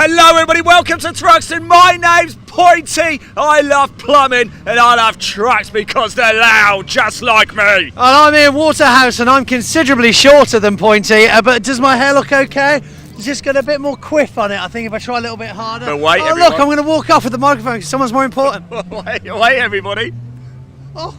Hello everybody, welcome to Thruxton. My name's Pointy. I love plumbing and I love trucks because they're loud, just like me. And I'm Ian Waterhouse and I'm considerably shorter than Pointy, but does my hair look okay? It's just got a bit more quiff on it, I think, if I try a little bit harder. But wait, oh look, I'm going to walk off with the microphone because someone's more important. wait everybody. Oh.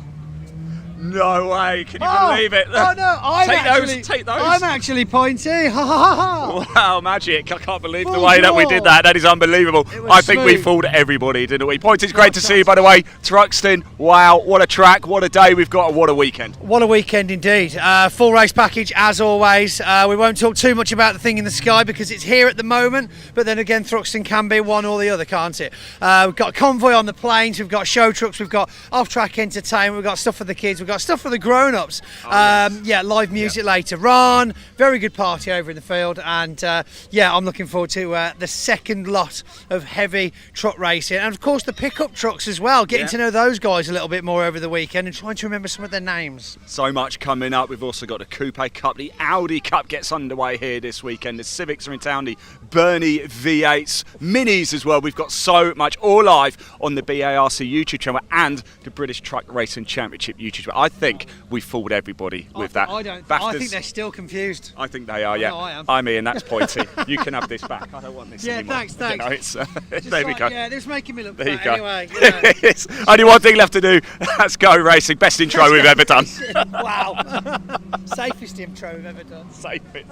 No way, can you believe it? Oh no, Take those. I'm actually Pointy. Ha ha ha ha. Wow, magic. I can't believe the way that we did that. That is unbelievable. I think we fooled everybody, didn't we? Pointy's great to see you, by the way. Thruxton, wow, what a track, what a day we've got, and what a weekend. What a weekend indeed. Full race package as always. We won't talk too much about the thing in the sky because it's here at the moment, but then again, Thruxton can be one or the other, can't it? We've got a convoy on the plains, we've got show trucks, we've got off-track entertainment, we've got stuff for the kids, we've got stuff for the grown-ups. Yeah, live music later on. Very good party over in the field, and yeah, I'm looking forward to the second lot of heavy truck racing, and of course the pickup trucks as well. Getting to know those guys a little bit more over the weekend and trying to remember some of their names. So much coming up. We've also got a Coupe Cup. The Audi Cup gets underway here this weekend. The Civics are in town. The Bernie V8s, Minis as well. We've got so much, all live on the BTRC YouTube channel and the British Truck Racing Championship YouTube channel. I think we fooled everybody with that. I don't. BAFTAs. I think they're still confused. I think they are. Yeah. No, I am. I'm Ian. That's Pointy. You can have this back. I don't want this anymore. Thanks. You know, it's, there we go. Yeah, this is making me look There you fat go. anyway. You know. Yes. Only one thing left to do. That's go racing. Best intro we've ever done. Wow. Safest intro we've ever done. Safest.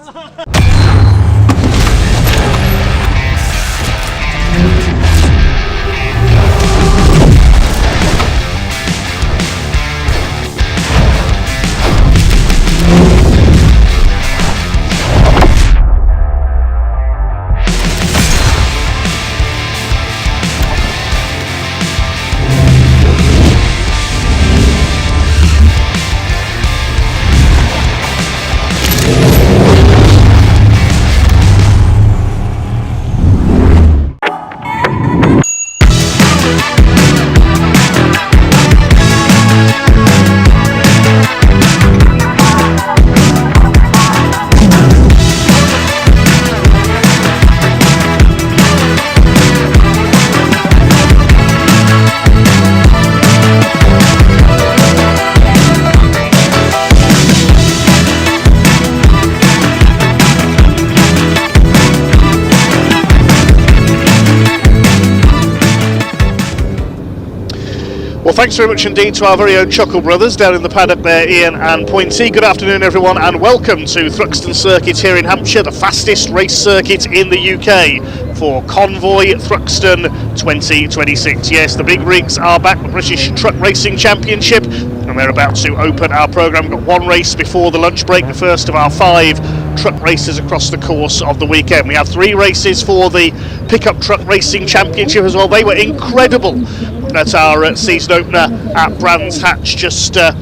Well, thanks very much indeed to our very own Chuckle Brothers down in the paddock there, Ian and Pointy. Good afternoon, everyone, and welcome to Thruxton Circuit here in Hampshire, the fastest race circuit in the UK for Convoy Thruxton 2026. Yes, the big rigs are back, the British Truck Racing Championship, and they're about to open our programme. We've got one race before the lunch break, the first of our 5 truck races across the course of the weekend. We have 3 races for the Pickup Truck Racing Championship as well. They were incredible at our season opener at Brands Hatch just a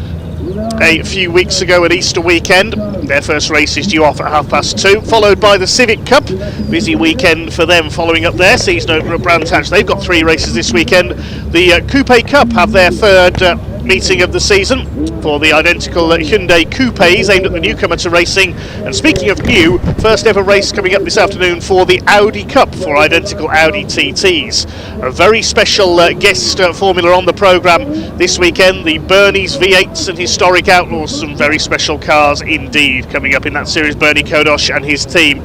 few weeks ago at Easter weekend. Their first race is due off at 2:30, followed by the Civic Cup. Busy weekend for them following up their season opener at Brands Hatch. They've got 3 races this weekend. The Coupe Cup have their third meeting of the season for the identical Hyundai Coupes aimed at the newcomer to racing. And speaking of new, first ever race coming up this afternoon for the Audi Cup for identical Audi TTs. A very special guest formula on the programme this weekend, the Bernie's V8s and Historic Outlaws. Some very special cars indeed coming up in that series. Bernie Kodosh and his team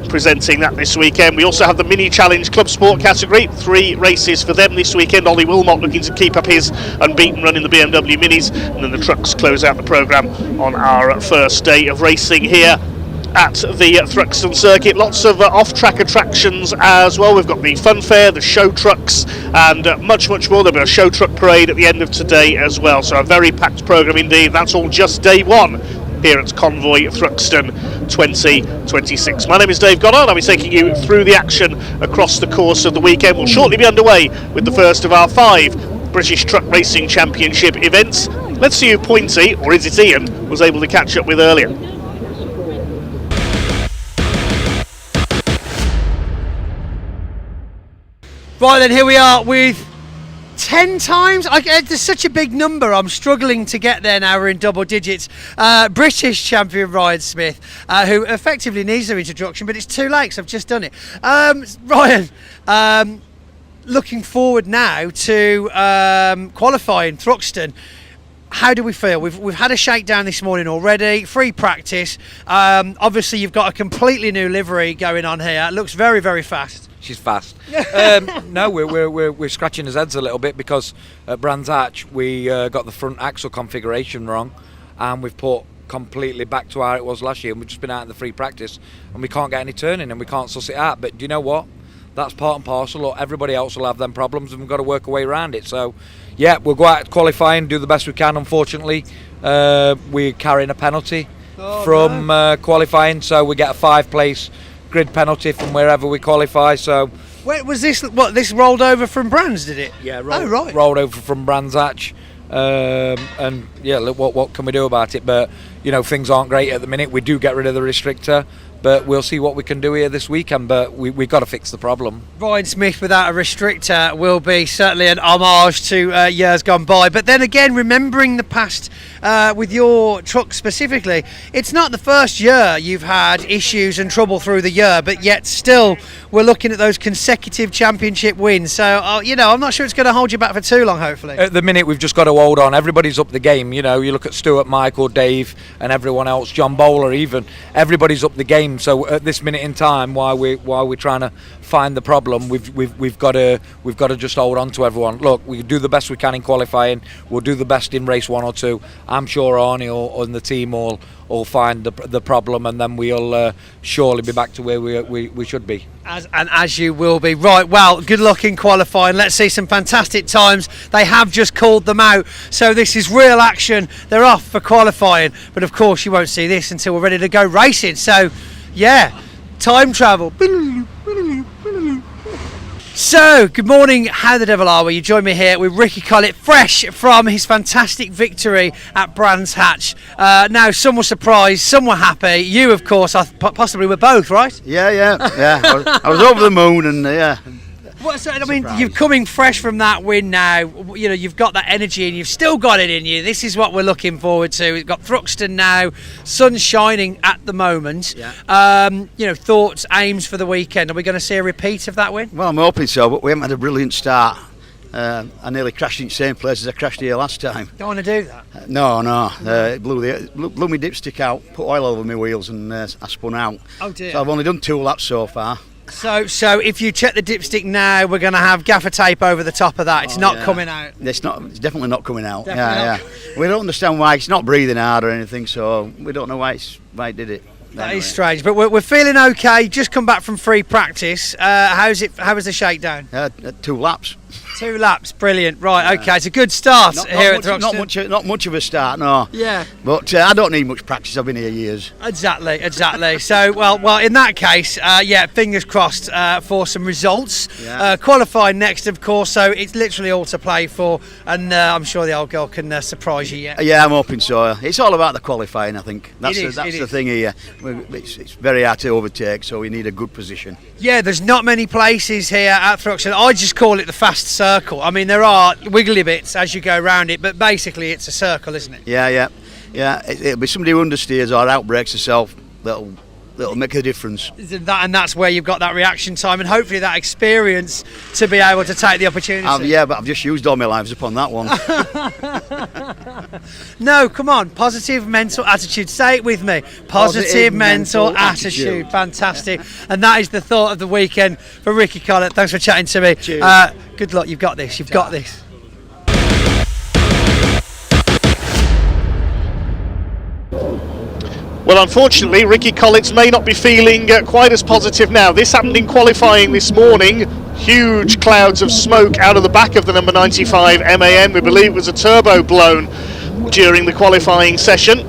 presenting that this weekend. We also have the Mini Challenge Club Sport category. 3 races for them this weekend. Ollie Wilmot looking to keep up his unbeaten run in the BMW Minis, and then the trucks close out the programme on our first day of racing here at the Thruxton circuit. Lots of off-track attractions as well. We've got the fun fair, the show trucks, and much more. There'll be a show truck parade at the end of today as well, so a very packed programme indeed. That's all just day 1 here at Convoy Thruxton 2026. My name is Dave Goddard. I'll be taking you through the action across the course of the weekend. We'll shortly be underway with the first of our 5 British Truck Racing Championship events. Let's see who Pointy, or is it Ian, was able to catch up with earlier. Right then, here we are with 10 times? There's such a big number. I'm struggling to get there now. We're in double digits. British champion Ryan Smith, who effectively needs no introduction, but it's too late because I've just done it. Ryan, looking forward now to qualifying Thruxton. How do we feel? We've had a shakedown this morning already, free practice. Obviously, you've got a completely new livery going on here. It looks very, very fast. She's fast. No, we're scratching his heads a little bit because at Brands Hatch we got the front axle configuration wrong, and we've put completely back to how it was last year. And we've just been out in the free practice, and we can't get any turning, and we can't suss it out. But do you know what? That's part and parcel. Look, everybody else will have them problems, and we've got to work our way around it. So, yeah, we'll go out qualifying, do the best we can. Unfortunately, we're carrying a penalty from qualifying, so we get a 5-place grid penalty from wherever we qualify. So, wait, was this what? This rolled over from Brands, did it? Yeah, rolled over from Brands Hatch. And yeah, look, what can we do about it? But things aren't great at the minute. We do get rid of the restrictor, but we'll see what we can do here this weekend. But we've got to fix the problem. Ryan Smith without a restrictor will be certainly an homage to years gone by. But then again, remembering the past with your truck specifically, it's not the first year you've had issues and trouble through the year, but yet still we're looking at those consecutive championship wins. So, I'm not sure it's going to hold you back for too long, hopefully. At the minute, we've just got to hold on. Everybody's up the game. You look at Stuart, Michael, Dave, and everyone else, John Bowler even. Everybody's up the game. So at this minute in time, while we're trying to find the problem, we've got to just hold on to everyone. Look, we do the best we can in qualifying. We'll do the best in race 1 or 2. I'm sure Arnie and the team will find the problem, and then we'll surely be back to where we should be. As you will be. Right, well, good luck in qualifying. Let's see some fantastic times. They have just called them out, so this is real action. They're off for qualifying, but of course you won't see this until we're ready to go racing. So, yeah, time travel. So, good morning, how the devil are we? You join me here with Ricky Collet, fresh from his fantastic victory at Brands Hatch. Now, some were surprised, some were happy. You, of course, possibly were both, right? Yeah. I was over the moon, and yeah. You're coming fresh from that win now. You've got that energy and you've still got it in you. This is what we're looking forward to. We've got Thruxton now, sun shining at the moment. Yeah. Thoughts, aims for the weekend. Are we going to see a repeat of that win? Well, I'm hoping so, but we haven't had a brilliant start. I nearly crashed in the same place as I crashed here last time. Don't want to do that? No. It blew my dipstick out, put oil over my wheels, and I spun out. Oh dear. So I've only done 2 laps so far. So if you check the dipstick now, we're going to have gaffer tape over the top of that. It's not coming out. It's definitely not coming out. Yeah. We don't understand why it's not breathing hard or anything, so we don't know why it did it. That is strange, but we're feeling okay. Just come back from free practice. How was the shakedown? 2 laps. 2 laps, brilliant. Right, okay, it's a good start here at Thruxton. Not much of a start, no. Yeah. But I don't need much practice. I've been here years. Exactly. So, well, in that case, fingers crossed for some results. Yeah. Qualifying next, of course. So it's literally all to play for, and I'm sure the old girl can surprise you yet. Yeah, I'm hoping so. It's all about the qualifying, I think. That's the thing here. It's very hard to overtake, so we need a good position. Yeah, there's not many places here at Thruxton. I just call it the fast circle. I mean, there are wiggly bits as you go around it, but basically it's a circle, isn't it? Yeah. It'll be somebody who understeers or outbreaks herself that'll make a difference. And that's where you've got that reaction time and hopefully that experience to be able to take the opportunity. But I've just used all my lives upon that one. No, come on, positive mental attitude. Say it with me. Positive mental attitude. Fantastic. And that is the thought of the weekend for Ricky Collet. Thanks for chatting to me. Cheers. Good luck. You've got this. You've got this. Well, unfortunately, Ricky Collet may not be feeling quite as positive now. This happened in qualifying this morning. Huge clouds of smoke out of the back of the number 95 MAN. We believe it was a turbo blown during the qualifying session.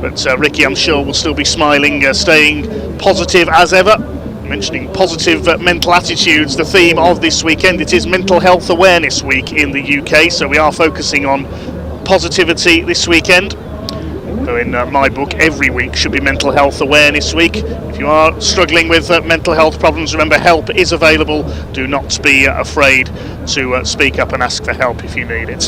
But Ricky, I'm sure, will still be smiling, staying positive as ever. Mentioning positive mental attitudes, the theme of this weekend. It is Mental Health Awareness Week in the UK, so we are focusing on positivity this weekend. Though in my book, every week should be Mental Health Awareness Week. If you are struggling with mental health problems, remember help is available. Do not be afraid to speak up and ask for help if you need it.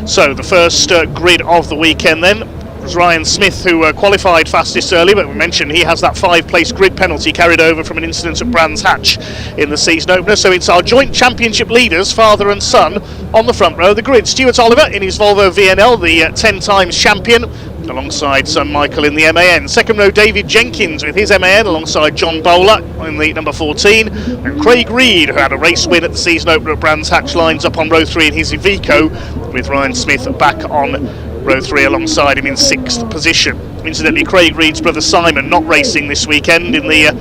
So the first grid of the weekend then was Ryan Smith, who qualified fastest early, but we mentioned he has that 5-place grid penalty carried over from an incident at Brands Hatch in the season opener. So it's our joint championship leaders, father and son, on the front row of the grid. Stuart Oliver in his Volvo VNL, the 10 times champion, alongside son Michael in the MAN. Second row, David Jenkins with his MAN alongside John Bowler in the number 14, and Craig Reed, who had a race win at the season opener at Brands Hatch, lines up on row 3 in his Iveco, with Ryan Smith back on row 3 alongside him in 6th position. Incidentally, Craig Reed's brother Simon not racing this weekend in the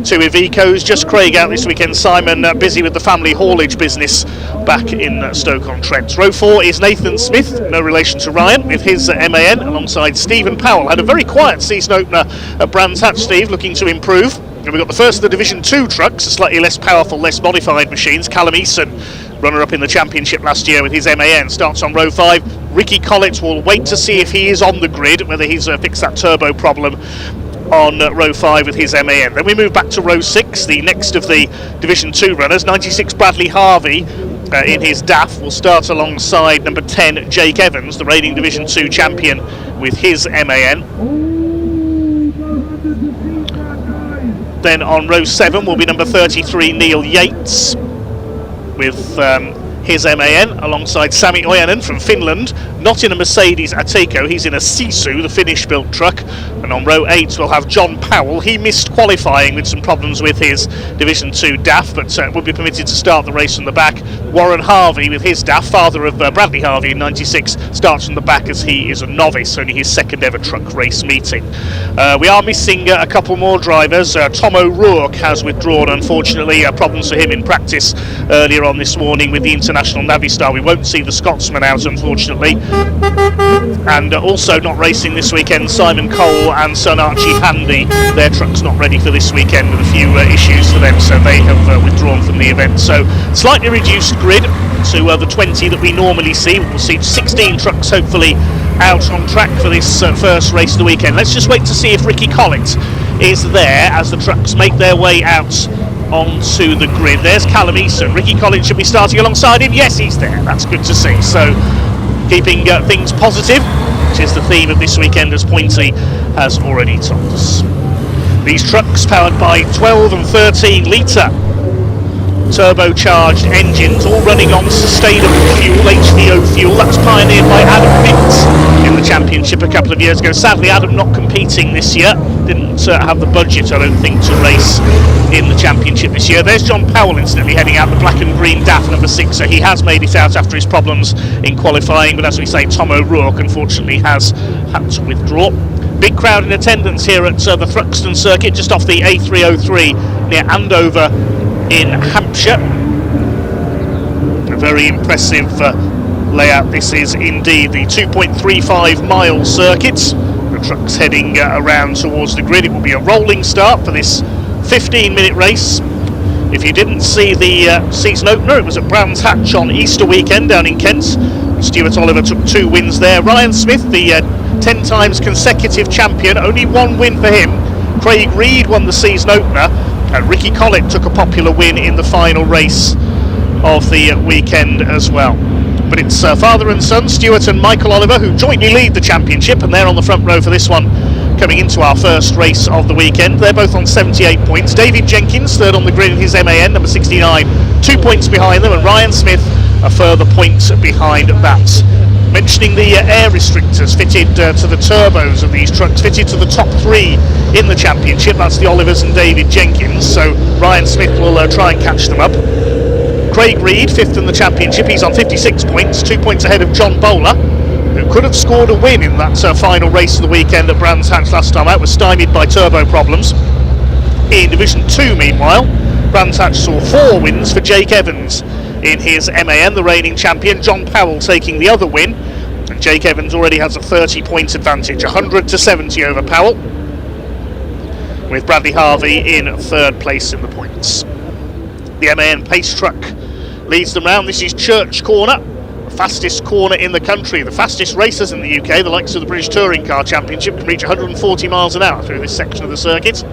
2 Ivecos, just Craig out this weekend. Simon busy with the family haulage business back in Stoke-on-Trent. Row 4 is Nathan Smith, no relation to Ryan, with his MAN alongside Stephen Powell. Had a very quiet season opener at Brands Hatch, Steve, looking to improve. And we've got the first of the Division 2 trucks, slightly less powerful, less modified machines. Callum Eason, runner-up in the championship last year with his MAN, starts on row 5. Ricky Collet will wait to see if he is on the grid, whether he's fixed that turbo problem on row 5 with his MAN. Then we move back to row 6, the next of the Division 2 runners. 96 Bradley Harvey in his DAF will start alongside number 10 Jake Evans, the reigning Division 2 champion, with his MAN. Then on row 7 will be number 33 Neil Yates with his MAN alongside Sami Ojanen from Finland, not in a Mercedes Ateco, he's in a Sisu, the Finnish-built truck. And on row 8 we'll have John Powell. He missed qualifying with some problems with his Division 2 DAF, but will be permitted to start the race from the back. Warren Harvey with his DAF, father of Bradley Harvey in 96, starts from the back as he is a novice, only his second ever truck race meeting. We are missing a couple more drivers. Tom O'Rourke has withdrawn, unfortunately. Problems for him in practice earlier on this morning with the International Navistar. We won't see the Scotsman out, unfortunately. And also not racing this weekend, Simon Cole and son Archie Handy. Their truck's not ready for this weekend with a few issues for them, so they have withdrawn from the event. So slightly reduced grid to the 20 that we normally see. We'll see 16 trucks hopefully out on track for this first race of the weekend. Let's just wait to see if Ricky Collet is there as the trucks make their way out onto the grid. There's Callum Eason. Ricky Collet should be starting alongside him. Yes, he's there. That's good to see. So keeping things positive, which is the theme of this weekend, as Pointy has already told us. These trucks powered by 12 and 13 litre turbocharged engines, all running on sustainable fuel, HVO fuel. That was pioneered by Adam Pitt in the championship a couple of years ago. Sadly, Adam not competing this year. Didn't have the budget, I don't think, to race in the championship this year. There's John Powell, incidentally, heading out the black and green DAF number 6, so he has made it out after his problems in qualifying, but as we say, Tom O'Rourke unfortunately has had to withdraw. Big crowd in attendance here at the Thruxton circuit, just off the A303 near Andover in Hampshire. A very impressive layout this is indeed. The 2.35 mile circuit. The truck's heading around towards the grid. It will be a rolling start for this 15-minute race. If you didn't see the season opener, it was at Brands Hatch on Easter weekend down in Kent. Stuart Oliver took 2 wins there. Ryan Smith, the 10 times consecutive champion, only 1 win for him. Craig Reed won the season opener, and Ricky Collet took a popular win in the final race of the weekend as well. But it's father and son, Stuart and Michael Oliver, who jointly lead the championship, and they're on the front row for this one, coming into our first race of the weekend. They're both on 78 points. David Jenkins, third on the grid in his MAN, number 69, 2 points behind them, and Ryan Smith a further point behind that. Mentioning the air restrictors fitted to the turbos of these trucks, fitted to the top 3 in the championship. That's the Olivers and David Jenkins, so Ryan Smith will try and catch them up. Craig Reed, 5th in the championship, he's on 56 points, 2 points ahead of John Bowler, who could have scored a win in that final race of the weekend at Brands Hatch last time out, was stymied by turbo problems. In Division 2, meanwhile, Brands Hatch saw 4 wins for Jake Evans in his MAN, the reigning champion. John Powell taking the other win, and Jake Evans already has a 30-point advantage, 100 to 70 over Powell, with Bradley Harvey in 3rd place in the points. The MAN pace truck leads them round. This is Church Corner, fastest corner in the country. The fastest racers in the UK, the likes of the British Touring Car Championship, can reach 140 miles an hour through this section of the circuit.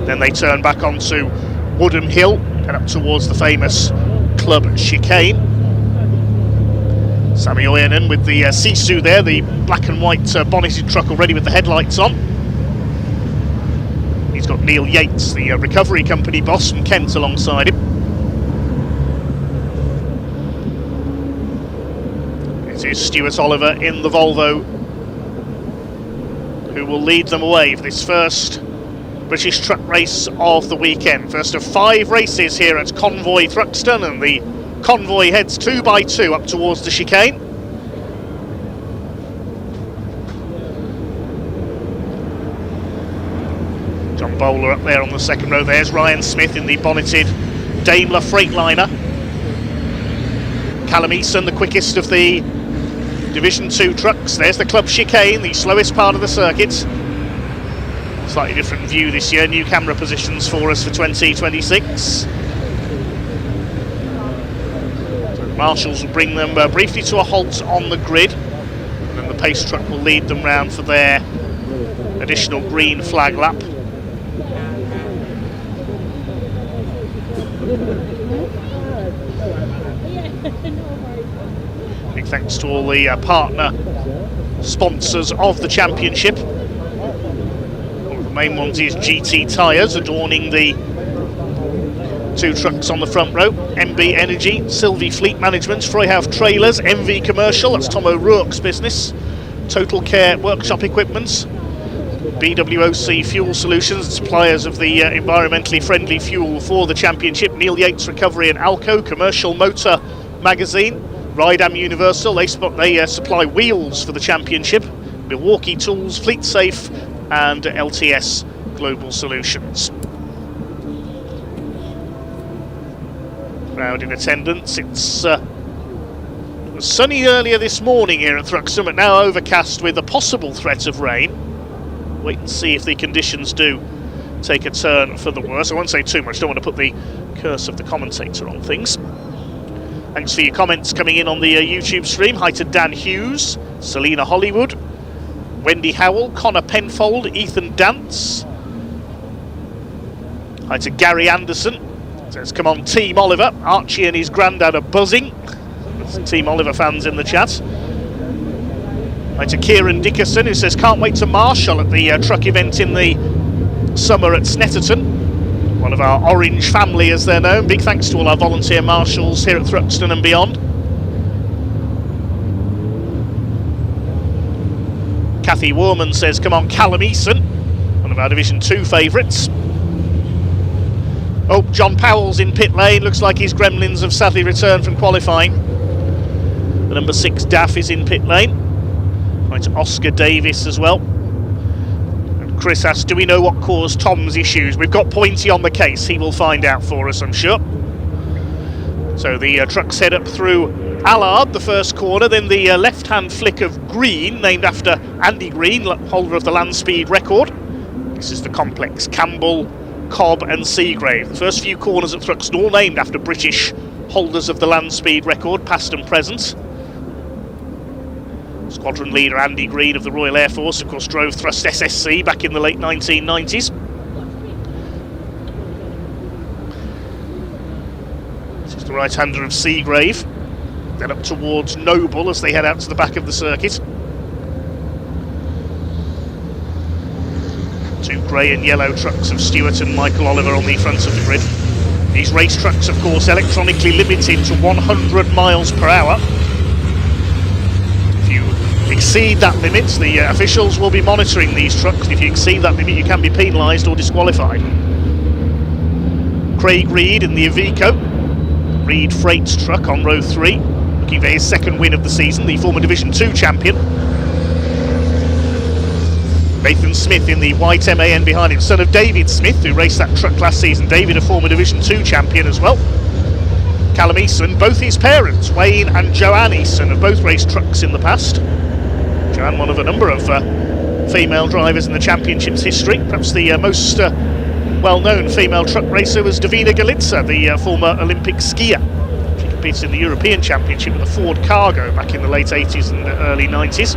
Then they turn back onto Woodham Hill and up towards the famous Club Chicane. Sami Ojanen with the Sisu there, the black and white bonneted truck already with the headlights on. He's got Neil Yates, the recovery company boss from Kent, alongside him. It is Stuart Oliver in the Volvo who will lead them away for this first British truck race of the weekend. First of 5 races here at Convoy Thruxton, and the convoy heads 2 by 2 up towards the chicane. John Bowler up there on the second row. There's Ryan Smith in the bonneted Daimler Freightliner. Callum Eason, the quickest of the Division 2 trucks. There's the Club Chicane, the slowest part of the circuit. Slightly different view this year, new camera positions for us for 2026. Marshals will bring them briefly to a halt on the grid, and then the pace truck will lead them round for their additional green flag lap. Big thanks to all the partner sponsors of the championship. One of the main ones is GT Tyres, adorning the 2 trucks on the front row. MB Energy, Sylvie Fleet Management, Freyhouse Trailers, MV Commercial, that's Tom O'Rourke's business, Total Care Workshop Equipments, BWOC Fuel Solutions, suppliers of the environmentally friendly fuel for the championship, Neil Yates Recovery and Alco, Commercial Motor Magazine, Ride-Am Universal, they supply wheels for the championship, Milwaukee Tools, Fleet Safe and LTS Global Solutions. Crowd in attendance. It was sunny earlier this morning here at Thruxton, but now overcast with a possible threat of rain. Wait and see if the conditions do take a turn for the worse. I won't say too much, don't want to put the curse of the commentator on things. Thanks for your comments coming in on the YouTube stream. Hi to Dan Hughes, Selena Hollywood, Wendy Howell, Connor Penfold, Ethan Dance. Hi to Gary Anderson. Says, come on, Team Oliver. Archie and his granddad are buzzing. There's Team Oliver fans in the chat. Hi to Kieran Dickerson, who says, can't wait to marshal at the truck event in the summer at Snetterton. One of our Orange family, as they're known. Big thanks to all our volunteer marshals here at Thruxton and beyond. Kathy Warman says, come on, Callum Eason, one of our Division 2 favourites. Oh, John Powell's in pit lane. Looks like his Gremlins have sadly returned from qualifying. The number 6 Daff is in pit lane. Right, Oscar Davis as well. And Chris asks, do we know what caused Tom's issues? We've got Pointy on the case. He will find out for us, I'm sure. So the trucks head up through Allard, the first corner, then the left-hand flick of green, named after Andy Green, holder of the land speed record. This is the complex Campbell, Cobb and Seagrave. The first few corners at Thruxton all named after British holders of the land speed record, past and present. Squadron leader Andy Green of the Royal Air Force, of course, drove Thrust SSC back in the late 1990s. This is the right-hander of Seagrave. Then up towards Noble as they head out to the back of the circuit. 2 grey and yellow trucks of Stuart and Michael Oliver on the front of the grid. These race trucks, of course, electronically limited to 100 miles per hour. If you exceed that limit, the officials will be monitoring these trucks. If you exceed that limit, you can be penalised or disqualified. Craig Reed in the Iveco, Reed Freight's truck on row 3, looking for his second win of the season, the former Division 2 champion. Nathan Smith in the white MAN behind him, son of David Smith, who raced that truck last season. David, a former Division 2 champion as well. Callum Eason, both his parents, Wayne and Joanne Eason, have both raced trucks in the past. Joanne, one of a number of female drivers in the championship's history. Perhaps the most well-known female truck racer was Davina Galitza, the former Olympic skier. She cockpit in the European Championship with a Ford Cargo back in the late 80s and early 90s.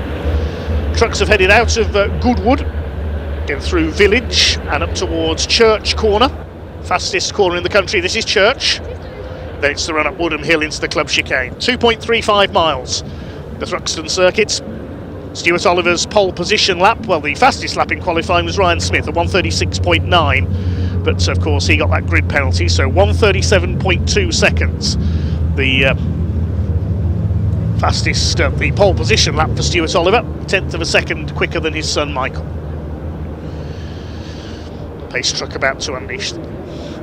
Trucks have headed out of Goodwood, going through Village and up towards Church Corner. Fastest corner in the country, this is Church. Then it's the run up Woodham Hill into the club chicane. 2.35 miles, the Thruxton circuit. Stuart Oliver's pole position lap, well, the fastest lap in qualifying was Ryan Smith at 1:36.9, but of course he got that grid penalty, so 1:37.2 seconds. The fastest, the pole position lap for Stuart Oliver, 1/10 of a second quicker than his son Michael. Pace truck about to unleash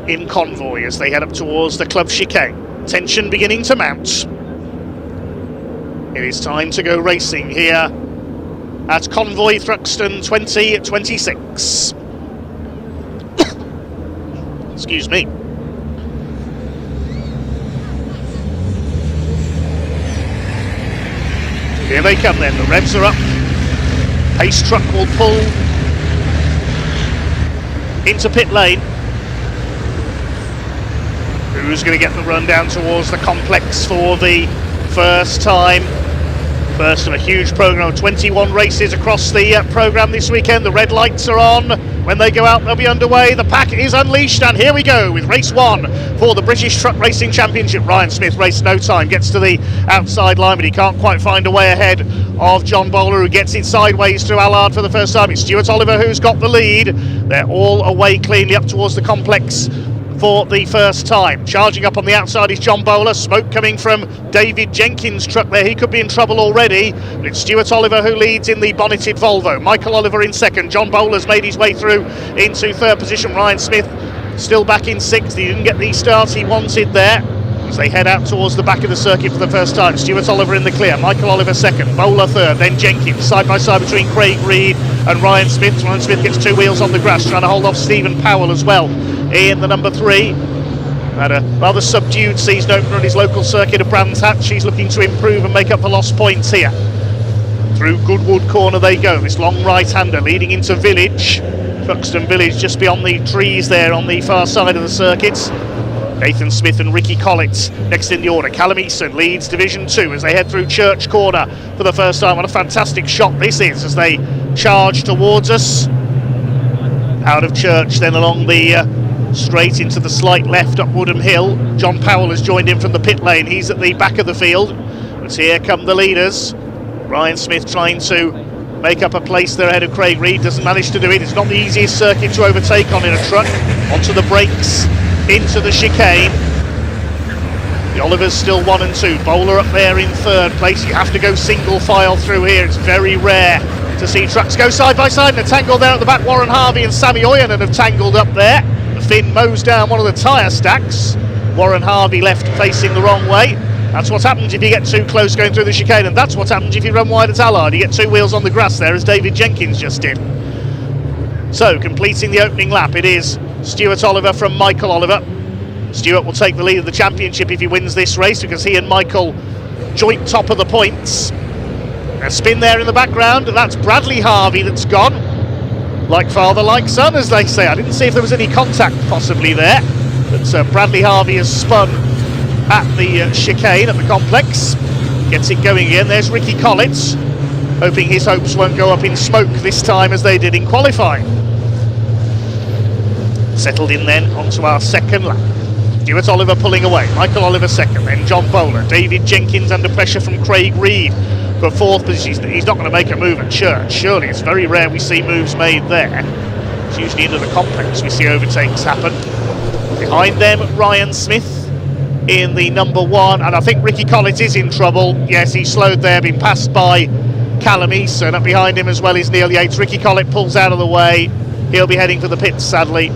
in Convoy as they head up towards the club chicane. Tension beginning to mount. It is time to go racing here at Convoy Thruxton 2026. Excuse me. Here they come then, the revs are up. Pace truck will pull into pit lane. Who's going to get the run down towards the complex for the first time? First of a huge programme of 21 races across the programme this weekend. The red lights are on. When they go out, they'll be underway. The pack is unleashed, and here we go with race one for the British Truck Racing Championship. Ryan Smith raced no time, gets to the outside line, but he can't quite find a way ahead of John Bowler, who gets it sideways through Allard for the first time. It's Stuart Oliver who's got the lead. They're all away cleanly up towards the complex for the first time. Charging up on the outside is John Bowler. Smoke coming from David Jenkins' truck there. He could be in trouble already. But it's Stuart Oliver who leads in the bonneted Volvo. Michael Oliver in second. John Bowler's made his way through into third position. Ryan Smith still back in sixth. He didn't get the start he wanted there as they head out towards the back of the circuit for the first time. Stuart Oliver in the clear. Michael Oliver second. Bowler third. Then Jenkins side by side between Craig Reed and Ryan Smith. Ryan Smith gets two wheels on the grass, trying to hold off Stephen Powell as well in the number 3. Had a rather subdued season opener at his local circuit of Brands Hatch. He's looking to improve and make up the lost points here. Through Goodwood Corner they go, this long right-hander leading into Village. Thruxton Village just beyond the trees there on the far side of the circuit. Nathan Smith and Ricky Collet next in the order. Callum Easton leads Division 2 as they head through Church Corner for the first time. What a fantastic shot this is as they charge towards us. Out of Church, then along the straight into the slight left up Woodham Hill. John Powell has joined in from the pit lane. He's at the back of the field. But here come the leaders. Ryan Smith trying to make up a place there ahead of Craig Reed. Doesn't manage to do it. It's not the easiest circuit to overtake on in a truck. Onto the brakes, into the chicane. The Olivers still 1 and 2. Bowler up there in third place. You have to go single file through here. It's very rare to see trucks go side by side, and a tangle there at the back. Warren Harvey and Sammy Oyanen have tangled up there. The Finn mows down one of the tyre stacks. Warren Harvey left facing the wrong way. That's what happens if you get too close going through the chicane, and that's what happens if you run wide at Allard. You get two wheels on the grass there, as David Jenkins just did. So, completing the opening lap, it is Stuart Oliver from Michael Oliver. Stuart will take the lead of the championship if he wins this race, because he and Michael joint top of the points. A spin there in the background, and that's Bradley Harvey that's gone. Like father, like son, as they say. I didn't see if there was any contact possibly there, but Bradley Harvey has spun at the chicane at the complex. Gets it going again. There's Ricky Collet, hoping his hopes won't go up in smoke this time as they did in qualifying. Settled in then onto our second lap. Stuart Oliver pulling away. Michael Oliver second, then John Bowler. David Jenkins under pressure from Craig Reed for fourth position. He's not going to make a move at Church. Surely it's very rare we see moves made there. It's usually into the complex we see overtakes happen. Behind them, Ryan Smith in the number 1, and I think Ricky Collet is in trouble. Yes, he slowed there, been passed by Callum Easton. Up behind him as well is Neil Yates. Ricky Collet pulls out of the way. He'll be heading for the pits, sadly.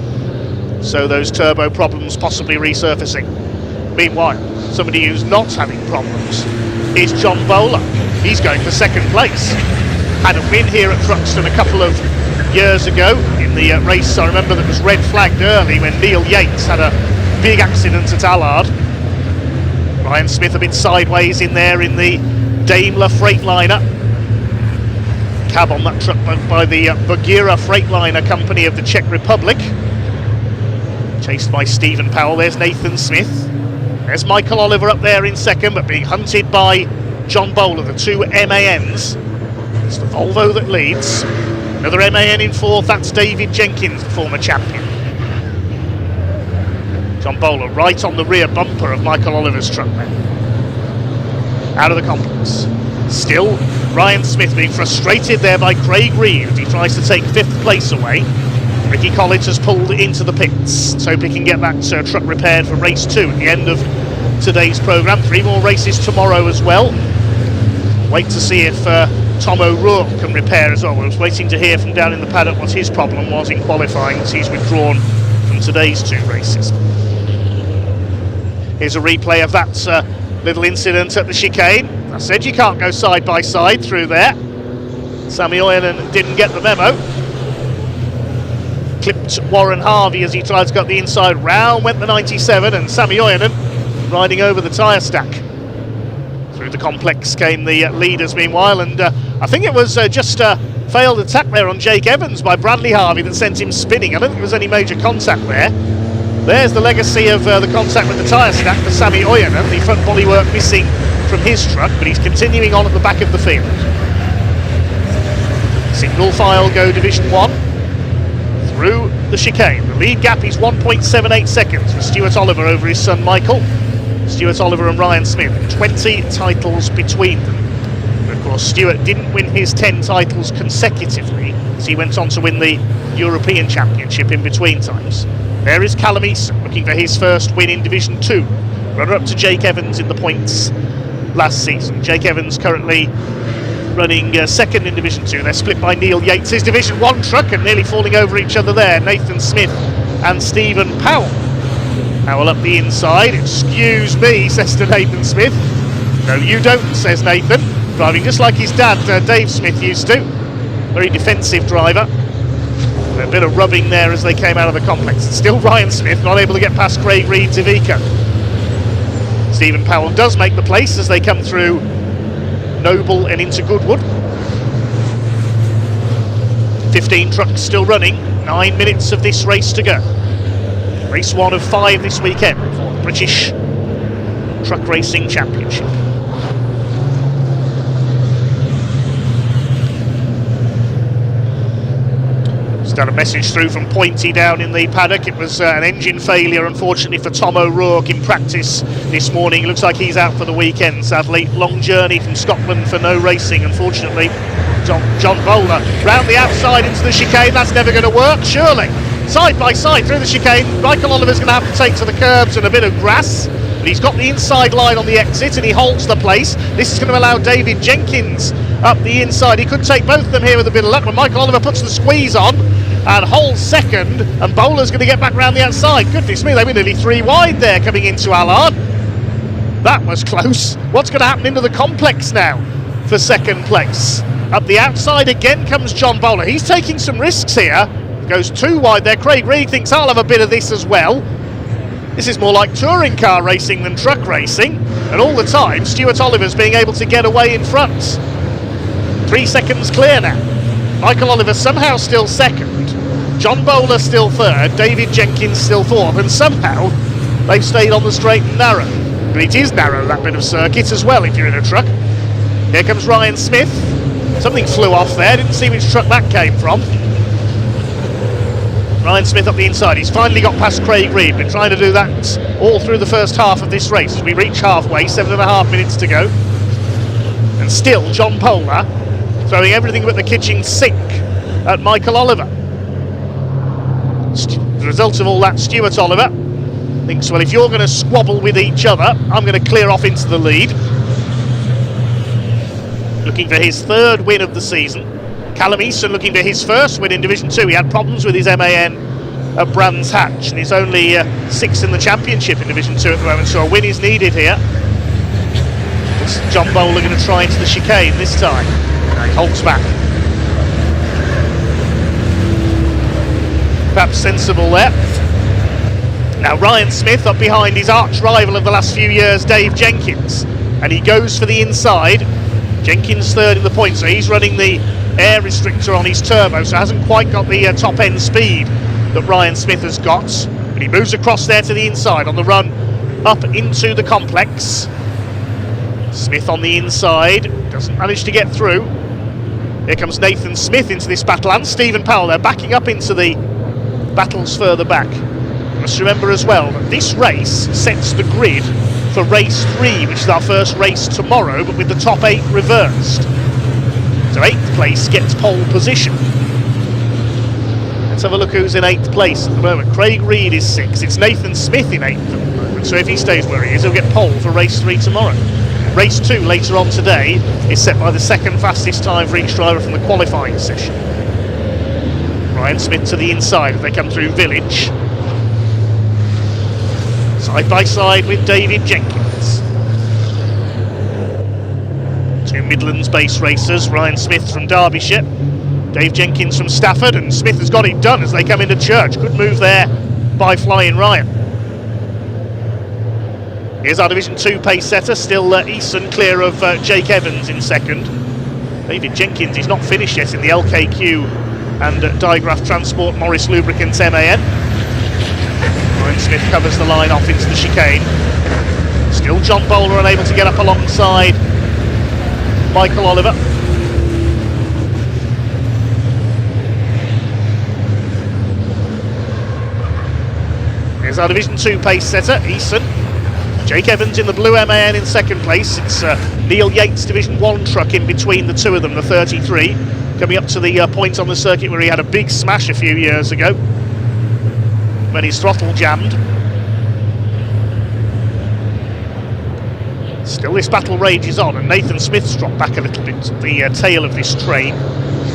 So those turbo problems possibly resurfacing. Meanwhile, somebody who's not having problems is John Bowler. He's going for second place. Had a win here at Thruxton a couple of years ago in the race. I remember that was red flagged early when Neil Yates had a big accident at Allard. Ryan Smith a bit sideways in there in the Daimler Freightliner. Cab on that truck by the Bagheera Freightliner company of the Czech Republic. Chased by Stephen Powell. There's Nathan Smith. There's Michael Oliver up there in second, but being hunted by John Bowler, the two MANs. It's the Volvo that leads. Another MAN in fourth, that's David Jenkins, the former champion. John Bowler right on the rear bumper of Michael Oliver's truck there. Out of the complex. Still, Ryan Smith being frustrated there by Craig Reed as he tries to take fifth place away. Ricky Collet has pulled into the pits. Let's hope he can get that truck repaired for race 2 at the end of today's programme. 3 more races tomorrow as well. Wait to see if Tom O'Rourke can repair as well. I was waiting to hear from down in the paddock what his problem was in qualifying, as he's withdrawn from today's 2 races. Here's a replay of that little incident at the chicane. I said you can't go side by side through there. Sammy Oyenan didn't get the memo. Clipped Warren Harvey as he tried to get the inside. Round went the 97, and Sammy Oyenan riding over the tyre stack. Through the complex came the leaders meanwhile, and I think it was just a failed attack there on Jake Evans by Bradley Harvey that sent him spinning. I don't think there was any major contact there. There's the legacy of the contact with the tyre stack for Sammy Oyenan, the front bodywork missing from his truck, but he's continuing on at the back of the field. Single file go Division 1 through the chicane. The lead gap is 1.78 seconds for Stuart Oliver over his son Michael. Stuart Oliver and Ryan Smith, 20 titles between them. But of course, Stuart didn't win his 10 titles consecutively, as he went on to win the European Championship in between times. There is Callum Easton looking for his first win in Division 2. Runner up to Jake Evans in the points last season. Jake Evans currently running second in Division 2. They're split by Neil Yates' Division 1 truck and nearly falling over each other there. Nathan Smith and Stephen Powell. Powell up the inside. Excuse me, says to Nathan Smith. No, you don't, says Nathan. Driving just like his dad, Dave Smith, used to. Very defensive driver. A bit of rubbing there as they came out of the complex. Still Ryan Smith not able to get past Craig Reed's Iveco. Stephen Powell does make the place as they come through Noble and into Goodwood. 15 trucks still running, 9 minutes of this race to go. Race 1 of 5 this weekend for the British Truck Racing Championship. Got a message through from Pointy down in the paddock. It was an engine failure, unfortunately, for Tom O'Rourke in practice this morning. It looks like he's out for the weekend, sadly. Long journey from Scotland for no racing, unfortunately. John Bowler round the outside into the chicane. That's never going to work, surely. Side by side through the chicane. Michael Oliver's going to have to take to the curbs and a bit of grass. But he's got the inside line on the exit and he holds the place. This is going to allow David Jenkins up the inside. He could take both of them here with a bit of luck when Michael Oliver puts the squeeze on and holds second, and Bowler's going to get back round the outside. Goodness me, they were nearly 3 wide there coming into Allard. That was close. What's going to happen into the complex now for second place? Up the outside again comes John Bowler. He's taking some risks here. Goes 2 wide there. Craig Reed thinks I'll have a bit of this as well. This is more like touring car racing than truck racing, and all the time Stuart Oliver's being able to get away in front. 3 seconds clear now. Michael Oliver somehow still second, John Bowler still third, David Jenkins still fourth, and somehow they've stayed on the straight and narrow. But it is narrow, that bit of circuit as well if you're in a truck. Here comes Ryan Smith. Something flew off there, didn't see which truck that came from. Ryan Smith up the inside. He's finally got past Craig Reed. Been trying to do that all through the first half of this race. As we reach halfway, 7.5 minutes to go. And still John Bowler throwing everything but the kitchen sink at Michael Oliver. The result of all that, Stuart Oliver thinks, well, if you're going to squabble with each other, I'm going to clear off into the lead. Looking for his 3rd win of the season. Callum Easton looking for his 1st win in Division 2. He had problems with his MAN at Brands Hatch, and he's only 6th in the championship in Division 2 at the moment, so a win is needed here. It's John Bowler going to try into the chicane this time. He holds back. Perhaps sensible there. Now Ryan Smith up behind his arch rival of the last few years, Dave Jenkins, and he goes for the inside. Jenkins 3rd in the points, so he's running the air restrictor on his turbo, so hasn't quite got the top end speed that Ryan Smith has got. But he moves across there to the inside on the run up into the complex. Smith on the inside, doesn't manage to get through. Here comes Nathan Smith into this battle, and Stephen Powell. They're backing up into the battles further back. You must remember as well that this race sets the grid for race 3, which is our first race tomorrow, but with the top 8 reversed. So 8th place gets pole position. Let's have a look who's in 8th place at the moment. Craig Reed is 6th. It's Nathan Smith in 8th at the moment. So if he stays where he is, he'll get pole for race 3 tomorrow. Race 2 later on today is set by the second fastest time for each driver from the qualifying session. Ryan Smith to the inside as they come through Village. Side by side with David Jenkins. 2 Midlands based racers, Ryan Smith from Derbyshire, Dave Jenkins from Stafford, and Smith has got it done as they come into Church. Good move there by Flying Ryan. Here's our Division 2 pace setter, still Eason clear of Jake Evans in second. David Jenkins is not finished yet in the LKQ and Digraph Transport Morris Lubricants MAN. Ryan Smith covers the line off into the chicane. Still John Bowler unable to get up alongside Michael Oliver. Here's our Division 2 pace setter, Eason. Jake Evans in the blue MAN in second place. It's Neil Yates Division 1 truck in between the two of them, the 33, coming up to the point on the circuit where he had a big smash a few years ago when his throttle jammed. Still this battle rages on, and Nathan Smith's dropped back a little bit at the tail of this train.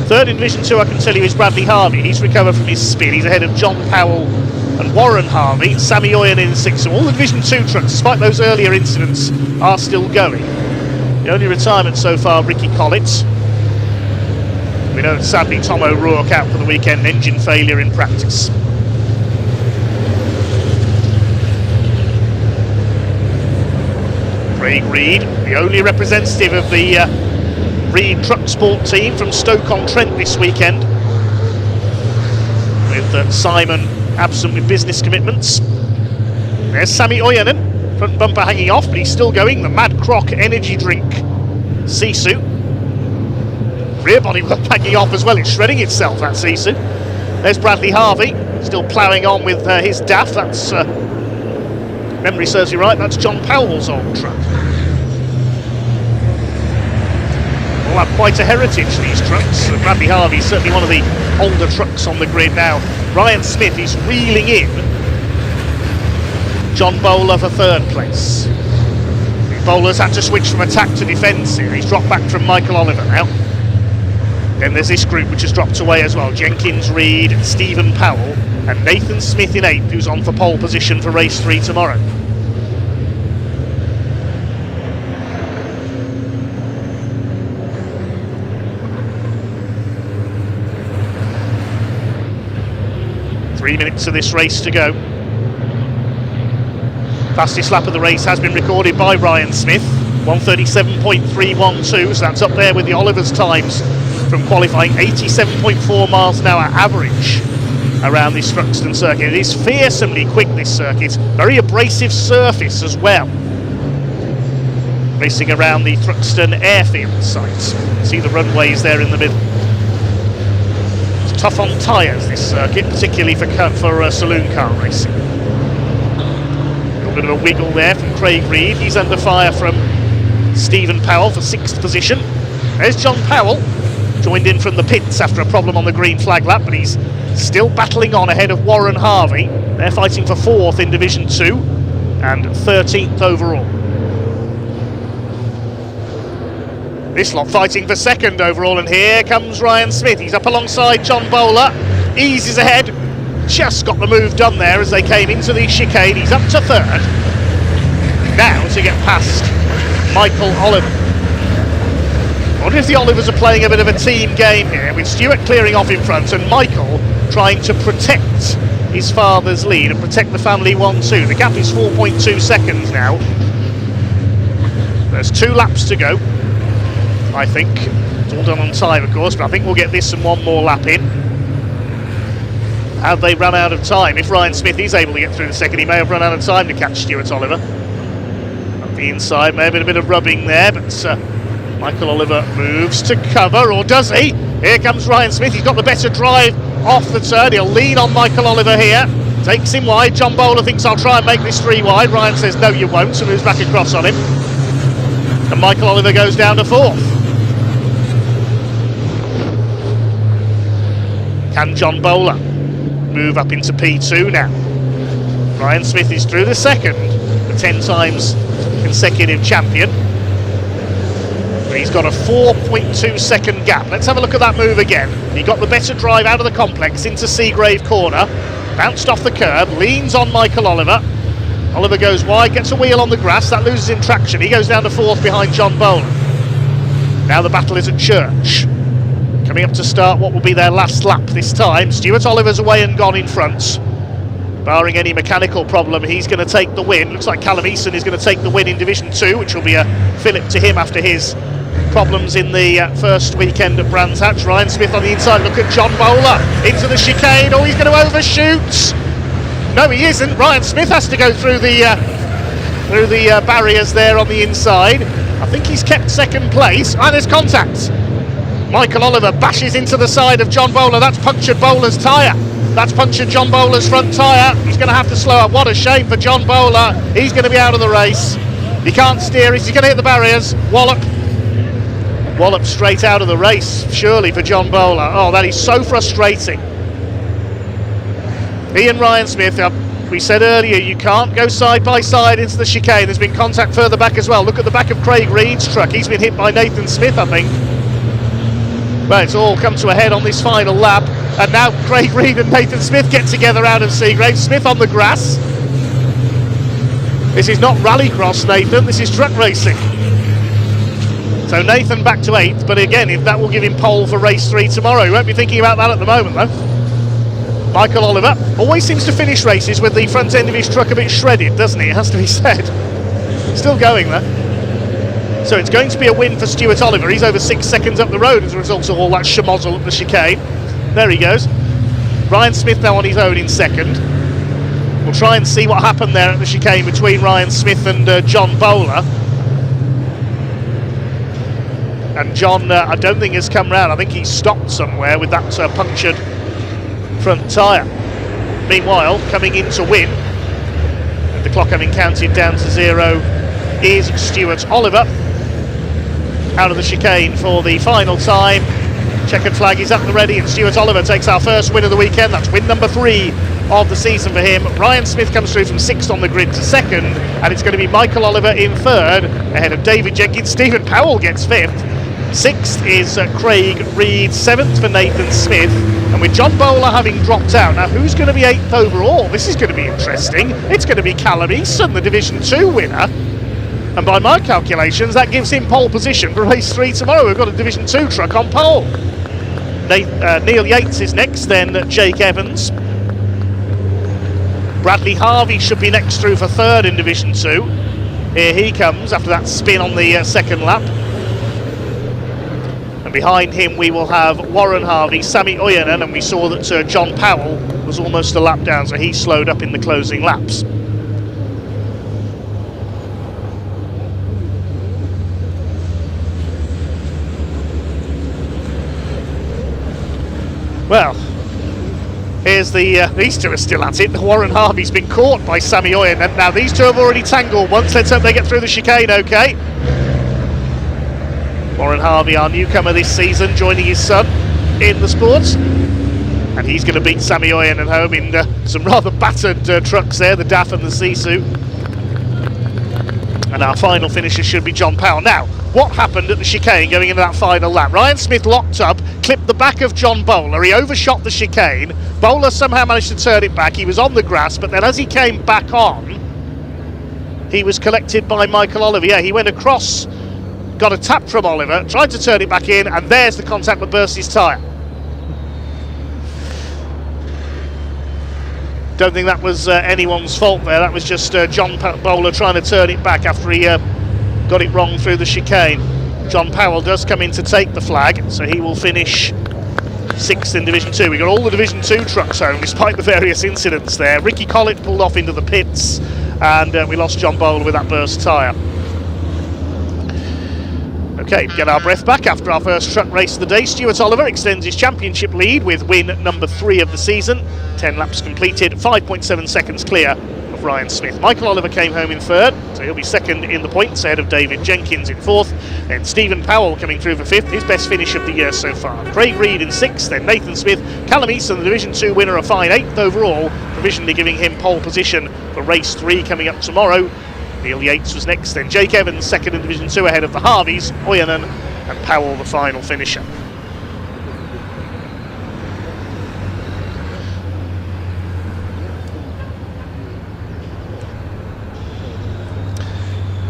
Third in Division 2, I can tell you, is Bradley Harvey. He's recovered from his spin. He's ahead of John Powell and Warren Harvey. Sammy Oyen in 6th. So all the Division 2 trucks, despite those earlier incidents, are still going. The only retirement so far, Ricky Collet. We know that sadly Tom O'Rourke out for the weekend, engine failure in practice. Craig Reed, the only representative of the Reed Truck Sport team from Stoke-on-Trent this weekend, with Simon absent with business commitments. There's Sammy Oyanen, front bumper hanging off, but he's still going. The Mad Croc energy drink Sisu. Rear body hanging off as well, it's shredding itself, that Sisu. There's Bradley Harvey, still ploughing on with his DAF. That's, memory serves you right, that's John Powell's old truck. All have quite a heritage, these trucks. Bradley Harvey's certainly one of the older trucks on the grid now. Ryan Smith is reeling in John Bowler for third place. Bowler's had to switch from attack to defence here. He's dropped back from Michael Oliver now. Then there's this group which has dropped away as well. Jenkins, Reed, Stephen Powell, and Nathan Smith in 8th, who's on for pole position for race 3 tomorrow. Three minutes of this race to go. Fastest lap of the race has been recorded by Ryan Smith, 137.312, so that's up there with the Oliver's times from qualifying. 87.4 miles an hour average around this Thruxton circuit. It is fearsomely quick, this circuit. Very abrasive surface as well. Racing around the Thruxton airfield site. See the runways there in the middle. Tough on tyres, this circuit, particularly for saloon car racing. A little bit of a wiggle there from Craig Reed. He's under fire from Stephen Powell for 6th position. There's John Powell, joined in from the pits after a problem on the green flag lap, but he's still battling on ahead of Warren Harvey. They're fighting for 4th in Division 2 and 13th overall. This lot fighting for 2nd overall, and here comes Ryan Smith. He's up alongside John Bowler, eases ahead, just got the move done there as they came into the chicane. He's up to 3rd, now to get past Michael Oliver. I wonder if the Olivers are playing a bit of a team game here, with Stuart clearing off in front and Michael trying to protect his father's lead and protect the family 1-2. The gap is 4.2 seconds now. There's 2 laps to go, I think. It's all done on time, of course, but I think we'll get this and one more lap in. Have they run out of time? If Ryan Smith is able to get through the second, he may have run out of time to catch Stuart Oliver. the inside. Maybe a bit of rubbing there, but Michael Oliver moves to cover, or does he? Here comes Ryan Smith. He's got the better drive off the turn. He'll lean on Michael Oliver here. Takes him wide. John Bowler thinks, I'll try and make this 3 wide. Ryan says, no, you won't, so moves back across on him. And Michael Oliver goes down to 4th. Can John Bowler move up into P2 now? Ryan Smith is through the 2nd, the 10 times consecutive champion. But he's got a 4.2 second gap. Let's have a look at that move again. He got the better drive out of the complex into Seagrave corner, bounced off the curb, leans on Michael Oliver. Oliver goes wide, gets a wheel on the grass, that loses him traction. He goes down to 4th behind John Bowler. Now the battle is at Church. Coming up to start what will be their last lap this time. Stuart Oliver's away and gone in front. Barring any mechanical problem, he's going to take the win. Looks like Callum Eason is going to take the win in Division 2, which will be a fillip to him after his problems in the first weekend at Brands Hatch. Ryan Smith on the inside. Look at John Bowler into the chicane. Oh, he's going to overshoot. No, he isn't. Ryan Smith has to go through the barriers there on the inside. I think he's kept 2nd place. And there's contact. Michael Oliver bashes into the side of John Bowler. That's punctured Bowler's tyre. That's punctured John Bowler's front tyre. He's going to have to slow up. What a shame for John Bowler. He's going to be out of the race. He can't steer. He's going to hit the barriers. Wallop straight out of the race, surely, for John Bowler. Oh, that is so frustrating. He and Ryan Smith, we said earlier, you can't go side by side into the chicane. There's been contact further back as well. Look at the back of Craig Reed's truck. He's been hit by Nathan Smith, I think. Well, it's all come to a head on this final lap. And now Craig Reed and Nathan Smith get together out of Seagrave. Smith on the grass. This is not rallycross, Nathan. This is truck racing. So Nathan back to 8th, but again, if that will give him pole for race 3 tomorrow. He won't be thinking about that at the moment, though. Michael Oliver always seems to finish races with the front end of his truck a bit shredded, doesn't he? It has to be said. Still going there. So it's going to be a win for Stuart Oliver. He's over 6 seconds up the road as a result of all that schmozzle at the chicane. There he goes. Ryan Smith now on his own in 2nd. We'll try and see what happened there at the chicane between Ryan Smith and John Bowler. And John, I don't think has come round. I think he's stopped somewhere with that punctured front tyre. Meanwhile, coming in to win, with the clock having counted down to 0, is Stuart Oliver. Out of the chicane for the final time. Checkered flag is at the ready, and Stuart Oliver takes our first win of the weekend. That's win number 3 of the season for him. Ryan Smith comes through from 6th on the grid to 2nd, and it's going to be Michael Oliver in 3rd, ahead of David Jenkins. Stephen Powell gets 5th. 6th is Craig Reed, 7th for Nathan Smith, and with John Bowler having dropped out, now who's going to be 8th overall? This is going to be interesting. It's going to be Callum Eason, the Division 2 winner, and by my calculations that gives him pole position for race 3 tomorrow. We've got a Division 2 truck on pole. Neil Yates is next, then Jake Evans. Bradley Harvey should be next through for 3rd in Division 2. Here he comes after that spin on the 2nd lap. And behind him we will have Warren Harvey, Sammy Oyanen, and we saw that John Powell was almost a lap down, so he slowed up in the closing laps. Well, here's these two are still at it. Warren Harvey's been caught by Sammy Oyanen. Now these two have already tangled once. Let's hope they get through the chicane okay. Warren Harvey, our newcomer this season, joining his son in the sports. And he's going to beat Sammy Oyanen home in some rather battered trucks there, the DAF and the Sisu. And our final finisher should be John Powell. Now, what happened at the chicane going into that final lap? Ryan Smith locked up, clipped the back of John Bowler. He overshot the chicane. Bowler somehow managed to turn it back. He was on the grass, but then as he came back on, he was collected by Michael Oliver. Yeah, he went across, got a tap from Oliver, tried to turn it back in, and there's the contact that burst his tyre. Don't think that was anyone's fault there. That was just John Bowler trying to turn it back after he got it wrong through the chicane. John Powell does come in to take the flag, so he will finish 6th in Division 2. We got all the Division 2 trucks home despite the various incidents there. Ricky Collet pulled off into the pits, and we lost John Bowler with that burst tyre. Okay, get our breath back after our first truck race of the day. Stuart Oliver extends his championship lead with win number 3 of the season. 10 laps completed, 5.7 seconds clear of Ryan Smith. Michael Oliver came home in 3rd, so he'll be 2nd in the points ahead of David Jenkins in 4th. Then Stephen Powell coming through for 5th, his best finish of the year so far. Craig Reed in 6th, then Nathan Smith. Callum Easton, the Division 2 winner, a fine 8th overall, provisionally giving him pole position for race 3 coming up tomorrow. Neil Yates was next, then Jake Evans 2nd in Division 2 ahead of the Harveys, Oyanen and Powell the final finisher.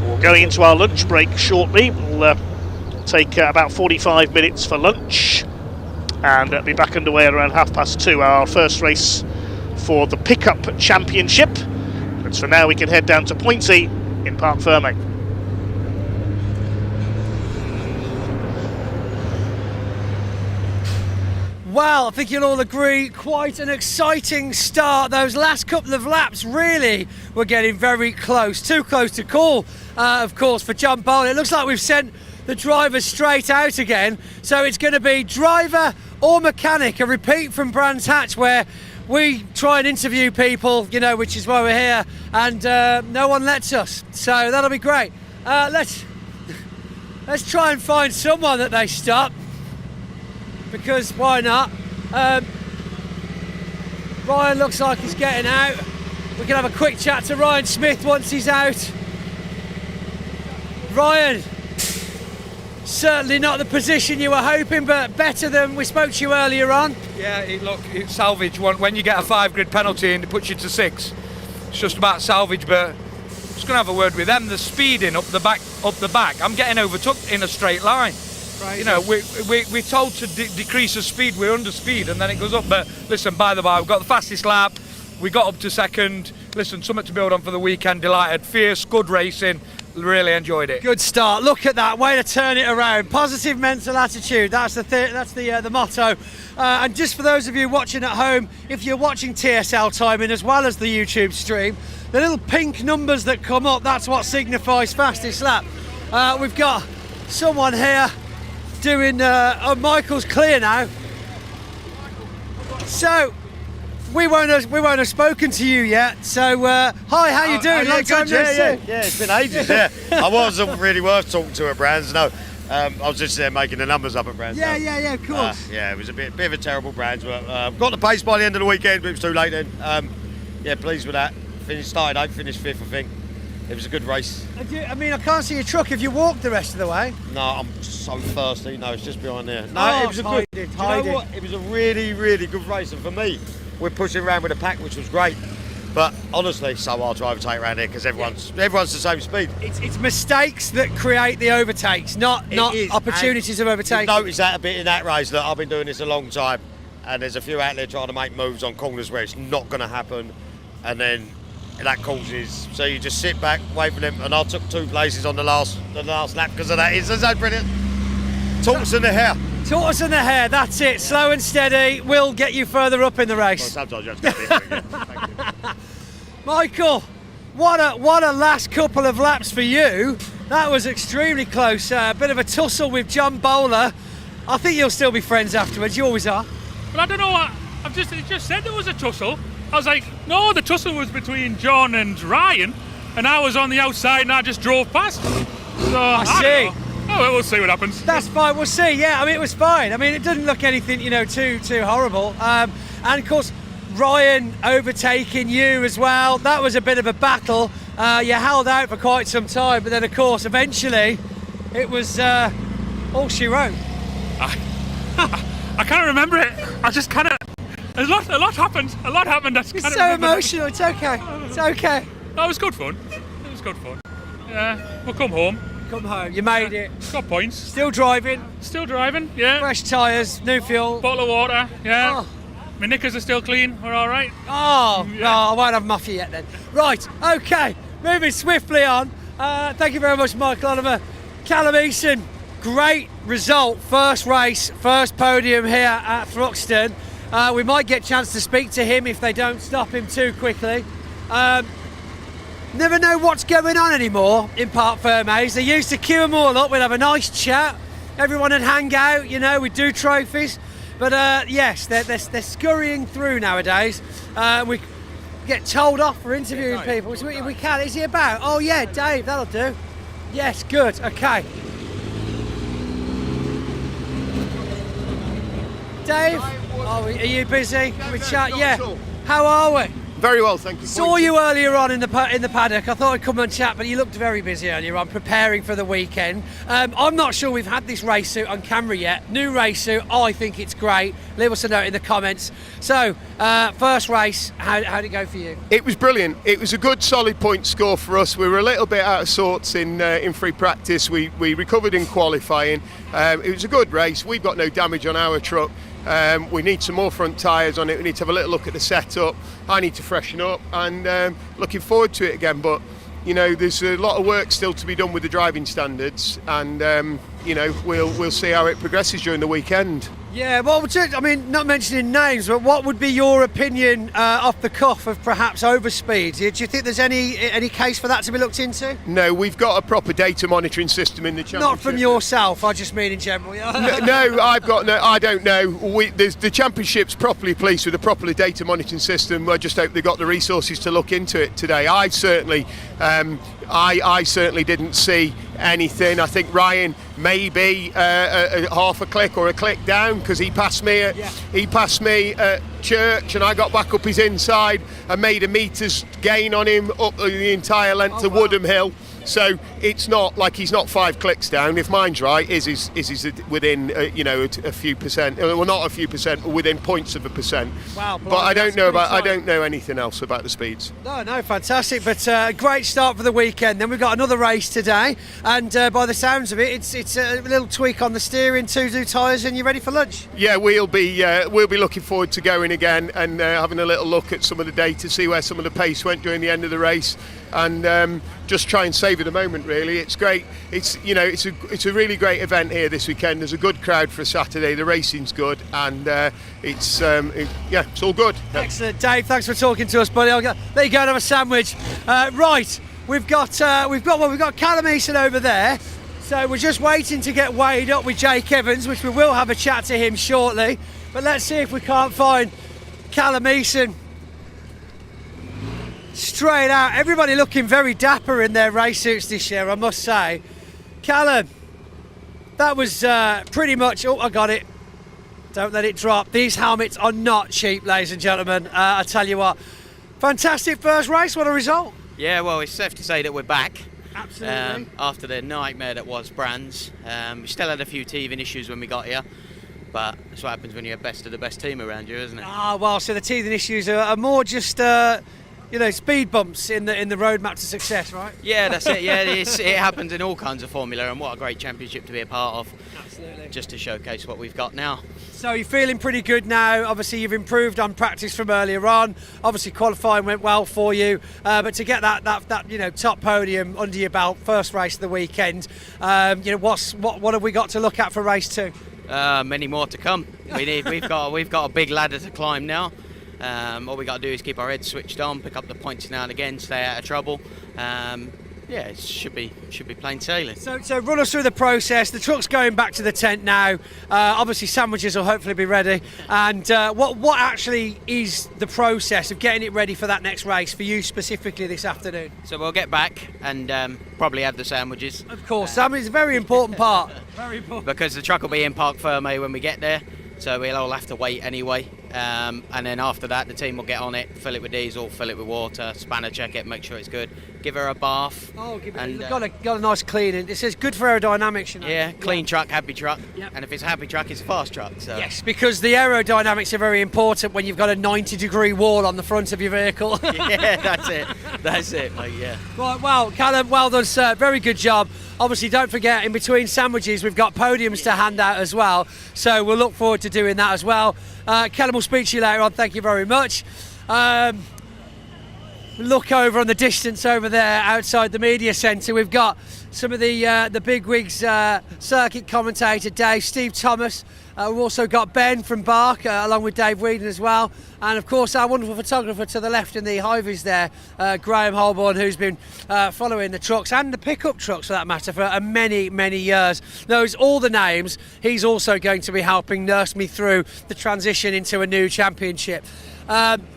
We're going into our lunch break shortly. We'll take about 45 minutes for lunch and be back underway at around 2:30, our first race for the Pickup Championship. But for now we can head down to Pointy in Parc Ferme. Well, I think you'll all agree, quite an exciting start. Those last couple of laps really were getting very close, too close to call, of course, for John Bowl. It looks like we've sent the drivers straight out again, so it's going to be driver or mechanic, a repeat from Brands Hatch, where we try and interview people, you know, which is why we're here, and no one lets us, so that'll be great. Let's try and find someone that they stop, because why not? Ryan looks like he's getting out. We can have a quick chat to Ryan Smith once he's out. Ryan, certainly not the position you were hoping, but better than we spoke to you earlier on. Yeah, it's salvage. When you get a 5-grid penalty and it puts you to 6, it's just about salvage. But I'm just going to have a word with them. The speeding up the back. I'm getting overtook in a straight line. Right. You know, we're told to decrease the speed. We're under speed, and then it goes up. But listen, by the way, we've got the fastest lap. We got up to 2nd. Listen, something to build on for the weekend. Delighted, fierce, good racing. Really enjoyed it. Good start. Look at that way to turn it around. Positive mental attitude. That's the motto. And just for those of you watching at home, if you're watching TSL timing as well as the YouTube stream, the little pink numbers that come up, that's what signifies fastest lap. We've got someone here doing. Michael's clear now. So we won't have spoken to you yet. So hi, how you doing? Long time no see. Yeah, it's been ages. Yeah, I wasn't really worth talking to at Brands. No, I was just there making the numbers up at Brands. Yeah, of course. Yeah, it was a bit of a terrible Brands, but got the pace by the end of the weekend, but it was too late then. Yeah, pleased with that. Started 8th, finished 5th, I think. It was a good race. I mean, I can't see your truck. Have you walked the rest of the way? No, I'm so thirsty. No, it's just behind there. No, it was a good. Do you know what? It was a really, really good race, and for me, we're pushing around with a pack, which was great. But honestly, so hard to overtake around here because everyone's the same speed. It's mistakes that create the overtakes, not opportunities of overtaking. You've noticed that a bit in that race. Look, I've been doing this a long time, and there's a few out there trying to make moves on corners where it's not going to happen, and then that causes. So you just sit back, wait for them, and I took 2 places on the last lap because of that. It's so brilliant. Tortoise in the hair. Tortoise in the hair, that's it. Slow and steady will get you further up in the race. Well, sometimes you have to get there again. Thank you. Michael, what a last couple of laps for you. That was extremely close. A bit of a tussle with John Bowler. I think you'll still be friends afterwards. You always are. Well, I don't know what. It just said there was a tussle. I was like, no, the tussle was between John and Ryan, and I was on the outside and I just drove past. So I see. Oh, well, we'll see what happens. That's fine. We'll see. Yeah, I mean, it was fine. I mean, it didn't look anything, too horrible. And of course, Ryan overtaking you as well. That was a bit of a battle. You held out for quite some time, but then, of course, eventually, it was all she wrote. I can't remember it. I just kind of. A lot happened. A lot happened. It's so emotional. It's okay. It's okay. No, it was good fun. It was good fun. Yeah, we'll come home. Come home. You made it. Got points. Still driving. Still driving. Yeah. Fresh tyres, new fuel. Bottle of water. Yeah. Oh. My knickers are still clean. We're all right. Oh, yeah. No, I won't have muffy yet then. Right. Okay. Moving swiftly on. Thank you very much, Michael Oliver. Callum Easton, great result. First race, first podium here at Thruxton. We might get a chance to speak to him if they don't stop him too quickly. Never know what's going on anymore in Parc Fermés. They used to queue them all up, we'd have a nice chat, everyone would hang out, you know, we'd do trophies. But yes, they're scurrying through nowadays. We get told off for interviewing people. So we can. Is he about? Oh yeah, Dave, that'll do. Yes, good, okay. Dave, are you busy? Can we chat? Yeah. How are we? Very well, thank you. Saw you earlier on in the paddock. I thought I'd come and chat, but you looked very busy earlier on, preparing for the weekend. I'm not sure we've had this race suit on camera yet. New race suit. I think it's great. Leave us a note in the comments. So, first race, how did it go for you? It was brilliant. It was a good, solid point score for us. We were a little bit out of sorts in free practice. We recovered in qualifying. It was a good race. We've got no damage on our truck. We need some more front tyres on it. We need to have a little look at the setup. I need to freshen up, and looking forward to it again. But you know, there's a lot of work still to be done with the driving standards, and you know, we'll see how it progresses during the weekend. Yeah, well, I mean, not mentioning names, but what would be your opinion off the cuff of perhaps overspeed? Do you think there's any case for that to be looked into? No, we've got a proper data monitoring system in the championship. Not from yourself, I just mean in general. No, I don't know. The championship's properly policed with a proper data monitoring system. I just hope they've got the resources to look into it today. I certainly didn't see anything. I think Ryan maybe a half a click or a click down, because he passed me at Church, and I got back up his inside and made a meter's gain on him up the entire length of Woodham Hill. So it's not like he's not 5 clicks down. If mine's right, is within a few percent. Well, not a few percent, but within points of a percent. Wow! But I don't know anything else about the speeds. No, fantastic. But great start for the weekend. Then we've got another race today, and by the sounds of it, it's a little tweak on the steering, 2 new tyres, and you're ready for lunch. Yeah, we'll be looking forward to going again and having a little look at some of the data, see where some of the pace went during the end of the race, and just try and savour the moment. Really, it's great. It's a really great event here this weekend. There's a good crowd for a Saturday. The racing's good, and it's all good. Excellent, Dave. Thanks for talking to us, buddy. There you go. Have a sandwich. Right, we've got Callum Eason over there. So we're just waiting to get weighed up with Jake Evans, which we will have a chat to him shortly. But let's see if we can't find Callum Eason. Straight out, everybody looking very dapper in their race suits this year, I must say. Callum, that was pretty much. Oh, I got it. Don't let it drop. These helmets are not cheap, ladies and gentlemen. I tell you what, fantastic first race. What a result! Yeah, well, it's safe to say that we're back. Absolutely. After the nightmare that was Brands, we still had a few teething issues when we got here. But that's what happens when you have best of the best team around you, isn't it? Ah, well, so the teething issues are more just speed bumps in the roadmap to success, right? Yeah, that's it. Yeah, it happens in all kinds of Formula, and what a great championship to be a part of. Absolutely. Just to showcase what we've got now. So you're feeling pretty good now. Obviously, you've improved on practice from earlier on. Obviously, qualifying went well for you, but to get that top podium under your belt, first race of the weekend, what have we got to look at for race 2? Many more to come. We've got a big ladder to climb now. All we got to do is keep our heads switched on, pick up the points now and again, stay out of trouble. It should be plain sailing. So run us through the process. The truck's going back to the tent now. Obviously, sandwiches will hopefully be ready. And what actually is the process of getting it ready for that next race for you specifically this afternoon? So we'll get back and probably have the sandwiches. Of course, sandwich is a very important part. Very important. Because the truck will be in Parc Fermé when we get there. So we'll all have to wait anyway, and then after that the team will get on it, fill it with diesel, fill it with water, spanner check it, make sure it's good, give her a bath. Oh, got a nice cleaning. It says good for aerodynamics, you know. Yeah, clean truck, happy truck. Yep. And if it's a happy truck, it's a fast truck. So. Yes, because the aerodynamics are very important when you've got a 90-degree wall on the front of your vehicle. Yeah, that's it, mate. Yeah. Right, well, Callum, well done, sir. Very good job. Obviously, don't forget, in between sandwiches, we've got podiums to hand out as well. So we'll look forward to doing that as well. Callum will speak to you later on. Thank you very much. Look over on the distance over there outside the media centre. We've got some of the bigwigs, circuit commentator Dave, Steve Thomas. We've also got Ben from Bark, along with Dave Whedon as well. And of course our wonderful photographer to the left in the high-vis there, Graham Holborn, who's been following the trucks and the pickup trucks for that matter for many, many years. Knows all the names. He's also going to be helping nurse me through the transition into a new championship.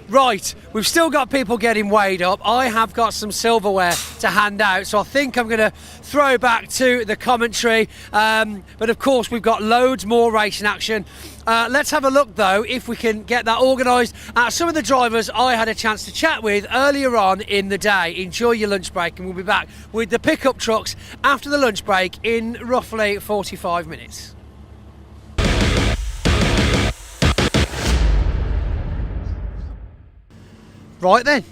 Right, we've still got people getting weighed up. I have got some silverware to hand out, so I think I'm going to throw back to the commentary. But of course, we've got loads more racing action. Let's have a look, though, if we can get that organised. Some of the drivers I had a chance to chat with earlier on in the day. Enjoy your lunch break, and we'll be back with the pickup trucks after the lunch break in roughly 45 minutes. Right then,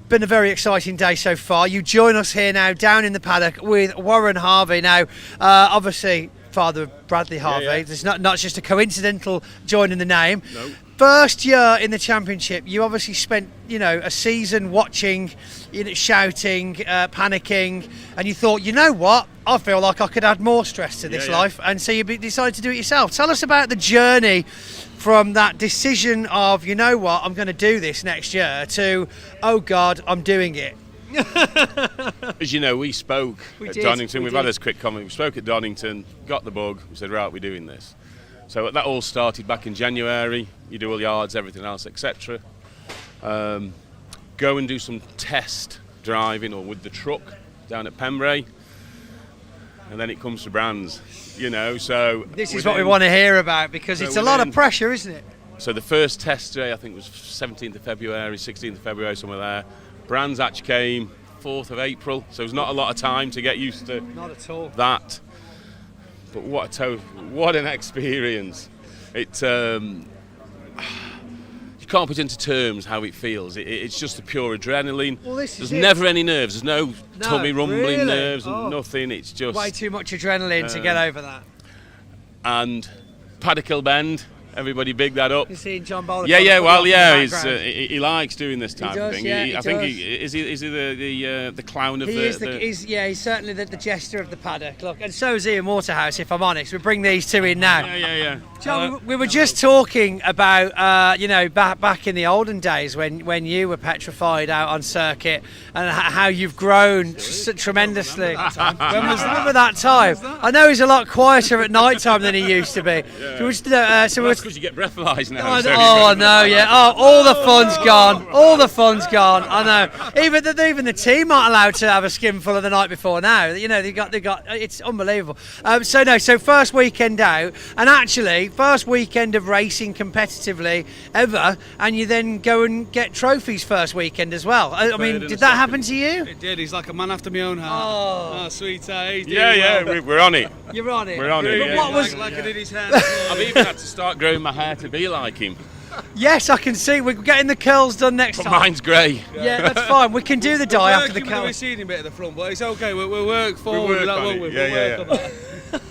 been a very exciting day so far. You join us here now down in the paddock with Warren Harvey. Now, obviously, father of Bradley Harvey. Yeah. It's not just a coincidental join in the name. No. First year in the championship, you obviously spent, a season watching, shouting, panicking, and you thought, you know what? I feel like I could add more stress to this life, and so you decided to do it yourself. Tell us about the journey from that decision of, you know what, I'm going to do this next year, to, oh God, I'm doing it. As you know, we spoke at Donington. We've had this quick comment. We spoke at Donington, got the bug, we said, right, we're doing this. So that all started back in January. You do all the yards, everything else, etc. Go and do some test driving or with the truck down at Pembrey. And then it comes to Brands, so... This is what we want to hear about, because it's a lot of pressure, isn't it? So the first test day, I think, was 17th of February, 16th of February, somewhere there. Brands Hatch came 4th of April, so there's not a lot of time to get used to not at all. That. But what an experience. It you can't put into terms how it feels. It's just the pure adrenaline. Well, there's never any nerves. There's no tummy rumbling nerves and nothing. It's just way too much adrenaline to get over that. And Paddock Hill Bend. Everybody big that up. You're seeing John Bowler. He likes doing this type of thing. I think is he the clown of he's certainly the jester of the paddock. Look, and so is Ian Waterhouse. If I'm honest, we bring these two in now. Yeah. John, we were just talking about back in the olden days when you were petrified out on circuit and how you've grown tremendously. Remember that time? I know he's a lot quieter at night time than he used to be. Yeah. Because you get breathalyzed now. I know, yeah. Oh, all the fun's gone. All the fun's gone. I know. Even the team aren't allowed to have a skinful of the night before now. They got. It's unbelievable. So first weekend out, and actually first weekend of racing competitively ever, and you then go and get trophies first weekend as well. I mean, did that happen to you? It did. He's like a man after my own heart. Oh, sweetheart. We're on it. You're on it. We're on it. But what was like I did his hair? I've even had to start growing my hair to be like him. Yes, I can see. We're getting the curls done next time. Mine's grey. Yeah, that's fine. We can do the dye after the curls. We're receding bit at the front, but it's okay. We'll work forward. We'll work on that.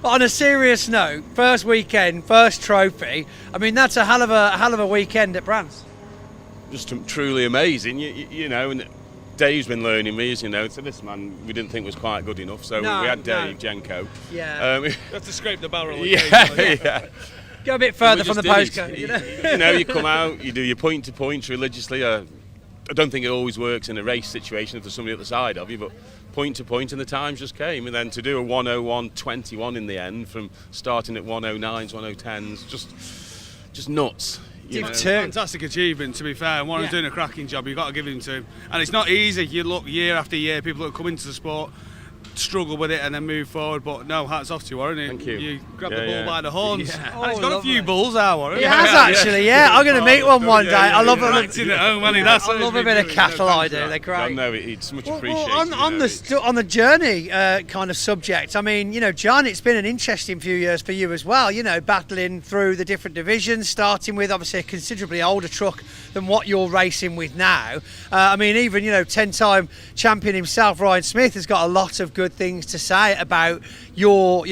But on a serious note, first weekend, first trophy. I mean, that's a hell of a weekend at Brands. Just truly amazing. And Dave's been learning me, so this man we didn't think was quite good enough. So we had Dave Jenko. Yeah. You have to scrape the barrel. Yeah. Go a bit further from the postcode. You come out, you do your point to points religiously. I don't think it always works in a race situation if there's somebody at the side of you, but point to point, and the times just came. And then to do a 1:01:21 in the end, from starting at 1:09s, 1:10s, just nuts. Fantastic achievement, to be fair. And Warren's doing a cracking job. You've got to give him to him. And it's not easy. You look year after year, people that come into the sport struggle with it and then move forward, but no, hats off to you, Warren. Thank you. You grabbed the bull by the horns. Yeah. And he's got a few bulls there, Warren. He has actually, I'm going to meet one day. I love it. I love a bit of cattle, I do. They're great. No, it's much appreciated. On the journey kind of subject, I mean, John, it's been an interesting few years for you as well, battling through the different divisions, starting with obviously a considerably older truck than what you're racing with now. I mean, even, 10-time champion himself, Ryan Smith, has got a lot of good good things to say about your,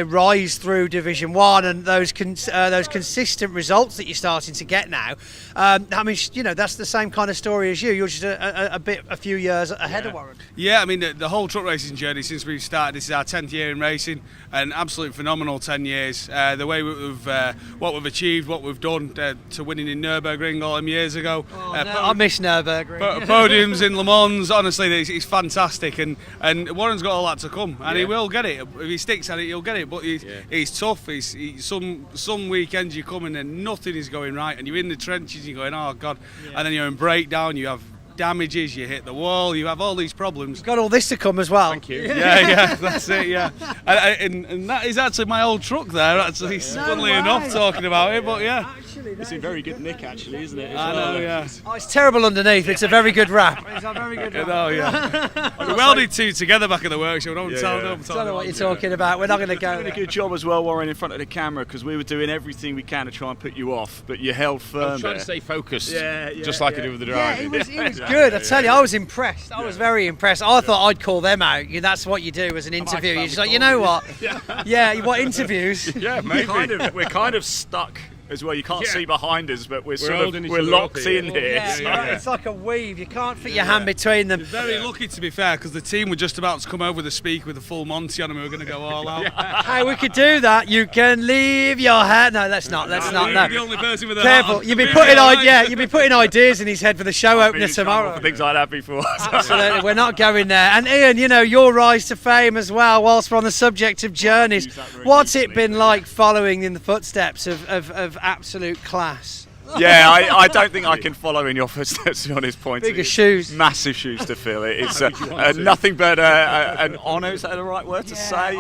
rise through Division 1 and those consistent results that you're starting to get now. I mean, that's the same kind of story as you. You're just a few years ahead of Warren. Yeah, I mean, the whole truck racing journey since we've started, this is our 10th year in racing, an absolute phenomenal 10 years. The way what we've achieved, what we've done to winning in Nürburgring all them years ago. I miss Nürburgring. Podiums in Le Mans, honestly, it's fantastic, and Warren's got all that to come, and he will get it. If he sticks at it, he'll get it, but he's tough. Some weekends you come in and nothing is going right, and you're in the trenches, you're going, oh God, and then you're in breakdown, you have damages, you hit the wall, you have all these problems. You've got all this to come as well. Thank you. Yeah, that's it, yeah. And that is actually my old truck there, actually, funnily enough, talking about it, but yeah. It's in very good nick, actually, isn't it? I know, yeah. Oh, it's terrible underneath. It's a very good wrap. It's a very good wrap. Oh, yeah. We welded two together back in the workshop. Don't know what you're talking about. We're not going to go. You did a good job as well, Warren, in front of the camera, because we were doing everything we can to try and put you off, but you held firm. I was trying to stay focused, just like I do with the drive. Yeah, he was good. I tell you, I was impressed. I was very impressed. I thought I'd call them out. That's what you do as an interview. You're just like, you know what? Yeah, what interviews? Yeah, maybe. We're kind of stuck as well. You can't see behind us, but we're locked in here. Yeah, it's like a weave. You can't fit your hand between them. You're very lucky, to be fair, because the team were just about to come over with a speaker with a full Monty on, and we were going to go all out. Hey, we could do that. You can leave your hat. No, let's not. No. You're the only person with a Careful. hat. You'll be putting ideas in his head for the show opener tomorrow. For things like that before. Absolutely, we're not going there. And Ian, your rise to fame as well. Whilst we're on the subject of journeys, what's it been like following in the footsteps of absolute class? Yeah, I don't think I can follow in your footsteps, to be honest. Bigger shoes. Massive shoes to fill. It's nothing but an honour, is that the right word to say?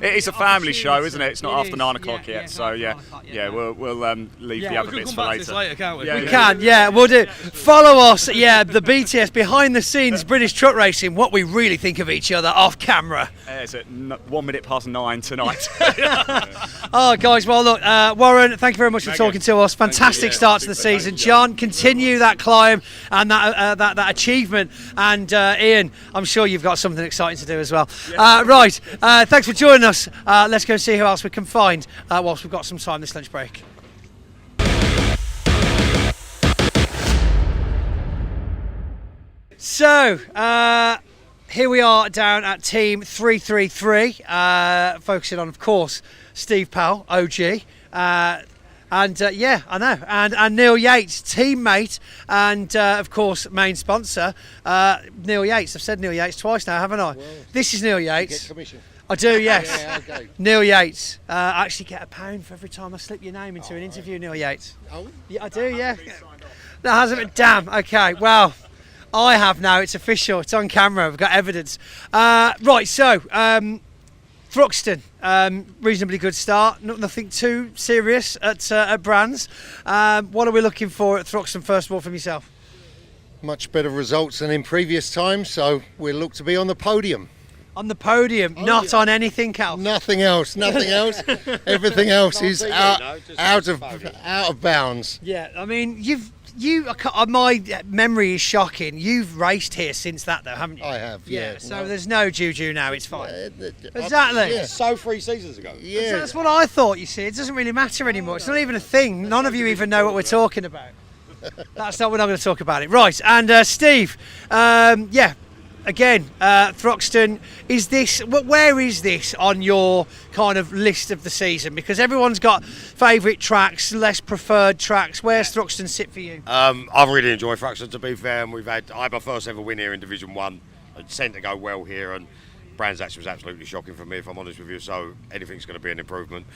It is a family show, isn't it? It's not after 9 o'clock yet, so we'll leave the other bits for later. Can't we? We can, we'll do. Follow us, the BTS, behind the scenes, British truck racing, what we really think of each other off camera. It's at 1 minute past 9 tonight. Oh, guys, well, look, Warren, thank you very much for talking to us. Fantastic start to the season. John, continue that climb and that achievement. And Ian, I'm sure you've got something exciting to do as well. Right, thanks for joining us. Let's go and see who else we can find whilst we've got some time this lunch break. So, here we are down at Team 333, focusing on, of course, Steve Powell, OG. And I know. And Neil Yates, teammate, and of course main sponsor, Neil Yates. I've said Neil Yates twice now, haven't I? Well, this is Neil Yates. Get commission. I do, yes. Yeah, okay. Neil Yates. I actually get £1 for every time I slip your name into an interview, Neil Yates. Oh? Yeah, I do, yeah. That hasn't been. Damn. Okay. Well, I have now. It's official. It's on camera. We've got evidence. Right. So. Thruxton, reasonably good start. Nothing too serious at Brands. What are we looking for at Thruxton, first of all, from yourself? Much better results than in previous times, so we'll look to be on the podium. On the podium, not on anything else. Nothing else. Everything else is out of bounds. Yeah, I mean, my memory is shocking. You've raced here since that, though, haven't you? I have, yeah. So there's no juju now. It's fine. Exactly. Yeah. So 3 seasons ago. Yeah. That's what I thought. You see, it doesn't really matter anymore. It's not even a thing. None of you even know what we're talking about. We're not going to talk about it. Right. And Steve, again, Thruxton, where is this on your kind of list of the season? Because everyone's got favourite tracks, less preferred tracks. Where's Thruxton sit for you? I've really enjoyed Thruxton, to be fair, and I had my first ever win here in Division 1. It seemed to go well here, and Brands Hatch was absolutely shocking for me, if I'm honest with you, so anything's going to be an improvement.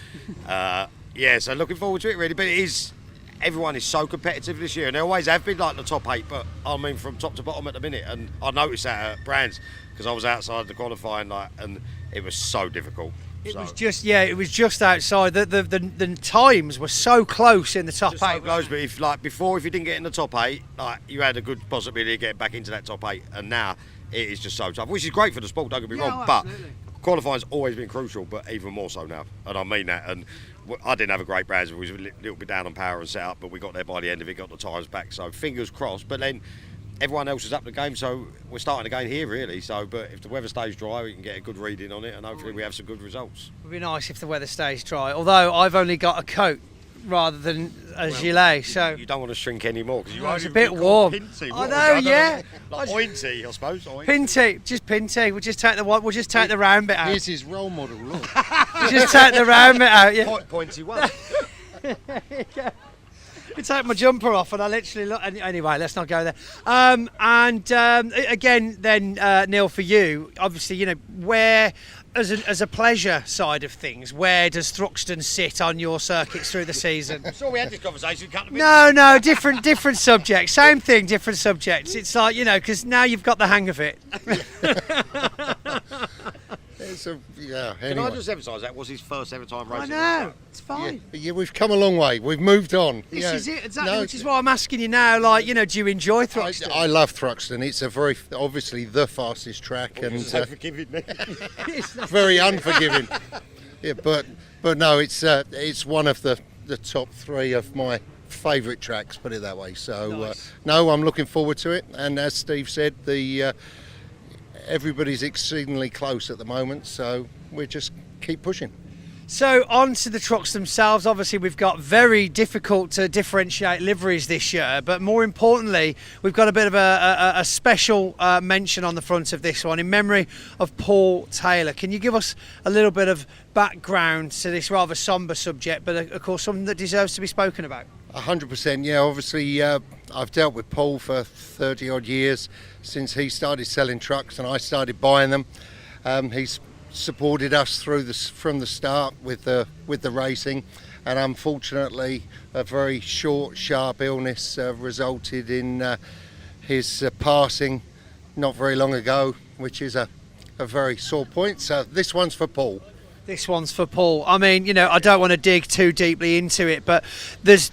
So looking forward to it, really, but everyone is so competitive this year, and they always have been, like the top 8, but I mean from top to bottom at the minute, and I noticed that at Brands because I was outside the qualifying, and it was so difficult. It was just outside. The times were so close in the top 8. So close, but if you didn't get in the top 8, you had a good possibility of getting back into that top 8, and now it is just so tough, which is great for the sport. Don't get me wrong, but qualifying's always been crucial, but even more so now, and I mean that. And I didn't have a great Brands. We was a little bit down on power and setup, but we got there by the end of it, got the tyres back. So fingers crossed. But then everyone else is up the game, so we're starting again here really. So, but if the weather stays dry, we can get a good reading on it, and hopefully we have some good results. It would be nice if the weather stays dry. Although I've only got a coat rather than a gilet, so you don't want to shrink anymore because it's a bit warm. I know, yeah. Like pointy, I suppose. Pinty, just pinty. We'll just take the round bit out. Here's his role model. Look. We'll just take the round bit out. Yeah. Pointy one. I take my jumper off and I literally look. Anyway, let's not go there. Again, then Neil, for you, obviously, where, as a pleasure side of things, where does Thruxton sit on your circuits through the season? I'm sure we had this conversation. No, different subject. Same thing, different subjects. It's like, because now you've got the hang of it. Anyway. Can I just emphasise that was his first ever time racing? I know, it's fine. Yeah, we've come a long way. We've moved on. This is it, exactly, which is why I'm asking you now, like, do you enjoy Thruxton? I love Thruxton. It's obviously the fastest track. And so forgiving me. Very unforgiving. Yeah, but no, it's one of the top 3 of my favourite tracks, put it that way. So, nice. No, I'm looking forward to it. And as Steve said, everybody's exceedingly close at the moment, so we just keep pushing. So on to the trucks themselves. Obviously we've got very difficult to differentiate liveries this year, but more importantly we've got a bit of a special mention on the front of this one in memory of Paul Taylor. Can you give us a little bit of background to this rather sombre subject, but of course something that deserves to be spoken about? 100%, yeah. Obviously, I've dealt with Paul for 30 odd years since he started selling trucks and I started buying them. He's supported us from the start with the racing, and unfortunately, a very short, sharp illness resulted in his passing not very long ago, which is a very sore point. So this one's for Paul. This one's for Paul. I mean, I don't want to dig too deeply into it, but there's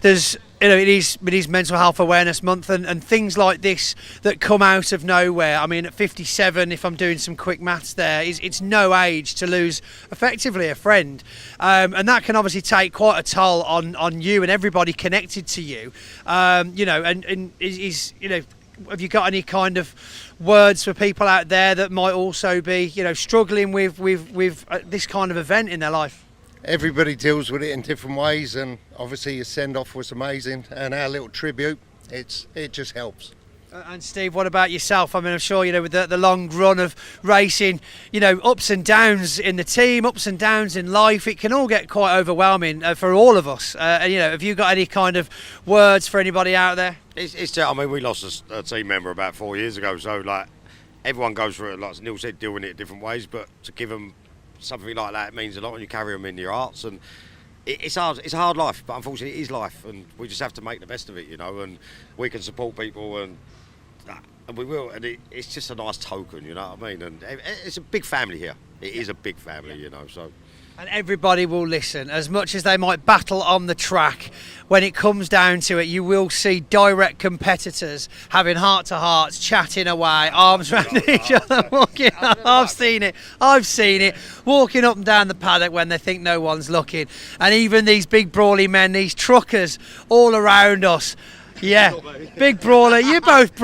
it is Mental Health Awareness Month, and things like this that come out of nowhere. I mean, at 57, if I'm doing some quick maths there, it's no age to lose effectively a friend, and that can obviously take quite a toll on you and everybody connected to you. And have you got any kind of words for people out there that might also be, struggling with this kind of event in their life? Everybody deals with it in different ways, and obviously his send-off was amazing, and our little tribute, it just helps. And Steve, what about yourself? I mean, I'm sure, with the long run of racing, ups and downs in the team, ups and downs in life, it can all get quite overwhelming for all of us. Have you got any kind of words for anybody out there? I mean, we lost a team member about 4 years ago, so like everyone goes through it, like Neil said, doing it different ways, but to give them something like that means a lot, and you carry them in your hearts, and it's hard. It's a hard life, but unfortunately it is life, and we just have to make the best of it, and we can support people, and we will, and it's just a nice token, you know what I mean? And it's a big family here. It is a big family, so. And everybody will listen. As much as they might battle on the track, when it comes down to it, you will see direct competitors having heart-to-hearts, chatting away, arms around each other, walking. I've seen it, walking up and down the paddock when they think no one's looking. And even these big brawly men, these truckers all around us. Yeah, big brawler, you're both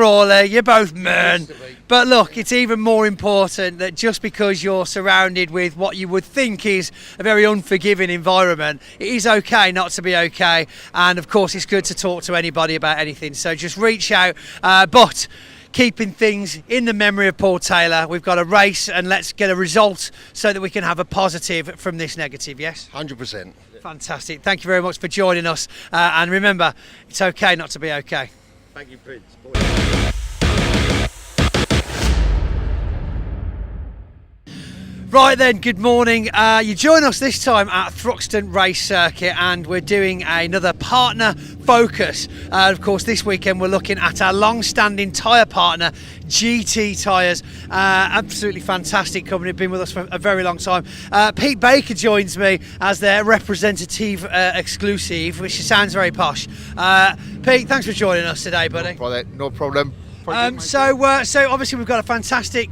men. But look, it's even more important that just because you're surrounded with what you would think is a very unforgiving environment, it is okay not to be okay. And of course, it's good to talk to anybody about anything. So just reach out, but keeping things in the memory of Paul Taylor. We've got a race, and let's get a result so that we can have a positive from this negative, yes? 100%. Fantastic. Thank you very much for joining us. And remember, it's okay not to be okay. Thank you, Prince. Right then, good morning. You join us this time at Thruxton Race Circuit, and we're doing another partner focus. Of course, this weekend we're looking at our long-standing tyre partner, GT Tyres. Absolutely fantastic company, been with us for a very long time. Pete Baker joins me as their representative exclusive, which sounds very posh. Pete, thanks for joining us today, buddy. No problem. So obviously we've got a fantastic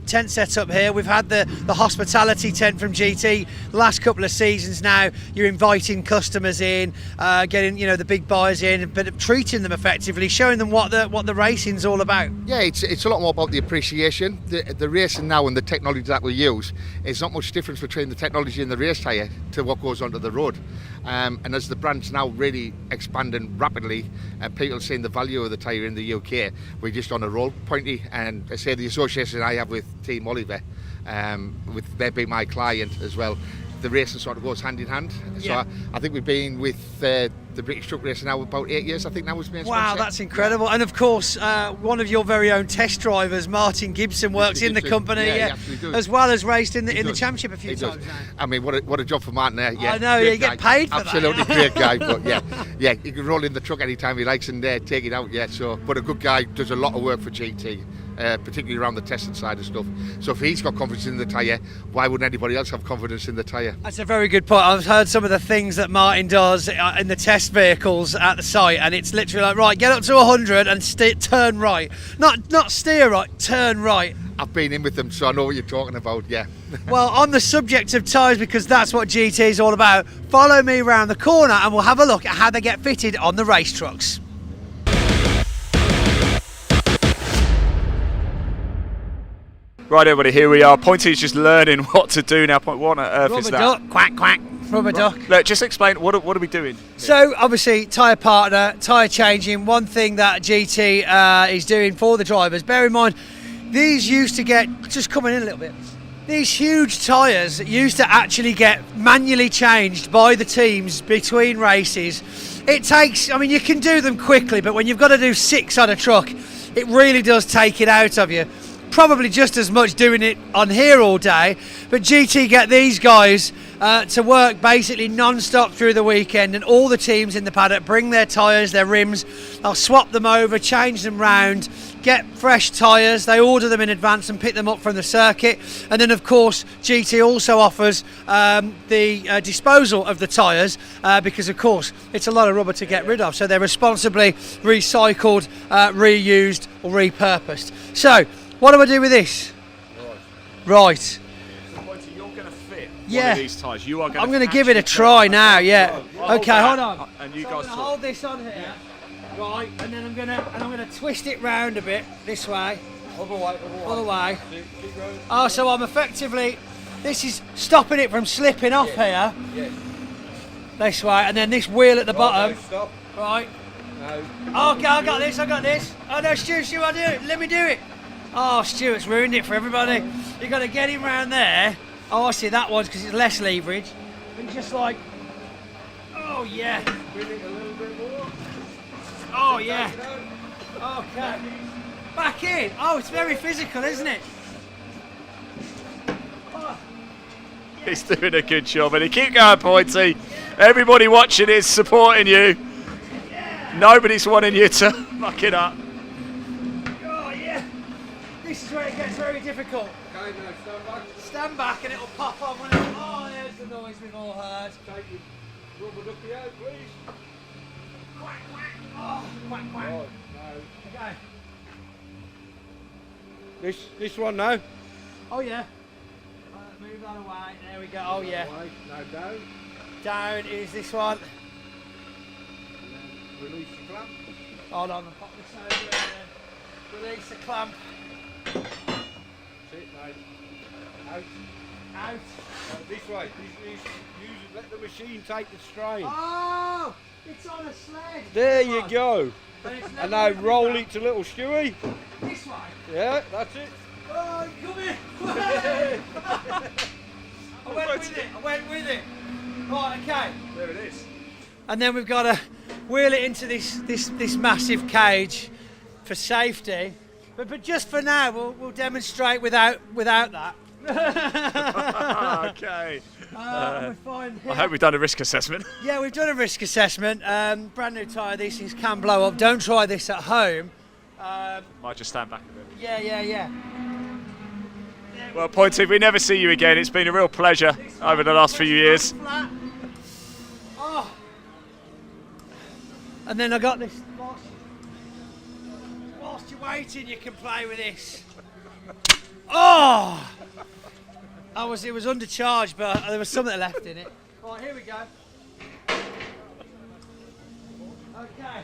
tent set up here. We've had the hospitality tent from GT the last couple of seasons now. You're inviting customers in, getting the big buyers in, but treating them effectively, showing them what the racing's all about. Yeah, it's a lot more about the appreciation. The racing now and the technology that we use, is not much difference between the technology in the race tyre to what goes onto the road. And as the brand's now really expanding rapidly and people seeing the value of the tyre in the UK, we're just on a roll, Pointy. And I say the association I have with Team Oliver, with their being my client as well, the racing sort of goes hand in hand. Yeah. So I think we've been with the British Truck Racing now about 8 years. I think that was main Wow, sponsor. that's incredible. And of course, one of your very own test drivers, Martin Gibson, works in the company, as well as raced in the championship a few times now. I mean, what a job for Martin there. Yeah, I know, you get paid for absolutely that. Great guy, but yeah, he can roll in the truck anytime he likes and take it out. Yeah, so but a good guy, does a lot of work for GT. Particularly around the testing side of stuff. So if he's got confidence in the tyre, why wouldn't anybody else have confidence in the tyre? That's a very good point. I've heard some of the things that Martin does in the test vehicles at the site, and it's literally like, right, get up to 100 and turn right. Not steer right, turn right. I've been in with them, so I know what you're talking about, yeah. Well, on the subject of tyres, because that's what GT is all about, follow me around the corner and we'll have a look at how they get fitted on the race trucks. Right, everybody, here we are. Pointy's just learning what to do now. What on earth is that? Rubber duck, quack, quack, rubber duck. Look, just explain, what are we doing? So, obviously, tyre partner, tyre changing. One thing that GT is doing for the drivers, bear in mind, these used to get, just coming in a little bit, these huge tyres used to actually get manually changed by the teams between races. It takes, I mean, you can do them quickly, but when you've got to do 6 on a truck, it really does take it out of you. Probably just as much doing it on here all day, but GT get these guys to work basically non-stop through the weekend, and all the teams in the paddock bring their tyres, their rims, they'll swap them over, change them round, get fresh tyres, they order them in advance and pick them up from the circuit. And then of course GT also offers the disposal of the tyres, because of course it's a lot of rubber to get rid of, so they're responsibly recycled, reused or repurposed. So what do I do with this? Right. So, Pointy, you're going to fit Yeah. one of these tyres. You are going I'm going to give it a try now, yeah. Okay, hold on. And you So guys I'm going to hold this on here, right, and then I'm going to twist it round a bit this way. Other way. Oh, so I'm effectively, this is stopping it from slipping off here. This way, and then this wheel at the bottom. Stop. Right. No. Oh, okay, I got this. Oh no, Stu, I'll do it. Let me do it. Oh, Stuart's ruined it for everybody. You've got to get him round there. Oh, I see, that one's because it's less leverage. And just like, oh yeah. Bring it a little bit more. Oh yeah. Okay. Back in. Oh, it's very physical, isn't it? Oh. He's doing a good job, and he keep going, Pointy. Everybody watching is supporting you. Nobody's wanting you to muck it up. Oh yeah. This is where it gets very difficult. Okay, now stand back. Stand back and it'll pop on when it. Oh, there's the noise we've all heard. Take your rubber ducky out, please. Quack quack. Oh, quack quack. Right, now. Okay. This one now. Oh yeah. Move that away. There we go. Oh yeah. Right, now down. Down is this one. Release the clamp. Hold on, I'll pop this over and then release the clamp. Sit now. Out. Out. This way. Let the machine take the strain. Oh! It's on a sled. There you go. And And now roll it to little Stewie. This way. Yeah, that's it. Oh, come here. I went with it. Right, okay. There it is. And then we've got to wheel it into this massive cage for safety. But just for now, we'll demonstrate without that. Okay. We're fine here. I hope we've done a risk assessment. Yeah, we've done a risk assessment. Brand new tyre, these things can blow up. Don't try this at home. Might just stand back a bit. Yeah. Well, Pointy, if we never see you again, it's been a real pleasure over the last few years. Oh. And then I got this. Whilst you're waiting, you can play with this. Oh! It was undercharged, but there was something left in it. Right, here we go. Okay.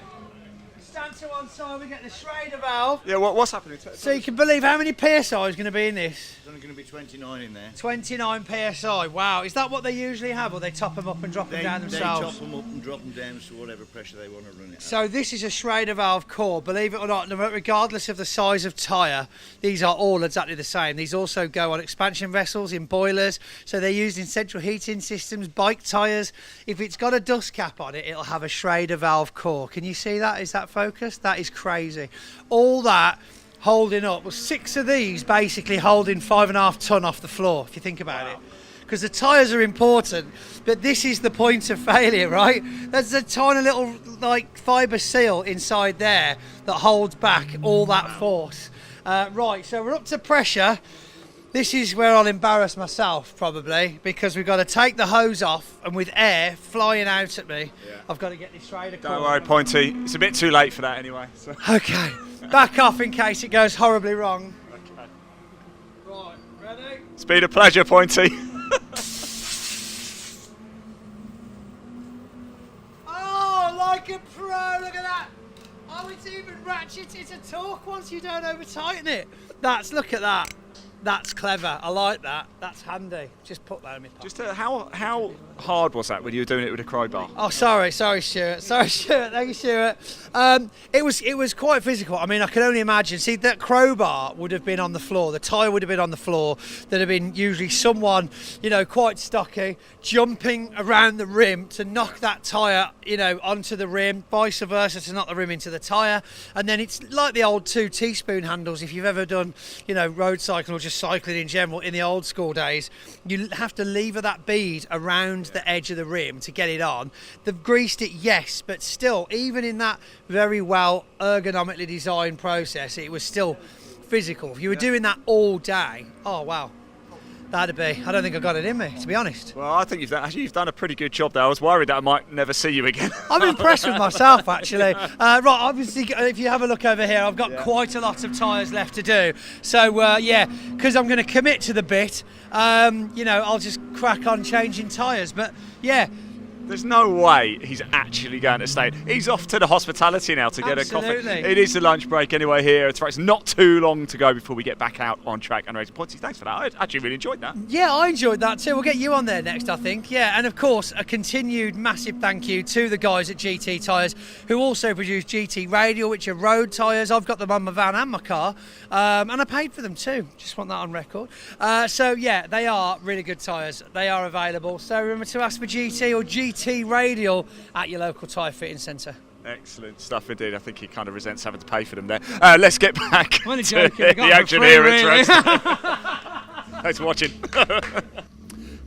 Stand to one side, we get the Schrader valve. Yeah, what's happening? So you can believe how many PSI is going to be in this? There's only going to be 29 in there. 29 PSI, wow. Is that what they usually have, or they top them up and drop them down themselves? They top them up and drop them down to whatever pressure they want to run it. So this is a Schrader valve core, believe it or not, regardless of the size of tyre, these are all exactly the same. These also go on expansion vessels, in boilers, so they're used in central heating systems, bike tyres. If it's got a dust cap on it, it'll have a Schrader valve core. Can you see that? Is that focused? That is crazy. All that holding up, well, 6 of these basically holding 5.5 tonne off the floor, if you think about it. Because the tyres are important, but this is the point of failure, right? There's a tiny little like fibre seal inside there that holds back all that force. Right, so we're up to pressure. This is where I'll embarrass myself probably, because we've got to take the hose off, and with air flying out at me, I've got to get this Schrader core. Don't worry, Pointy. It's a bit too late for that anyway. So. Okay, back off in case it goes horribly wrong. Okay. Right, ready? It's been a pleasure, Pointy. Oh, like a pro, look at that. Oh, it's even ratchet, it's a torque once you don't over tighten it. Look at that. That's clever. I like that. That's handy. Just put that in my pocket. Just how hard was that when you were doing it with a crowbar? Oh, sorry, Stuart. Thank you, Stuart. It was quite physical. I mean, I can only imagine. See, that crowbar would have been on the floor. The tyre would have been on the floor. There'd have been usually someone, quite stocky, jumping around the rim to knock that tyre, onto the rim. Vice versa to knock the rim into the tyre. And then it's like the old 2 teaspoon handles. If you've ever done, road cycling or just cycling in general in the old school days, you have to lever that bead around the edge of the rim to get it on. They've greased it, yes, but still, even in that very well ergonomically designed process, it was still physical. If you were doing that all day, oh wow, that'd be, I don't think I got it in me, to be honest. Well, I think you've done a pretty good job there. I was worried that I might never see you again. I'm impressed with myself, actually. Right, obviously, if you have a look over here, I've got quite a lot of tyres left to do. So, because I'm going to commit to the bit, I'll just crack on changing tyres. But, yeah. There's no way he's actually going to stay. He's off to the hospitality now to get a coffee. It is the lunch break anyway here. It's not too long to go before we get back out on track and racing. Pointy, thanks for that. I actually really enjoyed that. Yeah, I enjoyed that too. We'll get you on there next, I think. Yeah, and of course, a continued massive thank you to the guys at GT Tyres who also produce GT Radial, which are road tyres. I've got them on my van and my car, and I paid for them too. Just want that on record. So yeah, they are really good tyres. They are available. So remember to ask for GT or GT Radial at your local tyre fitting centre. Excellent stuff indeed. I think he kind of resents having to pay for them there. Let's get back to the action here at Thruxton. Thanks for watching.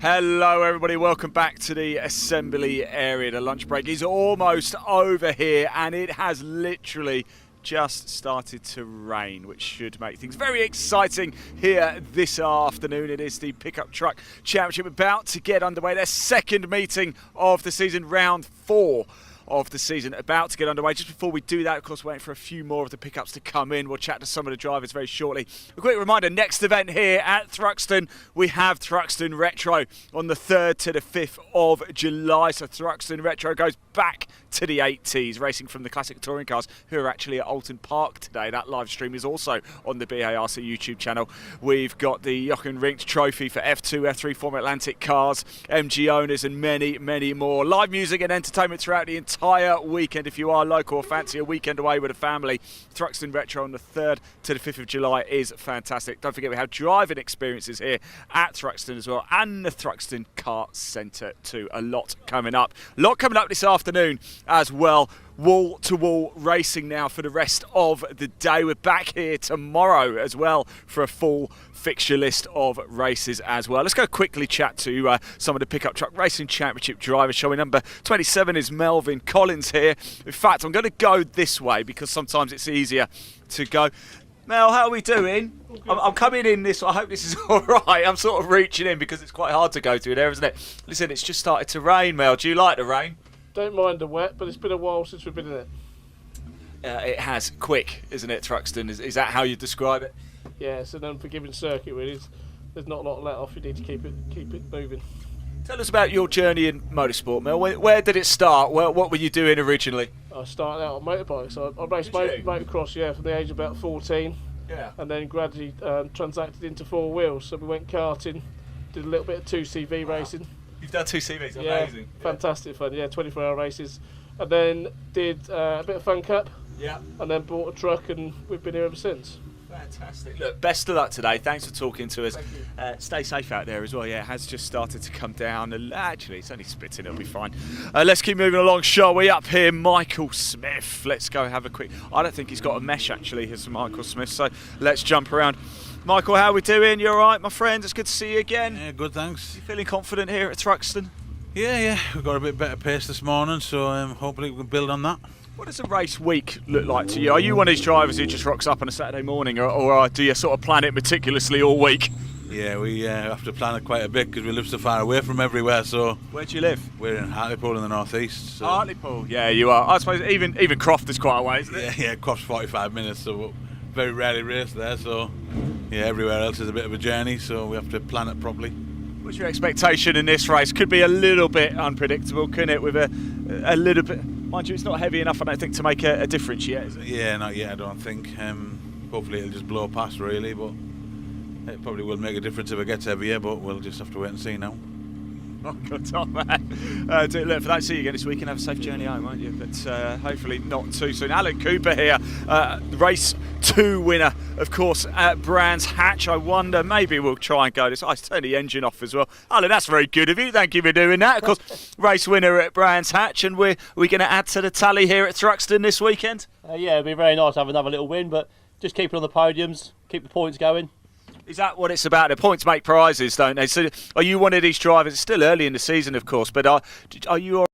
Hello everybody, welcome back to the assembly area. The lunch break is almost over here and it has literally just started to rain, which should make things very exciting here this afternoon. It is the Pickup Truck Championship about to get underway. Their second meeting of the season, round 4 of the season about to get underway. Just before we do that, of course, waiting for a few more of the pickups to come in. We'll chat to some of the drivers very shortly. A quick reminder, next event here at Thruxton, we have Thruxton Retro on the 3rd to the 5th of July. So Thruxton Retro goes back to the 80s, racing from the classic touring cars who are actually at Alton Park today. That live stream is also on the BARC YouTube channel. We've got the Jochen Rinkt Trophy for F2, F3 Formula Atlantic cars, MG owners and many, many more. Live music and entertainment throughout the entire weekend. If you are local or fancy a weekend away with a family, Thruxton Retro on the 3rd to the 5th of July is fantastic. Don't forget we have driving experiences here at Thruxton as well, and the Thruxton Kart Centre too. A lot coming up. A lot coming up this afternoon as well. Wall-to-wall racing now for the rest of the day. We're back here tomorrow as well for a full fixture list of races as well. Let's go quickly chat to some of the Pickup Truck Racing Championship drivers. Showing number 27 is Melvin Collins here. In fact, I'm going to go this way because sometimes it's easier to go. Mel, how are we doing? I'm coming in this. I hope this is all right. I'm sort of reaching in because it's quite hard to go through there, isn't it? Listen, it's just started to rain, Mel. Do you like the rain? Don't mind the wet, but it's been a while since we've been in it. It has. Quick, isn't it, Thruxton? Is that how you describe it? yeah, it's an unforgiving circuit really. There's not a lot of let off. You need to keep it moving. Tell us about your journey in motorsport, Mel. Where did it start? What were you doing originally? I started out on motorbikes. I raced motocross, yeah, from the age of about 14. Yeah. And then gradually transacted into four wheels. So we went karting, did a little bit of 2CV racing. You've done 2CVs, yeah, amazing. Fantastic fun, yeah, 24-hour races. And then did a bit of Fun Cup. Yeah. And then bought a truck, and we've been here ever since. Fantastic. Look, best of luck today. Thanks for talking to us. Stay safe out there as well. Yeah, it has just started to come down. And actually, it's only spitting. It'll be fine. Let's keep moving along, shall we? Up here, Michael Smith. Let's go have a quick... I don't think he's got a mesh, actually, here's Michael Smith. So let's jump around. Michael, how are we doing? You all right, my friend? It's good to see you again. Yeah, good, thanks. You feeling confident here at Thruxton? Yeah. We've got a bit better pace this morning, so hopefully we can build on that. What does a race week look like to you? Are you one of these drivers who just rocks up on a Saturday morning, or do you sort of plan it meticulously all week? Yeah, we have to plan it quite a bit because we live so far away from everywhere. So where do you live? We're in Hartlepool in the northeast. So. Hartlepool, yeah, you are. I suppose even Croft is quite a way, isn't it? Yeah, Croft's 45 minutes, so we'll very rarely race there. So yeah, everywhere else is a bit of a journey, so we have to plan it properly. What's your expectation in this race? Could be a little bit unpredictable, couldn't it? With a little bit, mind you, it's not heavy enough, I don't think, to make a difference yet, is it? Yeah, not yet, I don't think. Hopefully it'll just blow past, really, but it probably will make a difference if it gets heavier, but we'll just have to wait and see now. Oh, good on, man. Look, if I don't see you again this week, and have a safe journey home, won't you? But hopefully not too soon. Alan Cooper here, race 2 winner, of course, at Brands Hatch. I wonder, maybe we'll try and go this. I turn the engine off as well. Alan, that's very good of you. Thank you for doing that. Of course, race winner at Brands Hatch, and we're going to add to the tally here at Thruxton this weekend. Yeah, it'd be very nice to have another little win, but just keep it on the podiums, keep the points going. Is that what it's about? The points make prizes, don't they? So are you one of these drivers? It's still early in the season, of course, but are you all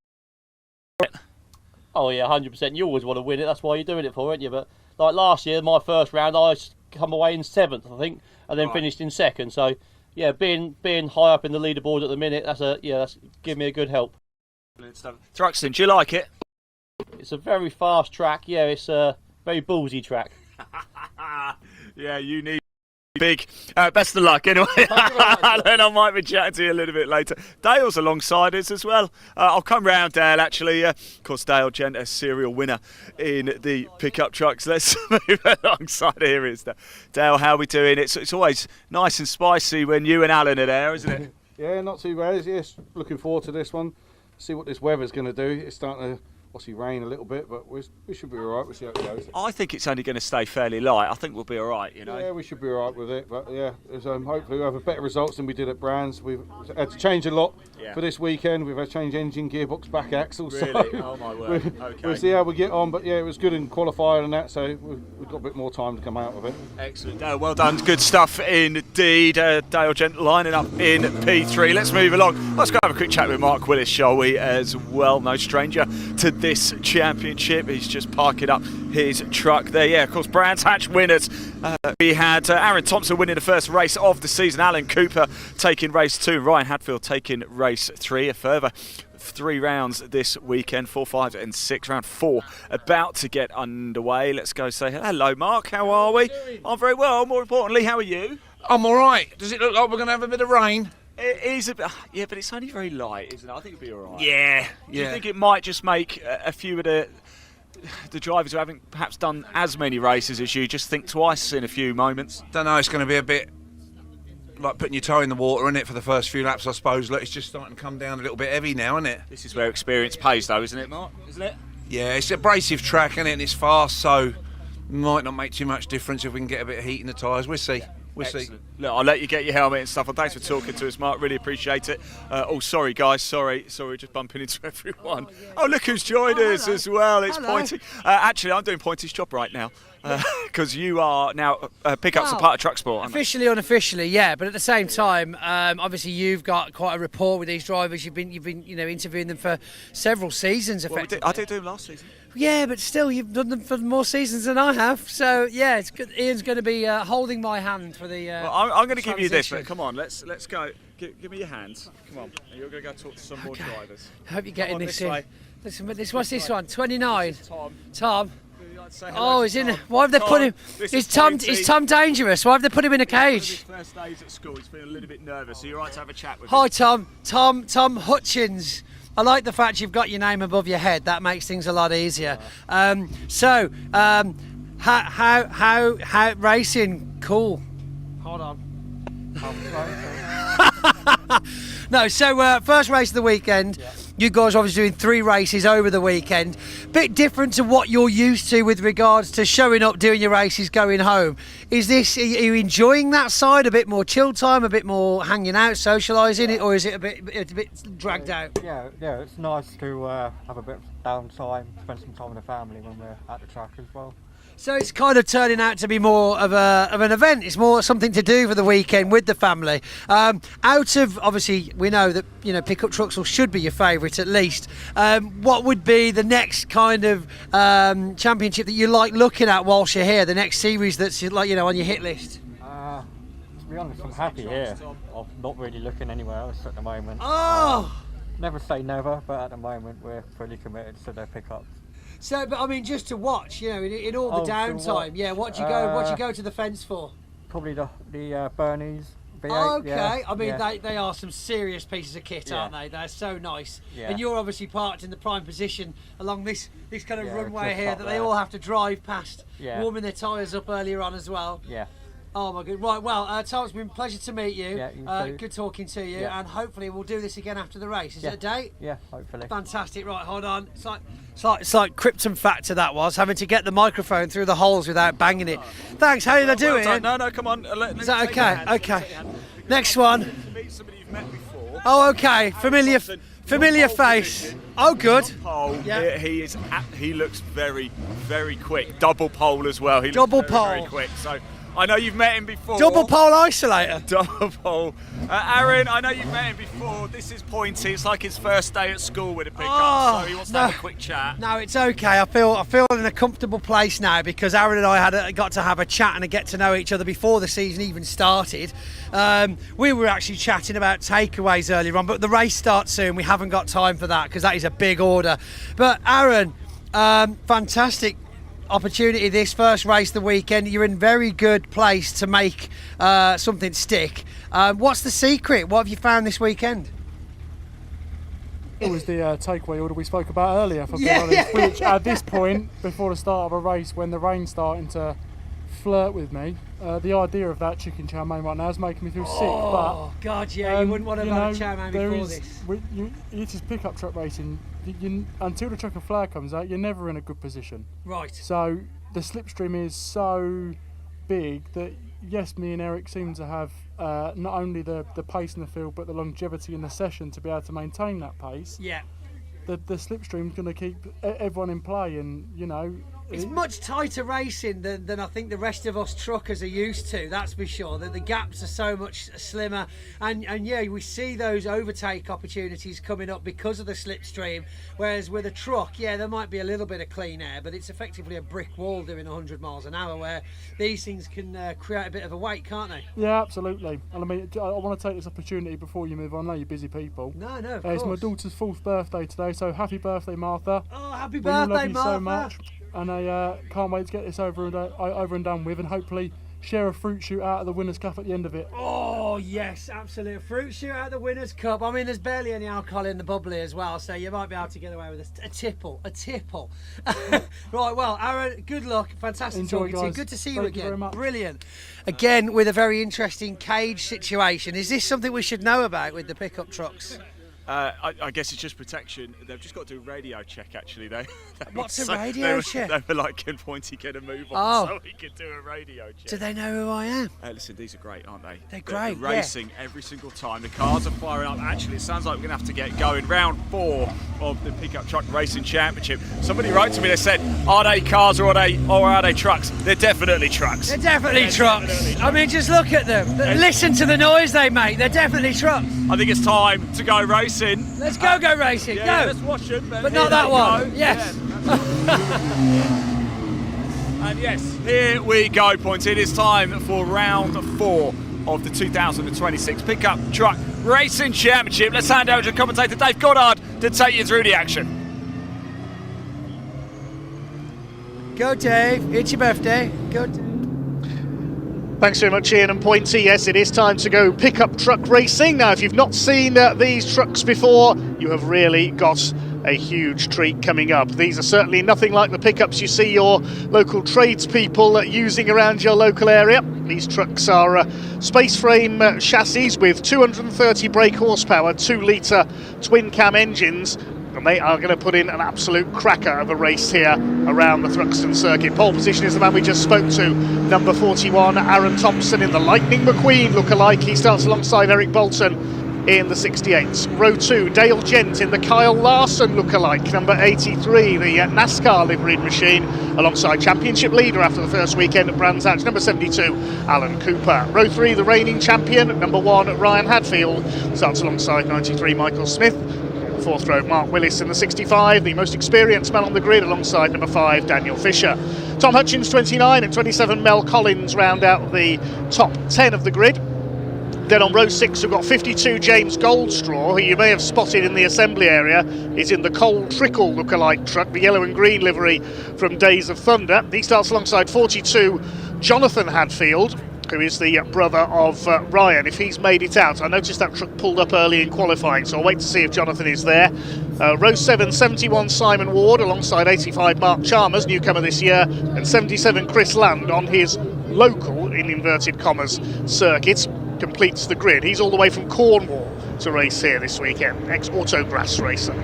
right? Oh, yeah, 100%. You always want to win it. That's why you're doing it for, aren't you? But like last year, my first round, I come away in 7th, I think, and then finished in 2nd. So, yeah, being high up in the leaderboard at the minute, that's give me a good help. Thruxton, do you like it? It's a very fast track. Yeah, it's a very ballsy track. Yeah, you need big. Best of luck anyway. Then I might be chatting to you a little bit later. Dale's alongside us as well. I'll come round, Dale, actually. Of course, Dale Gent, a serial winner in the pickup trucks. Let's move alongside. Here is Dale, how are we doing? It's always nice and spicy when you and Alan are there, isn't it? Yeah, not too bad. Yes, looking forward to this one. See what this weather's going to do. It's starting to obviously rain a little bit, but we should be all right. We'll see how it goes. I think it's only going to stay fairly light. I think we'll be all right, you know. Yeah, we should be all right with it. But yeah, hopefully we'll have better results than we did at Brands. We've had to change a lot for this weekend. We've had to change engine, gearbox, back axle. Really? So oh my word. Okay. We'll see how we get on. But yeah, it was good in qualifying and that, so we've got a bit more time to come out of it. Excellent. Dale, well done. Good stuff indeed. Dale Gent lining up in P3. Let's move along. Let's go have a quick chat with Mark Willis, shall we, as well. No stranger to this championship. He's just parking up his truck there. Yeah, of course, Brands Hatch winners. We had Aaron Thompson winning the first race of the season, Alan Cooper taking race 2, Ryan Hadfield taking race 3. A further 3 rounds this weekend, 4, 5 and 6. Round 4 about to get underway. Let's go say hello, Mark. How are we? I'm very well. More importantly, how are you? I'm all right. Does it look like we're going to have a bit of rain? It is a bit, yeah, but it's only very light, isn't it? I think it'll be all right. Yeah. Do you think it might just make a few of the drivers who haven't perhaps done as many races as you just think twice in a few moments? Don't know. It's going to be a bit like putting your toe in the water, isn't it, for the first few laps, I suppose. Look, it's just starting to come down a little bit heavy now, isn't it? This is where experience pays, though, isn't it, Mark? Isn't it? Yeah, it's an abrasive track, isn't it? And it's fast, so might not make too much difference if we can get a bit of heat in the tyres. We'll see. We'll see. Look, I'll let you get your helmet and stuff on. Thanks for talking to us, Mark. Really appreciate it. Sorry, guys. Sorry, just bumping into everyone. Oh, look who's joined us as well. It's Pointy. Actually, I'm doing Pointy's job right now because you are now pickups are part of Truck Sport. Officially, unofficially, yeah. But at the same time, obviously, you've got quite a rapport with these drivers. You've been, interviewing them for several seasons. Effectively, I did do them last season. Yeah, but still, you've done them for more seasons than I have. So yeah, it's good. Ian's going to be holding my hand for the. Well, I'm going to give you this, but come on, let's go. Give me your hands. Come on, you're going to go talk to some more drivers. I hope you're getting this in. Way. Listen, what's this one? 29. This is Tom. Tom. Oh, he's in. Why have they put him? Is Tom dangerous? Why have they put him in a cage? His first days at school, he's feeling a little bit nervous. So you're right to have a chat with Hi, him. Tom Hutchins. I like the fact you've got your name above your head. That makes things a lot easier. How racing? Cool. Hold on. No, so first race of the weekend. Yeah. You guys are obviously doing 3 races over the weekend. Bit different to what you're used to with regards to showing up, doing your races, going home. Are you enjoying that side? A bit more chill time, a bit more hanging out, socialising it, or is it a bit dragged out? Yeah, it's nice to have a bit of downtime, spend some time with the family when we're at the track as well. So it's kind of turning out to be more of an event. It's more something to do for the weekend with the family. Out of, obviously, we know that pickup trucks should be your favourite at least. What would be the next kind of championship that you like looking at whilst you're here? The next series that's on your hit list? To be honest, I'm happy here. I'm not really looking anywhere else at the moment. Oh! Never say never, but at the moment we're fully committed to their pickups. So, but I mean, just to watch, in all the downtime. Yeah, what do you go to the fence for? Probably the Bernies. V8, okay, yeah, I mean yeah. they are some serious pieces of kit, aren't they? They're so nice. Yeah. And you're obviously parked in the prime position along this kind of runway here that they there. all have to drive past, Yeah. warming their tyres up earlier on as well. Yeah. Oh my god! Right, well, Tom, it's been a pleasure to meet you. Yeah, you too. Good talking to you, Yeah. and hopefully we'll do this again after the race. Is it a date? Yeah, hopefully. Fantastic. Right, hold on. It's like Krypton Factor that was, having to get the microphone through the holes without banging it. Thanks. How did I do it? No, come on. Is that okay? Okay. Next one. Meet somebody you've met before. Oh, okay. Familiar face. Oh, good. Pole. Yeah. He looks very, very quick. Double pole as well. He looks very quick. So I know you've met him before. Double pole isolator. Double pole. Aaron, I know you've met him before. This is Pointy. It's like his first day at school with a pickup, so he wants to have a quick chat. No, it's okay. I feel in a comfortable place now because Aaron and I got to have a chat and a get to know each other before the season even started. We were actually chatting about takeaways earlier on, but the race starts soon. We haven't got time for that because that is a big order. But Aaron, fantastic opportunity, this first race of the weekend. You're in very good place to make something stick. What's the secret? What have you found this weekend? It was the takeaway order we spoke about earlier, for being honest, which at this point, before the start of a race, when the rain's starting to flirt with me, the idea of that chicken chow mein right now is making me feel sick. Oh, God, yeah, you wouldn't want to have a chow mein before this. It is pickup truck racing. Until the checkered flag comes out, you're never in a good position. Right. So the slipstream is so big that, yes, me and Eric seem to have not only the pace in the field, but the longevity in the session to be able to maintain that pace. Yeah. The slipstream's going to keep everyone in play, and it's much tighter racing than I think the rest of us truckers are used to, that's for sure. The gaps are so much slimmer, and yeah, we see those overtake opportunities coming up because of the slipstream, whereas with a truck, yeah, there might be a little bit of clean air, but it's effectively a brick wall doing 100 miles an hour, where these things can create a bit of a weight, can't they? Yeah, absolutely. And I mean, I want to take this opportunity before you move on. I know you're busy people. No, of course. It's my daughter's 4th birthday today, so happy birthday, Martha. Oh, happy We birthday, love you Martha. so much. And I can't wait to get this over and done with, and hopefully share a fruit shoot out of the Winners' Cup at the end of it. Oh yes, absolutely. A fruit shoot out of the Winners' Cup. I mean, there's barely any alcohol in the bubbly as well, so you might be able to get away with a tipple. Right, well, Aaron, good luck. Fantastic Enjoy, talking to you. guys. Good to see you Thank you again. very much. Brilliant. Again, with a very interesting cage situation. Is this something we should know about with the pickup trucks? I guess it's just protection. They've just got to do a radio check, actually. What's a radio check? They were like, can Pointy get a move on so we could do a radio check? Do they know who I am? Listen, these are great, aren't they? They're great, They're racing every single time. The cars are firing up. Actually, it sounds like we're going to have to get going. Round 4 of the Pickup Truck Racing Championship. Somebody wrote to me, they said, are they cars or are they trucks? They're definitely trucks. They're definitely trucks. I mean, just look at them. Listen to the noise they make. They're definitely trucks. I think it's time to go racing. Let's go racing. Yeah, go. Let's watch them. But not that one. Go. Yes. And yes, here we go, Pointy. It is time for round 4 of the 2026 Pickup Truck Racing Championship. Let's hand over to commentator Dave Goddard to take you through the action. Go, Dave. It's your birthday. Go, Dave. Thanks very much, Ian and Pointy. Yes, it is time to go pickup truck racing. Now, if you've not seen these trucks before, you have really got a huge treat coming up. These are certainly nothing like the pickups you see your local tradespeople using around your local area. These trucks are space frame chassis with 230 brake horsepower, 2-litre twin cam engines, and they are going to put in an absolute cracker of a race here around the Thruxton circuit. Pole position is the man we just spoke to, number 41, Aaron Thompson in the Lightning McQueen lookalike. He starts alongside Eric Bolton in the 68s. Row 2, Dale Gent in the Kyle Larson lookalike, number 83, the NASCAR liveried machine, alongside championship leader after the first weekend at Brands Hatch, number 72, Alan Cooper. Row 3, the reigning champion, number 1, Ryan Hadfield, starts alongside 93, Michael Smith. Fourth row, Mark Willis in the 65, the most experienced man on the grid, alongside number 5, Daniel Fisher. Tom Hutchins, 29, and 27, Mel Collins round out the top 10 of the grid. Then on row 6 we've got 52, James Goldstraw, who you may have spotted in the assembly area. Is in the Cole Trickle lookalike truck, the yellow and green livery from Days of Thunder. He starts alongside 42, Jonathan Hadfield, who is the brother of Ryan. If he's made it out, I noticed that truck pulled up early in qualifying, so I'll wait to see if Jonathan is there. Row 7, 71, Simon Ward, alongside 85, Mark Chalmers, newcomer this year, and 77, Chris Land on his local, in inverted commas, circuit, completes the grid. He's all the way from Cornwall to race here this weekend, ex-Autograss racer.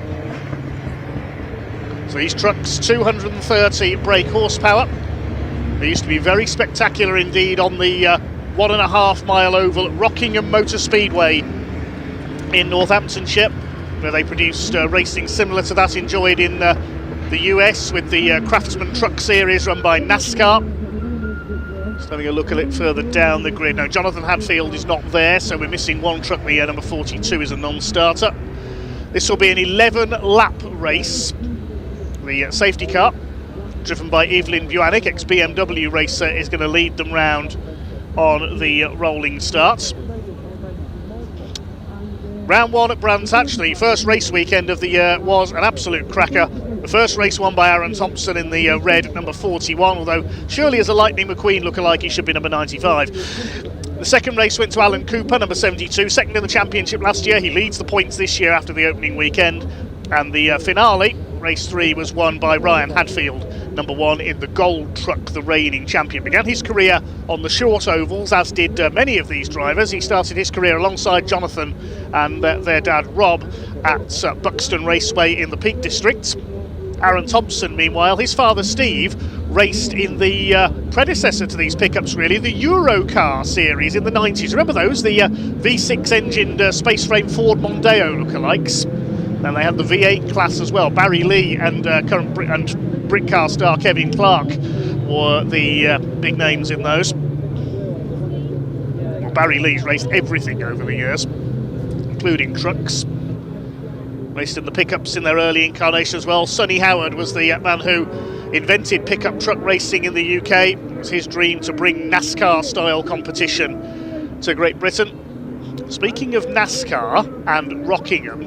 So these trucks, 230 brake horsepower. They used to be very spectacular indeed on the 1.5 mile oval at Rockingham Motor Speedway in Northamptonshire, where they produced racing similar to that enjoyed in the US with the Craftsman Truck Series run by NASCAR. Just having a look a little further down the grid. Now, Jonathan Hadfield is not there, so we're missing one truck. The number 42 is a non-starter. This will be an 11-lap race. The safety car, driven by Evelyn Buanik, ex-BMW racer, is going to lead them round on the rolling starts. Round 1 at Brands Hatch, the first race weekend of the year, was an absolute cracker. The first race won by Aaron Thompson in the red, number 41, although surely as a Lightning McQueen lookalike he should be number 95. The second race went to Alan Cooper, number 72, second in the championship last year. He leads the points this year after the opening weekend. And the finale, race 3, was won by Ryan Hadfield, number 1 in the gold truck, the reigning champion. Began his career on the short ovals, as did many of these drivers. He started his career alongside Jonathan and their dad Rob at Buxton Raceway in the Peak District. Aaron Thompson, meanwhile, his father Steve raced in the predecessor to these pickups, really, the Eurocar series in the 90s. Remember those? The V6 engined space frame Ford Mondeo lookalikes. And they had the V8 class as well. Barry Lee and current Brit car star Kevin Clark were the big names in those. Well, Barry Lee's raced everything over the years, including trucks. Raced in the pickups in their early incarnation as well. Sonny Howard was the man who invented pickup truck racing in the UK. It was his dream to bring NASCAR-style competition to Great Britain. Speaking of NASCAR and Rockingham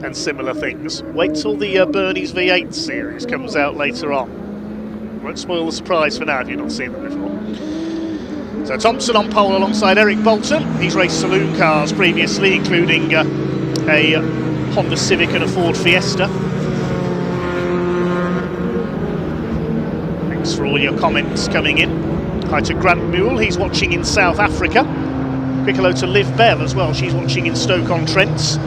and similar things, wait till the Bernie's V8 series comes out later on. Won't spoil the surprise for now if you've not seen them before. So Thompson on pole alongside Eric Bolton. He's raced saloon cars previously, including a Honda Civic and a Ford Fiesta. Thanks for all your comments coming in. Hi to Grant Mule, he's watching in South Africa. Quick hello to Liv Bell as well, she's watching in Stoke-on-Trent.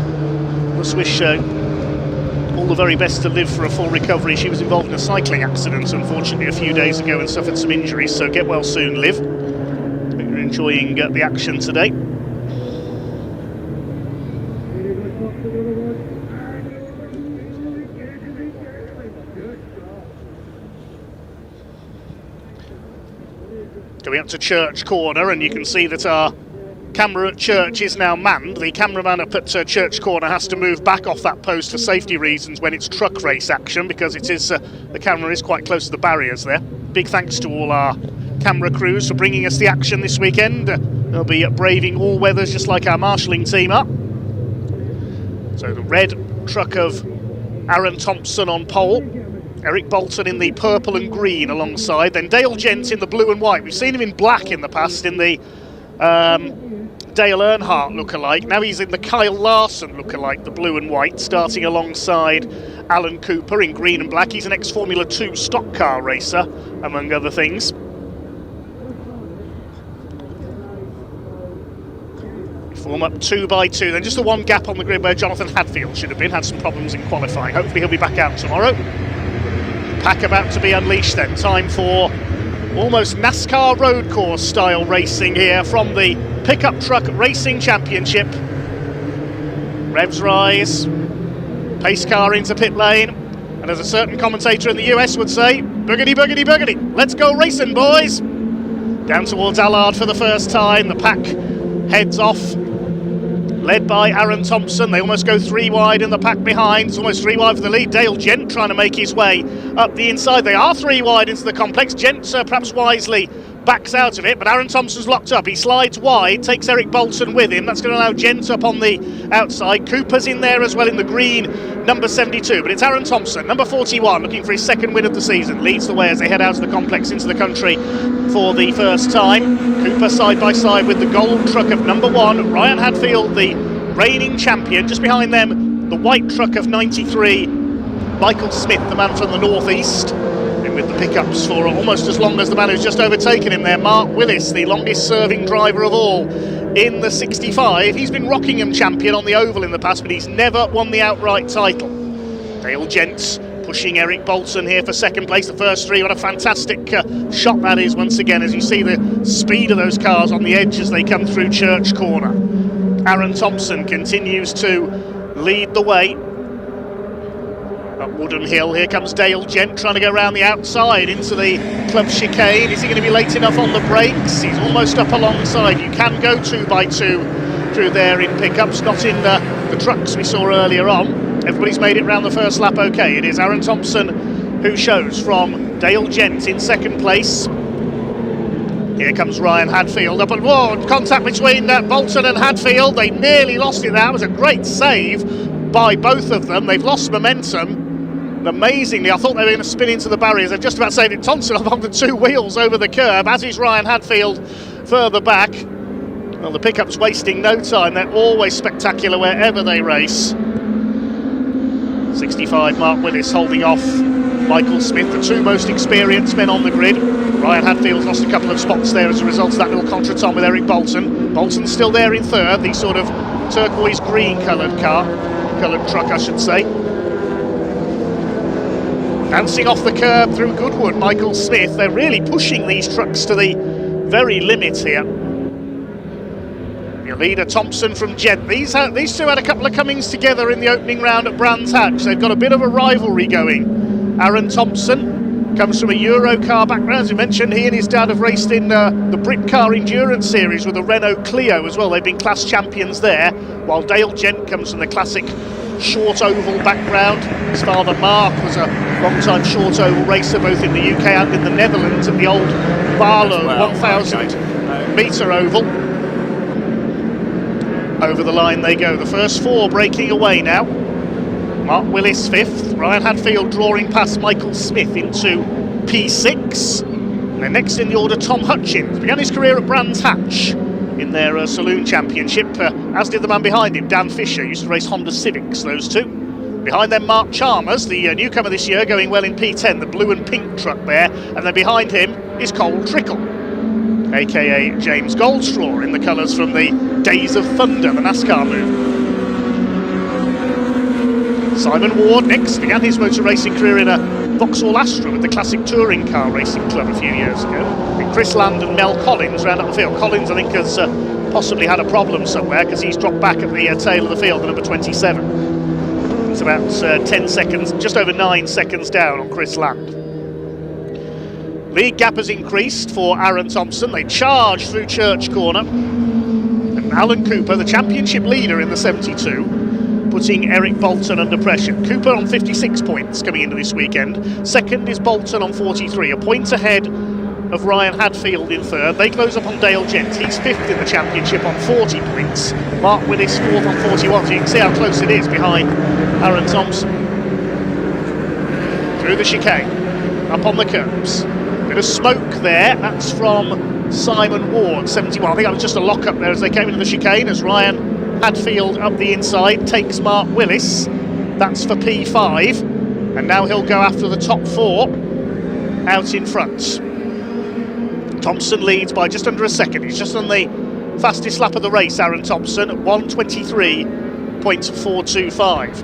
Let's wish all the very best to Liv for a full recovery. She was involved in a cycling accident, unfortunately, a few days ago and suffered some injuries, so get well soon, Liv. Hope you're enjoying the action today. Going up to Church Corner, and you can see that our camera at Church is now manned. The cameraman up at Church Corner has to move back off that post for safety reasons when it's truck race action, because it is the camera is quite close to the barriers there. Big thanks to all our camera crews for bringing us the action this weekend. They'll be braving all weathers just like our marshalling team are. So the red truck of Aaron Thompson on pole, Eric Bolton in the purple and green alongside. Then Dale Gent in the blue and white. We've seen him in black in the past in the Dale Earnhardt lookalike. Now he's in the Kyle Larson lookalike, the blue and white, starting alongside Alan Cooper in green and black. He's an ex-Formula 2 stock car racer, among other things. Form up 2 by 2, then just the one gap on the grid where Jonathan Hadfield should have been, had some problems in qualifying. Hopefully he'll be back out tomorrow. Pack about to be unleashed then. Time for almost NASCAR road course style racing here from the Pickup Truck Racing Championship. Revs rise, pace car into pit lane, and as a certain commentator in the US would say, boogity, boogity, boogity, let's go racing, boys! Down towards Allard for the first time, the pack heads off, led by Aaron Thompson. They almost go 3 wide in the pack behind. It's almost 3 wide for the lead. Dale Gent trying to make his way up the inside. They are 3 wide into the complex. Gent perhaps wisely backs out of it, but Aaron Thompson's locked up. He slides wide, takes Eric Bolton with him. That's going to allow Gent up on the outside. Cooper's in there as well in the green, number 72, but it's Aaron Thompson, number 41, looking for his second win of the season. Leads the way as they head out of the complex into the country for the first time. Cooper side by side with the gold truck of number 1, Ryan Hadfield, the reigning champion. Just behind them, the white truck of 93, Michael Smith, the man from the northeast. With the pickups for almost as long as the man who's just overtaken him there, Mark Willis, the longest serving driver of all in the 65. He's been Rockingham champion on the oval in the past, but he's never won the outright title. Dale Gent pushing Eric Bolton here for second place. The first 3, what a fantastic shot that is once again, as you see the speed of those cars on the edge as they come through Church Corner. Aaron Thompson continues to lead the way up Woodham Hill. Here comes Dale Gent trying to go around the outside into the club chicane. Is he going to be late enough on the brakes? He's almost up alongside. You can go 2 by 2 through there in pickups, not in the trucks we saw earlier on. Everybody's made it round the first lap okay. It is Aaron Thompson who shows from Dale Gent in second place. Here comes Ryan Hadfield up and whoa, contact between Bolton and Hadfield. They nearly lost it. That was a great save by both of them. They've lost momentum. Amazingly, I thought they were going to spin into the barriers. They've just about saved it. Thompson up on the 2 wheels over the curb, as is Ryan Hadfield further back. Well, the pickup's wasting no time. They're always spectacular wherever they race. 65 Mark Willis holding off Michael Smith, the 2 most experienced men on the grid. Ryan Hadfield's lost a couple of spots there as a result of that little contretemps with Eric Bolton. Bolton's still there in third, the sort of turquoise green coloured truck I should say. Bouncing off the curb through Goodwood, Michael Smith. They're really pushing these trucks to the very limit here. Your leader Thompson from Gent. These 2 had a couple of comings together in the opening round at Brands Hatch. They've got a bit of a rivalry going. Aaron Thompson comes from a Eurocar background. As you mentioned, he and his dad have raced in the Brit Car Endurance Series with a Renault Clio as well. They've been class champions there, while Dale Gent comes from the classic short oval background. His father Mark was a long-time short oval racer both in the UK and in the Netherlands at the old Barlow 1000 metre oval. Over the line they go. The first 4 breaking away now. Mark Willis 5th, Ryan Hadfield drawing past Michael Smith into P6. And then next in the order, Tom Hutchins. Began his career at Brands Hatch in their saloon championship, as did the man behind him, Dan Fisher. Used to race Honda Civics, those 2. Behind them, Mark Chalmers, the newcomer this year, going well in P10, the blue and pink truck there. And then behind him is Cole Trickle, aka James Goldstraw, in the colours from the Days of Thunder, the NASCAR movie. Simon Ward next, began his motor racing career in a Vauxhall Astra with the Classic Touring Car Racing Club a few years ago. And Chris Land and Mel Collins round up the field. Collins, I think, has possibly had a problem somewhere because he's dropped back at the tail of the field, the number 27. It's about 10 seconds, just over 9 seconds down on Chris Land. Lead gap has increased for Aaron Thompson. They charge through Church Corner. And Alan Cooper, the championship leader in the 72, putting Eric Bolton under pressure. Cooper on 56 points coming into this weekend. Second is Bolton on 43, a point ahead of Ryan Hadfield in third. They close up on Dale Gent. He's 5th in the championship on 40 points. Mark Willis 4th on 41, so you can see how close it is behind Aaron Thompson. through the chicane, up on the curbs. Bit of smoke there, that's from Simon Ward, 71. I think that was just a lock-up there as they came into the chicane, as Ryan Hadfield up the inside takes Mark Willis. That's for P5, and now he'll go after the top 4 out in front. Thompson leads by just under a second. He's just on the fastest lap of the race, Aaron Thompson, at 1:23.425.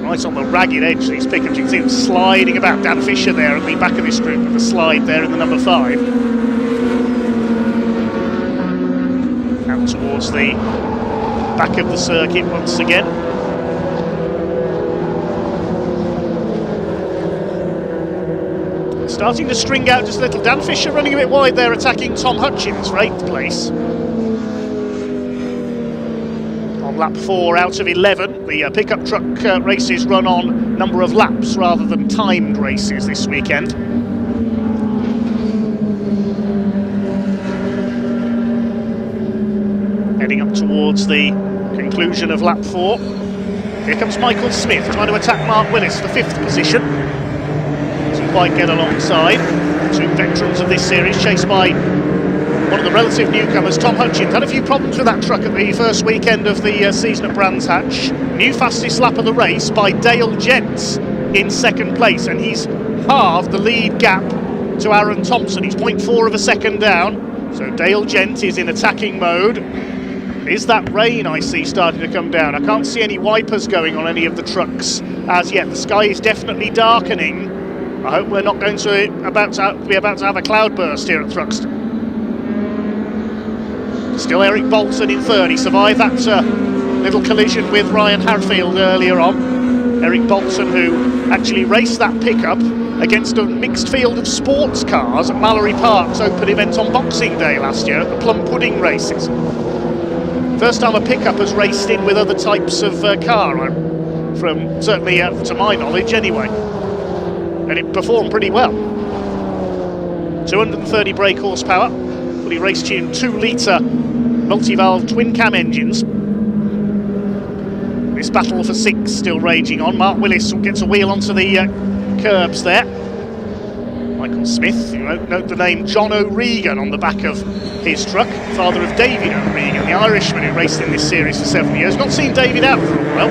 Right on the ragged edge, these pickups. You can see them sliding about. Dan Fisher there at the back of this group with the slide there in the number 5. Out towards the back of the circuit once again. Starting to string out just a little. Dan Fisher running a bit wide there, attacking Tom Hutchins for 8th place. On lap 4 out of 11, the pickup truck races run on number of laps rather than timed races this weekend. Heading up towards the conclusion of lap 4. Here comes Michael Smith trying to attack Mark Willis for 5th position. Doesn't quite get alongside. 2 veterans of this series chased by one of the relative newcomers, Tom Hutchins. Had a few problems with that truck at the first weekend of the season at Brands Hatch. New fastest lap of the race by Dale Gents in 2nd place, and he's halved the lead gap to Aaron Thompson. He's 0.4 of a second down, so Dale Gent is in attacking mode. Is that rain I see starting to come down? I can't see any wipers going on any of the trucks as yet. The sky is definitely darkening. I hope we're not going to be about to have a cloudburst here at Thruxton. Still Eric Bolton in 3rd. He survived that little collision with Ryan Hadfield earlier on. Eric Bolton, who actually raced that pickup against a mixed field of sports cars at Mallory Park's open event on Boxing Day last year at the Plum Pudding races. First time a pickup has raced in with other types of car, from certainly to my knowledge anyway. And it performed pretty well. 230 brake horsepower, fully race-tuned 2-litre multi-valve twin-cam engines. This battle for 6 still raging on. Mark Willis gets a wheel onto the curbs there. Michael Smith, you won't note the name John O'Regan on the back of his truck, father of David O'Regan, the Irishman who raced in this series for 7 years. Not seen David out for a while.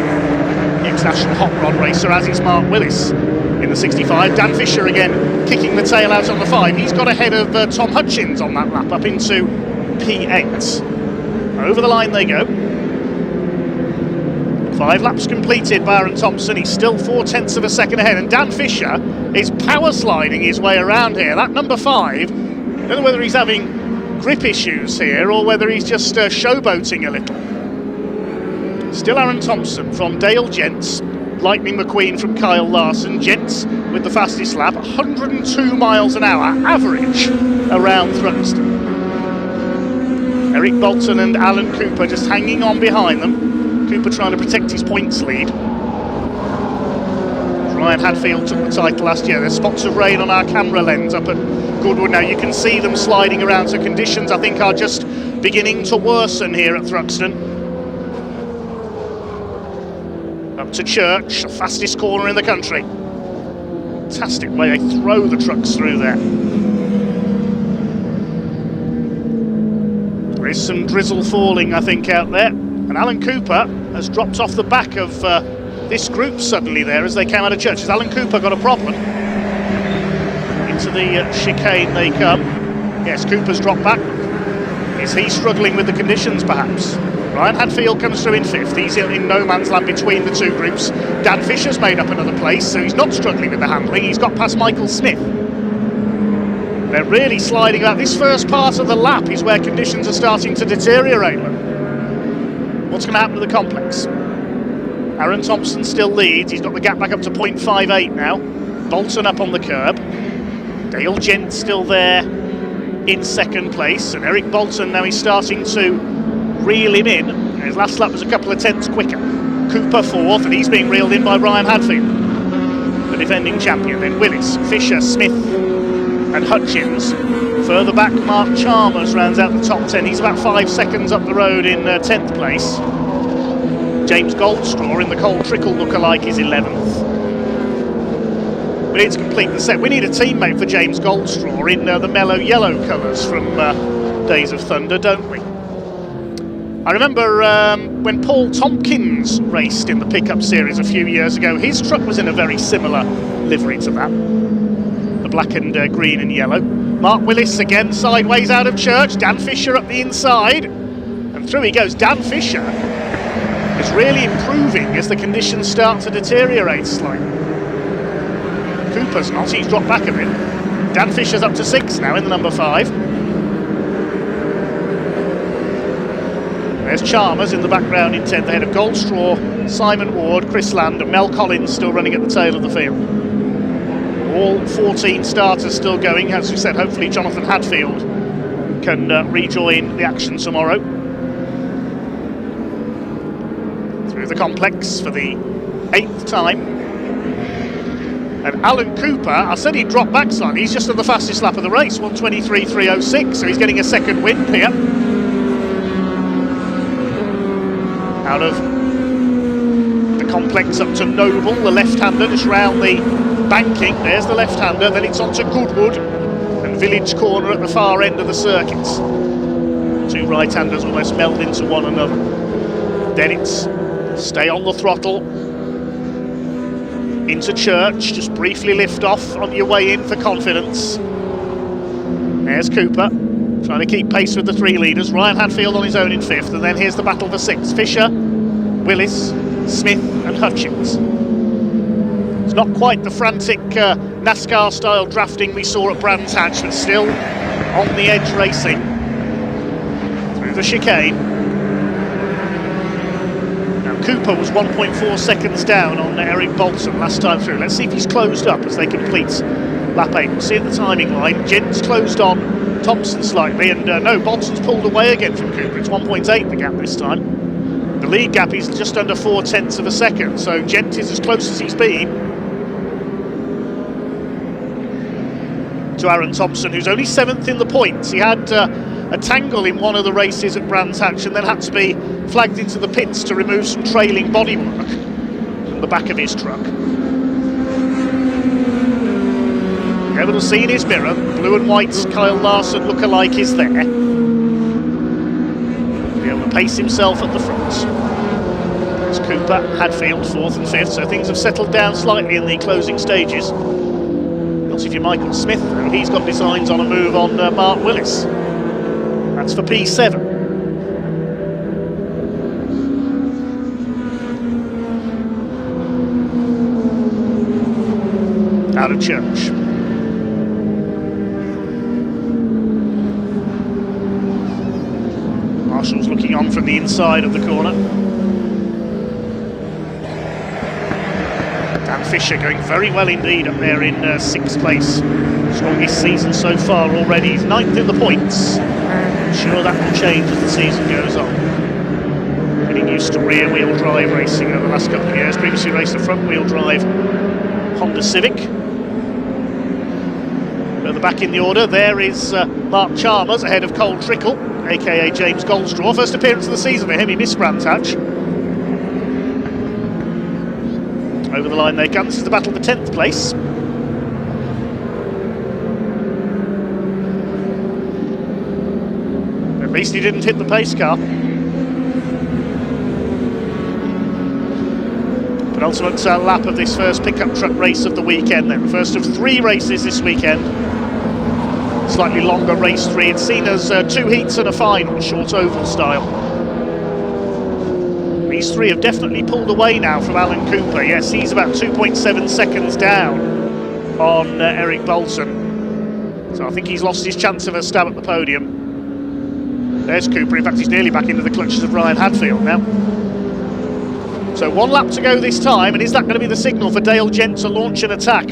The international hot rod racer, as is Mark Willis in the 65. Dan Fisher again kicking the tail out on the 5. He's got ahead of Tom Hutchins on that lap up into P8. Over the line they go. 5 laps completed by Aaron Thompson. He's still 0.4 of a second ahead, and Dan Fisher is power sliding his way around here. That number 5, I don't know whether he's having grip issues here or whether he's just showboating a little. Still Aaron Thompson from Dale Gents, Lightning McQueen from Kyle Larson. Gents with the fastest lap, 102 miles an hour average around Thruxton. Eric Bolton and Alan Cooper just hanging on behind them. Cooper trying to protect his points lead. Ryan Hadfield took the title last year. There's spots of rain on our camera lens up at Goodwood now. You can see them sliding around, so conditions I think are just beginning to worsen here at Thruxton. Up to Church, the fastest corner in the country. Fantastic way they throw the trucks through there. There is some drizzle falling I think out there, and Alan Cooper has dropped off the back of this group suddenly there as they came out of Church. Has Alan Cooper got a problem? Into the chicane they come. Yes, Cooper's dropped back. Is he struggling with the conditions perhaps? Ryan Hadfield comes through in 5th. He's in no man's land between the 2 groups. Dan Fisher's made up another place, so he's not struggling with the handling. He's got past Michael Smith. They're really sliding out. This first part of the lap is where conditions are starting to deteriorate. What's going to happen to the complex? Aaron Thompson still leads. He's got the gap back up to 0.58 now. Bolton up on the curb. Dale Gent still there in 2nd place, and Eric Bolton now he's starting to reel him in. His last lap was a couple of tenths quicker. Cooper 4th, and he's being reeled in by Ryan Hadfield, the defending champion. Then Willis, Fisher, Smith and Hutchins. Further back, Mark Chalmers rounds out the top 10. He's about 5 seconds up the road in 10th place. James Goldstraw in the Cold Trickle lookalike is 11th. We need to complete the set. We need a teammate for James Goldstraw in the mellow yellow colours from Days of Thunder, don't we? I remember when Paul Tompkins raced in the pickup series a few years ago, his truck was in a very similar livery to that. The black and green and yellow. Mark Willis again sideways out of Church. Dan Fisher up the inside. And through he goes. Dan Fisher is really improving as the conditions start to deteriorate slightly. Cooper's not, he's dropped back a bit. Dan Fisher's up to 6 now in the number 5. There's Chalmers in the background in 10th, ahead of Goldstraw, Simon Ward, Chris Land and Mel Collins still running at the tail of the field. All 14 starters still going. As we said, hopefully Jonathan Hadfield can rejoin the action tomorrow. Through the complex for the 8th time. And Alan Cooper, I said he dropped back slightly, he's just on the fastest lap of the race, 1:23.306, so he's getting a second wind here. Out of the complex up to Noble, the left-hander, just round the banking. There's the left-hander, then it's on to Goodwood and Village Corner at the far end of the circuits. Two right-handers almost meld into one another. Then it's stay on the throttle into Church, just briefly lift off on your way in for confidence. There's Cooper trying to keep pace with the 3 leaders. Ryan Hadfield on his own in 5th, and then here's the battle for 6th. Fisher, Willis, Smith and Hutchins. It's not quite the frantic NASCAR style drafting we saw at Brands Hatch, but still on the edge racing through the chicane. Now Cooper was 1.4 seconds down on Eric Bolton last time through. Let's see if he's closed up as they complete lap 8. We'll see at the timing line. Gent's closed on Thompson slightly, and no, Bolton's pulled away again from Cooper. It's 1.8 the gap this time. The lead gap is just under 0.4 of a second, so Gent is as close as he's been to Aaron Thompson, who's only 7th in the points. He had a tangle in one of the races at Brands Hatch and then had to be flagged into the pits to remove some trailing bodywork from the back of his truck. You're able to see in his mirror, blue and white Kyle Larson look-alike is there. Be able to pace himself at the front. There's Cooper, Hadfield 4th and 5th, so things have settled down slightly in the closing stages. Not if you're Michael Smith though, he's got designs on a move on Mark Willis. That's for P7. Out of Church. Marshall's looking on from the inside of the corner. Dan Fisher going very well indeed up there in 6th place. Strongest season so far already. He's 9th in the points. I'm sure that will change as the season goes on. Getting used to rear wheel drive racing over the last couple of years. Previously raced a front wheel drive Honda Civic. Further back in the order, there is Mark Chalmers ahead of Cole Trickle, aka James Goldstraw. First appearance of the season for him, he missed Brands Hatch. Over the line they come. This is the battle for 10th place. At least he didn't hit the pace car. Penultimate lap of this first pickup truck race of the weekend then. The first of 3 races this weekend. Slightly longer race 3. It's seen as 2 heats and a final, short oval style. These 3 have definitely pulled away now from Alan Cooper. Yes, he's about 2.7 seconds down on Eric Bolton. So I think he's lost his chance of a stab at the podium. There's Cooper. In fact, he's nearly back into the clutches of Ryan Hadfield now. So 1 lap to go this time, and is that going to be the signal for Dale Gent to launch an attack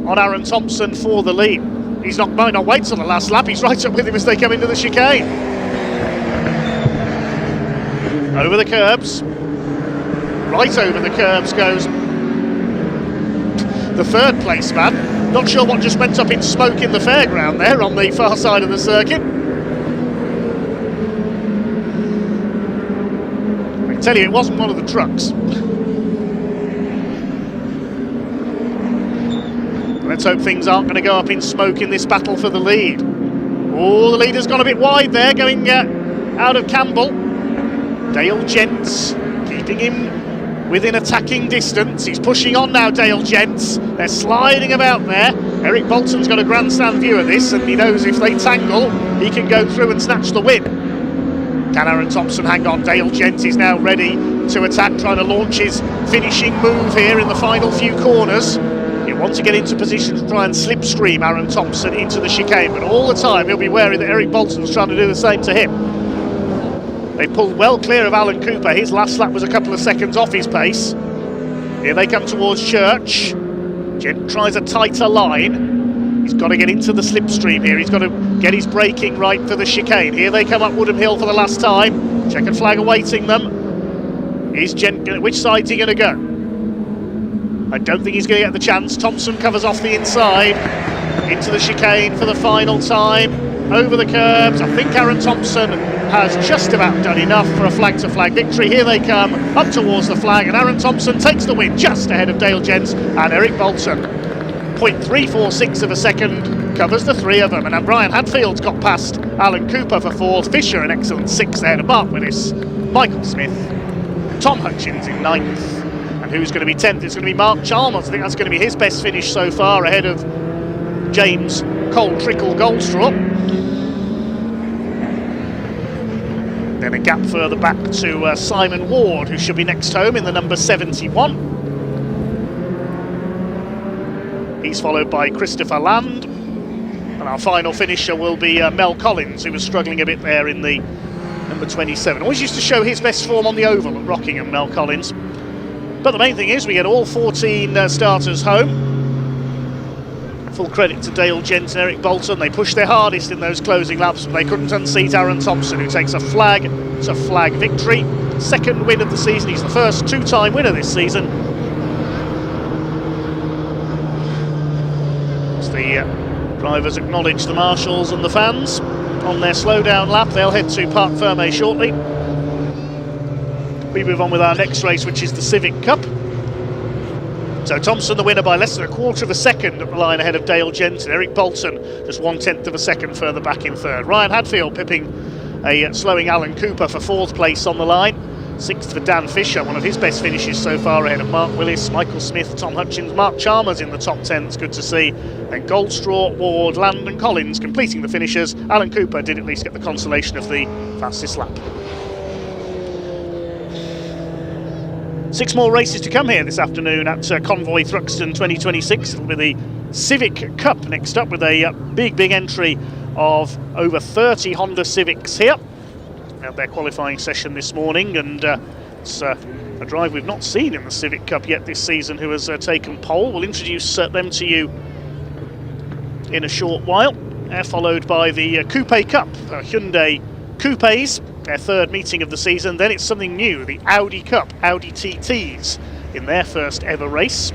on Aaron Thompson for the lead? He's not might not wait till the last lap. He's right up with him as they come into the chicane. Over the curbs. Right over the curbs goes the 3rd place man. Not sure what just went up in smoke in the fairground there on the far side of the circuit. Tell you, it wasn't one of the trucks. Let's hope things aren't going to go up in smoke in this battle for the lead. Oh, the leader's gone a bit wide there, going out of Campbell. Dale Gents keeping him within attacking distance. He's pushing on now, Dale Gents. They're sliding about there. Eric Bolton's got a grandstand view of this, and he knows if they tangle, he can go through and snatch the win. Can Aaron Thompson hang on? Dale Gents is now ready to attack, trying to launch his finishing move here in the final few corners. He'll want to get into position to try and slipstream Aaron Thompson into the chicane, but all the time he'll be wary that Eric Bolton's trying to do the same to him. They pulled well clear of Alan Cooper. His last lap was a couple of seconds off his pace. Here they come towards Church. Gent tries a tighter line. He's got to get into the slipstream here. He's got to get his braking right for the chicane. Here they come up Woodham Hill for the last time. Checkered flag awaiting them. Is Gent, which side's he going to go? I don't think he's going to get the chance. Thompson covers off the inside. Into the chicane for the final time. Over the curbs. I think Aaron Thompson has just about done enough for a flag-to-flag victory. Here they come, up towards the flag, and Aaron Thompson takes the win just ahead of Dale Gents and Eric Bolton. 0.346 of a second covers the three of them, and Brian Hadfield's got past Alan Cooper for fourth. Fisher an excellent sixth there to Mark Willis. Michael Smith, Tom Hutchins in ninth, and who's going to be 10th? It's going to be Mark Chalmers. I think that's going to be his best finish so far, ahead of James Cole Trickle Goldstraw. Then a gap further back to Simon Ward, who should be next home in the number 71. He's followed by Christopher Land. And our final finisher will be Mel Collins, who was struggling a bit there in the number 27. Always used to show his best form on the oval at Rockingham, Mel Collins. But the main thing is we get all 14 starters home. Full credit to Dale Gents and Eric Bolton. They pushed their hardest in those closing laps, but they couldn't unseat Aaron Thompson, who takes a flag to flag victory. Second win of the season. He's the first two-time winner this season. As the drivers acknowledge the marshals and the fans on their slowdown lap, they'll head to Parc Fermé shortly. We move on with our next race, which is the Civic Cup. So Thompson the winner by less than a quarter of a second at the line ahead of Dale Gents, and Eric Bolton just 1/10 of a second further back in third. Ryan Hadfield pipping slowing Alan Cooper for fourth place on the line. Sixth for Dan Fisher, one of his best finishes so far, ahead of Mark Willis, Michael Smith, Tom Hutchins, Mark Chalmers in the top 10, it's good to see. And Goldstraw, Ward, Land and Collins completing the finishers. Alan Cooper did at least get the consolation of the fastest lap. 6 more races to come here this afternoon at Convoy Thruxton 2026. It'll be the Civic Cup next up, with a big entry of over 30 Honda Civics here. They had their qualifying session this morning, and it's a drive we've not seen in the Civic Cup yet this season who has taken pole. We'll introduce them to you in a short while. They're followed by the Coupe Cup, Hyundai Coupes, their third meeting of the season. Then it's something new, the Audi Cup, Audi TTs in their first ever race.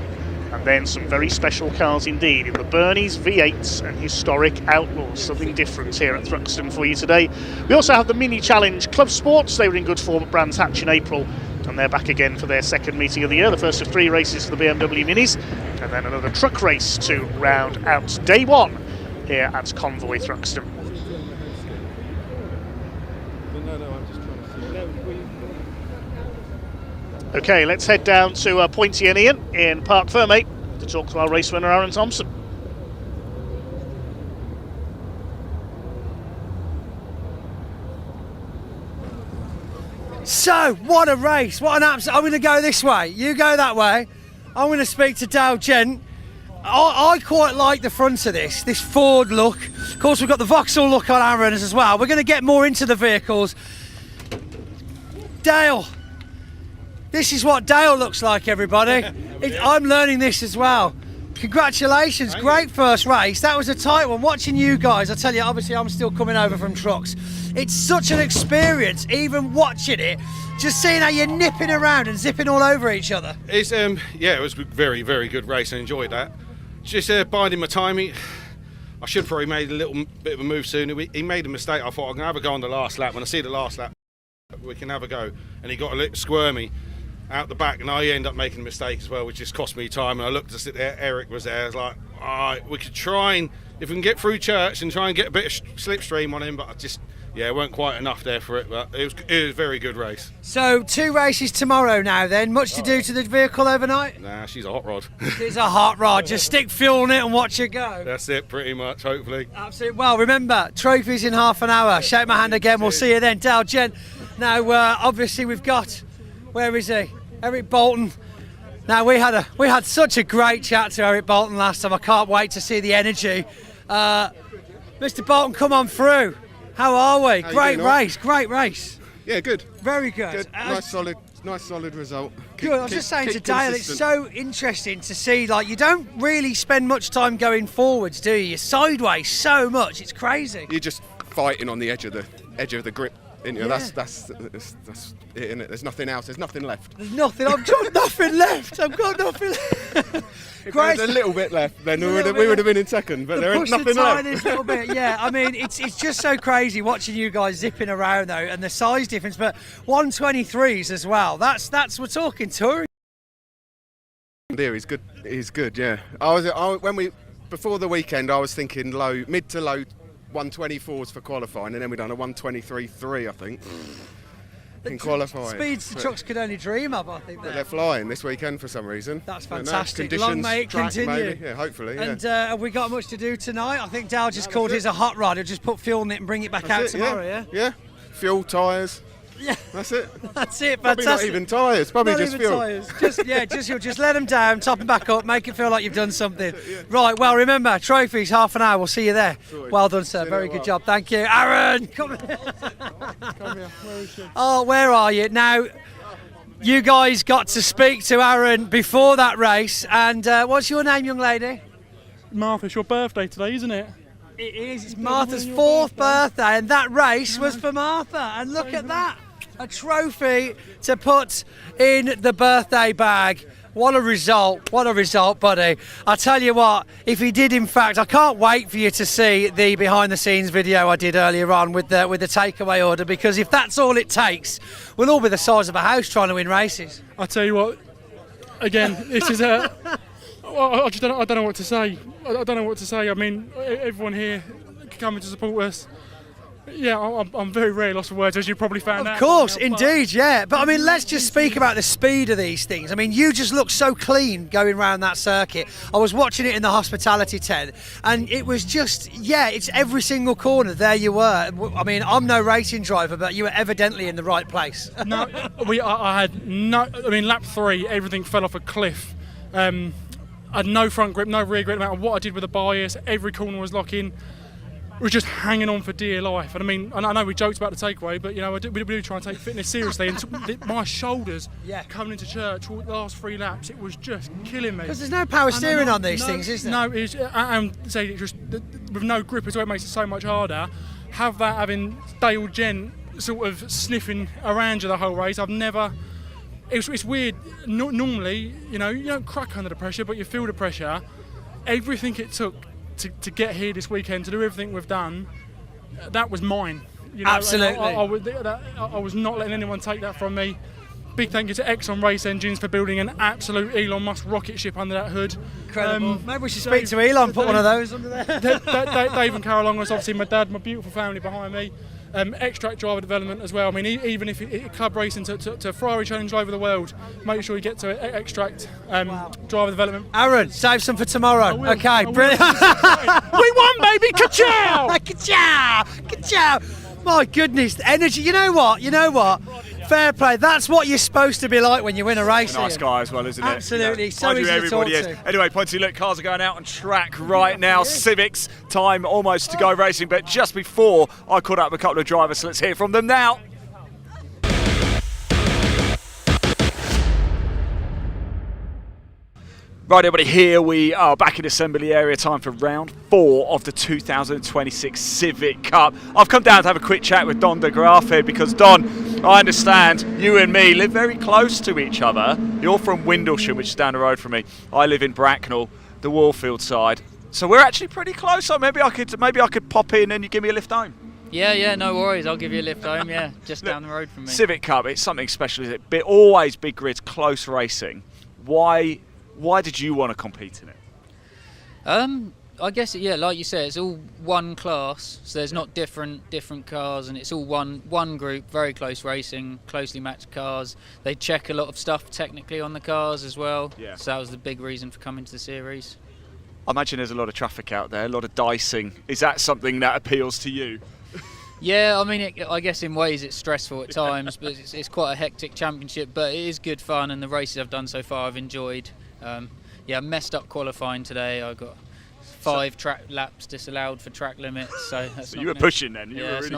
And then some very special cars indeed in the Bernies, V8s and historic Outlaws. Something different here at Thruxton for you today. We also have the Mini Challenge Club Sports. They were in good form at Brands Hatch in April, and they're back again for their second meeting of the year. The first of 3 races for the BMW Minis, and then another truck race to round out day 1 here at Convoy Thruxton. Okay, let's head down to Pointy and Ian in Parc Fermé to talk to our race winner Aaron Thompson. So, what a race, what an absolute... I'm going to go this way, you go that way. I'm going to speak to Dale Gent. I quite like the front of this Ford look. Of course, we've got the Vauxhall look on Aaron's as well. We're going to get more into the vehicles. Dale, this is what Dale looks like, everybody. I'm learning this as well. Congratulations, great first race. That was a tight one. Watching you guys, I tell you, obviously I'm still coming over from trucks. It's such an experience, even watching it, just seeing how you're nipping around and zipping all over each other. It's yeah, it was a very, very good race. I enjoyed that. Just biding my time. I should probably made a little bit of a move sooner. He made a mistake. I thought I'm going to have a go on the last lap. When I see the last lap we can have a go. And he got a little squirmy out the back, and I ended up making a mistake as well, which just cost me time. And I looked to sit there, Eric was there. I was like, all right, we could try and, if we can get through church and try and get a bit of slipstream on him, but I just, it weren't quite enough there for it. But it was a very good race. So 2 races tomorrow now then. Much to do to the vehicle overnight? Nah, she's a hot rod. It's a hot rod. Just stick fuel in it and watch it go. That's it, pretty much, hopefully. Absolutely. Well, remember, trophies in half an hour. Shake my hand again. We'll see you then. Dale Gent. Now, obviously, we've got, where is he? Eric Bolton. Now, we had such a great chat to Eric Bolton last time. I can't wait to see the energy. Mr. Bolton, come on through. How are we? Great race. Yeah, good. Very good. Good. Nice solid result. Good. I was just saying to Dale, it's so interesting to see, like, you don't really spend much time going forwards, do you? You're sideways so much. It's crazy. You're just fighting on the edge of the grip. You? Yeah. That's it, isn't it? There's nothing else. There's nothing left. There's nothing. I've got nothing left. If there's a little bit left, then we would have been in second. But there ain't nothing left. This little bit, yeah. I mean, it's just so crazy watching you guys zipping around though, and the size difference. But 123s as well. That's we're talking touring. He's good. He's good. Yeah. Before the weekend, I was thinking mid to low 124s for qualifying, and then we done a 123.3, I think, in qualifying. Speeds the trucks could only dream of, I think. But they're flying this weekend for some reason. That's fantastic. Conditions, Long may it track, continue. Maybe. Yeah, hopefully. Yeah. And have we got much to do tonight? I think Dale just called his a hot rod. He'll just put fuel in it and bring it back out tomorrow, yeah? Yeah. Fuel, tyres. Yeah. That's it. That's it. Probably Fantastic. not even tyres. Probably not just even fuel. Tyres. Just let them down, top them back up, make it feel like you've done something. Right. Well, remember, trophies, half an hour. We'll see you there. Sorry. Well done, sir. Very good job. Thank you, Aaron. Come here. Come here. Where is she? Oh, where are you now? You guys got to speak to Aaron before that race, and what's your name, young lady? Martha, it's your birthday today, isn't it? It is. It's Martha's 4th birthday, and that race was for Martha. And look at that. A trophy to put in the birthday bag. What a result, buddy. I tell you what, if he did, in fact, I can't wait for you to see the behind the scenes video I did earlier on with the takeaway order, because if that's all it takes, we'll all be the size of a house trying to win races. I tell you what, again, this is I don't know what to say. I don't know what to say. I mean, everyone here coming to support us. Yeah, I'm very rarely lost for words, as you probably found out. Of course, indeed, yeah. But I mean, let's just speak about the speed of these things. I mean, you just look so clean going around that circuit. I was watching it in the hospitality tent, and it was just, it's every single corner. There you were. I mean, I'm no racing driver, but you were evidently in the right place. No, I had no. I mean, lap 3, everything fell off a cliff. I had no front grip, no rear grip. No matter what I did with the bias, every corner was locking. We're just hanging on for dear life. And I mean, I know we joked about the takeaway, but we do try and take fitness seriously. And my shoulders coming into church for the last 3 laps, it was just killing me. Because there's no power steering on these things, is there? No, and say just with no grip as well, it makes it so much harder. Having Dale Gent sort of sniffing around you the whole race, I've never. It's weird. Normally, you don't crack under the pressure, but you feel the pressure. Everything it took to get here this weekend, to do everything we've done, that was mine. Absolutely. I was not letting anyone take that from me. Big thank you to Exxon Race Engines for building an absolute Elon Musk rocket ship under that hood. Incredible. Maybe we should speak to Elon, put one of those under there. Dave and Carol Long was obviously my dad, my beautiful family behind me. Extract driver development as well. I mean, even if club racing to Ferrari challenge over the world, make sure you get to Extract driver development. Aaron, save some for tomorrow. Okay, brilliant. We won, baby! Ka-chow! Ka-chow! Ka-chow! My goodness, the energy. You know what? Fair play. That's what you're supposed to be like when you win a race. Nice guy as well, isn't it? Absolutely. So easy to talk to. Anyway, Ponty, look, cars are going out on track right now. Civics, time almost to go racing, but just before I caught up with a couple of drivers, so let's hear from them now. Right, everybody, here we are back in assembly area, time for round 4 of the 2026 Civic Cup. I've come down to have a quick chat with Don de Graaf here because, Don, I understand you and me live very close to each other. You're from Windlesham, which is down the road from me. I live in Bracknell, the Warfield side. So we're actually pretty close. So maybe I could pop in and you give me a lift home. Yeah, no worries. I'll give you a lift home. Yeah, just down the road from me. Civic Cup, it's something special, is it? Always big grids, close racing. Why did you want to compete in it? I guess like you said, it's all one class, so there's not different cars, and it's all one group, very close racing, closely matched cars. They check a lot of stuff technically on the cars as well. Yeah. So that was the big reason for coming to the series. I imagine there's a lot of traffic out there, a lot of dicing. Is that something that appeals to you? Yeah, I mean, I guess in ways it's stressful at times, but it's quite a hectic championship. But it is good fun, and the races I've done so far I've enjoyed. I messed up qualifying today. I got 5 track laps disallowed for track limits, so that's you were pushing then. You were really it's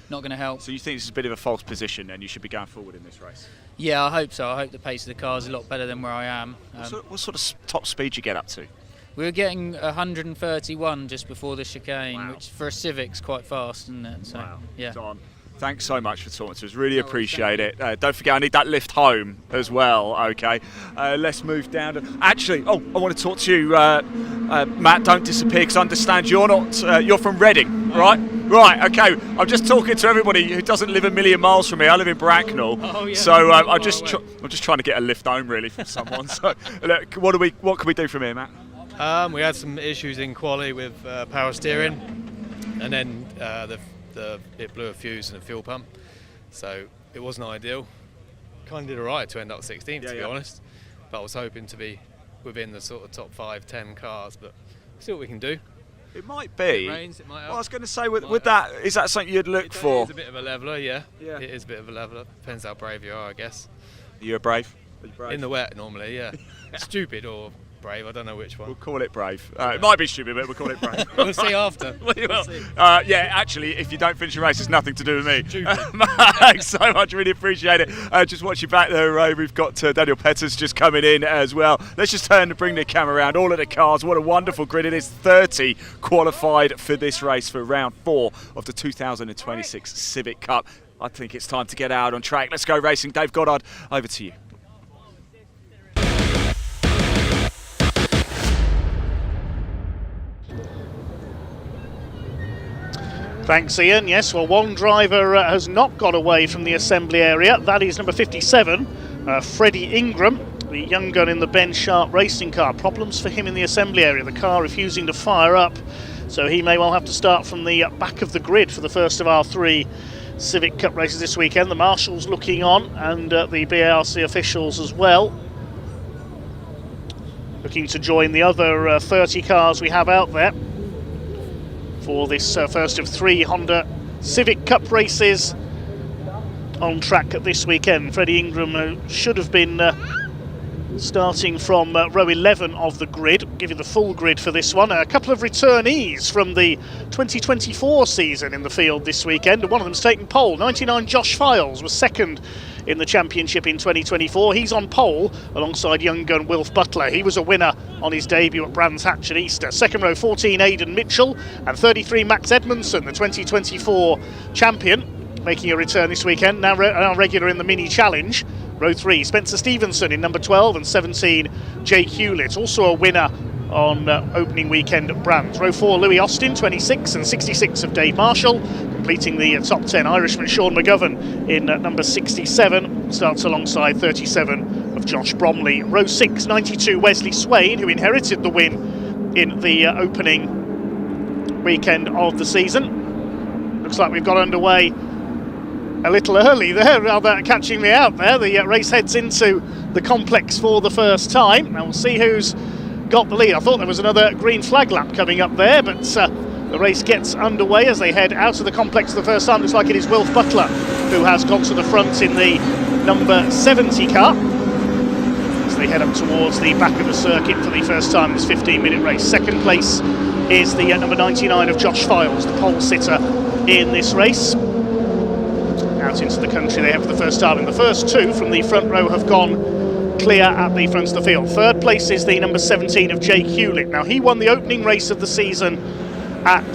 not going to help. So you think this is a bit of a false position, then you should be going forward in this race? Yeah, I hope so. I hope the pace of the car is a lot better than where I am. What sort of top speed you get up to? We were getting 131 just before the chicane, which for a Civic's quite fast, isn't it? So, wow. Yeah. Don, thanks so much for talking to us. Really appreciate it. Don't forget, I need that lift home as well. Okay, let's move down. Actually, I want to talk to you, Matt. Don't disappear, because I understand you're not. You're from Reading, right? Right. Okay. I'm just talking to everybody who doesn't live a million miles from me. I live in Bracknell, so I'm just trying to get a lift home really from someone. So, look, what can we do from here, Matt? We had some issues in quali with power steering, and then it blew a fuse in the fuel pump, so it wasn't ideal. Kind of did alright to end up 16th, to be honest, but I was hoping to be within the sort of top 5-10 cars, but see what we can do. It might be. It rains, it might help. Well, I was going to say, with that, is that something you'd look for? It is a bit of a leveller, yeah. It is a bit of a leveller. Depends how brave you are, I guess. You're brave? Are you brave? In the wet, normally, yeah. Stupid or brave, I don't know which one. We'll call it brave. It might be stupid, but we'll call it brave. We'll see after. We will. Actually, if you don't finish your race, it's nothing to do with me. Thanks so much, really appreciate it. Just watch you back there, we've got Daniel Peters just coming in as well. Let's just turn and bring the camera around. All of the cars, what a wonderful grid it is. 30 qualified for this race for round 4 of the 2026 Civic Cup. I think it's time to get out on track. Let's go racing. Dave Goddard, over to you. Thanks, Ian. Yes, well, one driver has not got away from the assembly area. That is number 57, Freddie Ingram, the young gun in the Ben Sharp racing car. Problems for him in the assembly area. The car refusing to fire up, so he may well have to start from the back of the grid for the first of our 3 Civic Cup races this weekend. The marshals looking on, and the BTRC officials as well, looking to join the other 30 cars we have out there for this first of 3 Honda Civic Cup races on track this weekend. Freddie Ingram should have been starting from row 11 of the grid. I'll give you the full grid for this one. A couple of returnees from the 2024 season in the field this weekend. One of them's taken pole. 99 Josh Files was second in the championship in 2024. He's on pole alongside young gun Wilf Butler. He was a winner on his debut at Brands Hatch at Easter. Second row 14 Aidan Mitchell and 33 Max Edmondson, the 2024 champion, making a return this weekend, now regular in the mini challenge. Row 3 Spencer Stevenson in number 12 and 17 Jake Hewlett, also a winner on opening weekend at Brands. Row 4 Louis Austin, 26 and 66 of Dave Marshall, completing the top 10. Irishman Sean McGovern in number 67 starts alongside 37 of Josh Bromley. Row 6 92 Wesley Swain, who inherited the win in the opening weekend of the season. Looks like we've got underway a little early there, rather catching me out there. The race heads into the complex for the first time. Now we'll see who's got the lead. I thought there was another green flag lap coming up there, but the race gets underway as they head out of the complex for the first time. Looks like it is Wilf Butler who has gone to the front in the number 70 car as they head up towards the back of the circuit for the first time in this 15-minute race. Second place is the number 99 of Josh Files, the pole sitter in this race. Out into the country they have for the first time, and the first 2 from the front row have gone clear at the front of the field. Third place is the number 17 of Jake Hewlett. Now he won the opening race of the season at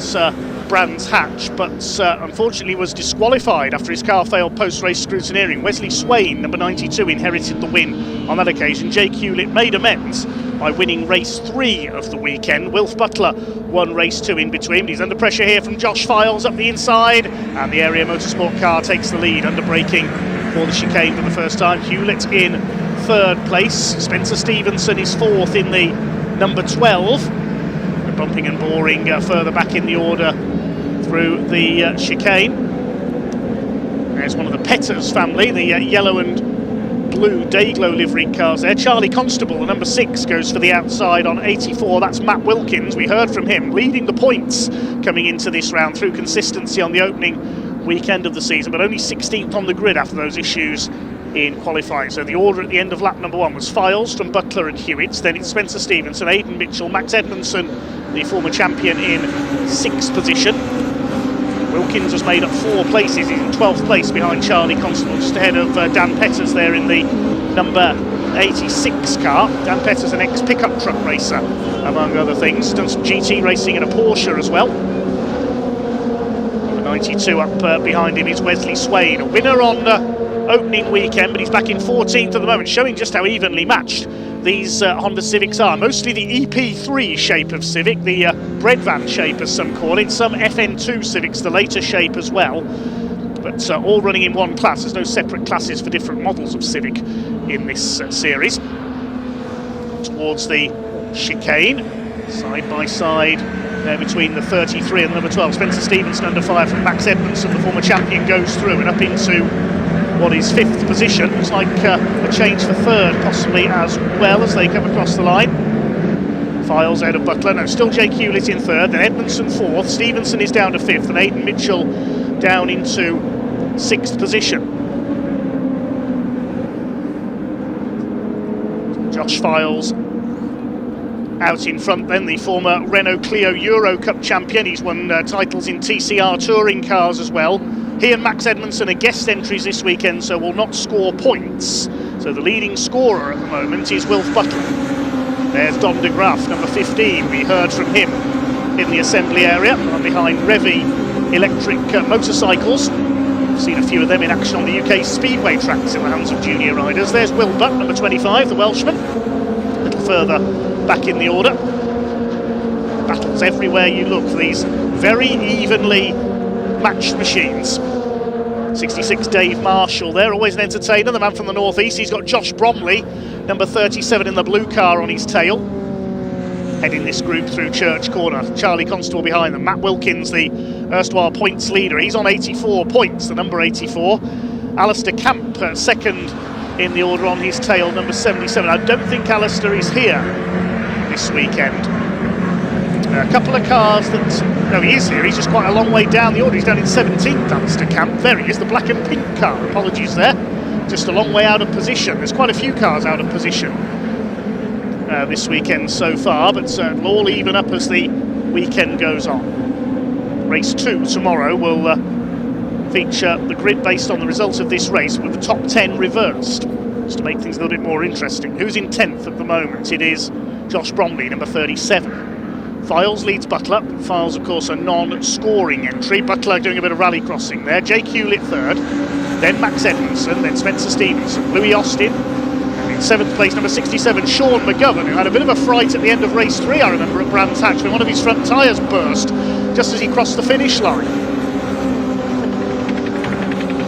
Brands Hatch, but unfortunately was disqualified after his car failed post-race scrutineering. Wesley Swain, number 92, inherited the win on that occasion. Jake Hewlett made amends by winning race 3 of the weekend. Wilf Butler won race 2 in between, but he's under pressure here from Josh Files up the inside, and the Area Motorsport car takes the lead under braking for the chicane for the first time. Hewlett in 3rd place, Spencer Stevenson is 4th in the number 12. We're bumping and boring further back in the order through the chicane. There's one of the Petters family, the yellow and blue Dayglow liveried cars there. Charlie Constable, the number 6, goes for the outside on 84. That's Matt Wilkins. We heard from him, leading the points coming into this round through consistency on the opening weekend of the season, but only 16th on the grid after those issues in qualifying. So the order at the end of lap number 1 was Files from Butler and Hewitt, then it's Spencer Stevenson, Aidan Mitchell, Max Edmondson, the former champion, in 6th position. Wilkins has made up 4 places. He's in 12th place behind Charlie Constable, just ahead of Dan Petters there in the number 86 car. Dan Petters, an ex-pickup truck racer, among other things. Done some GT racing in a Porsche as well. Number 92 up behind him is Wesley Swain, a winner on opening weekend, but he's back in 14th at the moment, showing just how evenly matched these Honda Civics are. Mostly the EP3 shape of Civic, the bread van shape as some call it, some FN2 Civics, the later shape as well, but all running in one class. There's no separate classes for different models of Civic in this series. Towards the chicane, side by side there between the 33 and the number 12. Spencer Stevenson under fire from Max Edmondson, the former champion, goes through and up into what is 5th position. Looks like a change for 3rd possibly as well as they come across the line. Files out of Butler. No, still Jake Hewlett in 3rd, then Edmondson 4th, Stevenson is down to 5th, and Aidan Mitchell down into 6th position. Josh Files out in front then, the former Renault Clio Euro Cup champion. He's won titles in TCR touring cars as well. He and Max Edmondson are guest entries this weekend, so will not score points. So the leading scorer at the moment is Wilf Butler. There's Don de Graaf, number 15. We heard from him in the assembly area, behind Revy electric motorcycles. We've seen a few of them in action on the UK speedway tracks in the hands of junior riders. There's Will Butt, number 25, the Welshman. A little further back in the order. Battles everywhere you look for these very evenly matched machines. 66 Dave Marshall there, always an entertainer, the man from the northeast. He's got Josh Bromley, number 37 in the blue car, on his tail, heading this group through Church Corner. Charlie Constable behind them. Matt Wilkins, the erstwhile points leader, he's on 84 points, the number 84. Alistair Camp, 2nd in the order on his tail, number 77. I don't think Alistair is here this weekend. A couple of cars that... No, he is here. He's just quite a long way down the order. He's down in 17th, Alistair Camp. There he is, the black and pink car. Apologies there. Just a long way out of position. There's quite a few cars out of position this weekend so far, but it'll all even up as the weekend goes on. Race 2 tomorrow will feature the grid based on the results of this race, with the top 10 reversed, just to make things a little bit more interesting. Who's in 10th at the moment? It is Josh Bromley, number 37. Files leads Butler. Files, of course, a non-scoring entry. Butler doing a bit of rally crossing there. Jake Hewlett 3rd, then Max Edmondson, then Spencer Stevenson, Louis Austin, and in 7th place, number 67, Sean McGovern, who had a bit of a fright at the end of race 3, I remember, at Brands Hatch, when one of his front tyres burst just as he crossed the finish line.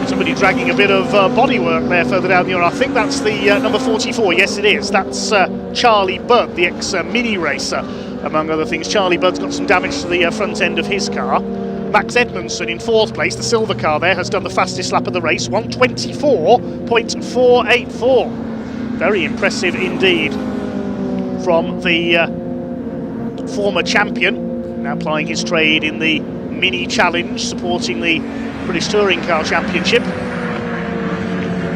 Somebody dragging a bit of bodywork there further down the order. I think that's the number 44. Yes, it is. That's Charlie Budd, the ex-mini racer, among other things. Charlie Budd's got some damage to the front end of his car. Max Edmondson in 4th place, the silver car there, has done the fastest lap of the race, 1:24.484. Very impressive indeed from the former champion, now plying his trade in the Mini Challenge, supporting the British Touring Car Championship.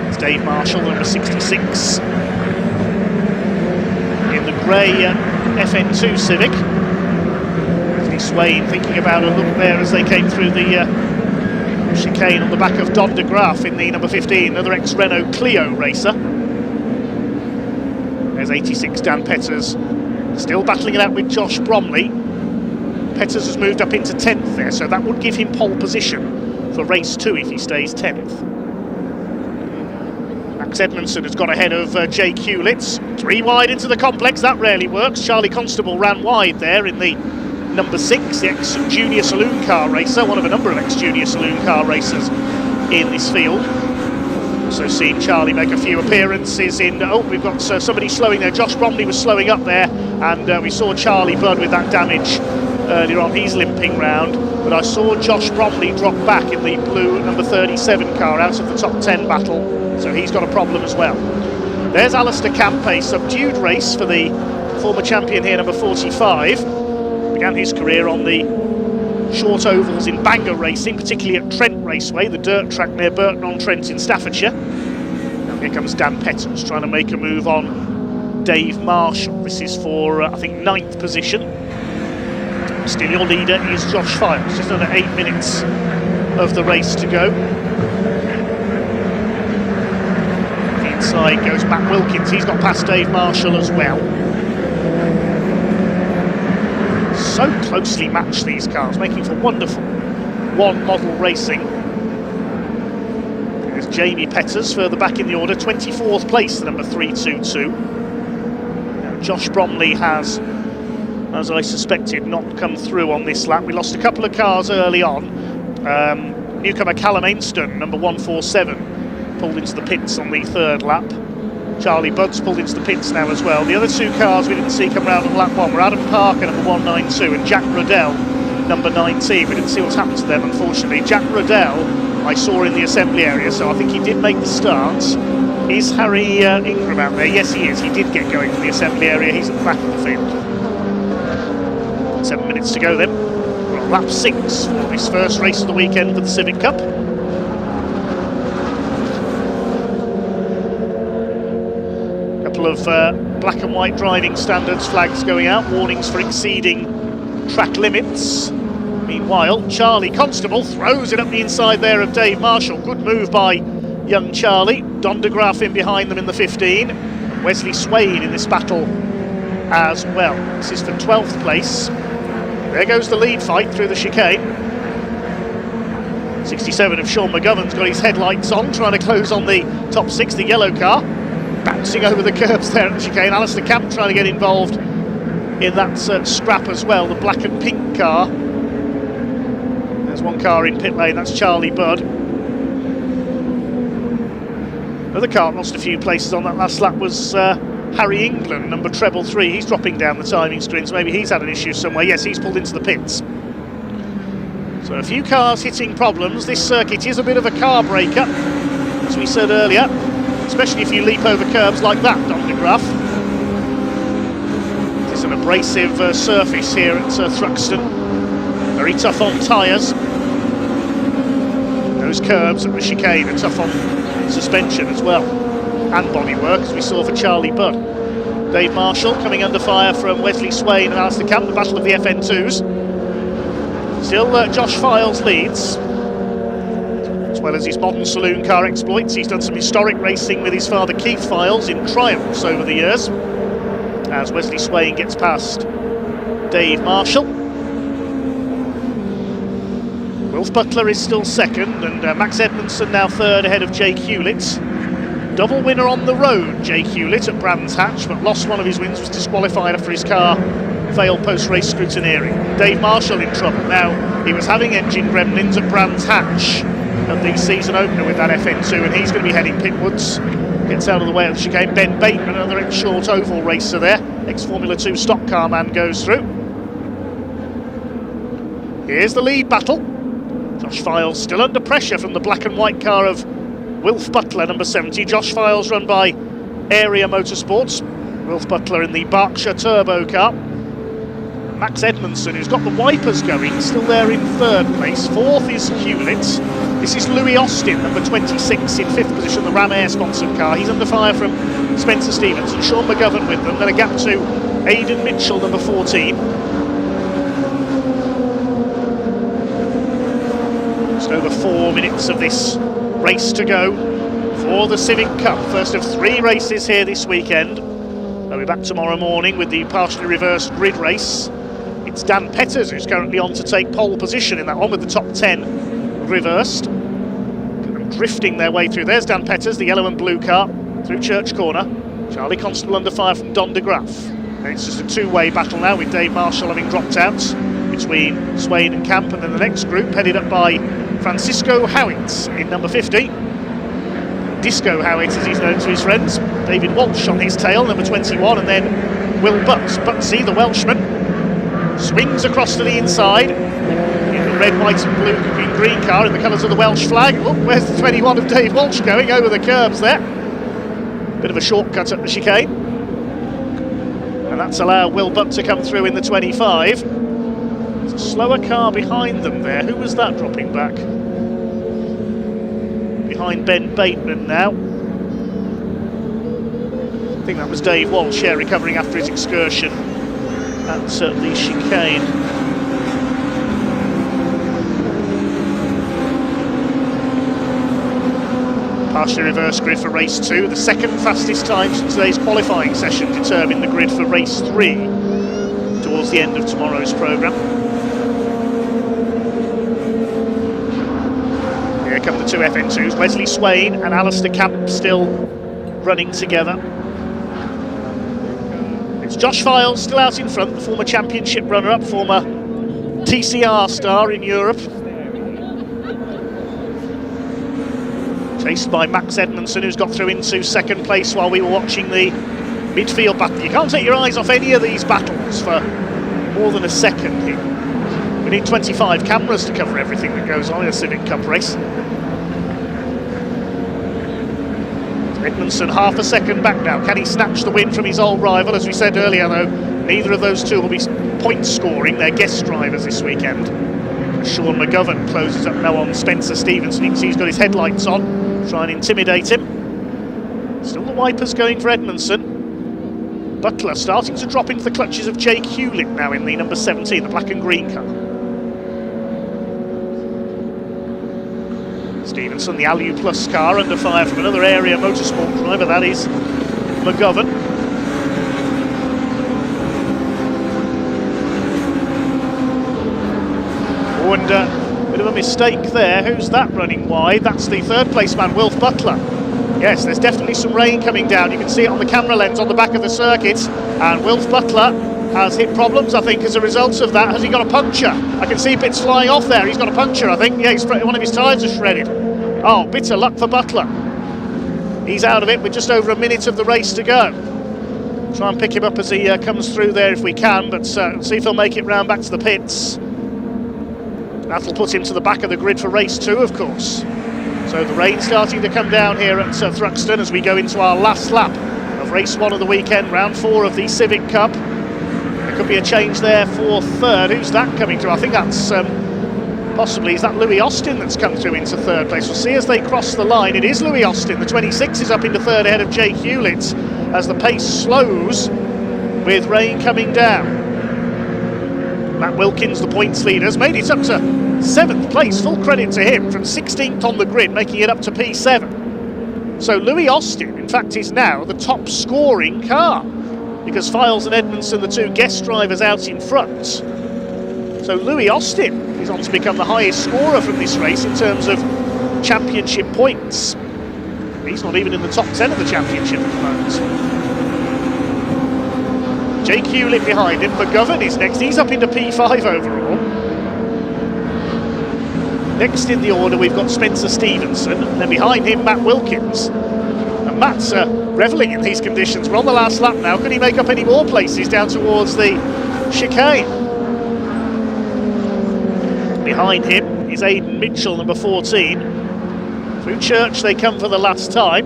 It's Dave Marshall, number 66, in the grey FN2 Civic. Wesley Swain thinking about a look there as they came through the chicane on the back of Don de Graaf in the number 15, another ex-Renault Clio racer. There's 86 Dan Petters, still battling it out with Josh Bromley. Petters has moved up into 10th there, so that would give him pole position for race 2 if he stays 10th. Max Max Edmondson has got ahead of Jay Hewlett. 3 wide into the complex, that rarely works. Charlie Constable ran wide there in the number 6, the ex-junior saloon car racer, one of a number of ex-junior saloon car racers in this field. Also seen Charlie make a few appearances in... Oh, we've got somebody slowing there. Josh Bromley was slowing up there, and we saw Charlie Budd with that damage earlier on. He's limping round, but I saw Josh Bromley drop back in the blue number 37 car out of the top 10 battle, so he's got a problem as well. There's Alistair Camp, a subdued race for the former champion here, number 45. Began his career on the short ovals in Bangor racing, particularly at Trent Raceway, the dirt track near Burton-on-Trent in Staffordshire. Now here comes Dan Petters trying to make a move on Dave Marshall. This is for, I think, 9th position. Still your leader is Josh Files, just under 8 minutes of the race to go. The inside goes Matt Wilkins, he's got past Dave Marshall as well. So closely matched, these cars, making for wonderful one model racing. There's Jamie Petters further back in the order, 24th place, the number 322. Now, Josh Bromley has, as I suspected, not come through on this lap. We lost a couple of cars early on. Newcomer Callum Ainston, number 147, pulled into the pits on the 3rd lap. Charlie Budd's pulled into the pits now as well. The other 2 cars we didn't see come round on lap 1 were Adam Parker, number 192, and Jack Riddell, number 19. We didn't see what's happened to them, unfortunately. Jack Riddell I saw in the assembly area, so I think he did make the start. Is Harry Ingram out there? Yes, he is. He did get going to the assembly area. He's at the back of the field. 7 minutes to go then. We're on lap 6 for this first race of the weekend for the Civic Cup. Of black and white driving standards flags going out, warnings for exceeding track limits. Meanwhile, Charlie Constable throws it up the inside there of Dave Marshall. Good move by young Charlie. Don de Graaf in behind them in the 15. Wesley Swain in this battle as well. This is for 12th place. There goes the lead fight through the chicane. 67 of Sean McGovern's got his headlights on, trying to close on the top 6, the yellow car. Bouncing over the curbs there at the chicane. Alistair Camp trying to get involved in that scrap as well, the black and pink car. There's one car in pit lane, that's Charlie Budd. Another car lost a few places on that last lap was Harry England, number treble 3. He's dropping down the timing screen, so maybe he's had an issue somewhere. Yes, he's pulled into the pits. So a few cars hitting problems. This circuit is a bit of a car breaker, as we said earlier. Especially if you leap over curbs like that, Don de Graaf. It's an abrasive surface here at Thruxton. Very tough on tyres. Those curbs at the chicane are tough on suspension as well. And bodywork, as we saw for Charlie Budd. Dave Marshall coming under fire from Wesley Swain and Alistair Camp, the battle of the FN2s. Still Josh Files leads. As well as his modern saloon car exploits, he's done some historic racing with his father Keith Files in triumphs over the years, as Wesley Swain gets past Dave Marshall. Wilf Butler is still second, and Max Edmondson now third ahead of Jake Hewlett. Double winner on the road, Jake Hewlett at Brands Hatch, but lost one of his wins, was disqualified after his car failed post-race scrutineering. Dave Marshall in trouble now. He was having engine gremlins at Brands Hatch at the season opener with that FN2, and he's going to be heading pitwards. Gets out of the way of the chicane. Ben Bateman, another ex-short oval racer there, ex-Formula 2 stock car man, goes through. Here's the lead battle. Josh Files still under pressure from the black and white car of Wilf Butler, number 70. Josh Files run by Area Motorsports. Wilf Butler in the Berkshire Turbo car. Max Edmondson, who's got the wipers going, still there in 3rd place. 4th is Hewlett. This is Louis Austin, number 26, in 5th position, the Ram Air sponsored car. He's under fire from Spencer Stevens and Sean McGovern with them. Then a gap to Aidan Mitchell, number 14. Just over 4 minutes of this race to go for the Civic Cup. First of 3 races here this weekend. They'll be back tomorrow morning with the partially reversed grid race. It's Dan Petters who's currently on to take pole position in that one with the top 10 reversed. Drifting their way through. There's Dan Petters, the yellow and blue car. through Church Corner. Charlie Constable under fire from Don de Graaf. And it's just a two-way battle now with Dave Marshall having dropped out between Swain and Camp, and then the next group headed up by Francisco Howitt in number 50. Disco Howitt, as he's known to his friends. David Walsh on his tail, number 21, and then Will Butsy, the Welshman, swings across to the inside in the red, white and blue and green car in the colours of the Welsh flag. Oh, where's the 21 of Dave Walsh going? Over the curbs there. Bit of a shortcut up the chicane. And that's allowed Will Butt to come through in the 25. There's a slower car behind them there. Who was that dropping back? Behind Ben Bateman now. I think that was Dave Walsh, recovering after his excursion at the chicane. Partially reverse grid for race 2. The second fastest time since today's qualifying session determined the grid for race 3 towards the end of tomorrow's programme. Here come the two FN2s, Wesley Swain and Alistair Camp still running together. It's Josh Files still out in front, the former championship runner-up, former TCR star in Europe. Chased by Max Edmondson, who's got through into second place while we were watching the midfield battle. You can't take your eyes off any of these battles for more than a second here. We need 25 cameras to cover everything that goes on in a Civic Cup race. Edmondson half a second back now. Can he snatch the win from his old rival? As we said earlier, though, neither of those two will be point scoring. They're guest drivers this weekend. Sean McGovern closes up now on Spencer Stevenson. You can see he's got his headlights on, try and intimidate him. Still the wipers going for Edmondson. Butler starting to drop into the clutches of Jake Hewlett now in the number 17, the black and green car. Stevenson, the Alu Plus car, under fire from another area motorsport driver, that is McGovern. Oh, and a bit of a mistake there. Who's that running wide? That's the third place man, Wilf Butler. Yes, there's definitely some rain coming down. You can see it on the camera lens on the back of the circuit. And Wilf Butler has hit problems, I think, as a result of that. Has he got a puncture? I can see bits flying off there. He's got a puncture, I think. Yeah, one of his tyres is shredded. Oh, bitter luck for Butler. He's out of it with just over a minute of the race to go. Try and pick him up as he comes through there if we can, but see if he'll make it round back to the pits. That'll put him to the back of the grid for race 2, of course. So the rain starting to come down here at Thruxton as we go into our last lap of race 1 of the weekend, round 4 of the Civic Cup. There could be a change there for third. Who's that coming through? I think that's possibly, is that Louis Austin that's come through into third place? We'll see as they cross the line. It is Louis Austin. The 26 is up into third ahead of Jake Hewlett as the pace slows with rain coming down. Matt Wilkins, the points leader, has made it up to 7th place. Full credit to him, from 16th on the grid, making it up to P7. So Louis Austin, in fact, is now the top scoring car, because Files and Edmondson, the two guest drivers, out in front. So Louis Austin is on to become the highest scorer from this race in terms of championship points. He's not even in the top 10 of the championship at the moment. Jake Hewlett behind him. McGovern is next. He's up into P5 overall. Next in the order we've got Spencer Stevenson, and then behind him Matt Wilkins. And Matt's revelling in these conditions. We're on the last lap now. Can he make up any more places down towards the chicane? Behind him is Aidan Mitchell, number 14. Through Church they come for the last time.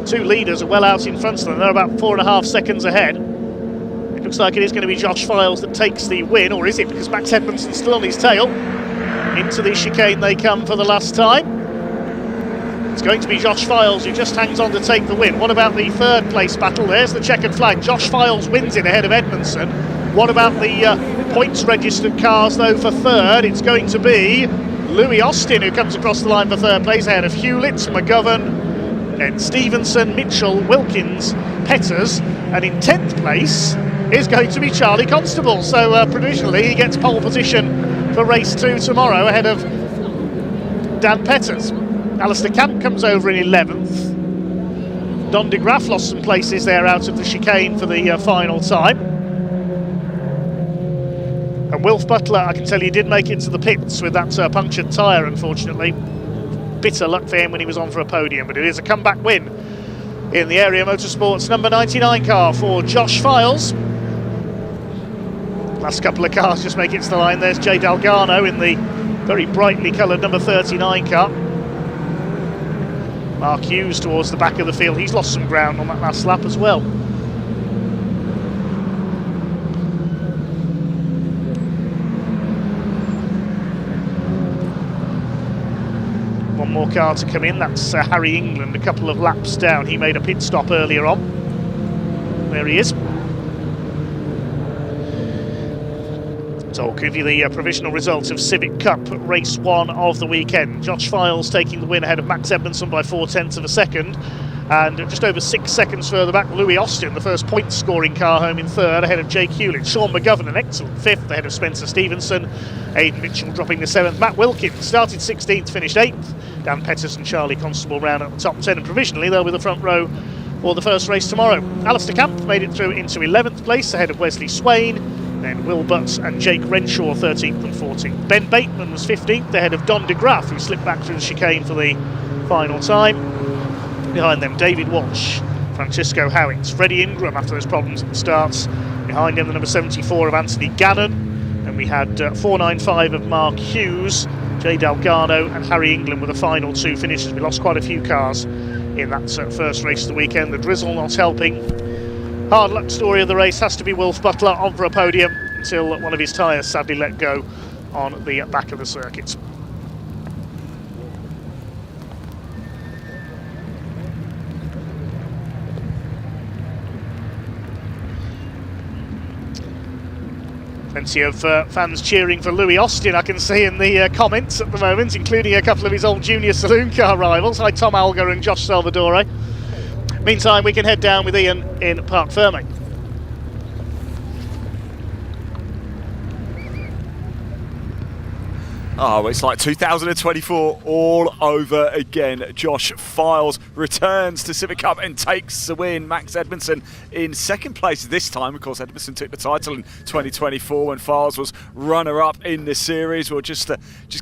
Two leaders are well out in front of them. They're about 4.5 seconds ahead. It looks like it is going to be Josh Files that takes the win, or is it? Because Max Edmondson's still on his tail. Into the chicane they come for the last time. It's going to be Josh Files who just hangs on to take the win. What about the third place battle? There's the checkered flag. Josh Files wins it ahead of Edmondson. What about the points registered cars though for third? It's going to be Louis Austin who comes across the line for third place ahead of Hewlett, McGovern, then Stevenson, Mitchell, Wilkins, Petters, and in 10th place is going to be Charlie Constable. So provisionally he gets pole position for race 2 tomorrow ahead of Dan Petters. Alistair Camp comes over in 11th. Don de Graaf lost some places there out of the chicane for the final time. And Wilf Butler, I can tell you, did make it to the pits with that punctured tyre, unfortunately. Bitter luck for him when he was on for a podium, but it is a comeback win in the Area Motorsports number 99 car for Josh Files. Last couple of cars just make it to the line. There's Jay Dalgarno in the very brightly coloured number 39 car. Mark Hughes towards the back of the field. He's lost some ground on that last lap as well. One more car to come in. That's Harry England, a couple of laps down. He made a pit stop earlier on. There he is. So I'll give you the provisional results of Civic Cup race 1 of the weekend. Josh Files taking the win ahead of Max Edmondson by 0.4 of a second. And just over 6 seconds further back, Louis Austin, the first point-scoring car home in third, ahead of Jake Hewlett. Sean McGovern, an excellent fifth, ahead of Spencer Stevenson. Aidan Mitchell dropping the 7th. Matt Wilkins started 16th, finished 8th. Dan Pettis and Charlie Constable round at the top 10, and provisionally they'll be the front row for the first race tomorrow. Alistair Camp made it through into 11th place, ahead of Wesley Swain. Then Will Butts and Jake Renshaw 13th and 14th. Ben Bateman was 15th, ahead of Don de Graaf, who slipped back through the chicane for the final time. Behind them, David Walsh, Francisco Howitz, Freddie Ingram after those problems at the starts. Behind him, the number 74 of Anthony Gannon. And we had 495 of Mark Hughes, Jay Dalgarno and Harry England were the final 2 finishers. We lost quite a few cars in that first race of the weekend. The drizzle not helping. Hard luck story of the race has to be Wilf Butler on for a podium until one of his tyres sadly let go on the back of the circuit. Plenty of fans cheering for Louis Austin, I can see in the comments at the moment, including a couple of his old junior saloon car rivals. Hi Tom Alger and Josh Salvadore. Meantime, we can head down with Ian in Parc Ferme. Oh, it's like 2024 all over again. Josh Files returns to Civic Cup and takes the win. Max Edmondson in second place this time. Of course, Edmondson took the title in 2024 when Files was runner-up in the series. We'll just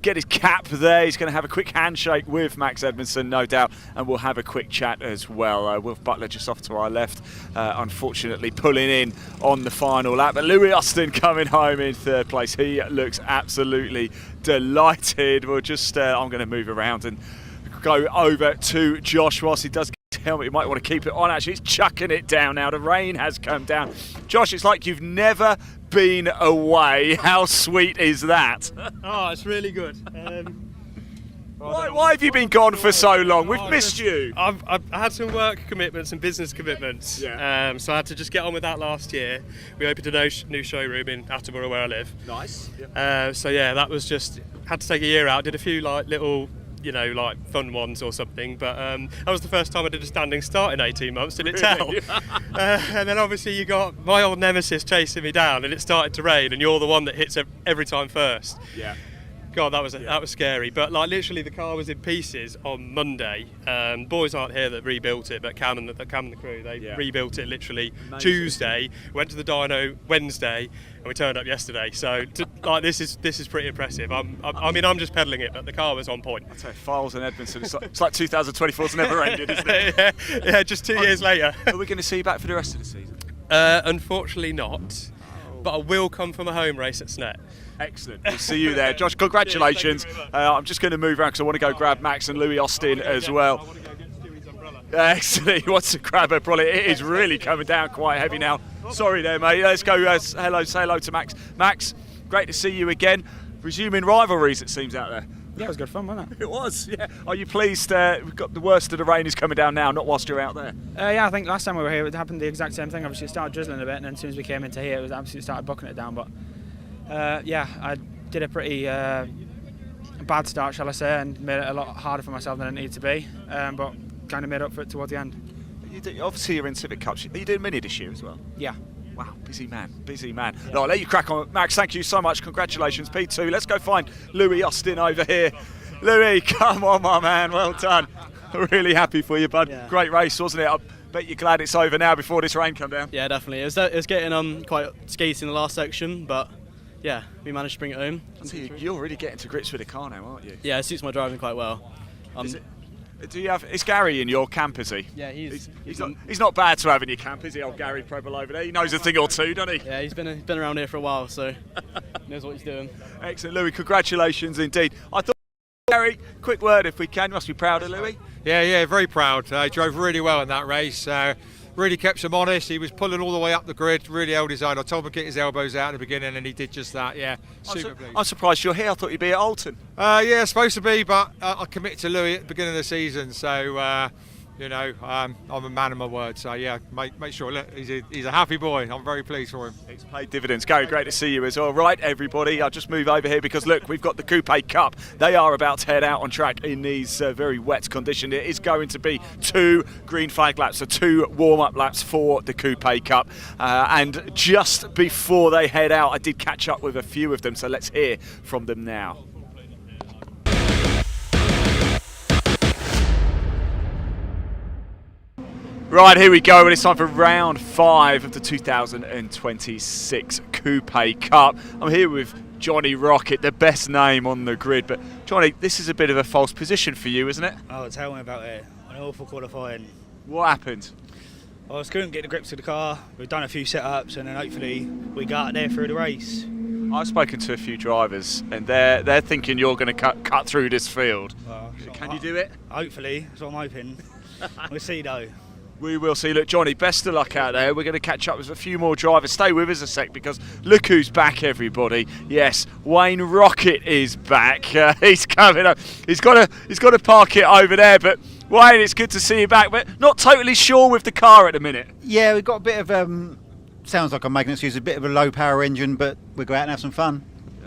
get his cap there. He's going to have a quick handshake with Max Edmondson, no doubt, and we'll have a quick chat as well. Wilf Butler just off to our left, unfortunately pulling in on the final lap. But Louis Austin coming home in third place. He looks absolutely delighted. We'll just I'm going to move around and go over to Josh whilst he does get his helmet. You might want to keep it on. Actually, it's chucking it down now. The rain has come down. Josh, it's like you've never been away. How sweet is that? Oh, it's really good. Why have you been gone for so long? We've missed you. I've had some work commitments and business commitments, Yeah. So I had to just get on with that last year. We opened a new showroom in Attleborough where I live. Nice. So yeah, that was just, had to take a year out. Did a few like little, like fun ones or something, but that was the first time I did a standing start in 18 months, did it tell? And then obviously you got my old nemesis chasing me down, and it started to rain, and you're the one that hits every time first. Yeah. God, that was scary. But like literally, the car was in pieces on Monday. Boys aren't here that rebuilt it, but Cam and the crew, they rebuilt it literally Tuesday. Went to the dyno Wednesday, and we turned up yesterday. So this is pretty impressive. I mean, I'm just pedaling it, but the car was on point. I'd say Files and Edmondson. It's like 2024's never ended, isn't it? yeah, just 2 years later. Are we going to see you back for the rest of the season? Unfortunately not. But I will come from a home race at Snet. Excellent. We'll see you there. Josh, congratulations. I'm just going to move around because I want to go grab Max and Louis Austin as well. I want to go get Stewie's umbrella. Excellent. He wants to grab her probably. It is really coming down quite heavy now. Sorry there, mate. Let's go say hello to Max. Max, great to see you again. Resuming rivalries, it seems, out there. Yeah, it was good fun, wasn't it? It was, yeah. Are you pleased we've got the worst of the rain is coming down now, not whilst you're out there? Yeah, I think last time we were here it happened the exact same thing. Obviously it started drizzling a bit, and then as soon as we came into here it was absolutely started bucking it down. But yeah, I did a pretty bad start, shall I say, and made it a lot harder for myself than it needed to be, but kind of made up for it towards the end. Obviously you're in Civic Cup. Are you doing Mini this year as well? Yeah. Wow, busy man. No, I'll let you crack on. Max, thank you so much. Congratulations, P2. Let's go find Louis Austin over here. Louis, come on, my man. Well done. Really happy for you, bud. Yeah. Great race, wasn't it? Bet you're glad it's over now before this rain come down. Yeah, definitely. It was getting quite skaty in the last section, but yeah, we managed to bring it home. You're really getting to grips with the car now, aren't you? Yeah, it suits my driving quite well. Do you have? Is Gary in your camp? Is he? Yeah, he's not bad to have in your camp, is he? Old Gary Prebble over there. He knows a thing or two, doesn't he? Yeah, he's been around here for a while, so knows what he's doing. Excellent, Louis. Congratulations indeed. I thought, Gary, quick word if we can. You must be proud of Louis. Yeah, very proud. He drove really well in that race. Really kept him honest. He was pulling all the way up the grid, really held his own. I told him to get his elbows out at the beginning, and he did just that. Yeah, super pleased. I'm surprised you're here. I thought you'd be at Alton. Yeah, supposed to be, but I committed to Louis at the beginning of the season, so I'm a man of my word. So yeah, make sure. Look, he's a happy boy. I'm very pleased for him. It's paid dividends. Gary, great to see you as well. Right, everybody, I'll just move over here because look, we've got the Coupe Cup. They are about to head out on track in these very wet conditions. It is going to be 2 green flag laps, so 2 warm-up laps for the Coupe Cup. And just before they head out, I did catch up with a few of them, so let's hear from them now. Right, here we go, and it's time for round 5 of the 2026 Coupe Cup. I'm here with Johnny Rocket, the best name on the grid. But Johnny, this is a bit of a false position for you, isn't it? Oh, tell me about it. An awful qualifying. What happened? I just couldn't get the grips of the car. We've done a few setups, and then hopefully we got there through the race. I've spoken to a few drivers, and they're thinking you're going to cut through this field. Can you do it? Hopefully, that's what I'm hoping. We'll see though. We will see. Look, Johnny, best of luck out there. We're going to catch up with a few more drivers. Stay with us a sec because look who's back, everybody. Yes, Wayne Rocket is back. He's coming up. He's got to park it over there. But Wayne, it's good to see you back. But not totally sure with the car at the minute. Yeah, we've got a bit of sounds like I'm making an excuse. A bit of a low power engine, but we'll go out and have some fun.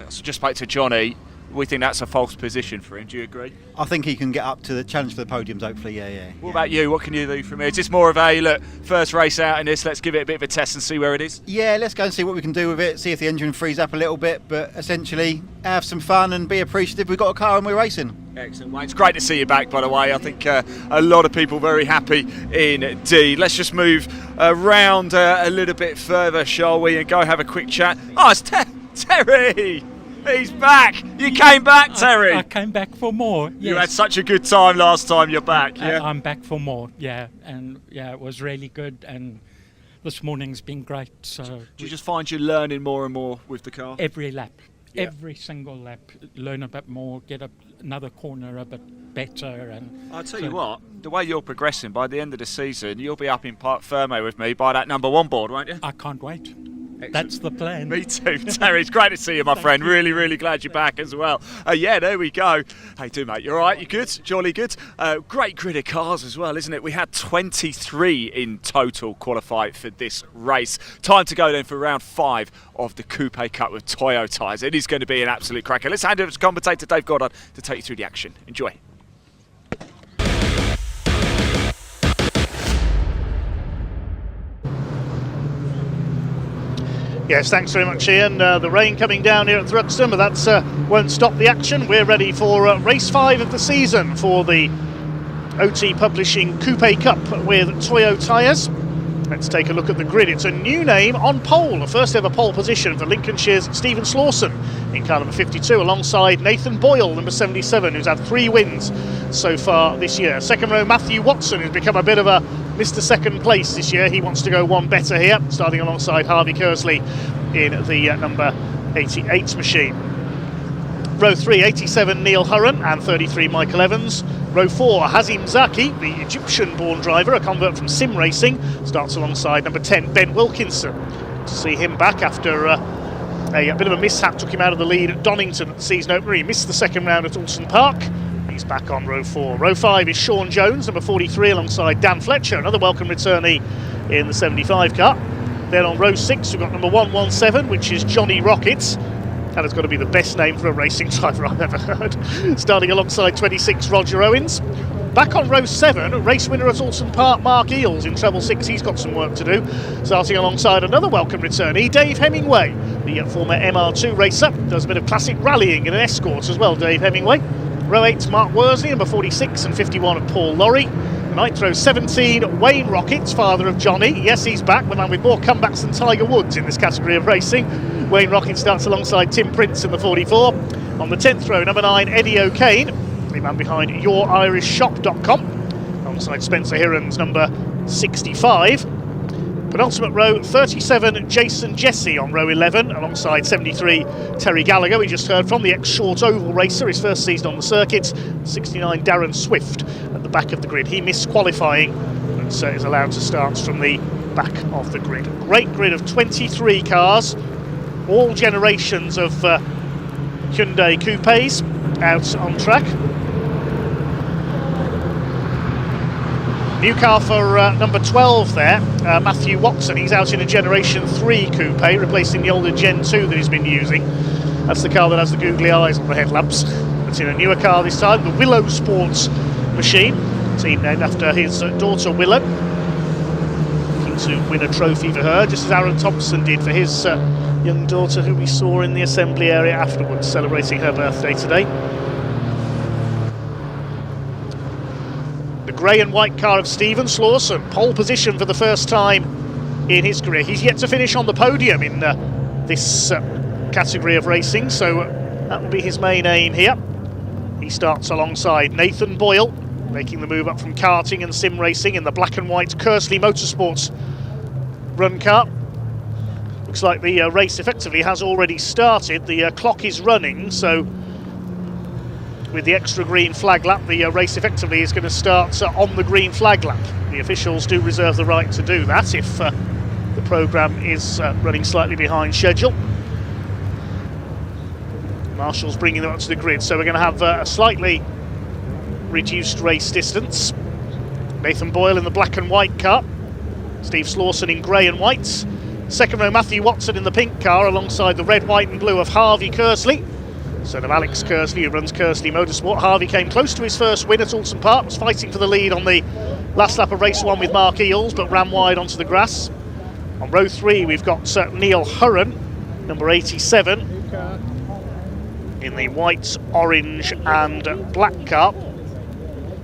So just spoke to Johnny. We think that's a false position for him. Do you agree? I think he can get up to the challenge for the podiums, hopefully, yeah. What about you? What can you do from here? Is this more of a, look, first race out in this, let's give it a bit of a test and see where it is? Yeah, let's go and see what we can do with it, see if the engine frees up a little bit, but essentially have some fun and be appreciative we've got a car and we're racing. Excellent, Wayne. It's great to see you back, by the way. I think a lot of people very happy indeed. Let's just move around a little bit further, shall we, and go have a quick chat. Oh, it's Terry! He's back! You came back, Terry! I came back for more, yes. You had such a good time last time, you're back, yeah? I'm back for more, yeah. And yeah, it was really good, and this morning's been great. So do you just find you're learning more and more with the car? Every lap. Yeah. Every single lap, learn a bit more, get another corner a bit better. And I'll tell you what, the way you're progressing, by the end of the season, you'll be up in Parc Fermé with me by that #1 board, won't you? I can't wait. Excellent. That's the plan. Me too, Terry. It's great to see you, my friend. Really, really glad you're back as well. Yeah, there we go. How you doing, mate? You all right? You good? Jolly good? Great grid of cars as well, isn't it? We had 23 in total qualify for this race. Time to go then for round 5 of the Coupe Cup with Toyo tyres. It is going to be an absolute cracker. Let's hand over to commentator Dave Goddard to take you through the action. Enjoy. Yes, thanks very much, Ian. The rain coming down here at Thruxton, but that won't stop the action. We're ready for race 5 of the season for the OT Publishing Coupe Cup with Toyo tyres. Let's take a look at the grid. It's a new name on pole, a first ever pole position for Lincolnshire's Stephen Slawson in car number 52, alongside Nathan Boyle, number 77, who's had 3 wins so far this year. Second row, Matthew Watson, who's become a bit of a Mr. Second Place this year. He wants to go one better here, starting alongside Harvey Kersley in the number 88 machine. Row 3, 87 Neil Hurren and 33 Michael Evans. Row 4, Hazim Zaki, the Egyptian-born driver, a convert from Sim Racing, starts alongside number 10 Ben Wilkinson. To see him back after a bit of a mishap took him out of the lead at Donington at the season opener. He missed the second round at Alton Park. He's back on row 4. Row 5 is Sean Jones, number 43, alongside Dan Fletcher, another welcome returnee in the 75 car. Then on row 6 we've got number 117, which is Johnny Rocket. That has got to be the best name for a racing driver I've ever heard. Starting alongside 26 Roger Owens. Back on row 7, race winner at Alton Park, Mark Eales in treble 6. He's got some work to do. Starting alongside another welcome returnee, Dave Hemingway, the former MR2 racer. Does a bit of classic rallying in an Escort as well, Dave Hemingway. Row 8, Mark Worsley, number 46 and 51 of Paul Lorry. Nitro 17, Wayne Rockets, father of Johnny. Yes, he's back, the man with more comebacks than Tiger Woods in this category of racing. Wayne Rockets starts alongside Tim Prince in the 44. On the 10th row, number 9, Eddie O'Kane, the man behind YourIrishShop.com, alongside Spencer Hirons, number 65. Penultimate row, 37, Jason Jesse on row 11, alongside 73, Terry Gallagher, we just heard from, the ex-short oval racer, his first season on the circuit. 69, Darren Swift at the back of the grid. He missed qualifying, but is allowed to start from the back of the grid. Great grid of 23 cars, all generations of Hyundai Coupes out on track. New car for number 12 there, Matthew Watson. He's out in a Generation 3 Coupe, replacing the older Gen 2 that he's been using. That's the car that has the googly eyes on the headlamps. It's in a newer car this time, the Willow Sports machine, team named after his daughter Willow. Looking to win a trophy for her, just as Aaron Thompson did for his young daughter, who we saw in the assembly area afterwards, celebrating her birthday today. The grey and white car of Stephen Slawson, pole position for the first time in his career. He's yet to finish on the podium in this category of racing, so that will be his main aim here. He starts alongside Nathan Boyle, making the move up from karting and sim racing in the black and white Kersley Motorsports run car. Looks like the race effectively has already started. The clock is running, so with the extra green flag lap, the race effectively is going to start on the green flag lap. The officials do reserve the right to do that if the programme is running slightly behind schedule. Marshall's bringing them up to the grid, so we're going to have a slightly reduced race distance. Nathan Boyle in the black and white car, Steve Slawson in grey and white. Second row, Matthew Watson in the pink car alongside the red, white and blue of Harvey Kersley, son of Alex Kersley, who runs Kersley Motorsport. Harvey came close to his first win at Alton Park, was fighting for the lead on the last lap of race 1 with Mark Eels, but ran wide onto the grass. On row 3 we've got Neil Hurren, number 87, in the white, orange and black car.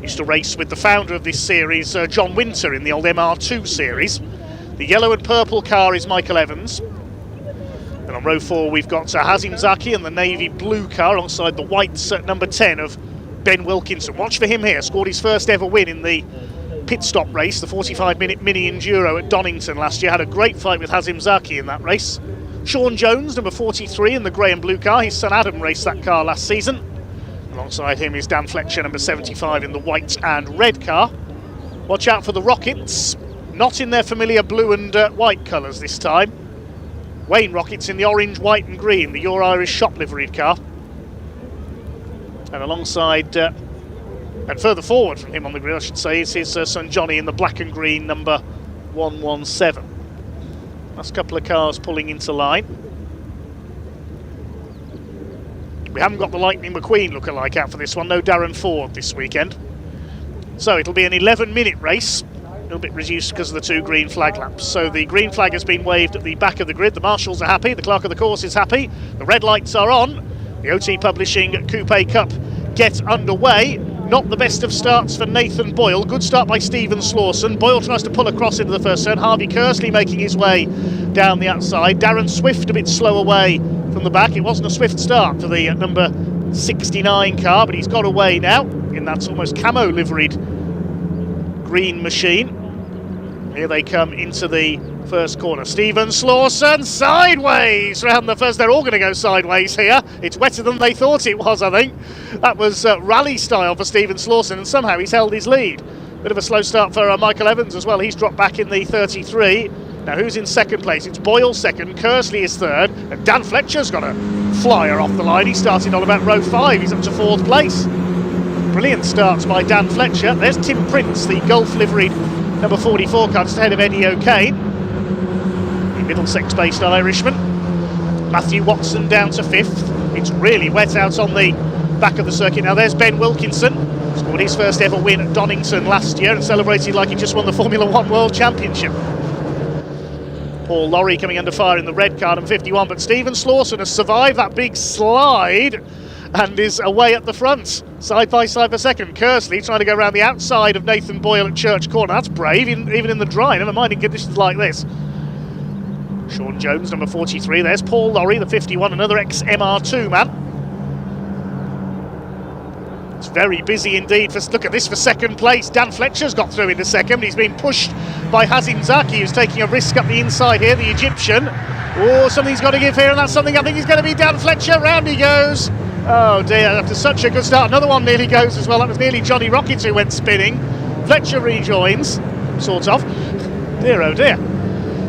Used to race with the founder of this series, John Winter, in the old MR2 series. The yellow and purple car is Michael Evans. And on row 4 we've got Hazim Zaki in the navy blue car alongside the white number 10 of Ben Wilkinson. Watch for him here, scored his first ever win in the pit stop race, the 45-minute mini enduro at Donington last year. Had a great fight with Hazim Zaki in that race. Sean Jones, number 43 in the grey and blue car. His son Adam raced that car last season. Alongside him is Dan Fletcher, number 75 in the white and red car. Watch out for the Rockets, not in their familiar blue and white colours this time. Wayne Rockets in the orange, white and green, the Your Irish Shop liveried car. And alongside, and further forward from him on the grid, I should say, is his son Johnny in the black and green number 117. Last couple of cars pulling into line. We haven't got the Lightning McQueen lookalike out for this one, no Darren Ford this weekend. So it'll be an 11-minute race, a little bit reduced because of the 2 green flag laps. So the green flag has been waved at the back of the grid, the marshals are happy, the clerk of the course is happy, the red lights are on. The OT Publishing Coupe Cup get underway. Not the best of starts for Nathan Boyle. Good start by Stephen Slawson. Boyle tries to pull across into the first turn. Harvey Kersley making his way down the outside. Darren Swift a bit slow away from the back. It wasn't a swift start for the number 69 car, but he's got away now in that almost camo liveried green machine. Here they come into the first corner. Stephen Slawson sideways round the first. They're all going to go sideways here. It's wetter than they thought it was, I think. That was rally style for Stephen Slawson, and somehow he's held his lead. Bit of a slow start for Michael Evans as well. He's dropped back in the 33. Now who's in second place? It's Boyle second, Kersley is third, and Dan Fletcher's got a flyer off the line. He started on about row 5. He's up to 4th place. Brilliant starts by Dan Fletcher. There's Tim Prince, the Gulf liveried number 44 car, just ahead of Eddie O'Kane, the Middlesex-based Irishman. Matthew Watson down to 5th. It's really wet out on the back of the circuit. Now there's Ben Wilkinson, scored his first ever win at Donington last year and celebrated like he just won the Formula 1 World Championship. Paul Lorry coming under fire in the red car, number 51, but Stephen Slawson has survived that big slide and is away at the front. Side by side for second. Kersley trying to go around the outside of Nathan Boyle at Church Corner. That's brave, even in the dry, never mind in conditions like this. Sean Jones, number 43. There's Paul Lorry, the 51, another ex-MR2 man. It's very busy indeed. Look at this for second place. Dan Fletcher's got through into second. He's been pushed by Hazim Zaki, who's taking a risk up the inside here, the Egyptian. Oh, something's got to give here, and that's something I think is going to be Dan Fletcher. Round he goes. Oh dear, after such a good start, another one nearly goes as well. That was nearly Johnny Rockets who went spinning. Fletcher rejoins, sort of. Dear, oh dear.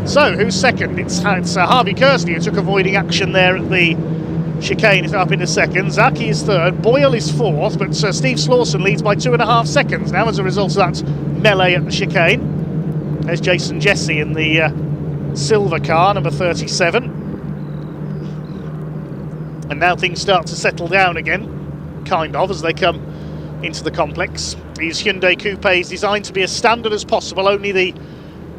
So, who's second? It's Harvey Kersley who took avoiding action there at the chicane. Is up into second. Zaki is third. Boyle is fourth, but Steve Slawson leads by 2.5 seconds now as a result of that melee at the chicane. There's Jason Jesse in the silver car, number 37. And now things start to settle down again, kind of, as they come into the complex. These Hyundai Coupes designed to be as standard as possible, only the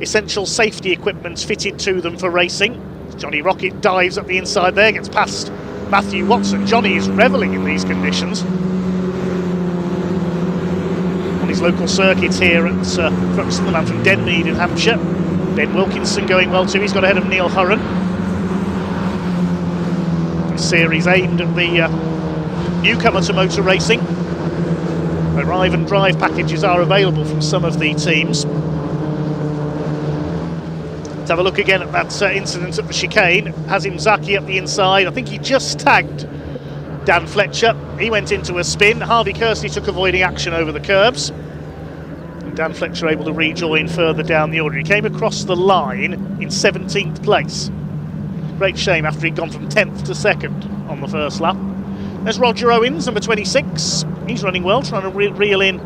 essential safety equipment fitted to them for racing. Johnny Rocket dives up the inside there, gets past Matthew Watson. Johnny is revelling in these conditions on his local circuits here at Thruxton, the man from Denmead in Hampshire. Ben Wilkinson going well too, he's got ahead of Neil Hurren. This series aimed at the newcomer to motor racing. Arrive and drive packages are available from some of the teams. Let's have a look again at that incident at the chicane. Hazim Zaki up the inside. I think he just tagged Dan Fletcher. He went into a spin. Harvey Kersley took avoiding action over the curbs. And Dan Fletcher able to rejoin further down the order. He came across the line in 17th place. Great shame after he'd gone from 10th to 2nd on the first lap. There's Roger Owens, number 26. He's running well, trying to reel in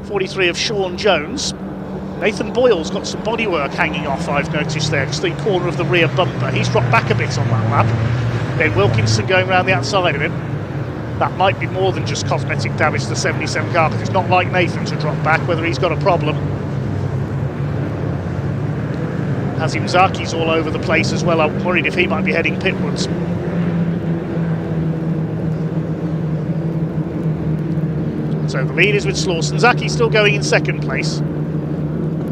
43 of Sean Jones. Nathan Boyle's got some bodywork hanging off, I've noticed there, just the corner of the rear bumper. He's dropped back a bit on that lap. Ben Wilkinson going around the outside of him. That might be more than just cosmetic damage to the 77 car, because it's not like Nathan to drop back, whether he's got a problem. Hazim Zaki's all over the place as well. I'm worried if he might be heading pitwards. So the lead is with Slawson. Zaki still going in second place.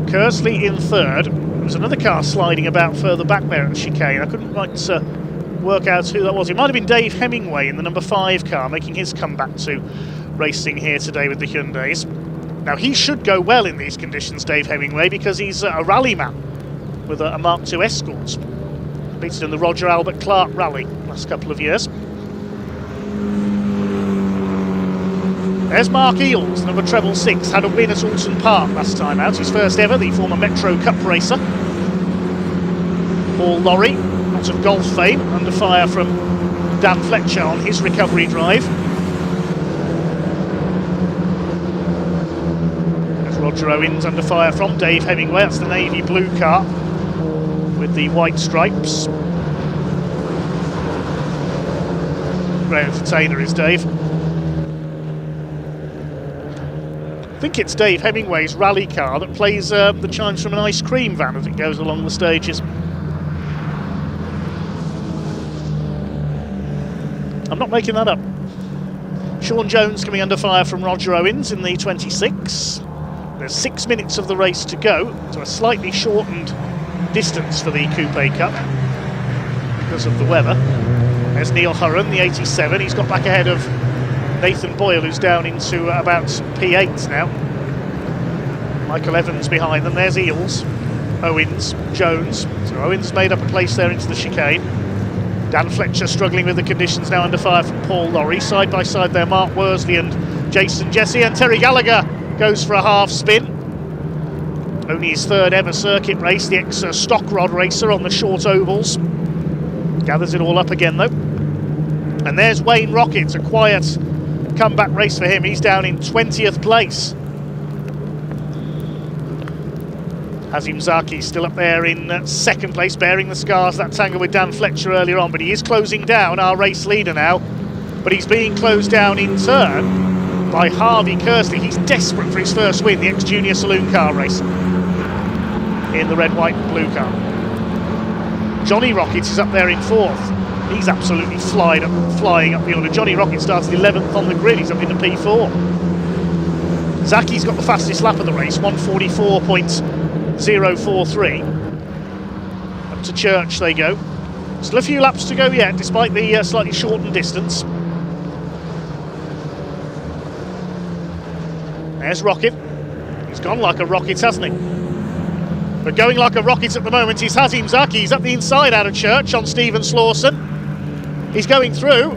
Kersley in third. There was another car sliding about further back there at the chicane. I couldn't quite work out who that was. It might have been Dave Hemingway in the number 5 car, making his comeback to racing here today with the Hyundais. Now he should go well in these conditions, Dave Hemingway, because he's a rally man with a Mark II Escort. Beats in the Roger Albert Clark rally last couple of years. There's Mark Eales, number 666, had a win at Alton Park last time out, his first ever, the former Metro Cup racer. Paul Lorry, lots of golf fame, under fire from Dan Fletcher on his recovery drive. There's Roger Owens under fire from Dave Hemingway, that's the navy blue car with the white stripes. Great entertainer is Dave. I think it's Dave Hemingway's rally car that plays the chimes from an ice cream van as it goes along the stages. I'm not making that up. Sean Jones coming under fire from Roger Owens in the 26. There's 6 minutes of the race to go, so a slightly shortened distance for the Coupe Cup because of the weather. There's Neil Hurren, the 87. He's got back ahead of Nathan Boyle, who's down into about P8 now. Michael Evans behind them. There's Eales, Owens, Jones. So Owens made up a place there into the chicane. Dan Fletcher struggling with the conditions now under fire from Paul Lorry. Side by side there, Mark Worsley and Jason Jesse. And Terry Gallagher goes for a half spin. Only his 3rd ever circuit race, the ex-stock rod racer on the short ovals. Gathers it all up again though. And there's Wayne Rockets, a quiet comeback race for him. He's down in 20th place. Hazim Zaki still up there in 2nd place, bearing the scars of that tangle with Dan Fletcher earlier on, but he is closing down, our race leader now. But he's being closed down in turn by Harvey Kersley. He's desperate for his first win, the ex-junior saloon car race in the red, white and blue car. Johnny Rockets is up there in 4th. He's absolutely flying up the order. Johnny Rocket starts 11th on the grid. He's up into P4. Zaki's got the fastest lap of the race, 1:44.043. Up to Church they go. Still a few laps to go yet, despite the slightly shortened distance. There's Rocket. He's gone like a rocket, hasn't he? But going like a rocket at the moment is Hazim Zaki. He's up the inside out of Church on Stephen Slawson. He's going through.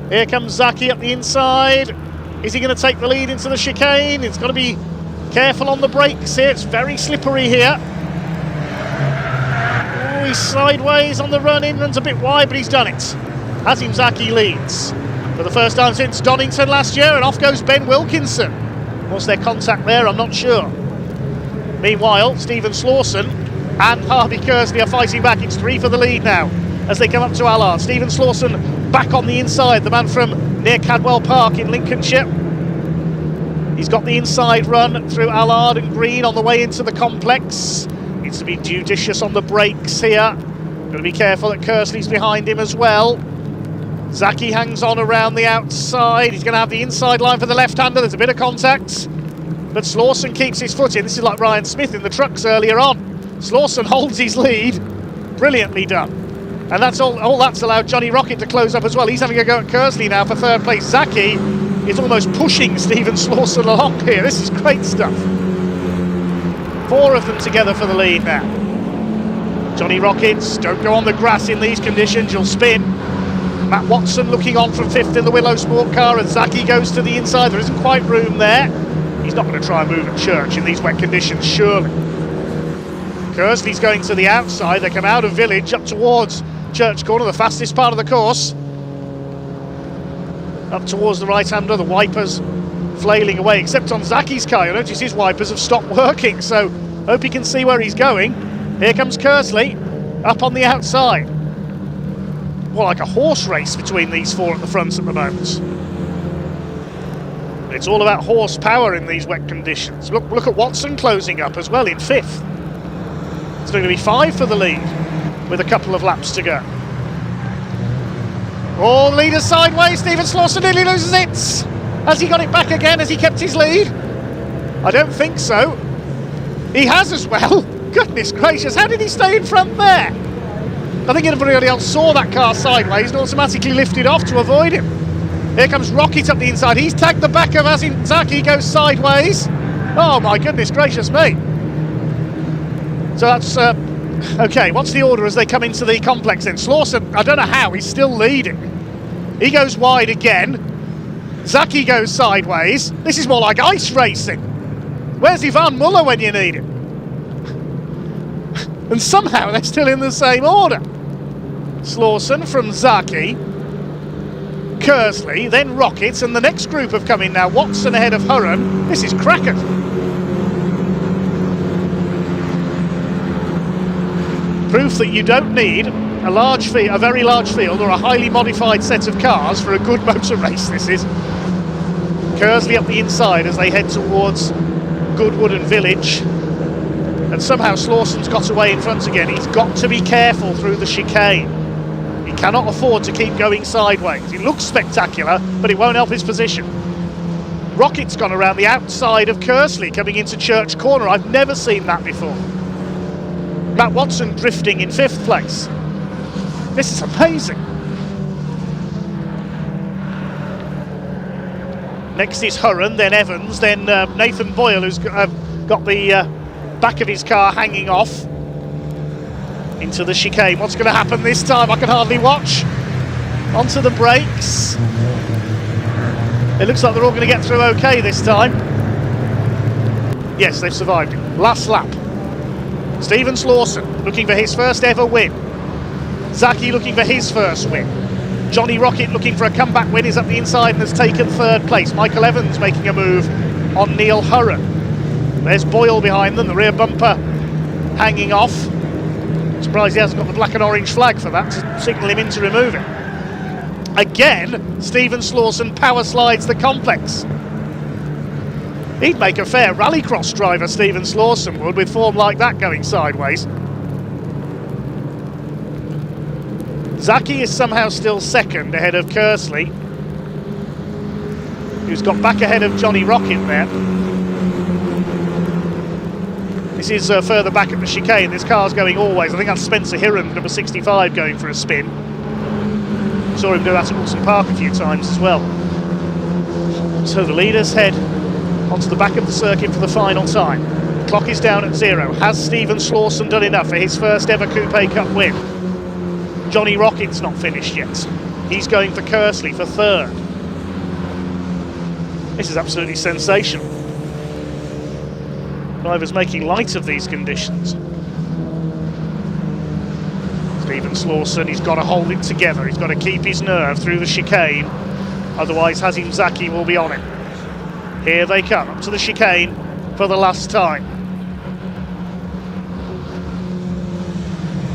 Here comes Zaki up the inside. Is he going to take the lead into the chicane? He's got to be careful on the brakes here. It's very slippery here. Oh, he's sideways on the run-in. Runs a bit wide, but he's done it. Hazim Zaki leads for the first time since Donington last year, and off goes Ben Wilkinson. What's their contact there? I'm not sure. Meanwhile, Stephen Slawson and Harvey Kersley are fighting back. It's 3 for the lead now as they come up to Allard. Stephen Slawson back on the inside, the man from near Cadwell Park in Lincolnshire. He's got the inside run through Allard and Green on the way into the complex. Needs to be judicious on the brakes here. Got to be careful that Kersley's behind him as well. Zaki hangs on around the outside. He's going to have the inside line for the left-hander. There's a bit of contact, but Slawson keeps his foot in. This is like Ryan Smith in the trucks earlier on. Slawson holds his lead. Brilliantly done. And that's all that's allowed Johnny Rocket to close up as well. He's having a go at Kersley now for third place. Zaki is almost pushing Stephen Slawson along here. This is great stuff. 4 of them together for the lead now. Johnny Rockets, don't go on the grass in these conditions, you'll spin. Matt Watson looking on from 5th in the Willow Sport car, and Zaki goes to the inside. There isn't quite room there. He's not going to try and move at Church in these wet conditions, surely. Kersley's going to the outside. They come out of Village up towards Church Corner, the fastest part of the course. Up towards the right-hander, the wipers flailing away, except on Zaki's car. You notice his wipers have stopped working, so hope he can see where he's going. Here comes Kersley, up on the outside. More like a horse race between these 4 at the front at the moment. It's all about horsepower in these wet conditions. Look at Watson closing up as well in 5th. It's going to be 5 for the lead with a couple of laps to go. Oh, the leader's sideways. Stephen Slawson nearly loses it. Has he got it back again? Has he kept his lead? I don't think so. He has as well. Goodness gracious, how did he stay in front there? I think everybody else saw that car sideways and automatically lifted off to avoid him. Here comes Rocket up the inside. He's tagged the back of Hazim Zaki, goes sideways. Oh my goodness gracious me. So that's okay, what's the order as they come into the complex then? Slawson, I don't know how, he's still leading. He goes wide again. Zaki goes sideways. This is more like ice racing. Where's Ivan Muller when you need him? And somehow they're still in the same order. Slawson from Zaki, Kersley, then Rockets, and the next group have come in now. Watson ahead of Hurren. This is cracker. Proof that you don't need a very large field or a highly modified set of cars for a good motor race. This is Kersley up the inside as they head towards Goodwood and Village. And somehow Slawson's got away in front again. He's got to be careful through the chicane. He cannot afford to keep going sideways. It looks spectacular, but it won't help his position. Rocket's gone around the outside of Kersley coming into Church Corner. I've never seen that before. Matt Watson drifting in 5th place. This is amazing. Next is Hurren, then Evans, then Nathan Boyle, who's got the back of his car hanging off into the chicane. What's going to happen this time? I can hardly watch. Onto the brakes. It looks like they're all going to get through okay this time. Yes, they've survived it. Last lap. Stephen Slawson looking for his first ever win. Zaki looking for his first win. Johnny Rocket looking for a comeback win, is up the inside and has taken 3rd place. Michael Evans making a move on Neil Hurren. There's Boyle behind them, the rear bumper hanging off. Surprised he hasn't got the black and orange flag for that to signal him in to remove it. Again, Stephen Slawson power slides the complex. He'd make a fair rallycross driver, Stephen Slawson would, with form like that going sideways. Zaki is somehow still second ahead of Kersley, who's got back ahead of Johnny Rocket there. This is further back at the chicane. This car's going always. I think that's Spencer Hirran, number 65, going for a spin. Saw him do that at Wilson Park a few times as well. So the leaders head onto the back of the circuit for the final time. The clock is down at 0. Has Stephen Slawson done enough for his first ever Coupe Cup win? Johnny Rocket's not finished yet. He's going for Kersley for third. This is absolutely sensational. Drivers making light of these conditions. Stephen Slawson, he's got to hold it together. He's got to keep his nerve through the chicane. Otherwise, Hazim Zaki will be on him. Here they come, up to the chicane for the last time.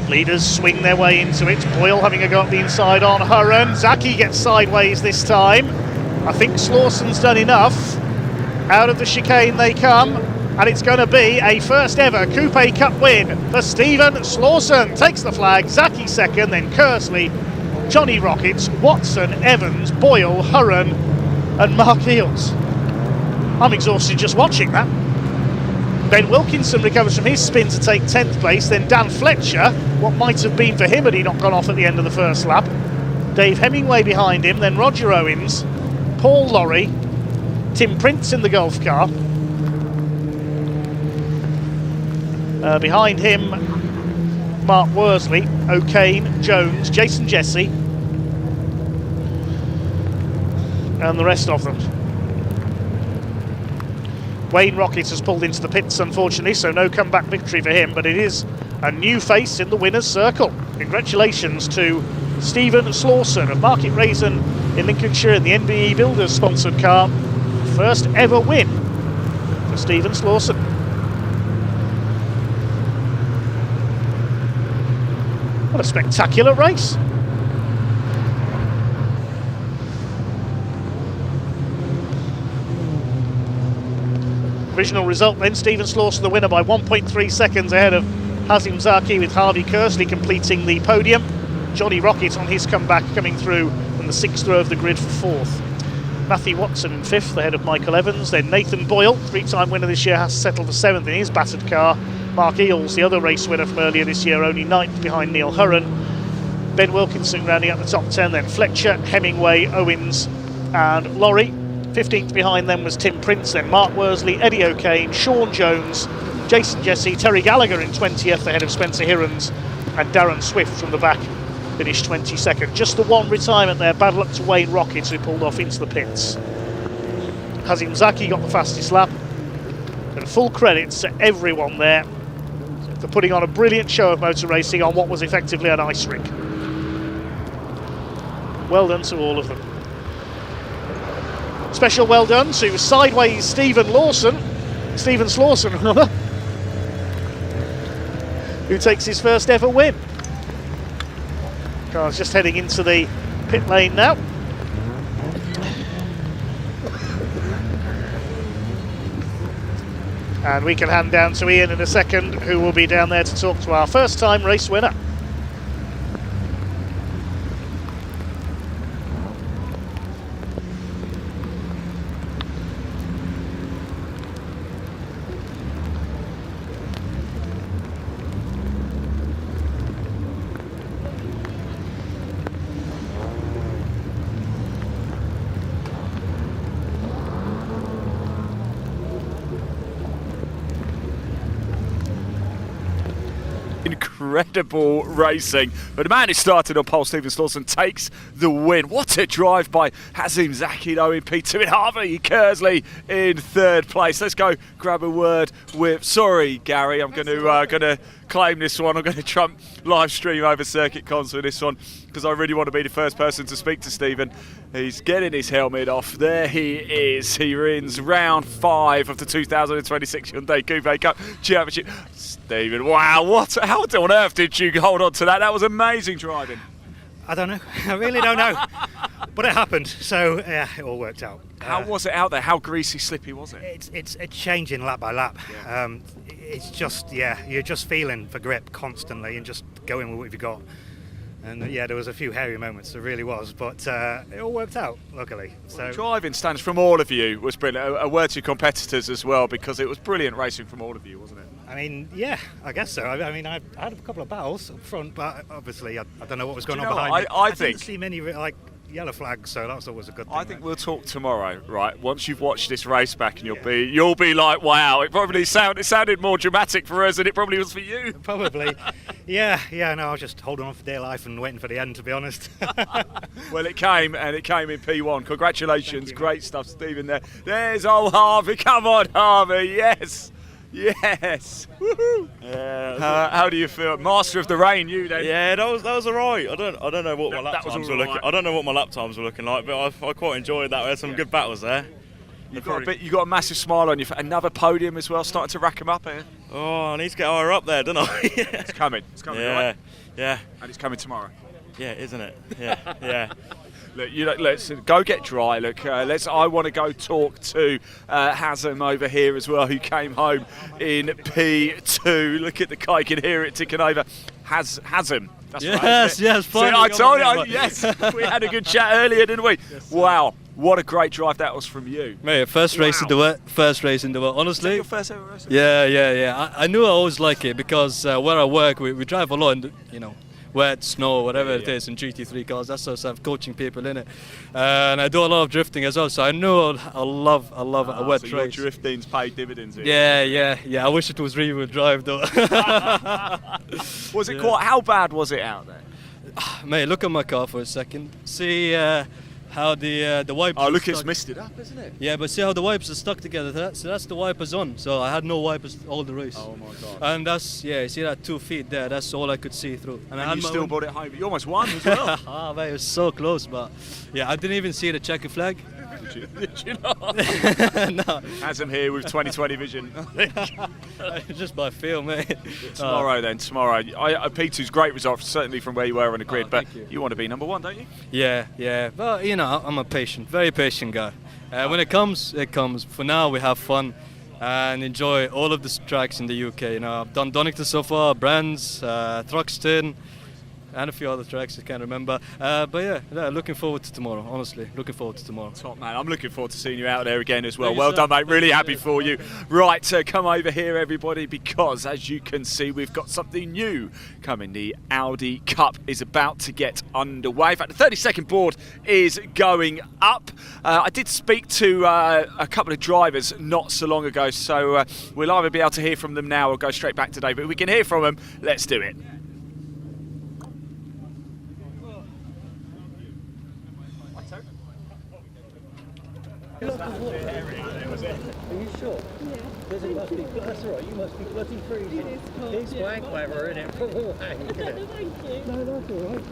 Leaders swing their way into it. Boyle having a go at the inside on Hurren. Zaki gets sideways this time. I think Slawson's done enough. Out of the chicane they come, and it's going to be a first ever Coupe Cup win for Stephen Slawson. Takes the flag, Zaki second, then Kersley, Johnny Rockets, Watson, Evans, Boyle, Hurren and Mark Eels. I'm exhausted just watching that. Ben Wilkinson recovers from his spin to take 10th place, then Dan Fletcher, what might have been for him had he not gone off at the end of the first lap. Dave Hemingway behind him, then Roger Owens, Paul Lorry, Tim Prince in the Golf car. Behind him, Mark Worsley, O'Kane, Jones, Jason Jesse, and the rest of them. Wayne Rocket has pulled into the pits, unfortunately, so no comeback victory for him, but it is a new face in the winner's circle. Congratulations to Stephen Slawson of Market Raisin in Lincolnshire in the NBE Builders sponsored car. First ever win for Stephen Slawson. What a spectacular race. Provisional result then, Stephen Slawson the winner by 1.3 seconds ahead of Hazim Zaki, with Harvey Kersley completing the podium. Johnny Rocket on his comeback coming through from the 6th row of the grid for 4th. Matthew Watson in 5th ahead of Michael Evans. Then Nathan Boyle, 3-time winner this year, has settled for 7th in his battered car. Mark Eels, the other race winner from earlier this year, only 9th behind Neil Hurren. Ben Wilkinson rounding up the top 10, then Fletcher, Hemingway, Owens and Lorry. 15th behind them was Tim Prince, then Mark Worsley, Eddie O'Kane, Sean Jones, Jason Jesse, Terry Gallagher in 20th ahead of Spencer Hirrans, and Darren Swift from the back finished 22nd. Just the one retirement there, bad luck to Wayne Rockets, who pulled off into the pits. Hazim Zaki got the fastest lap, and full credits to everyone there for putting on a brilliant show of motor racing on what was effectively an ice rink. Well done to all of them. Special well done to sideways Stephen Slawson, who takes his first ever win. Car's just heading into the pit lane now. And we can hand down to Ian in a second, who will be down there to talk to our first time race winner. Incredible racing, but the man who started on pole, Stephen Slawson, takes the win. What a drive by Hazim Zaki though in P2, and Harvey Kersley in 3rd place. Let's go grab a word with, sorry Gary, I'm going to claim this one. I'm going to trump live stream over Circuit Cons for this one, because I really want to be the first person to speak to Stephen. He's getting his helmet off. There he is. He wins round 5 of the 2026 Hyundai Coupe Cup Championship. Stephen, wow, how on earth did you hold on to that? That was amazing driving. I don't know. I really don't know. But it happened, so yeah, it all worked out. How was it out there? How greasy, slippy was it? It's changing lap by lap. Yeah. It's just, yeah, you're just feeling for grip constantly and just going with what you've got. And yeah, there was a few hairy moments, there really was, but it all worked out, luckily. So Driving stands from all of you was brilliant. A word to competitors as well, because it was brilliant racing from all of you, wasn't it? I mean, yeah, I guess so. I mean, I had a couple of battles up front, but obviously I don't know what was going on behind me. I didn't see many yellow flags, so that's always a good thing. I think we'll talk tomorrow, right? Once you've watched this race back, and you'll be like, wow, it sounded more dramatic for us than it probably was for you. Probably, yeah. No, I was just holding on for dear life and waiting for the end, to be honest. Well, it came in P1. Congratulations, great stuff, Stephen. There's old Harvey. Come on, Harvey. Yes. Woohoo. Yeah. How do you feel? Master of the rain, you then? Yeah, that was alright. I don't know what my lap times were looking. I don't know what my lap times were looking like, but I quite enjoyed that. We had some good battles there. You got a massive smile on your face. Another podium as well, starting to rack them up here. Oh, I need to get higher up there, don't I? It's coming. Yeah, right? yeah. And it's coming tomorrow. Yeah, isn't it? Yeah. Look, let's go get dry. Look, I want to go talk to Hazem over here as well, who came home in P2. Look at the guy, you can hear it ticking over. Hazem. That's right. Yes, fine. I told you. Yes, we had a good chat earlier, didn't we? Yes, wow, what a great drive that was from you. Mate, first race in the world. Honestly. Your first ever race? Yeah. I knew I always like it because where I work, we drive a lot, and wet, snow, whatever it is, in GT3 cars. That's also I'm coaching people in it, and I do a lot of drifting as well. So I know I love a wet so race. Your drifting's paid dividends here. Yeah. I wish it was rear-wheel drive though. Was it quite? How bad was it out there? Mate, look at my car for a second. See how the wipers. Oh, look, it's missed it up, isn't it? Yeah, but see how the wipers are stuck together. So that's the wipers on. So I had no wipers all the race. Oh my god! And that's you see that 2 feet there. That's all I could see through. And you still brought it home. You almost won as well. Mate, it was so close, but yeah, I didn't even see the checker flag. Did you not? No. Hazem here with 20/20 vision. Just by feel, mate. Tomorrow. P2's great result, certainly from where you were on the grid, but you want to be number one, don't you? Yeah. But I'm a very patient guy. When it comes, it comes. For now, we have fun and enjoy all of the tracks in the UK. I've done Donington so far, Brands, Thruxton, and a few other tracks I can't remember. But yeah, looking forward to tomorrow, honestly. Looking forward to tomorrow. Top man, I'm looking forward to seeing you out there again as well. Well done, mate. Really happy for you. Right, come over here, everybody, because as you can see, we've got something new coming. The Audi Cup is about to get underway. In fact, the 30-second board is going up. I did speak to a couple of drivers not so long ago, so we'll either be able to hear from them now or go straight back today. But if we can hear from them, let's do it. Are you sure? Yeah. That's all right, you must be bloody freezing. It is cold. It's wank weather, isn't it? Thank you. No, that's all right.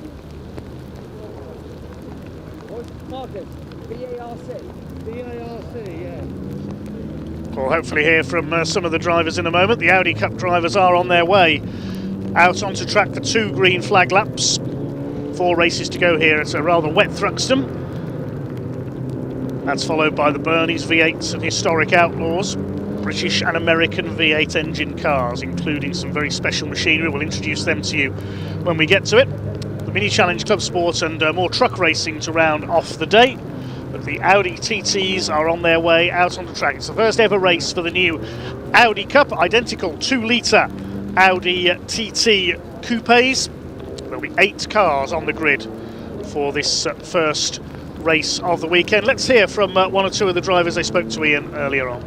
What's Marcus? BARC, yeah. We'll hopefully hear from some of the drivers in a moment. The Audi Cup drivers are on their way out onto track for 2 green flag laps. 4 races to go here. It's a rather wet Thruxton. That's followed by the Bernies, V8s and historic Outlaws, British and American V8 engine cars, including some very special machinery. We'll introduce them to you when we get to it. The Mini Challenge Club Sport and more truck racing to round off the day. But the Audi TTs are on their way out on the track. It's the first ever race for the new Audi Cup, identical 2-litre Audi TT Coupes. There'll be 8 cars on the grid for this first race of the weekend. Let's hear from 1 or 2 of the drivers. They spoke to Ian earlier on.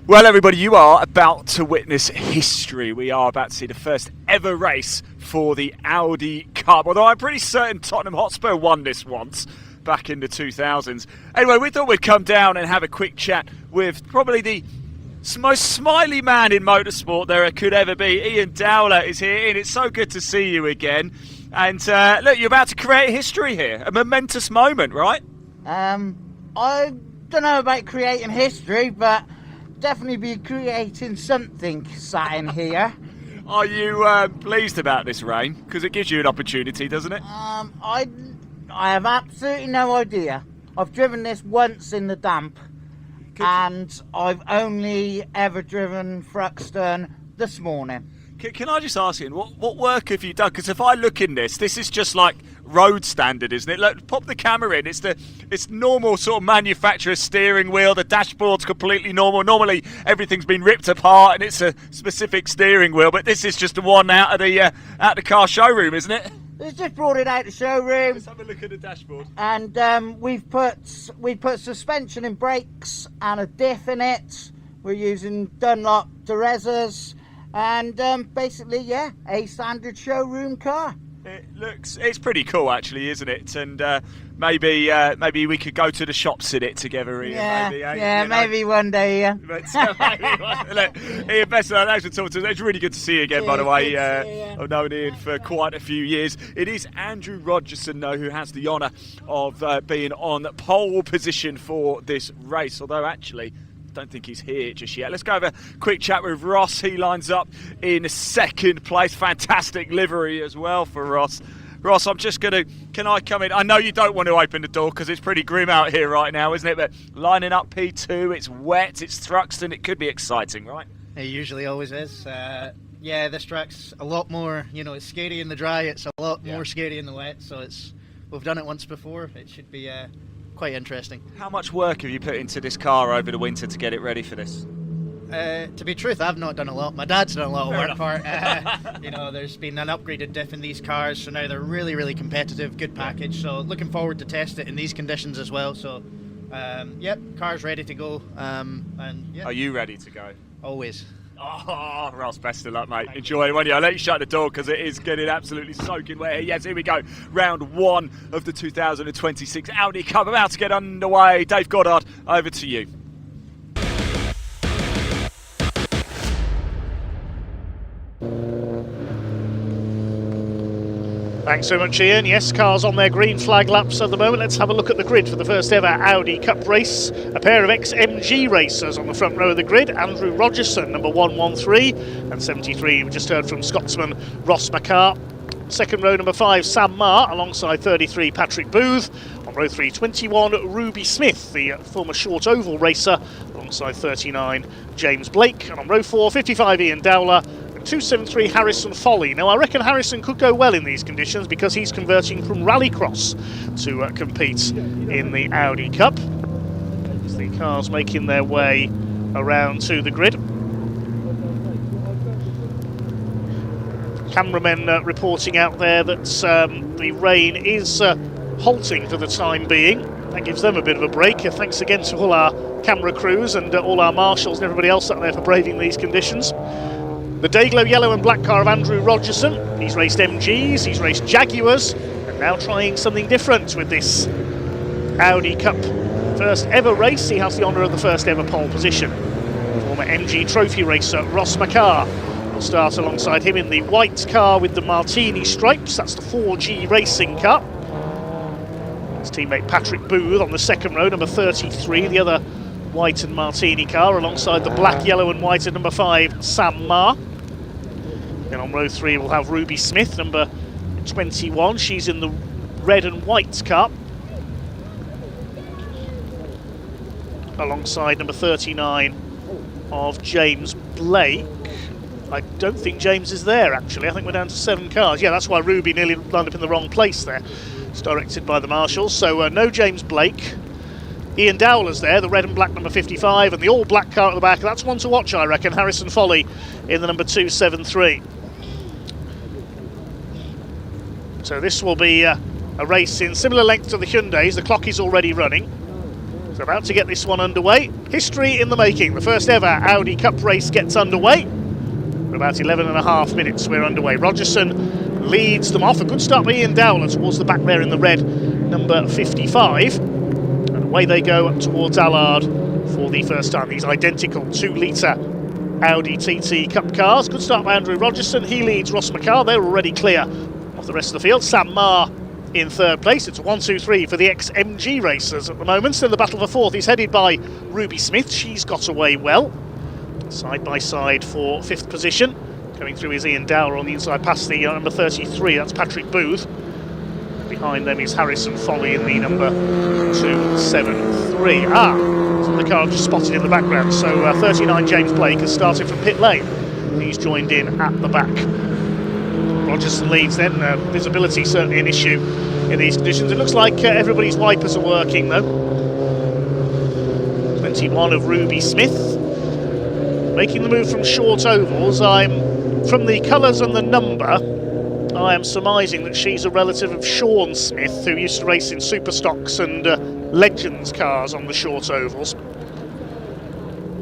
Well, everybody, you are about to witness history. We are about to see the first ever race for the Audi Cup. Although I'm pretty certain Tottenham Hotspur won this once back in the 2000s. Anyway, we thought we'd come down and have a quick chat with probably the most smiley man in motorsport there could ever be. Ian Dowler is here. Ian, it's so good to see you again. And look, you're about to create history here. A momentous moment, right? I don't know about creating history, but definitely be creating something sat in here. Are you pleased about this rain? Because it gives you an opportunity, doesn't it? I have absolutely no idea. I've driven this once in the damp, and I've only ever driven Thruxton this morning. Can I just ask you, what work have you done? Because if I look in this is just like road standard, isn't it? Look, pop the camera in. It's normal sort of manufacturer's steering wheel. The dashboard's completely normal. Normally everything's been ripped apart and it's a specific steering wheel, but this is just the one out of the car showroom, isn't it? They've just brought it out the showroom. Let's have a look at the dashboard. And we've put suspension and brakes and a diff in it. We're using Dunlop Teresa's. And basically, yeah, a standard showroom car. It's pretty cool, actually, isn't it? And maybe we could go to the shops in it together, Ian. Yeah, maybe one day, yeah. But, look, Ian, best of luck. Thanks for talking to us. It's really good to see you again, by the way. I've known Ian for quite a few years. It is Andrew Rogerson, though, who has the honour of being on pole position for this race, although actually don't think he's here just yet. Let's go have a quick chat with Ross. He lines up in second place. Fantastic livery as well for Ross. Ross, I'm just going to, can I come in? I know you don't want to open the door because it's pretty grim out here right now, isn't it? But lining up P2, it's wet, it's Thruxton, it could be exciting, right? It usually always is. Yeah, this track's a lot more, it's scary in the dry, it's a lot more scary in the wet, so we've done it once before. It should be quite interesting. How much work have you put into this car over the winter to get it ready for this? To be truth, I've not done a lot. My dad's done a lot of work for it. There's been an upgraded diff in these cars, so now they're really, really competitive, good package. So looking forward to test it in these conditions as well. So, yep, car's ready to go. Are you ready to go? Always. Oh, Ross, best of luck, mate. Enjoy it, won't you? I'll let you shut the door because it is getting absolutely soaking wet here. Yes, here we go. Round 1 of the 2026 Audi Cup about to get underway. Dave Goddard, over to you. Thanks so much, Ian. Yes, cars on their green flag laps at the moment. Let's have a look at the grid for the first ever Audi Cup race. A pair of ex-MG racers on the front row of the grid. Andrew Rogerson, number 113, and 73. We just heard from Scotsman Ross McCarr. Second row, number 5, Sam Marr, alongside 33, Patrick Booth. On row 3, 21, Ruby Smith, the former short oval racer, alongside 39, James Blake. And on row 4, 55, Ian Dowler. 273 Harrison Foley. Now I reckon Harrison could go well in these conditions because he's converting from rallycross to compete in the Audi Cup. As the cars making their way around to the grid. Cameramen reporting out there that the rain is halting for the time being. That gives them a bit of a break. Thanks again to all our camera crews and all our marshals and everybody else out there for braving these conditions. The Dayglow yellow and black car of Andrew Rogerson. He's raced MGs, he's raced Jaguars, and now trying something different with this Audi Cup. First ever race, he has the honour of the first ever pole position. Former MG trophy racer Ross McCarr will start alongside him in the white car with the Martini stripes. That's the 4G Racing car. His teammate Patrick Booth on the second row, number 33, the other white and Martini car, alongside the black, yellow and white at number 5, Sam Marr. Then on row 3 we'll have Ruby Smith, number 21. She's in the red and white car, alongside number 39 of James Blake. I don't think James is there, actually. I think we're down to 7 cars. Yeah, that's why Ruby nearly lined up in the wrong place there. It's directed by the marshals. So no James Blake. Ian Dowler's there, the red and black number 55, and the all black car at the back. That's one to watch, I reckon. Harrison Foley in the number 273. So this will be a race in similar length to the Hyundais. The clock is already running. So about to get this one underway. History in the making. The first ever Audi Cup race gets underway. For about 11.5 minutes we're underway. Rogerson leads them off. A good start by Ian Dowler towards the back there in the red, number 55. And away they go up towards Allard for the first time. These identical 2-litre Audi TT Cup cars. Good start by Andrew Rogerson. He leads Ross McCarr. They're already clear of the rest of the field. Sam Marr in third place. It's a 1-2-3 for the ex-MG racers at the moment. Still the battle for fourth is headed by Ruby Smith. She's got away well. Side by side for fifth position. Coming through is Ian Dowler on the inside past the number 33. That's Patrick Booth. behind them is Harrison Folly in the number 273. So the car just spotted in the background. So 39 James Blake has started from pit lane. He's joined in at the back. Rogerson leads then. Visibility certainly an issue in these conditions. It looks like everybody's wipers are working though. 21 of Ruby Smith. Making the move from short ovals. From the colours and the number, I am surmising that she's a relative of Sean Smith, who used to race in Superstocks and Legends cars on the short ovals.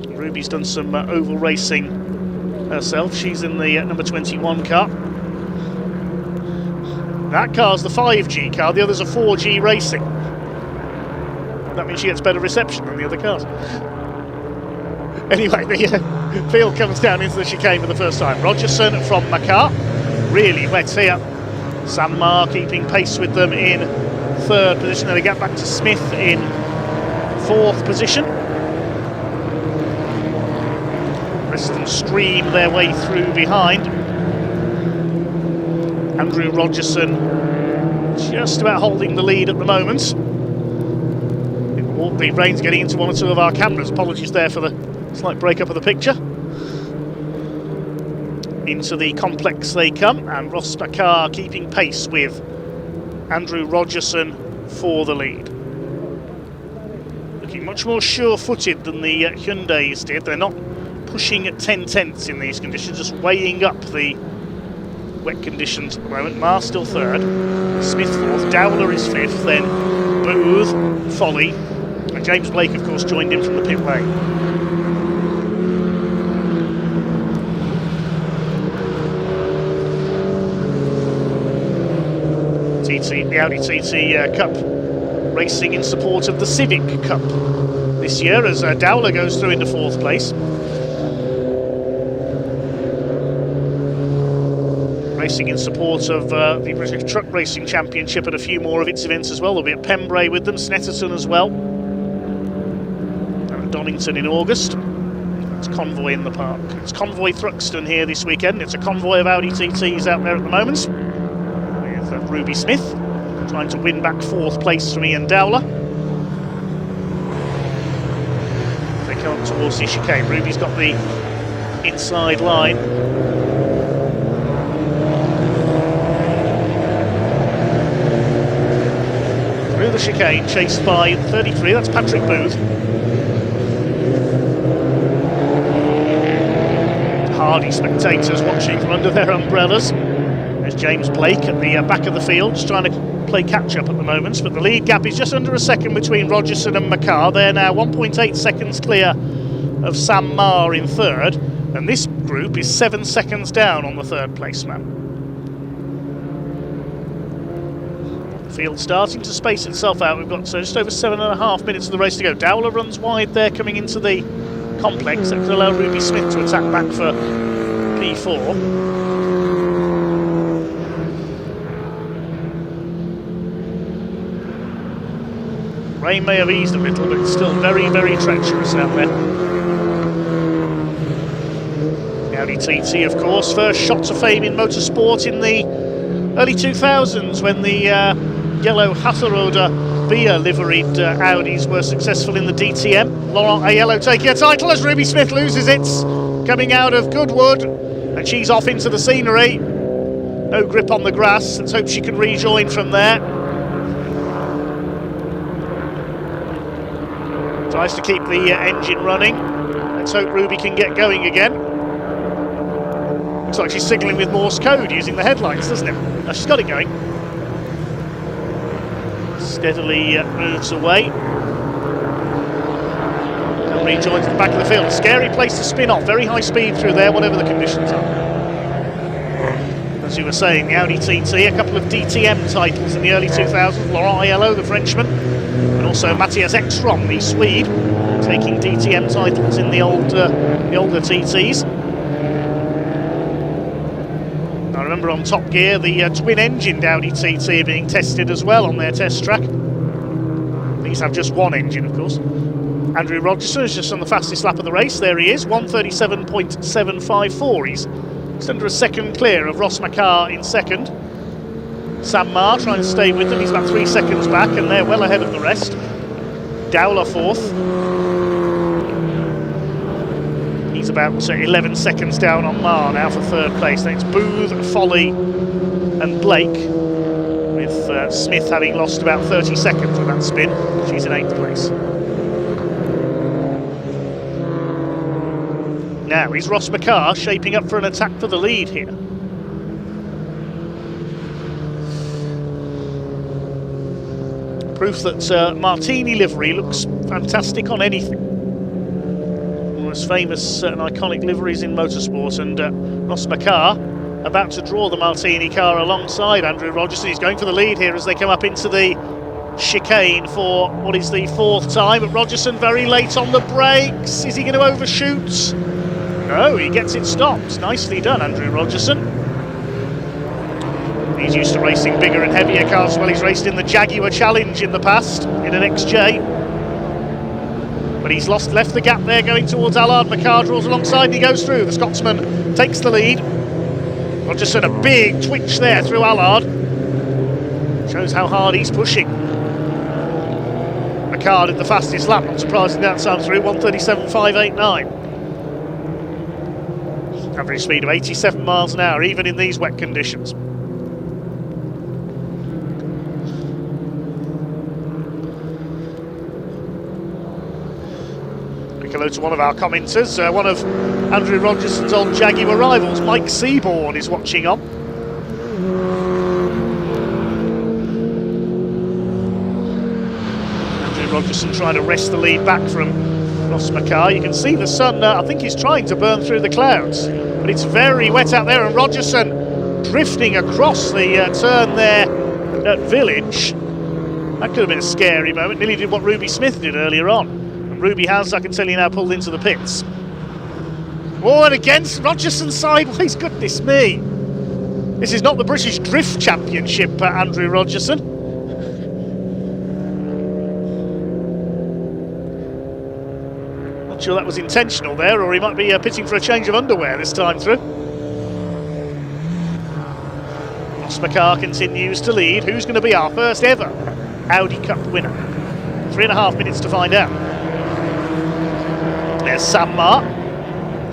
Ruby's done some oval racing herself. She's in the number 21 car. That car's the 5G car, the other's a 4G Racing. That means she gets better reception than the other cars. Anyway, the field comes down into the chicane for the first time. Rogerson from Makar, really wet here. Sam Marr keeping pace with them in third position. Then they get back to Smith in fourth position. The rest of them stream their way through behind. Andrew Rogerson just about holding the lead at the moment. The rain's getting into one or two of our cameras. Apologies there for the slight break-up of the picture. Into the complex they come, and Ross Makar keeping pace with Andrew Rogerson for the lead. Looking much more sure-footed than the Hyundais did. They're not pushing at 10 tenths in these conditions, just weighing up the wet conditions at the moment. Marr still third, Smith fourth, Dowler is fifth, then Booth, Folly, and James Blake of course joined in from the pit lane. The Audi TT Cup racing in support of the Civic Cup this year as Dowler goes through into fourth place. Racing in support of the British Truck Racing Championship at a few more of its events as well. There'll be at Pembrey with them, Snetterton as well, and at Donington in August. It's Convoy in the park. It's Convoy Thruxton here this weekend. It's a convoy of Audi TTs out there at the moment, with Ruby Smith trying to win back fourth place from Ian Dowler. They come up towards the chicane. Ruby's got the inside line. Through the chicane, chased by 33, that's Patrick Booth. Hardy spectators watching from under their umbrellas. There's James Blake at the back of the field, just trying to play catch-up at the moment, but the lead gap is just under a second between Rogerson and Makar. They're now 1.8 seconds clear of Sam Marr in third, and this group is 7 seconds down on the third place man. The field starting to space itself out. We've got just over 7.5 minutes of the race to go. Dowler runs wide there coming into the complex. That could allow Ruby Smith to attack back for P4. Rain may have eased a little, but it's still very, very treacherous out there. The Audi TT, of course, first shot to fame in motorsport in the early 2000s when the yellow Hatteroda beer liveried Audis were successful in the DTM. Laurent Aiello taking a title as Ruby Smith loses it, coming out of Goodwood, and she's off into the scenery. No grip on the grass. Let's hope she can rejoin from there. Tries to keep the engine running. Let's hope Ruby can get going again. Looks like she's signalling with Morse code using the headlights, doesn't it? No, she's got it going. Steadily moves away. And rejoins the back of the field. A scary place to spin off. Very high speed through there, whatever the conditions are. As you were saying, the Audi TT, a couple of DTM titles in the early 2000s. Laurent Aiello, the Frenchman, and also Matthias Ekstrom, the Swede, taking DTM titles in the older TTs. I remember on Top Gear the twin-engined Audi TT being tested as well on their test track. These have just one engine, of course. Andrew Rogerson is just on the fastest lap of the race. There he is, 1:37.754. He's just under a second clear of Ross Makar in second. Sam Marr trying to stay with them. He's about 3 seconds back, and they're well ahead of the rest. Dowler fourth. He's about 11 seconds down on Marr now for third place. Then it's Booth, Foley and Blake, with Smith having lost about 30 seconds with that spin. She's in 8th place. Now is Ross McCarr shaping up for an attack for the lead here. Proof that Martini livery looks fantastic on anything. One of the most famous and iconic liveries in motorsport, and Ross McCarr about to draw the Martini car alongside Andrew Rogerson. He's going for the lead here as they come up into the chicane for what is the 4th time, but Rogerson very late on the brakes. Is he going to overshoot? No, he gets it stopped. Nicely done, Andrew Rogerson. He's used to racing bigger and heavier cars. Well, he's raced in the Jaguar Challenge in the past, in an XJ. But he's left the gap there going towards Allard. McCarr draws alongside and he goes through. The Scotsman takes the lead. Rogerson, a big twitch there through Allard. Shows how hard he's pushing. McCarr did the fastest lap, not surprising that time through, 1:37.589. Average speed of 87 miles an hour, even in these wet conditions. Hello to one of our commenters, one of Andrew Rogerson's old Jaguar rivals, Mike Seaborn, is watching on. Andrew Rogerson trying to wrest the lead back from Ross McCarr. You can see the sun, I think he's trying to burn through the clouds, but it's very wet out there, and Rogerson drifting across the turn there at Village. That could have been a scary moment, nearly did what Ruby Smith did earlier on. Ruby has, I can tell you now, pulled into the pits. Oh, and against Rogerson sideways, goodness me. This is not the British Drift Championship, Andrew Rogerson. Not sure that was intentional there, or he might be pitting for a change of underwear this time through. Ross McCarr continues to lead. Who's going to be our first ever Audi Cup winner? 3.5 minutes to find out. There's Sam Marr,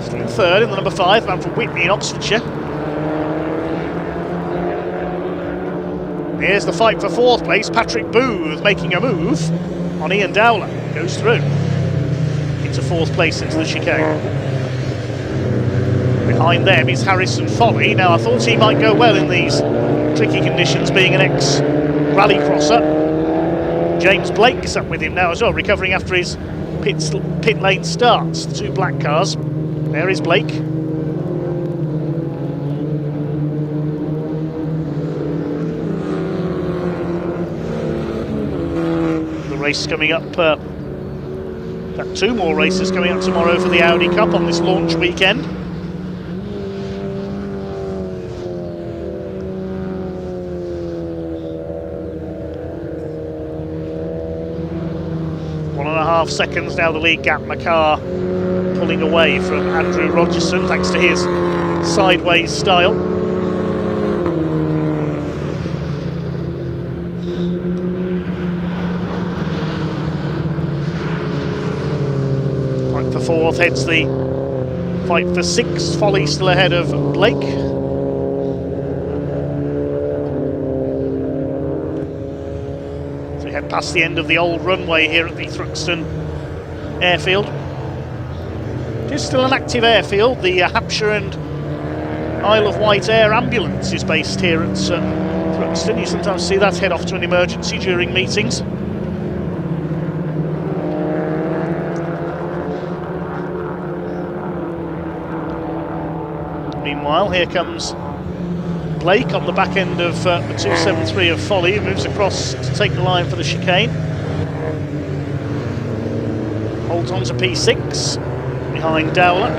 still in third in the number 5, man from Whitney in Oxfordshire. Here's the fight for 4th place, Patrick Booth making a move on Ian Dowler, goes through into 4th place into the chicane. Behind them is Harrison Foley. Now I thought he might go well in these tricky conditions, being an ex-rally crosser. James Blake's up with him now as well, recovering after his pit lane starts. The 2 black cars. There is Blake. The race coming up, got 2 more races coming up tomorrow for the Audi Cup on this launch weekend. Seconds now the lead gap. McCarr pulling away from Andrew Rogerson thanks to his sideways style. Fight for 4th, heads the fight for 6th. Foley still ahead of Blake. Head past the end of the old runway here at the Thruxton airfield. It is still an active airfield. The Hampshire and Isle of Wight Air Ambulance is based here at Thruxton. You sometimes see that head off to an emergency during meetings. Meanwhile, here comes Blake on the back end of the 273 of Foley, who moves across to take the line for the chicane. Holds on to P6 behind Dowler.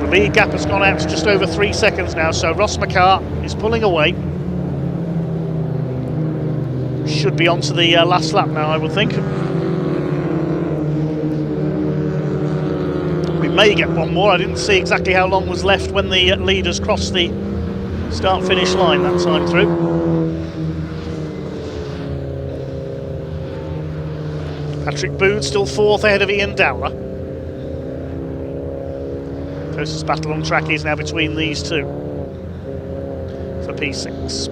The lead gap has gone out to just over 3 seconds now, so Ross McCarr is pulling away. Should be on to the last lap now, I would think. We may get one more. I didn't see exactly how long was left when the leaders crossed the start-finish line that time through. Patrick Booth still fourth ahead of Ian Dowler. Closest battle on track is now between these two for P6.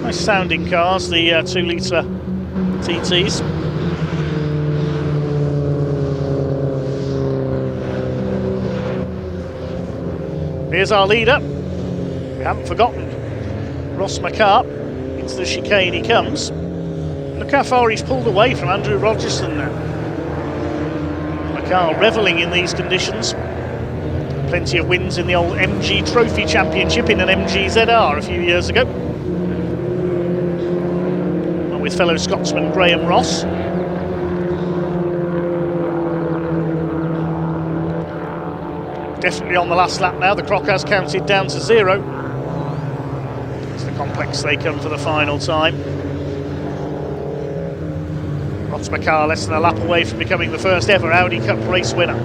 Nice sounding cars, the 2-litre TTs. Here's our leader. We haven't forgotten Ross McCart. Into the chicane he comes. Look how far he's pulled away from Andrew Rogerson now. McCart revelling in these conditions. Plenty of wins in the old MG Trophy Championship in an MG ZR a few years ago. And with fellow Scotsman Graham Ross. Definitely on the last lap now. The clock has counted down to 0. It's the complex they come for the final time. Ross McCart less than a lap away from becoming the first ever Audi Cup race winner.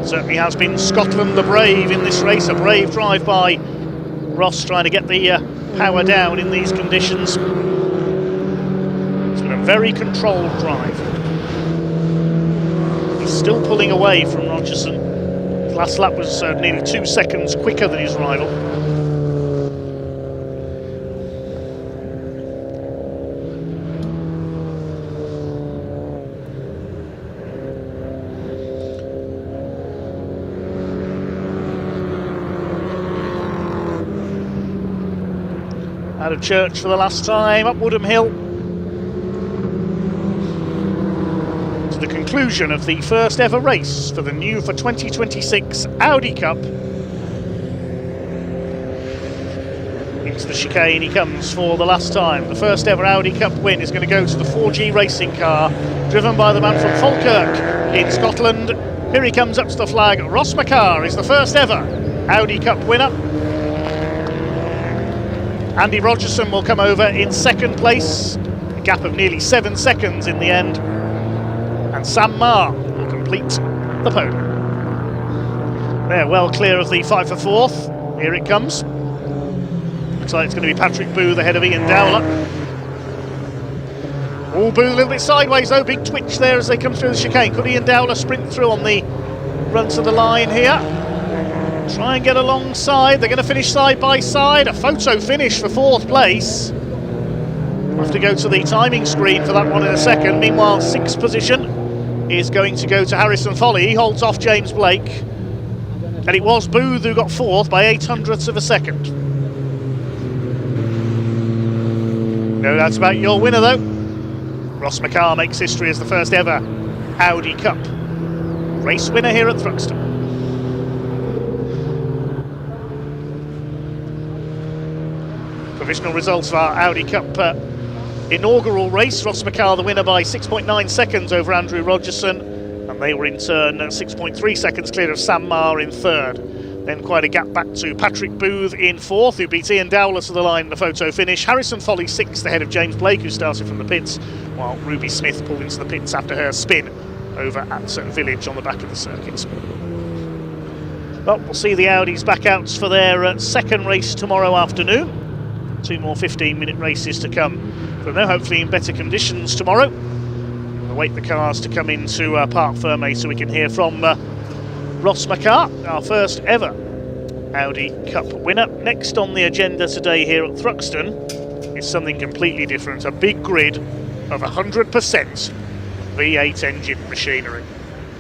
Certainly has been Scotland the brave in this race. A brave drive by Ross trying to get the power down in these conditions. Very controlled drive. He's still pulling away from Rogerson. His last lap was nearly 2 seconds quicker than his rival. Out of church for the last time, up Woodham Hill. The conclusion of the first ever race for the new for 2026 Audi Cup. Into the chicane he comes for the last time. The first ever Audi Cup win is going to go to the 4G racing car driven by the man from Falkirk in Scotland. Here he comes up to the flag. Ross McCart is the first ever Audi Cup winner. Andy Rogerson will come over in second place, a gap of nearly 7 seconds in the end. And Sam Marr will complete the podium. They're well clear of the fight for fourth. Here it comes. Looks like it's going to be Patrick Booth ahead of Ian Dowler. Oh, Booth a little bit sideways though. Big twitch there as they come through the chicane. Could Ian Dowler sprint through on the run to the line here? Try and get alongside. They're going to finish side by side. A photo finish for fourth place. We'll have to go to the timing screen for that one in a second. Meanwhile, sixth position is going to go to Harrison Foley. He holds off James Blake. And it was Booth who got fourth by 0.08 of a second. No doubts about your winner though. Ross McCart makes history as the first ever Audi Cup race winner here at Thruxton. Provisional results of our Audi Cup inaugural race. Ross McCart the winner by 6.9 seconds over Andrew Rogerson, and they were in turn 6.3 seconds clear of Sam Marr in third. Then quite a gap back to Patrick Booth in fourth, who beat Ian Dowler to the line in the photo finish. Harrison Foley sixth ahead of James Blake, who started from the pits, while Ruby Smith pulled into the pits after her spin over at Village on the back of the circuit. Well, we'll see the Audis back out for their second race tomorrow afternoon. 2 more 15-minute races to come from there, hopefully in better conditions tomorrow. We'll await the cars to come into Parc Fermé so we can hear from Ross McCart, our first ever Audi Cup winner. Next on the agenda today here at Thruxton is something completely different, a big grid of 100% V8 engine machinery.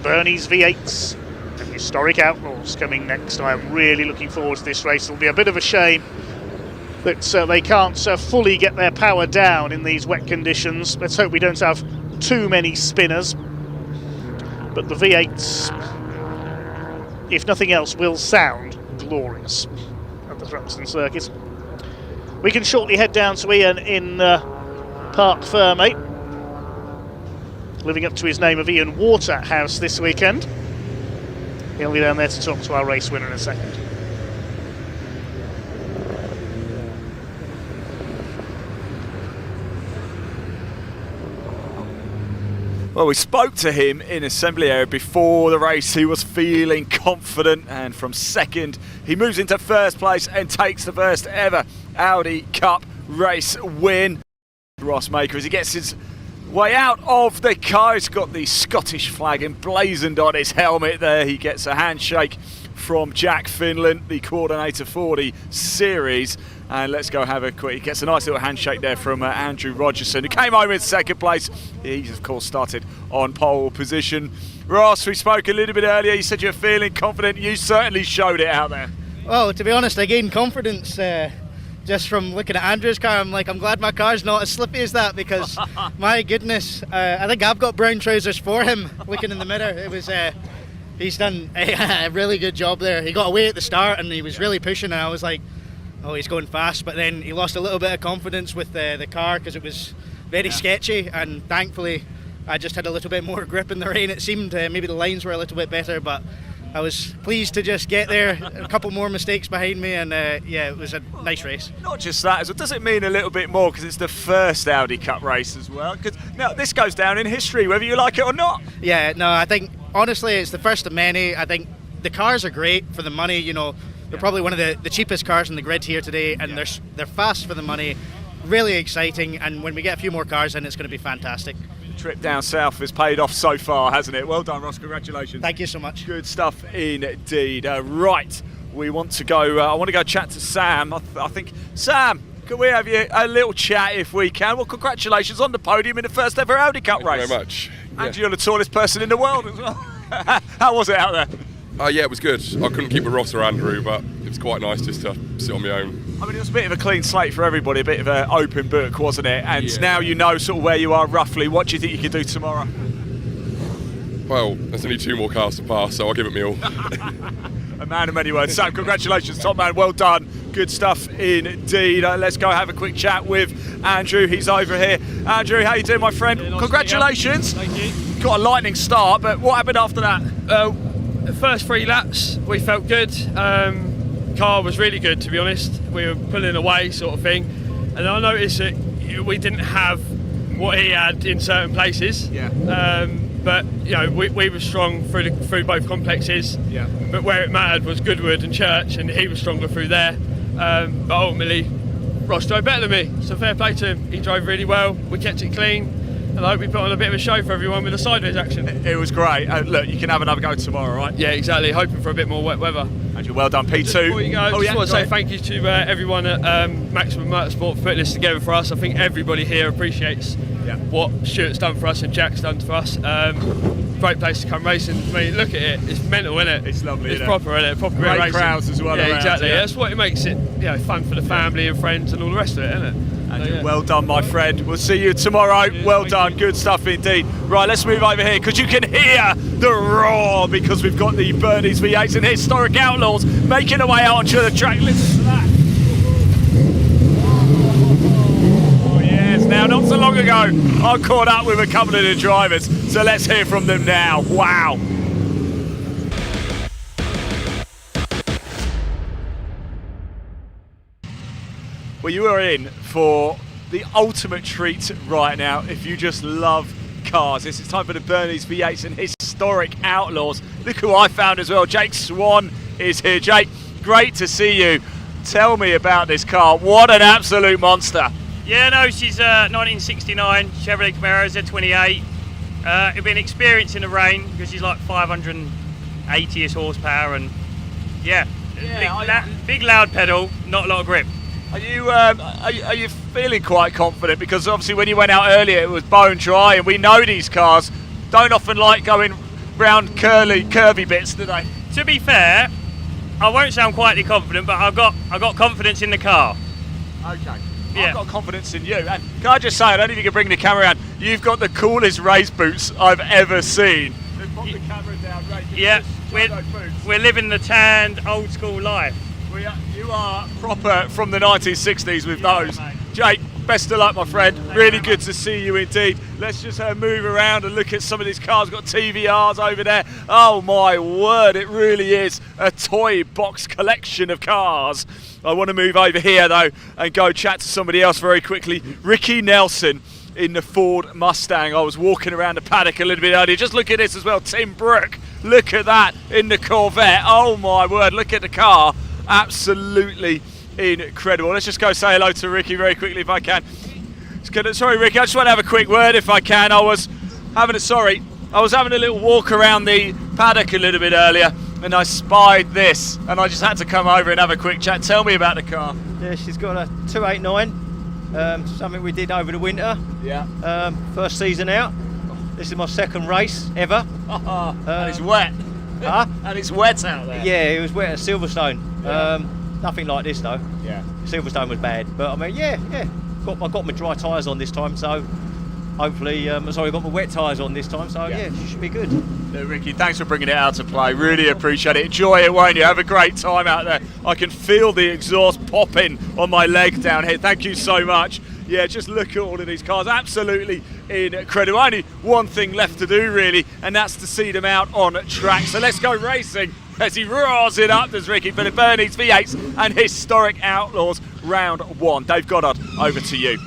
Bernie's V8s and historic Outlaws coming next. I am really looking forward to this race. It'll be a bit of a shame that they can't fully get their power down in these wet conditions. Let's hope we don't have too many spinners. But the V8s, if nothing else, will sound glorious at the Thruxton circuit. We can shortly head down to Ian in Parc Fermé, living up to his name of Ian Waterhouse this weekend. He'll be down there to talk to our race winner in a second. Well, we spoke to him in assembly area before the race. He was feeling confident, and from second he moves into first place and takes the first ever Audi Cup race win. Ross Maker, as he gets his way out of the car, he's got the Scottish flag emblazoned on his helmet there. He gets a handshake from Jack Finland, the coordinator for the series. And let's go have a quick, he gets a nice little handshake there from Andrew Rogerson, who came home in second place. He's of course started on pole position. Ross, we spoke a little bit earlier, you said you're feeling confident. You certainly showed it out there. Well, to be honest, I gained confidence just from looking at Andrew's car. I'm glad my car's not as slippy as that, because my goodness, I think I've got brown trousers for him. Looking in the mirror, it was he's done a really good job there. He got away at the start and he was really pushing, and I was like, oh, he's going fast, but then he lost a little bit of confidence with the car because it was very sketchy, and thankfully I just had a little bit more grip in the rain. It seemed maybe the lines were a little bit better, but I was pleased to just get there. A couple more mistakes behind me, and yeah, it was a nice race. Not just that, as well, does it mean a little bit more because it's the first Audi Cup race as well? Because now this goes down in history, whether you like it or not. Yeah, no, I think honestly it's the first of many. I think the cars are great for the money, you know. They're probably one of the cheapest cars in the grid here today, and they're fast for the money, really exciting, and when we get a few more cars in, it's going to be fantastic. The trip down south has paid off so far, hasn't it? Well done, Ross, congratulations. Thank you so much. Good stuff indeed. Right, we want to go, I want to go chat to Sam. I think, Sam, can we have you a little chat if we can? Well, congratulations on the podium in the first ever Audi Cup race. Thank you very much. And you're the tallest person in the world as well. How was it out there? Yeah, it was good. I couldn't keep with Ross or Andrew, but it was quite nice just to sit on my own. I mean, it was a bit of a clean slate for everybody, a bit of an open book, wasn't it? And now you know sort of where you are roughly. What do you think you can do tomorrow? Well, there's only 2 more cars to pass, so I'll give it me all. A man of many words. Sam, congratulations, top man. Well done. Good stuff indeed. Let's go have a quick chat with Andrew. He's over here. Andrew, how you doing, my friend? Nice congratulations. Thank you. Got a lightning start, but what happened after that? The first 3 laps, we felt good. Car was really good, to be honest. We were pulling away, sort of thing. And I noticed that we didn't have what he had in certain places. Yeah. But you know, we were strong through both complexes. Yeah. But where it mattered was Goodwood and Church, and he was stronger through there. But ultimately, Ross drove better than me, so fair play to him. He drove really well. We kept it clean, and I hope we put on a bit of a show for everyone with the sideways action. It was great. Look, you can have another go tomorrow, right? Yeah, exactly. Hoping for a bit more wet weather. Andrew, well done, P2. Just before you go, I just want to say thank you to everyone at Maximum Motorsport for putting this together for us. I think everybody here appreciates what Stuart's done for us and Jack's done for us. Great place to come racing. I mean, look at it. It's mental, isn't it? It's lovely. It's proper, isn't it? Proper great racing. Crowds as well. Yeah, around, exactly. Yeah. That's what it makes it, fun for the family and friends and all the rest of it, isn't it? Andrew, well done, my friend. We'll see you tomorrow. Well done. Good stuff indeed. Right, let's move over here because you can hear the roar because we've got the Bernie's V8s and Historic Outlaws making their way out onto the track. Listen to that. Oh, yes. Now, not so long ago, I caught up with a couple of the drivers, so let's hear from them now. Wow. Well, you are in for the ultimate treat right now if you just love cars. This is time for the Bernie's V8s and Historic Outlaws. Look who I found as well. Jake Swan is here. Jake, great to see you. Tell me about this car. What an absolute monster. Yeah, no, she's 1969 Chevrolet Camaro Z28. It'll be an experience in the rain because she's like 580-ish horsepower and big loud pedal, not a lot of grip. Are you feeling quite confident? Because obviously when you went out earlier it was bone dry, and we know these cars don't often like going round curvy bits, do they? To be fair, I won't sound quietly confident, but I've got confidence in the car. Okay. Yeah. I've got confidence in you. And can I just say, I don't know if you can bring the camera around, you've got the coolest race boots I've ever seen. Pop the camera down, right? Yeah, we're living the tanned old school life. You are proper from the 1960s with those. Mate. Jake, best of luck, my friend. Really good to see you indeed. Let's just move around and look at some of these cars. Got TVRs over there. Oh my word, it really is a toy box collection of cars. I want to move over here though and go chat to somebody else very quickly. Ricky Nelson in the Ford Mustang. I was walking around the paddock a little bit earlier. Just look at this as well, Tim Brook. Look at that in the Corvette. Oh my word, look at the car. Absolutely incredible. Let's just go say hello to Ricky very quickly if I can. Sorry Ricky, I just want to have a quick word if I can. I was having a little walk around the paddock a little bit earlier and I spied this and I just had to come over and have a quick chat. Tell me about the car. Yeah, she's got a 289, something we did over the winter. Yeah. First season out. This is my second race ever. And it's wet. Huh? And it's wet out there. Yeah, it was wet at Silverstone. Yeah. Nothing like this though. Yeah. Silverstone was bad, but I mean, yeah. I got my dry tyres on this time, so hopefully, I got my wet tyres on this time, so yeah, she should be good. Ricky, thanks for bringing it out to play. Really appreciate it. Enjoy it, won't you? Have a great time out there. I can feel the exhaust popping on my leg down here. Thank you so much. Yeah, just look at all of these cars. Absolutely incredible. Only one thing left to do, really, and that's to see them out on track. So let's go racing as he roars it up, does Ricky, for the Bernie's V8s and Historic Outlaws round 1. Dave Goddard, over to you.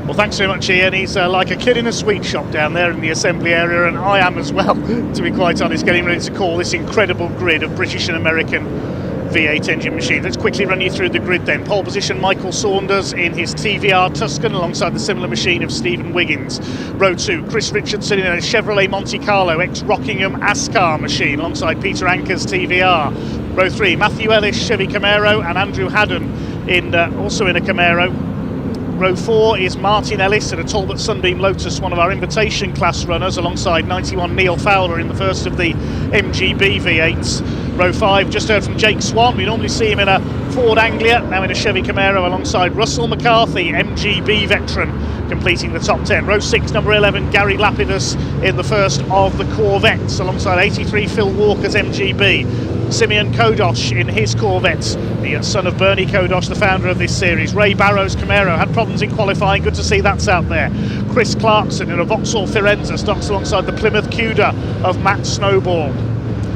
Well, thanks very much, Ian. He's like a kid in a sweet shop down there in the assembly area, and I am as well, to be quite honest, getting ready to call this incredible grid of British and American V8 engine machines. Let's quickly run you through the grid then. Pole position, Michael Saunders in his TVR Tuscan alongside the similar machine of Stephen Wiggins. Row 2, Chris Richardson in a Chevrolet Monte Carlo ex-Rockingham Ascar machine alongside Peter Anker's TVR. Row 3, Matthew Ellis, Chevy Camaro, and Andrew Haddon also in a Camaro. Row 4 is Martin Ellis in a Talbot Sunbeam Lotus, one of our invitation class runners, alongside 91 Neil Fowler in the first of the MGB V8s. Row 5, just heard from Jake Swan. We normally see him in a Ford Anglia, now in a Chevy Camaro alongside Russell McCarthy, MGB veteran, completing the top 10. Row 6, number 11, Gary Lapidus in the first of the Corvettes, alongside 83 Phil Walker's MGB. Simeon Kodosh in his Corvette, the son of Bernie Kodosh, the founder of this series. Ray Barrow's Camaro had problems in qualifying, good to see that's out there. Chris Clarkson in a Vauxhall Firenze stocks alongside the Plymouth Cuda of Matt Snowball.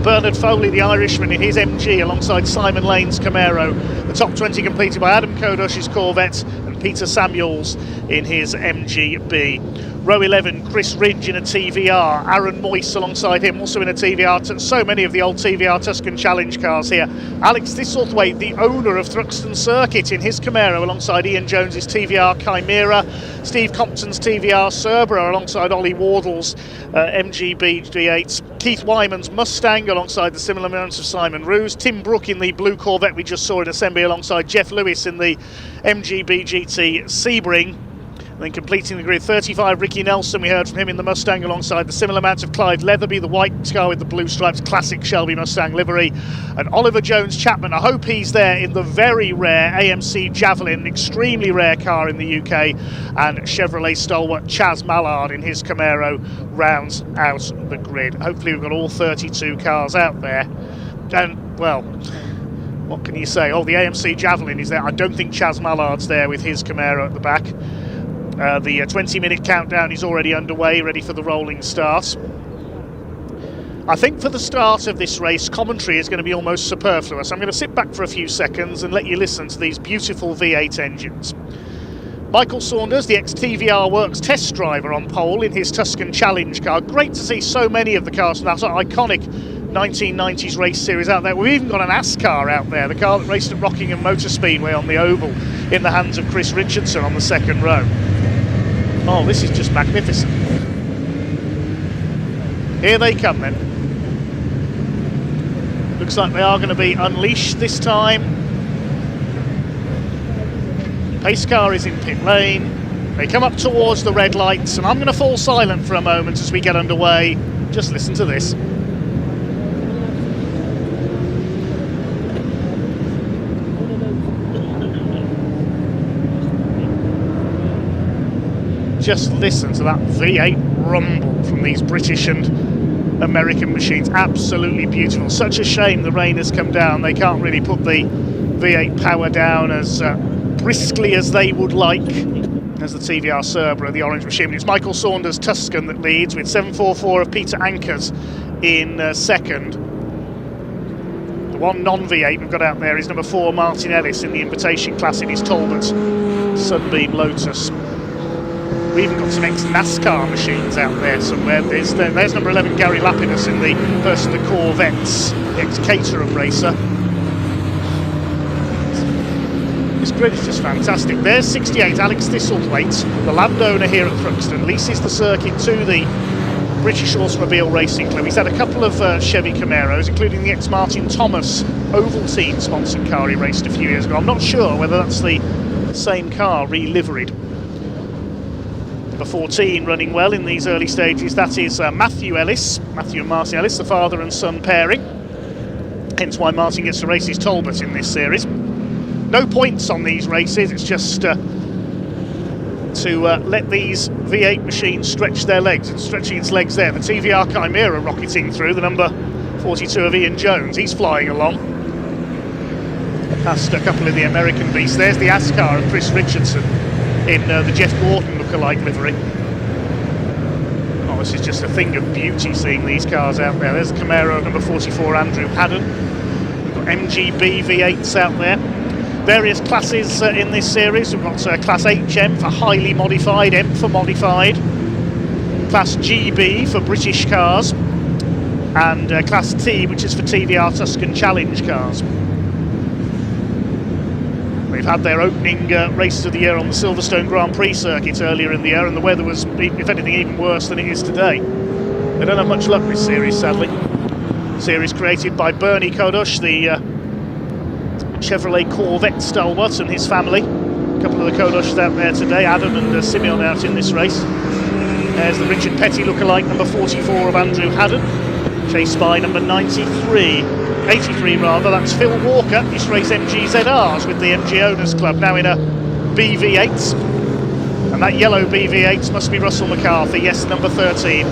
Bernard Foley, the Irishman, in his MG alongside Simon Lane's Camaro. The top 20 completed by Adam Kodosh's Corvette and Peter Samuels in his MGB. Row 11, Chris Ridge in a TVR, Aaron Moyse alongside him, also in a TVR. So many of the old TVR Tuscan Challenge cars here. Alex Thistlethwaite, the owner of Thruxton Circuit, in his Camaro alongside Ian Jones's TVR Chimera. Steve Compton's TVR Cerbera alongside Ollie Wardle's MGB V8s. Keith Wyman's Mustang alongside the similar amounts of Simon Roos. Tim Brook in the blue Corvette we just saw in assembly alongside Jeff Lewis in the MGB GT Sebring. And then completing the grid, 35 Ricky Nelson, we heard from him in the Mustang alongside the similar amount of Clive Leatherby, the white car with the blue stripes, classic Shelby Mustang livery, and Oliver Jones Chapman. I hope he's there in the very rare AMC Javelin, extremely rare car in the UK, and Chevrolet stalwart Chaz Mallard in his Camaro rounds out the grid. Hopefully we've got all 32 cars out there, and well, what can you say? Oh, the AMC Javelin is there. I don't think Chaz Mallard's there with his Camaro at the back. The 20-minute countdown is already underway, ready for the rolling start. I think for the start of this race, commentary is going to be almost superfluous. I'm going to sit back for a few seconds and let you listen to these beautiful V8 engines. Michael Saunders, the ex-TVR Works test driver, on pole in his Tuscan Challenge car. Great to see so many of the cars from that iconic 1990s race series out there. We've even got an Ascar out there, the car that raced at Rockingham Motor Speedway on the oval, in the hands of Chris Richardson on the second row. Oh, this is just magnificent. Here they come then. Looks like they are going to be unleashed this time. Pace car is in pit lane. They come up towards the red lights, and I'm going to fall silent for a moment as we get underway. Just listen to this. Just listen to that V8 rumble from these British and American machines. Absolutely beautiful. Such a shame the rain has come down. They can't really put the V8 power down as briskly as they would like. As the TVR Cerbera, the orange machine. It's Michael Saunders Tuscan that leads, with 744 of Peter Ankers in second. The one non-V8 we've got out there is number 4 Martin Ellis in the invitation class in his Talbot Sunbeam Lotus. We've even got some ex-NASCAR machines out there somewhere. There's number 11 Gary Lapidus in the first of the Corvettes, the ex-Caterham racer. This grid is just fantastic. There's 68 Alex Thistlethwaite, the landowner here at Thruxton, leases the circuit to the British Automobile Racing Club. He's had a couple of Chevy Camaros, including the ex-Martin Thomas Ovaltine sponsored car he raced a few years ago. I'm not sure whether that's the same car re-liveried. Number 14 running well in these early stages. That is Matthew and Martin Ellis, the father and son pairing. Hence why Martin gets to race his Talbot in this series. No points on these races, it's just to let these V8 machines stretch their legs. It's stretching its legs there. The TVR Chimera rocketing through, the number 42 of Ian Jones, he's flying along. Past a couple of the American beasts. There's the ASCAR of Chris Richardson in the Jeff Gordon lookalike livery. Oh, this is just a thing of beauty seeing these cars out there. There's the Camaro number 44 Andrew Paddock. We've got MGB V8s out there. Various classes in this series. We've got Class HM for highly modified, M for modified, Class GB for British cars, and Class T, which is for TVR Tuscan Challenge cars. They've had their opening races of the year on the Silverstone Grand Prix circuit earlier in the year, and the weather was, if anything, even worse than it is today. They don't have much luck this series, sadly. Series created by Bernie Kodush, the Chevrolet Corvette stalwart, and his family. A couple of the Kodoshes out there today, Adam and Simeon out in this race. There's the Richard Petty lookalike, number 44 of Andrew Haddon, chased by number 83, that's Phil Walker. This race MGZRs with the MG Owners Club, now in a BV8. And that yellow BV8 must be Russell McCarthy, yes, number 13.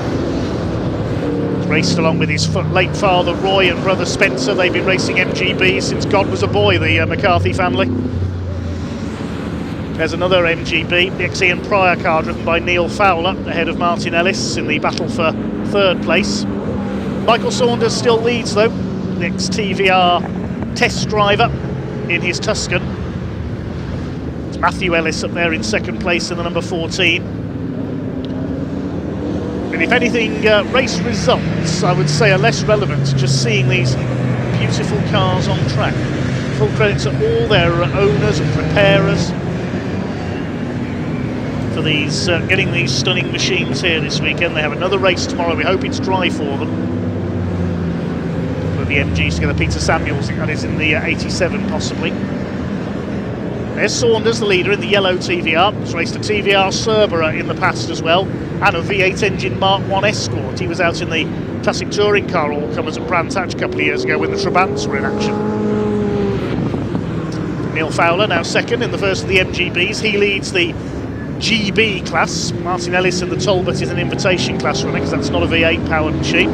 Raced along with his late father Roy and brother Spencer. They've been racing MGB since God was a boy, the McCarthy family. There's another MGB, the ex-Ian Pryor car driven by Neil Fowler, ahead of Martin Ellis in the battle for third place. Michael Saunders still leads though, the ex-TVR test driver in his Tuscan. It's Matthew Ellis up there in second place in the number 14. And if anything, race results, I would say, are less relevant, just seeing these beautiful cars on track. Full credit to all their owners and preparers for these getting these stunning machines here this weekend. They have another race tomorrow. We hope it's dry for them. Put the MGs together. Peter Samuels, I think that is in the 87 possibly. There's Saunders, the leader in the yellow TVR. He's raced a TVR Cerbera in the past as well, and a V8 engine Mark 1 Escort. He was out in the classic touring car all-comers at Brands Hatch a couple of years ago when the Trabants were in action. Neil Fowler now second in the first of the MGBs. He leads the GB class. Martin Ellis in the Talbot is an invitation class runner because that's not a V8 powered machine.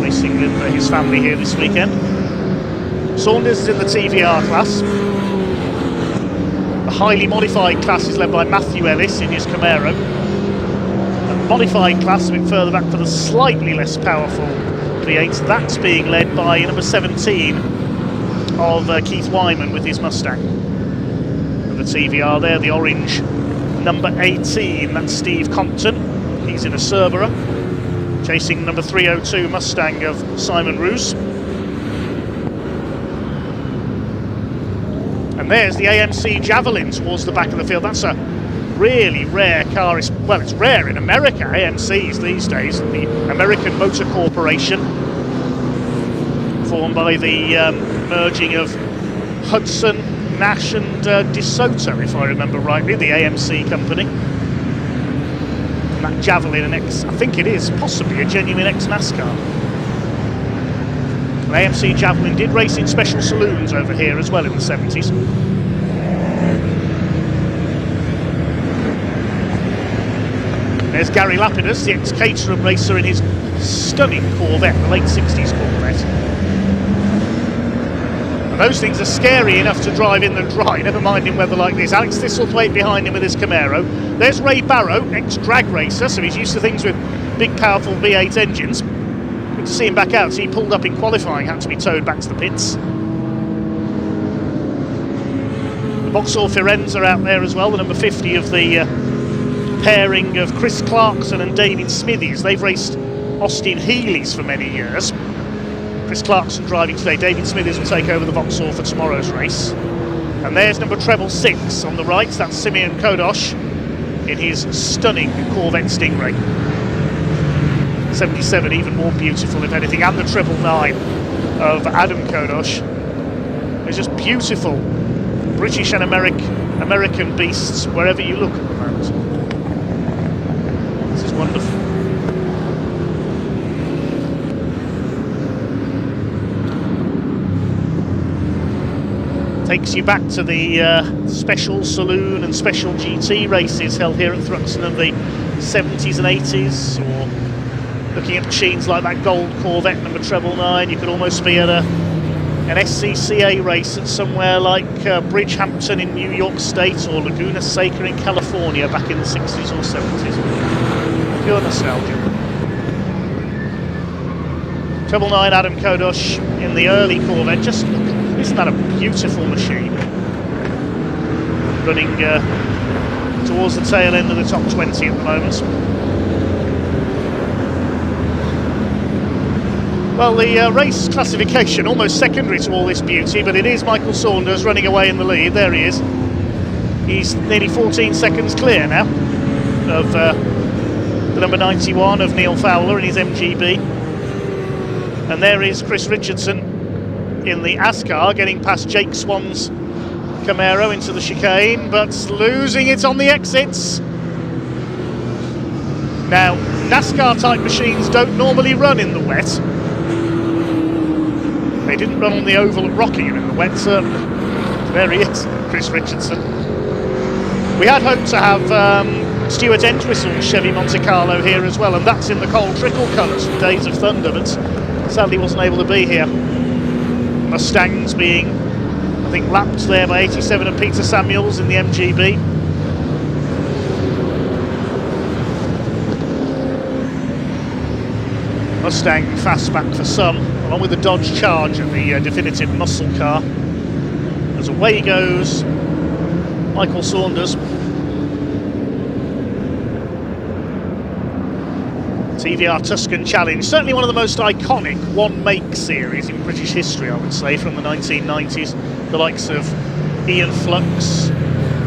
Racing with his family here this weekend. Saunders is in the TVR class. The highly modified class is led by Matthew Ellis in his Camaro. The modified class a bit further back for the slightly less powerful V8. That's being led by number 17 of Keith Wyman with his Mustang. And the TVR there, the orange number 18, that's Steve Compton. He's in a Cerbera, chasing number 302 Mustang of Simon Roos. And there's the AMC Javelin towards the back of the field. That's a really rare car. It's rare in America, AMCs these days. The American Motor Corporation, formed by the merging of Hudson, Nash and DeSoto, if I remember rightly, the AMC company. And that Javelin, I think it is possibly a genuine ex-NASCAR. AMC Javelin did race in special saloons over here as well in the 70s. There's Gary Lapidus, the ex-Caterham racer in his stunning Corvette, the late 60s Corvette. And those things are scary enough to drive in the dry, never mind in weather like this. Alex Thistlethwaite behind him with his Camaro. There's Ray Barrow, ex-drag racer, so he's used to things with big powerful V8 engines. Good to see him back out. He pulled up in qualifying, had to be towed back to the pits. The Vauxhall Firenze out there as well, the number 50 of the pairing of Chris Clarkson and David Smithies. They've raced Austin Healey's for many years. Chris Clarkson driving today. David Smithies will take over the Vauxhall for tomorrow's race. And there's number treble 6 on the right. That's Simeon Kodosh in his stunning Corvette Stingray. 77, even more beautiful if anything, and the 999 of Adam Kodosh. It's just beautiful British and American beasts wherever you look at the moment. This is wonderful. Takes you back to the special saloon and special GT races held here at Thruxton in the 70s and 80s, or looking at machines like that gold Corvette number 999. You could almost be at an SCCA race at somewhere like Bridgehampton in New York State or Laguna Seca in California back in the 60s or 70s. Pure nostalgia. 999 Adam Kodosh in the early Corvette. Just look, isn't that a beautiful machine? Running towards the tail end of the top 20 at the moment. Well, the race classification, almost secondary to all this beauty, but it is Michael Saunders running away in the lead. There he is. He's nearly 14 seconds clear now of the number 91 of Neil Fowler in his MGB. And there is Chris Richardson in the ASCAR, getting past Jake Swan's Camaro into the chicane, but losing it on the exits. Now, NASCAR-type machines don't normally run in the wet. They didn't run on the oval at Rockingham in the wet, certainly. There he is, Chris Richardson. We had hoped to have Stuart Entwistle's Chevy Monte Carlo here as well, and that's in the Cole Trickle colours from Days of Thunder, but sadly wasn't able to be here. Mustangs being, I think, lapped there by 87 of Peter Samuels in the MGB. Mustang fastback for some, along with the Dodge Charger, the definitive muscle car. As away goes Michael Saunders. TVR Tuscan Challenge, certainly one of the most iconic one-make series in British history, I would say, from the 1990s. The likes of Ian Flux,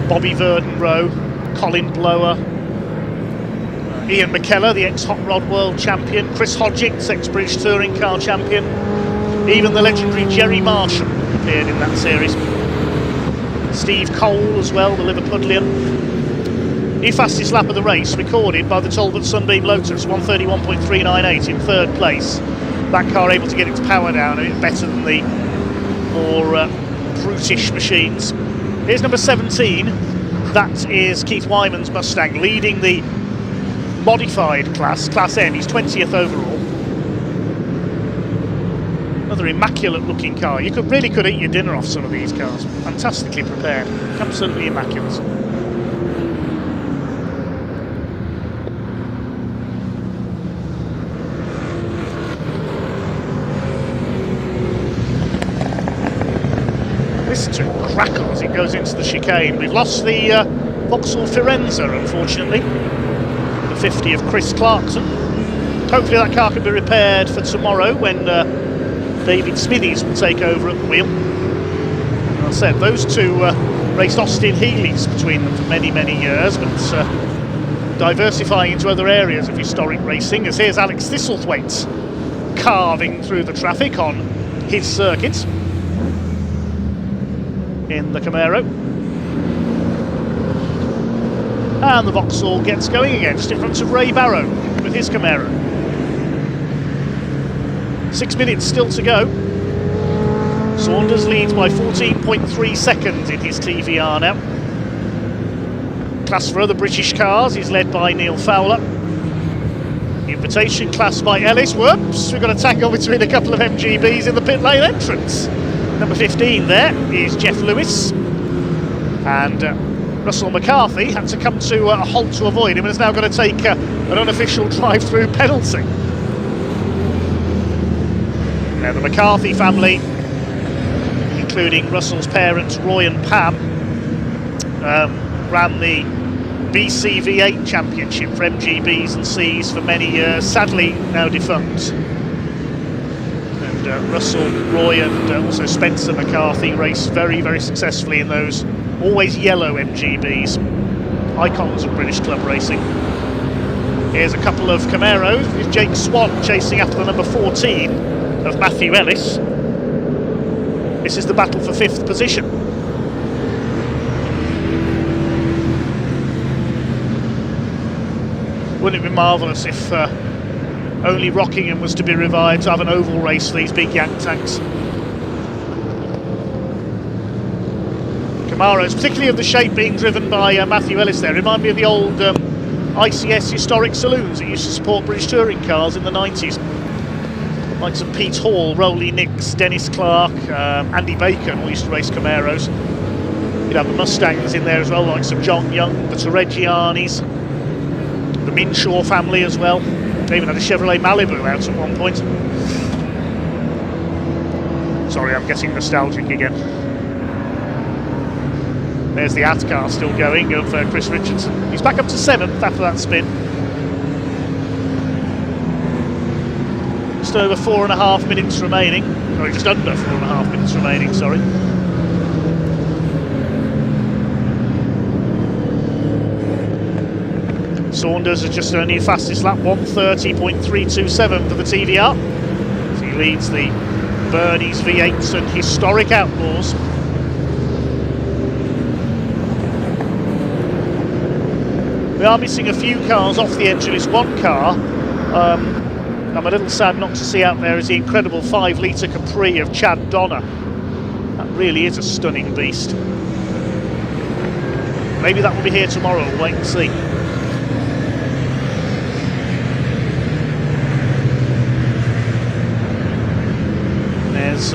Bobby Verden-Rowe, Colin Blower, Ian McKellar, the ex-Hot Rod World Champion, Chris Hodgins, ex-British Touring Car Champion, even the legendary Jerry Marshall appeared in that series. Steve Cole as well, the Liverpudlian. The fastest lap of the race recorded by the Talbot Sunbeam Lotus, 131.398 in third place. That car able to get its power down a bit better than the more brutish machines. Here's number 17. That is Keith Wyman's Mustang, leading the modified class, Class M. He's 20th overall. Another immaculate looking car. You really could eat your dinner off some of these cars. Fantastically prepared. Absolutely immaculate. Listen to it crackle as it goes into the chicane. We've lost the Vauxhall Firenze, unfortunately. The 50 of Chris Clarkson. Hopefully that car can be repaired for tomorrow when David Smithies will take over at the wheel. As I said, those two raced Austin Healey's between them for many, many years, but diversifying into other areas of historic racing, as here's Alex Thistlethwaite carving through the traffic on his circuit in the Camaro. And the Vauxhall gets going again, just in front of Ray Barrow with his Camaro. 6 minutes still to go. Saunders leads by 14.3 seconds in his TVR now. Class for other British cars is led by Neil Fowler. Invitation class by Ellis. Whoops, we've got a tangle between a couple of MGBs in the pit lane entrance. Number 15 there is Jeff Lewis. And Russell McCarthy had to come to a halt to avoid him and is now going to take an unofficial drive-through penalty. The McCarthy family, including Russell's parents Roy and Pam, ran the BCV8 Championship for MGBs and Cs for many years, sadly now defunct. And Russell, Roy and also Spencer McCarthy raced very, very successfully in those always yellow MGBs, icons of British club racing. Here's a couple of Camaros. Here's Jake Swan chasing after the number 14 of Matthew Ellis. This is the battle for 5th position. Wouldn't it be marvellous if only Rockingham was to be revived to have an oval race for these big Yank tanks? Camaros, particularly of the shape being driven by Matthew Ellis there, remind me of the old ICS historic saloons that used to support British touring cars in the 90s. Like some Pete Hall, Rowley Nix, Dennis Clark, Andy Bacon all used to race Camaros. You'd have the Mustangs in there as well, like some John Young, the Torreggianis, the Minshaw family as well. They even had a Chevrolet Malibu out at one point. Sorry, I'm getting nostalgic again. There's the Atcar still going of Chris Richardson. He's back up to 7th after that spin. Just over 4.5 minutes remaining. Or just under 4.5 minutes remaining, sorry. Saunders has just only his fastest lap, 1:30.327 for the TVR. So he leads the Bernie's V8s and historic Outlaws. We are missing a few cars off the edge of this one car. I'm a little sad not to see out there is the incredible 5-litre Capri of Chad Donner. That really is a stunning beast. Maybe that will be here tomorrow, we'll wait and see. There's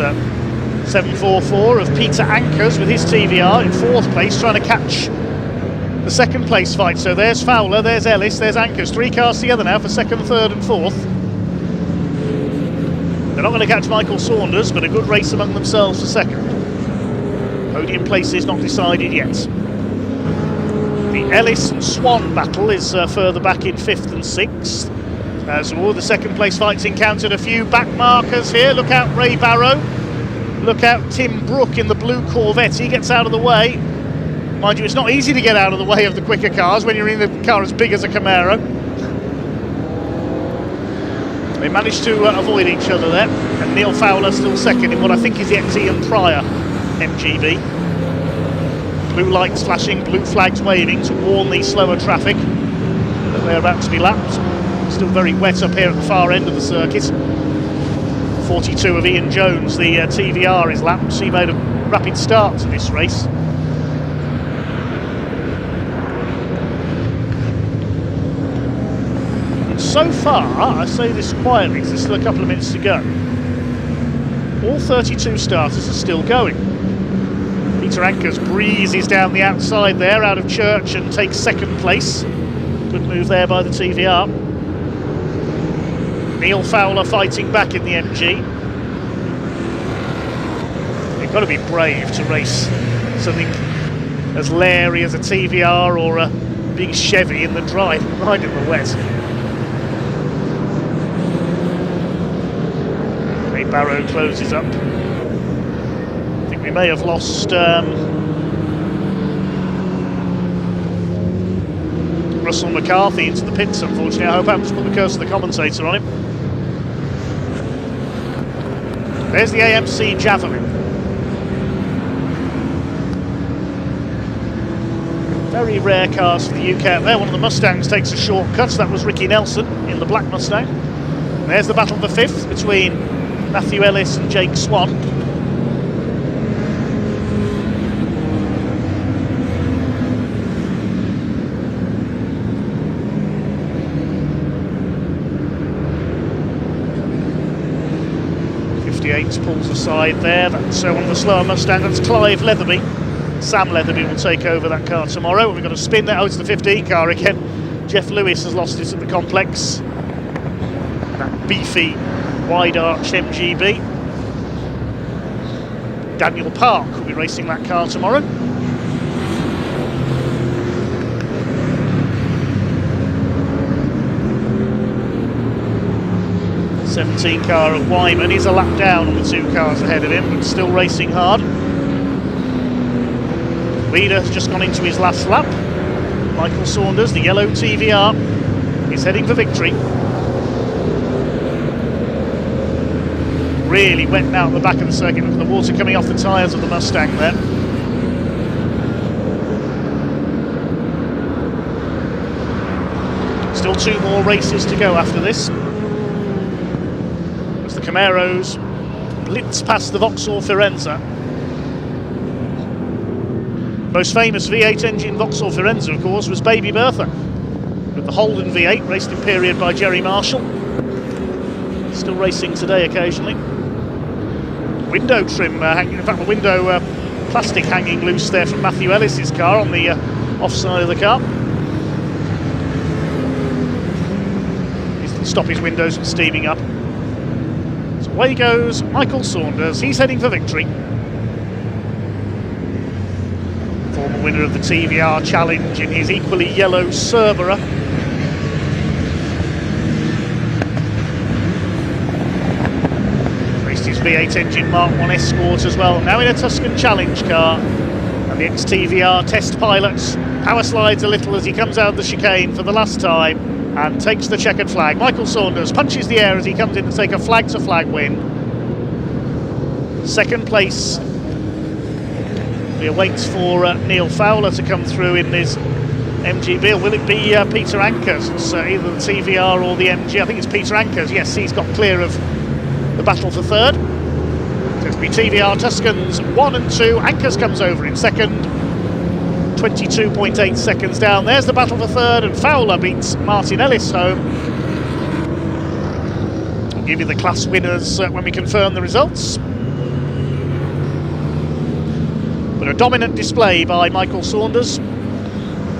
744 of Peter Ankers with his TVR in 4th place, trying to catch the 2nd place fight. So there's Fowler, there's Ellis, there's Ankers. 3 cars together now for 2nd, 3rd and 4th. They're not going to catch Michael Saunders, but a good race among themselves for 2nd. Podium places not decided yet. The Ellis and Swan battle is further back in 5th and 6th. So all the 2nd place fights encountered a few back markers here. Look out Ray Barrow. Look out Tim Brooke in the blue Corvette. He gets out of the way. Mind you, it's not easy to get out of the way of the quicker cars when you're in the car as big as a Camaro. They managed to avoid each other there, and Neil Fowler still 2nd in what I think is the Ian Pryor MGB. Blue lights flashing, blue flags waving to warn the slower traffic that they're about to be lapped. Still very wet up here at the far end of the circuit. 42 of Ian Jones, the TVR is lapped. He made a rapid start to this race. So far, I say this quietly because there's still a couple of minutes to go, all 32 starters are still going. Peter Ankers breezes down the outside there out of Church and takes 2nd place. Good move there by the TVR. Neil Fowler fighting back in the MG. You've got to be brave to race something as leery as a TVR or a big Chevy in the dry, right in the wet. Barrow closes up. I think we may have lost Russell McCarthy into the pits, unfortunately. I hope I haven't put the curse of the commentator on him. There's the AMC Javelin. Very rare cars for the UK out there. One of the Mustangs takes a shortcut. That was Ricky Nelson in the black Mustang. And there's the battle for 5th between Matthew Ellis and Jake Swan. Pulls aside there. That's one of the slower Mustang. That's Clive Leatherby. Sam Leatherby will take over that car tomorrow. We've got a spin there. Oh, it's the 15 car again. Jeff Lewis has lost it at the complex. That beefy wide arch MGB. Daniel Park will be racing that car tomorrow. '17 car of Wyman is a lap down on the 2 cars ahead of him, but still racing hard. Leader has just gone into his last lap. Michael Saunders, the yellow TVR, is heading for victory. Really wet now at the back of the circuit. Look at the water coming off the tyres of the Mustang there. Still 2 more races to go after this, as the Camaros blitz past the Vauxhall Firenze. Most famous V8 engine Vauxhall Firenze, of course, was Baby Bertha, with the Holden V8 raced in period by Jerry Marshall. Still racing today occasionally. Window trim hanging, in fact the window plastic hanging loose there from Matthew Ellis's car on the offside of the car. He didn't stop his windows from steaming up. So away goes Michael Saunders, he's heading for victory. Former winner of the TVR Challenge in his equally yellow Cerbera. Raced his V8 engine Mark 1 Escort as well, now in a Tuscan Challenge car. And the ex-TVR test pilot power slides a little as he comes out of the chicane for the last time and takes the checkered flag. Michael Saunders punches the air as he comes in to take a flag-to-flag win. Second place. He awaits for Neil Fowler to come through in his MGB. Will it be Peter Ankers? It's either the TVR or the MG. I think it's Peter Ankers. Yes, he's got clear of the battle for third. So it'll be TVR Tuscans 1 and 2. Ankers comes over in second. 22.8 seconds down. There's the battle for third, and Fowler beats Martin Ellis home. I'll give you the class winners when we confirm the results. But a dominant display by Michael Saunders.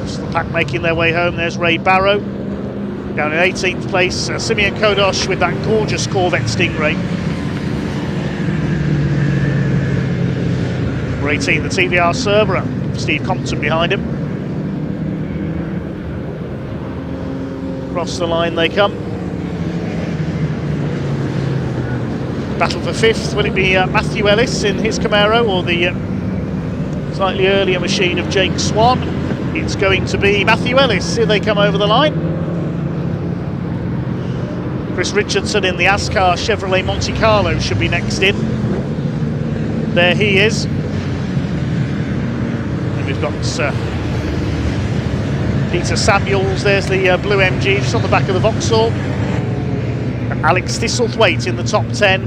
Just the pack making their way home. There's Ray Barrow down in 18th place. Simeon Kodosh with that gorgeous Corvette Stingray. Number 18, the TVR Cerbera. Steve Compton behind him. Across the line they come. Battle for 5th. Will it be Matthew Ellis in his Camaro or the slightly earlier machine of Jake Swan? It's going to be Matthew Ellis. Here they come over the line. Chris Richardson in the Ascar Chevrolet Monte Carlo should be next in. There he is. And we've got Peter Samuels. There's the blue MG just on the back of the Vauxhall. And Alex Thistlethwaite in the top 10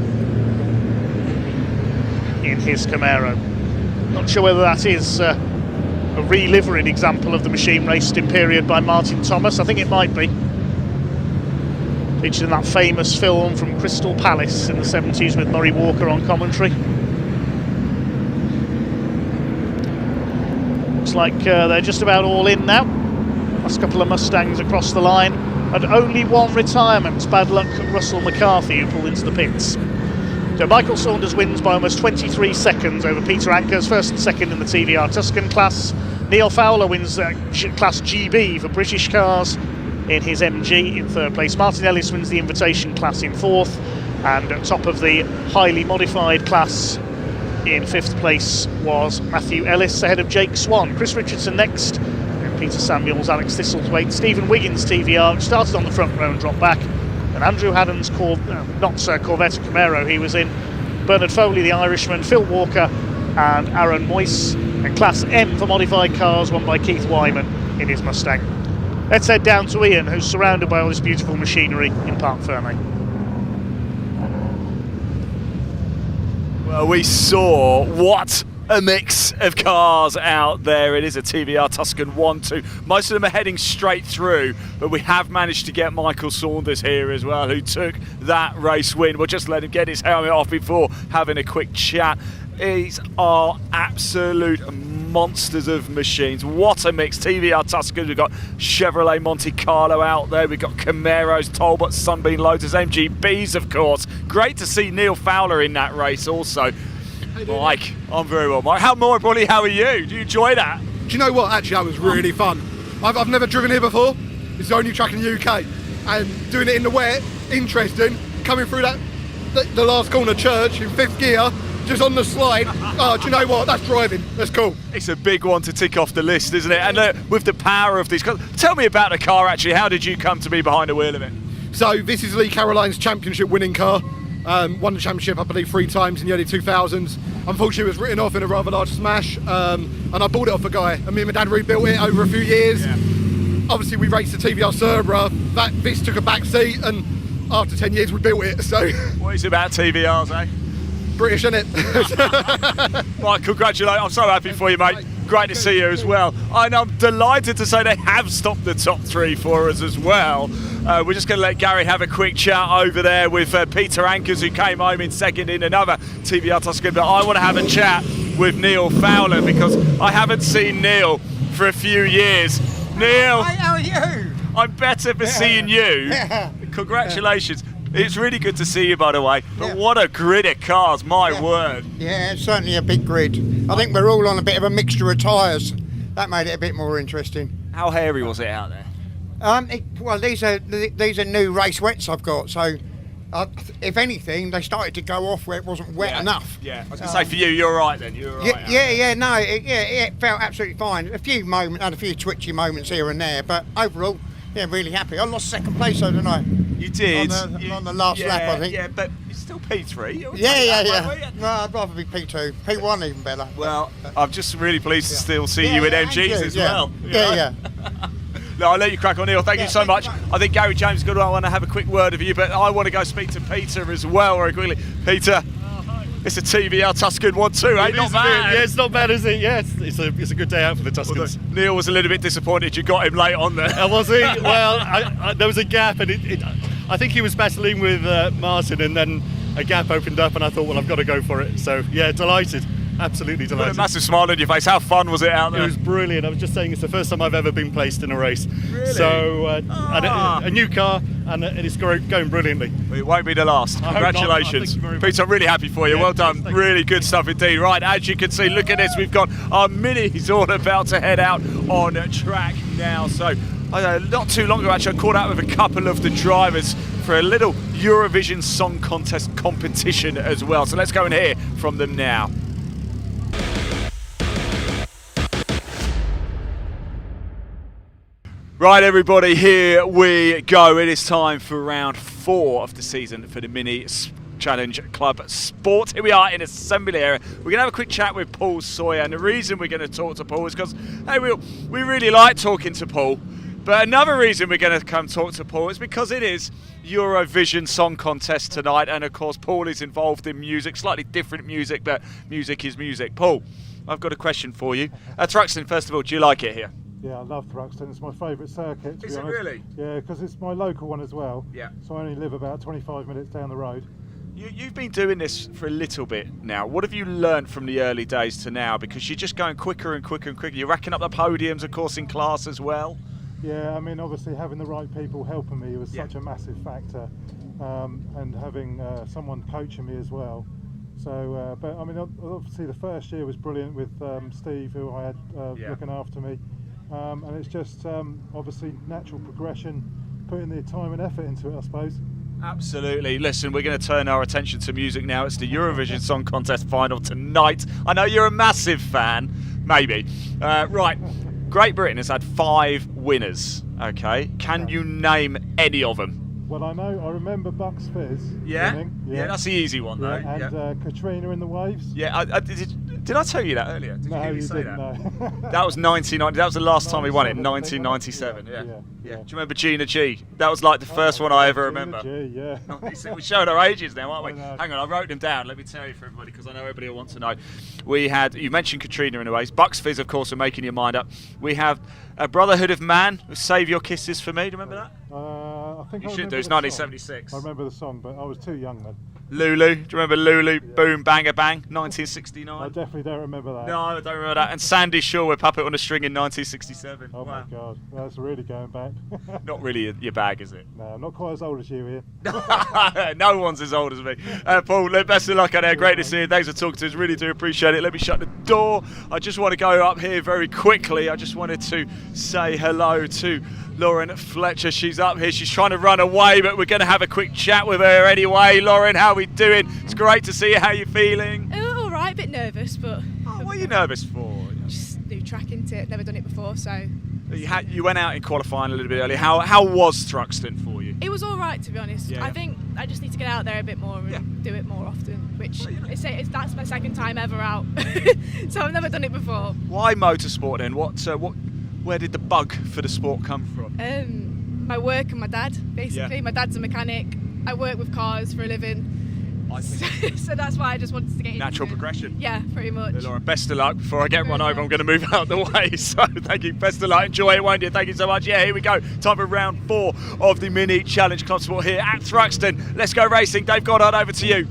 in his Camaro. Not sure whether that is a relivering example of the machine raced in period by Martin Thomas. I think it might be. Featured in that famous film from Crystal Palace in the 70s with Murray Walker on commentary. Looks like they're just about all in now. Last couple of Mustangs across the line. And only one retirement. Bad luck, Russell McCarthy, who pulled into the pits. So Michael Saunders wins by almost 23 seconds over Peter Ankers, first and second in the TVR Tuscan class. Neil Fowler wins class GB for British cars in his MG in third place. Martin Ellis wins the invitation class in fourth, and at top of the highly modified class in fifth place was Matthew Ellis ahead of Jake Swan. Chris Richardson next, and Peter Samuels, Alex Thistlethwaite, Stephen Wiggins TVR, which started on the front row and dropped back. And Andrew Haddon's Corvette Camaro he was in. Bernard Foley, the Irishman, Phil Walker and Aaron Moyse. And Class M for modified cars won by Keith Wyman in his Mustang. Let's head down to Ian, who's surrounded by all this beautiful machinery in Parc Fermé. Well, we saw what a mix of cars out there. It is a TVR Tuscan 1-2. Most of them are heading straight through, but we have managed to get Michael Saunders here as well, who took that race win. We'll just let him get his helmet off before having a quick chat. These are absolute monsters of machines. What a mix. TVR Tuscans, we've got Chevrolet Monte Carlo out there, we've got Camaros, Talbots, Sunbeam Lotus, MGBs of course. Great to see Neil Fowler in that race also. Mike, I'm very well, Mike. More importantly, how are you? Do you enjoy that? Do you know what? Actually, that was really fun. I've never driven here before. It's the only track in the UK, and doing it in the wet, interesting. Coming through the last corner church in 5th gear, just on the slide. Oh, do you know what? That's driving. That's cool. It's a big one to tick off the list, isn't it? And with the power of these cars, tell me about the car. Actually, how did you come to be behind the wheel of it? So this is Lee Caroline's championship winning car. Won the championship, I believe, 3 times in the early 2000s. Unfortunately, it was written off in a rather large smash, and I bought it off a guy. And me and my dad rebuilt it over a few years. Yeah. Obviously, we raced the TVR Cerebra. This took a back seat, and after 10 years, we built it. So, what is it about TVRs, eh? British, isn't it? Well, congratulations. I'm so happy for you, mate. Great to see you as well. And I'm delighted to say they have stopped the top 3 for us as well. We're just going to let Gary have a quick chat over there with Peter Ankers, who came home in second in another TVR Tuscan. But I want to have a chat with Neil Fowler, because I haven't seen Neil for a few years. Neil, hey, how are you? I'm better for seeing you. Congratulations. It's really good to see you, by the way. But what a grid of cars, my word. Yeah, it's certainly a big grid. I think we're all on a bit of a mixture of tyres. That made it a bit more interesting. How hairy was it out there? Well, these are new race wets I've got. So, if anything, they started to go off where it wasn't wet enough. Yeah, I was going to say for you, you're all right then. You're all right. No, it felt absolutely fine. Had a few twitchy moments here and there, but overall, yeah, really happy. I lost second place though, didn't I? You did. On the last lap, I think. Yeah, but you're still P3. Yeah. No, I'd rather be P2. P1 even better. Well, I'm just really pleased to still see you in MGs as well. Yeah. No, I'll let you crack on, Neil. Thank you so much. I think Gary James is going to want to have a quick word with you, but I want to go speak to Peter as well very quickly. Peter, it's a TVR Tuscan 1-2, eh? Not bad. Yeah, it's not bad, is it? Yeah, it's a good day out for the Tuscans. Well, Neil was a little bit disappointed you got him late on there. Was he? Well, there was a gap, and I think he was battling with Martin, and then a gap opened up, and I thought, well, I've got to go for it. So, yeah, delighted. Absolutely delighted. Put a massive smile on your face. How fun was it out there? It was brilliant. I was just saying it's the first time I've ever been placed in a race. Really? So, a new car, and it's going brilliantly. Well, it won't be the last. Congratulations. Peter, I'm really happy for you. Well done. Really good stuff indeed. Right, as you can see, look at this. We've got our minis all about to head out on track now. So, not too long ago, actually, I caught out with a couple of the drivers for a little Eurovision Song Contest competition as well. So let's go and hear from them now. Right, everybody, here we go. It is time for round 4 of the season for the Mini Challenge Club Sport. Here we are in assembly area. We're going to have a quick chat with Paul Sawyer, and the reason we're going to talk to Paul is because we really like talking to Paul. But another reason we're going to come talk to Paul is because it is Eurovision Song Contest tonight, and of course Paul is involved in music, slightly different music, but music is music. Paul, I've got a question for you. Thruxton, first of all, do you like it here? Yeah, I love Thruxton. It's my favourite circuit, to be honest. Is it really? Yeah, because it's my local one as well. Yeah. So I only live about 25 minutes down the road. You've been doing this for a little bit now. What have you learned from the early days to now? Because you're just going quicker and quicker and quicker. You're racking up the podiums, of course, in class as well. Yeah, I mean, obviously having the right people helping me was such a massive factor, and having someone coaching me as well. So, but I mean, obviously the first year was brilliant with Steve, who I had looking after me. And it's just obviously natural progression, putting the time and effort into it, I suppose. Absolutely. Listen, we're going to turn our attention to music now. It's the Eurovision Song Contest final tonight. I know you're a massive fan, maybe. Right, Great Britain has had 5 winners, okay? Can you name any of them? Well, I remember Bucks Fizz. Yeah? Yeah, that's the easy one, though. And Katrina in the Waves. Yeah, did I tell you that earlier? Did no, you didn't. That? No. That was 1990. That was the last time we won it, 1997. Yeah. Do you remember Gina G? That was like the first one I ever remember. Gina G, yeah. We showed our ages now, aren't we? Hang on, I wrote them down. Let me tell you for everybody, because I know everybody will want to know. We had, you mentioned Katrina in the Waves. Bucks Fizz, of course, are making your mind up. We have a Brotherhood of Man, Save Your Kisses for Me. Do you remember that? I I think You I should do. remember It's the 1976. song. I remember the song, but I was too young then. Lulu, do you remember Lulu? Boom, Banger Bang, 1969. I definitely don't remember that. No, I don't remember that. And Sandy Shaw with Puppet on a String in 1967. Oh Wow. my God, that's really going back. Not really your bag, is it? No, I'm not quite as old as you, Ian. No one's as old as me. Paul, best of luck out there. Great to see you. Thanks for talking to us. Really do appreciate it. Let me shut the door. I just want to go up here very quickly. I just wanted to say hello to Lauren Fletcher. She's up here. She's trying to run away, but we're going to have a quick chat with her anyway. Lauren, how are we doing? It's great to see you. How are you feeling? All right, a bit nervous, but... What are you nervous for? Just new track into it. Never done it before, so... You went out in qualifying a little bit earlier. How was Thruxton for you? It was all right, to be honest. Yeah. I think I just need to get out there a bit more and do it more often, which that's my second time ever out. So I've never done it before. Why motorsport then? Where did the bug for the sport come from? My work and my dad, basically. Yeah. My dad's a mechanic. I work with cars for a living. So that's why I just wanted to get into Natural it. progression. Yeah, pretty much. Lauren, best of luck. Before I get run over, I'm going to move out the way. So thank you. Best of luck. Enjoy it, won't you? Thank you so much. Yeah, here we go. Time for round 4 of the Mini Challenge Club Sport here at Thruxton. Let's go racing. Dave Goddard, over to you.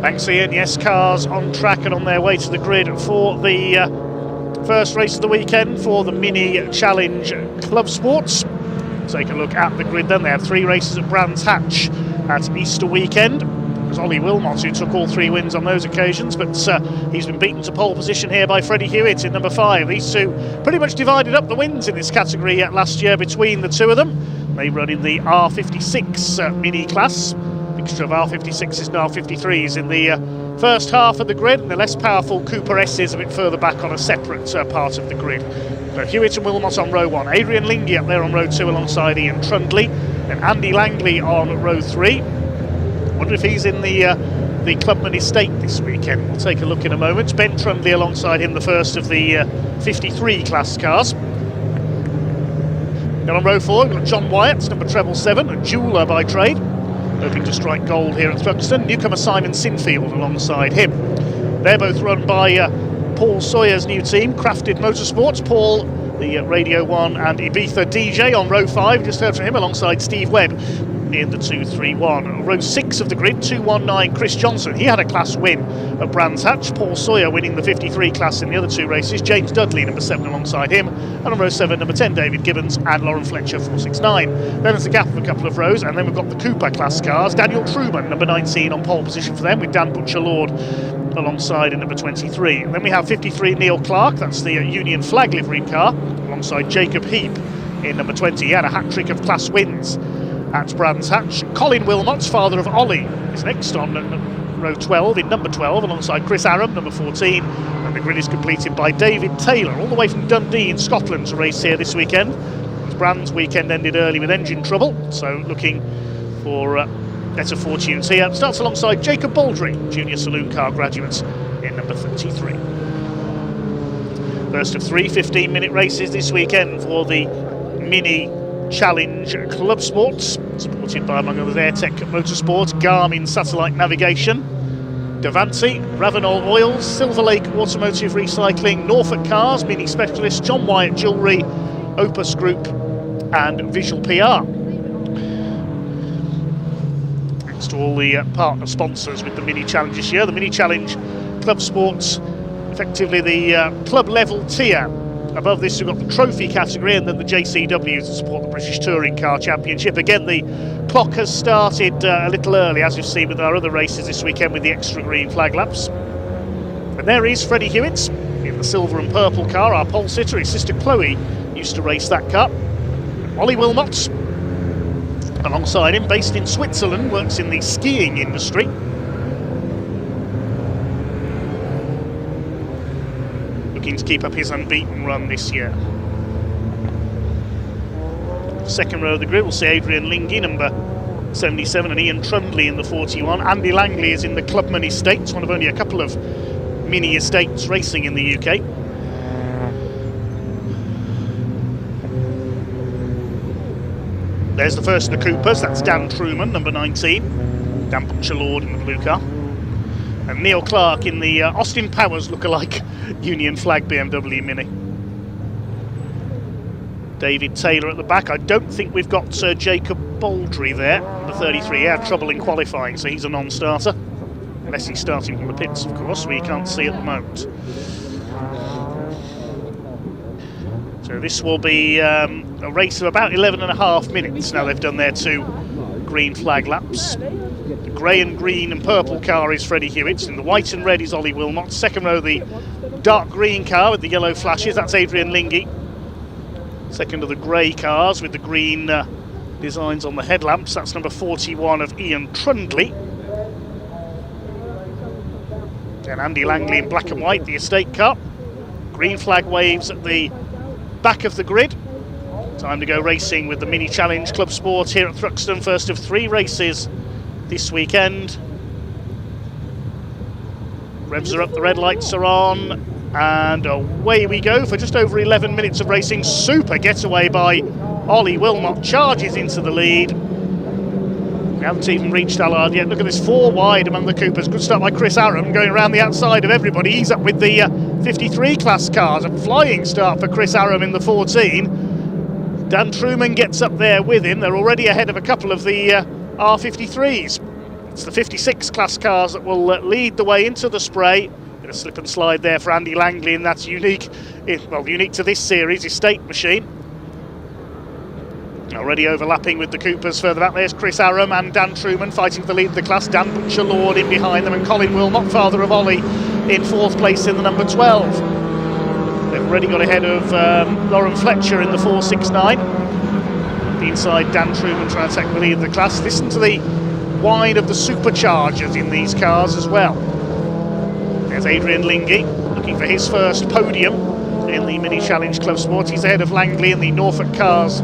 Thanks, Ian. Yes, cars on track and on their way to the grid for the first race of the weekend for the Mini Challenge Club Sports. Take a look at the grid then. They have 3 races at Brands Hatch at Easter weekend. It was Ollie Wilmot who took all 3 wins on those occasions, but he's been beaten to pole position here by Freddie Hewitt in number 5. These two pretty much divided up the wins in this category last year between the two of them. They run in the R56 Mini class. Mixture of R56s and R53s in the first half of the grid, and the less powerful Cooper S's a bit further back on a separate part of the grid. So Hewitt and Wilmot on row 1, Adrian Lingy up there on row 2 alongside Ian Trundley, and Andy Langley on row 3. Wonder if he's in the Clubman Estate this weekend. We'll take a look in a moment. Ben Trundley alongside him, the first of the 53 class cars. Then on row 4 we've got John Wyatt, number 777, a jeweller by trade, hoping to strike gold here at Thruxton. Newcomer Simon Sinfield alongside him. They're both run by Paul Sawyer's new team, Crafted Motorsports. Paul, the Radio 1 and Ibiza DJ on row 5, just heard from him, alongside Steve Webb in the 231. Row 6 of the grid, 219, Chris Johnson. He had a class win at Brands Hatch. Paul Sawyer winning the 53 class in the other 2 races. James Dudley, number 7, alongside him. And on row 7, number 10, David Gibbons and Lauren Fletcher, 469. Then there's a gap of a couple of rows, and then we've got the Cooper class cars. Daniel Truman, number 19, on pole position for them, with Dan Butcher-Lord alongside in number 23. And then we have 53 Neil Clark, that's the Union flag livery car, alongside Jacob Heap in number 20. He had a hat-trick of class wins at Brands Hatch. Colin Wilmot, father of Ollie, is next on row 12 in number 12 alongside Chris Aram, number 14, and the grid is completed by David Taylor, all the way from Dundee in Scotland to race here this weekend. Brands weekend ended early with engine trouble, so looking for better fortunes here. Starts alongside Jacob Baldry, junior saloon car graduates, in number 33. First of 3 15-minute races this weekend for the Mini Challenge Club Sports, supported by, among others, Airtech Motorsport, Garmin Satellite Navigation, Davanti, Ravenol Oils, Silver Lake Automotive Recycling, Norfolk Cars, Mini Specialist, John Wyatt Jewellery, Opus Group and Visual PR. Thanks to all the partner sponsors with the Mini Challenge this year. The Mini Challenge Club Sports, effectively the club level tier. Above this we've got the trophy category and then the JCW to support the British Touring Car Championship. Again, the clock has started a little early, as you've seen with our other races this weekend with the extra green flag laps. And there is Freddie Hewitt in the silver and purple car, our pole sitter. His sister Chloe used to race that car. Ollie Wilmot alongside him, based in Switzerland, works in the skiing industry. Looking to keep up his unbeaten run this year. Second row of the grid, we'll see Adrian Lingy, number 77, and Ian Trundley in the 41. Andy Langley is in the Clubman Estates, one of only a couple of mini estates racing in the UK. There's the first of the Coopers, that's Dan Truman, number 19. Dan Butcher-Lord in the blue car. And Neil Clark in the Austin Powers lookalike Union Flag BMW Mini. David Taylor at the back. I don't think we've got Jacob Baldry there, the 33. He had trouble in qualifying, so he's a non-starter. Unless he's starting from the pits, of course, we can't see at the moment. So this will be a race of about 11.5 minutes. Now they've done their 2 green flag laps. The grey and green and purple car is Freddie Hewitt's, and the white and red is Ollie Wilmot. Second row, the dark green car with the yellow flashes, that's Adrian Lingy. Second of the grey cars with the green designs on the headlamps, that's number 41 of Ian Trundley. Then Andy Langley in black and white, the estate car. Green flag waves at the back of the grid. Time to go racing with the Mini Challenge Club Sport here at Thruxton. First of 3 races this weekend. Revs are up, the red lights are on, and away we go for just over 11 minutes of racing. Super getaway by Ollie Wilmot, charges into the lead. We haven't even reached Allard yet. Look at this, 4 wide among the Coopers. Good start by Chris Aram, going around the outside of everybody. He's up with the 53 class cars. A flying start for Chris Aram in the 14. Dan Truman gets up there with him. They're already ahead of a couple of the R53s. It's the 56 class cars that will lead the way into the spray. Bit of slip and slide there for Andy Langley, and that's unique. Well, unique to this series, estate machine. Already overlapping with the Coopers further back. There's Chris Aram and Dan Truman fighting for the lead of the class. Dan Butcher-Lord in behind them, and Colin Wilmot, father of Ollie, in 4th place in the number 12. They've already got ahead of Lauren Fletcher in the 469. The inside, Dan Truman trying to take the lead of the class. Listen to the whine of the superchargers in these cars as well. There's Adrian Lingy looking for his first podium in the Mini Challenge Club Sport. He's ahead of Langley in the Norfolk Cars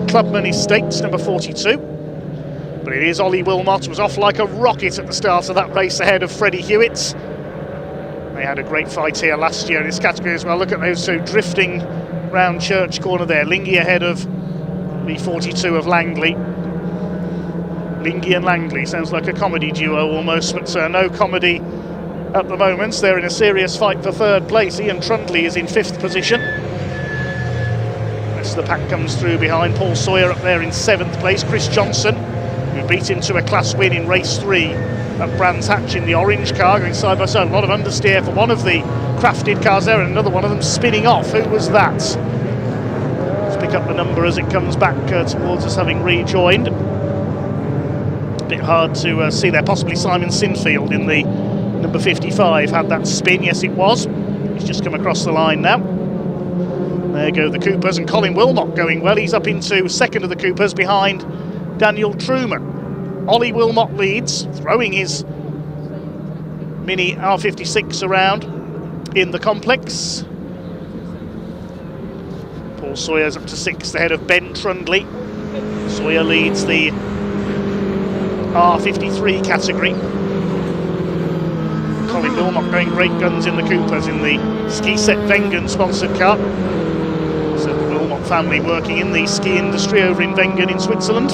Clubman Estates, number 42. But it is Ollie Wilmot, was off like a rocket at the start of that race ahead of Freddie Hewitt. They had a great fight here last year in this category as well. Look at those 2 drifting round Church Corner there. Lingy ahead of the 42 of Langley. Lingy and Langley sounds like a comedy duo almost, but no comedy at the moment. They're in a serious fight for 3rd place. Ian Trundley is in 5th position. The pack comes through behind. Paul Sawyer up there in 7th place. Chris Johnson, who beat him to a class win in race 3 at Brands Hatch in the orange car, going side by side. A lot of understeer for one of the crafted cars there, and another one of them spinning off. Who was that? Let's pick up the number as it comes back towards us, having rejoined. A bit hard to see there. Possibly Simon Sinfield in the number 55 had that spin. Yes, it was. He's just come across the line now. There go the Coopers, and Colin Wilmot going well. He's up into 2nd of the Coopers behind Daniel Truman. Ollie Wilmot leads, throwing his Mini R56 around in the complex. Paul Sawyer's up to 6th ahead of Ben Trundley. Sawyer leads the R53 category. Colin Wilmot going great guns in the Coopers in the Ski Set Wengen sponsored car. So the Wilmot family working in the ski industry over in Wengen in Switzerland.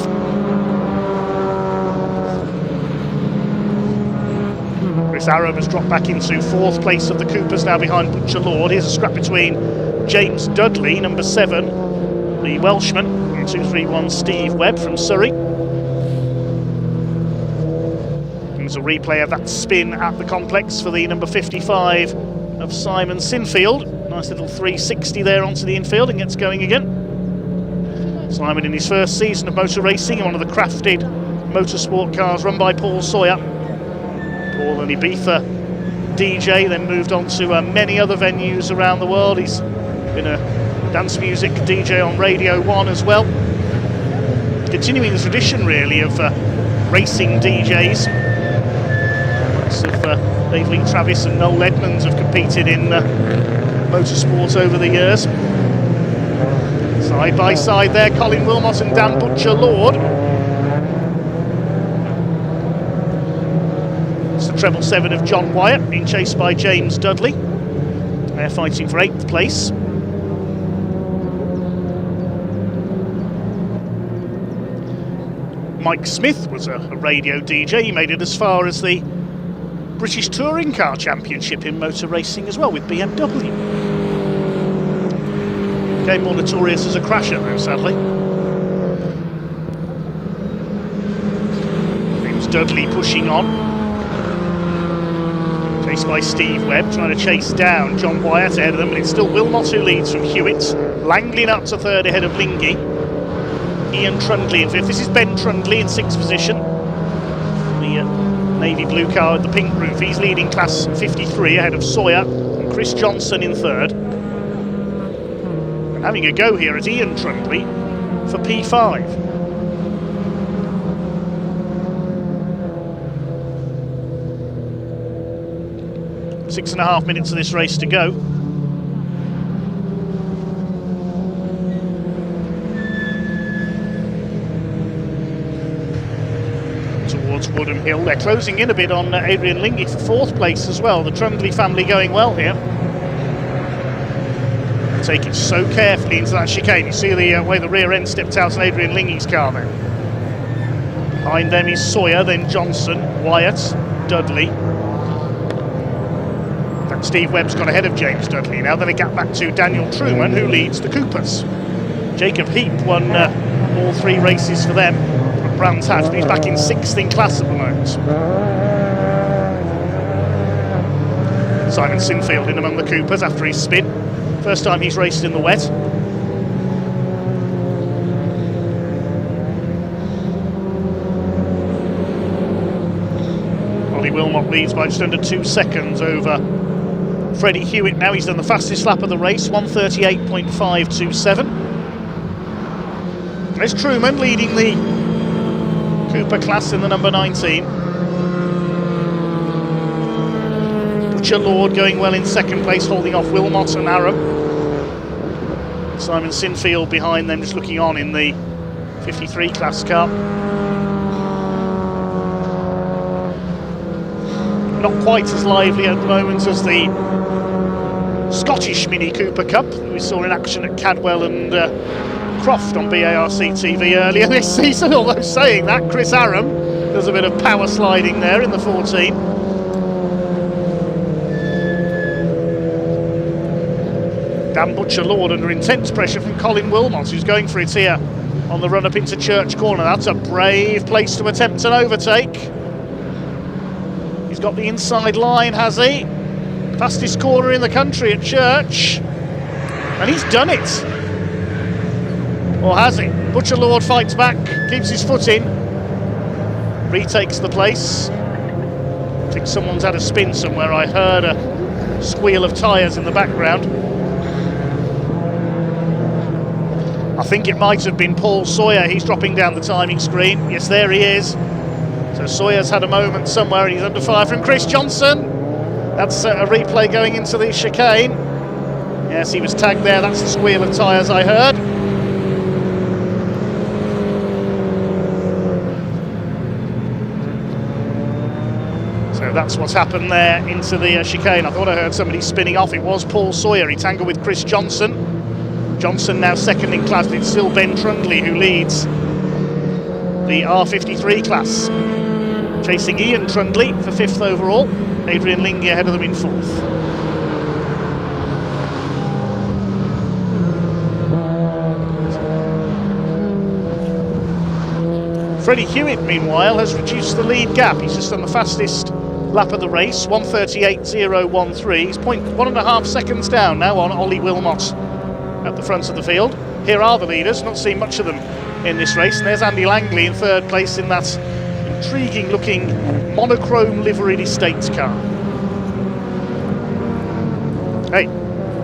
Chris Aram has dropped back into 4th place of the Coopers, now behind Butcher-Lord. Here's a scrap between James Dudley, number 7, the Welshman, and 231 Steve Webb from Surrey. There's a replay of that spin at the complex for the number 55 of Simon Sinfield. Nice little 360 there onto the infield and gets going again. Simon in his first season of motor racing in one of the crafted motorsport cars run by Paul Sawyer. Paul an Ibiza DJ, then moved on to many other venues around the world. He's been a dance music DJ on Radio 1 as well. Continuing the tradition really of racing DJs. Lots of Dave Lee Travis and Noel Edmonds have competed in motorsport over the years. Side by side there, Colin Wilmot and Dan Butcher-Lord. It's the treble 7 of John Wyatt, being chased by James Dudley. They're fighting for 8th place. Mike Smith was a radio DJ. He made it as far as the British Touring Car Championship in motor racing as well with BMW. Became more notorious as a crasher though, sadly. James Dudley pushing on. Chased by Steve Webb, trying to chase down John Wyatt ahead of them, but it's still Wilmot who leads from Hewitt. Langley up to third ahead of Lingy. Ian Trundley in fifth. This is Ben Trundley in sixth position. The navy blue car with the pink roof. He's leading class 53 ahead of Sawyer and Chris Johnson in third. And having a go here at Ian Trundley for P5. Six and a half minutes of this race to go. Towards Woodham Hill, they're closing in a bit on Adrian Lingy for fourth place as well. The Trundley family going well here. Take it so carefully into that chicane. You see the way the rear end stepped out on Adrian Lingy's car there. Behind them is Sawyer, then Johnson, Wyatt, Dudley. Steve Webb's got ahead of James Dudley now, then a gap back to Daniel Truman, who leads the Coopers. Jacob Heap won all three races for them at Brands Hatch, but he's back in sixth in class at the moment. Simon Sinfield in among the Coopers after his spin. First time he's raced in the wet. Ollie Wilmot leads by just under 2 seconds over Freddie Hewitt. Now he's done the fastest lap of the race, 1:38.527. There's Truman leading the Cooper class in the number 19. Butcher Lord going well in second place, holding off Wilmot and Aram. Simon Sinfield behind them, just looking on in the 53 class car. Not quite as lively at the moment as the Scottish Mini Cooper Cup that we saw in action at Cadwell and Croft on BARC TV earlier this season, although saying that, Chris Aram does a bit of power sliding there in the 14. Dan Butcher-Lord under intense pressure from Colin Wilmot, who's going for it here on the run-up into Church Corner. That's a brave place to attempt an overtake. He's got the inside line, has he? Fastest corner in the country at Church. And he's done it. Or has he? Butcher Lord fights back, keeps his foot in. Retakes the place. I think someone's had a spin somewhere. I heard a squeal of tyres in the background. I think it might have been Paul Sawyer. He's dropping down the timing screen. Yes, there he is. So Sawyer's had a moment somewhere and he's under fire from Chris Johnson. That's a replay going into the chicane. Yes, he was tagged there. That's the squeal of tyres I heard. So that's what's happened there into the chicane. I thought I heard somebody spinning off. It was Paul Sawyer. He tangled with Chris Johnson. Johnson now second in class. It's still Ben Trundley who leads the R53 class. Chasing Ian Trundley for fifth overall. Adrian Lingy ahead of them in fourth. Freddie Hewitt, meanwhile, has reduced the lead gap. He's just done the fastest lap of the race, 1:38.013. He's 1.5 seconds down now on Ollie Wilmot at the front of the field. Here are the leaders, not seen much of them in this race. And there's Andy Langley in third place in that intriguing looking monochrome liveried estates car. Hey,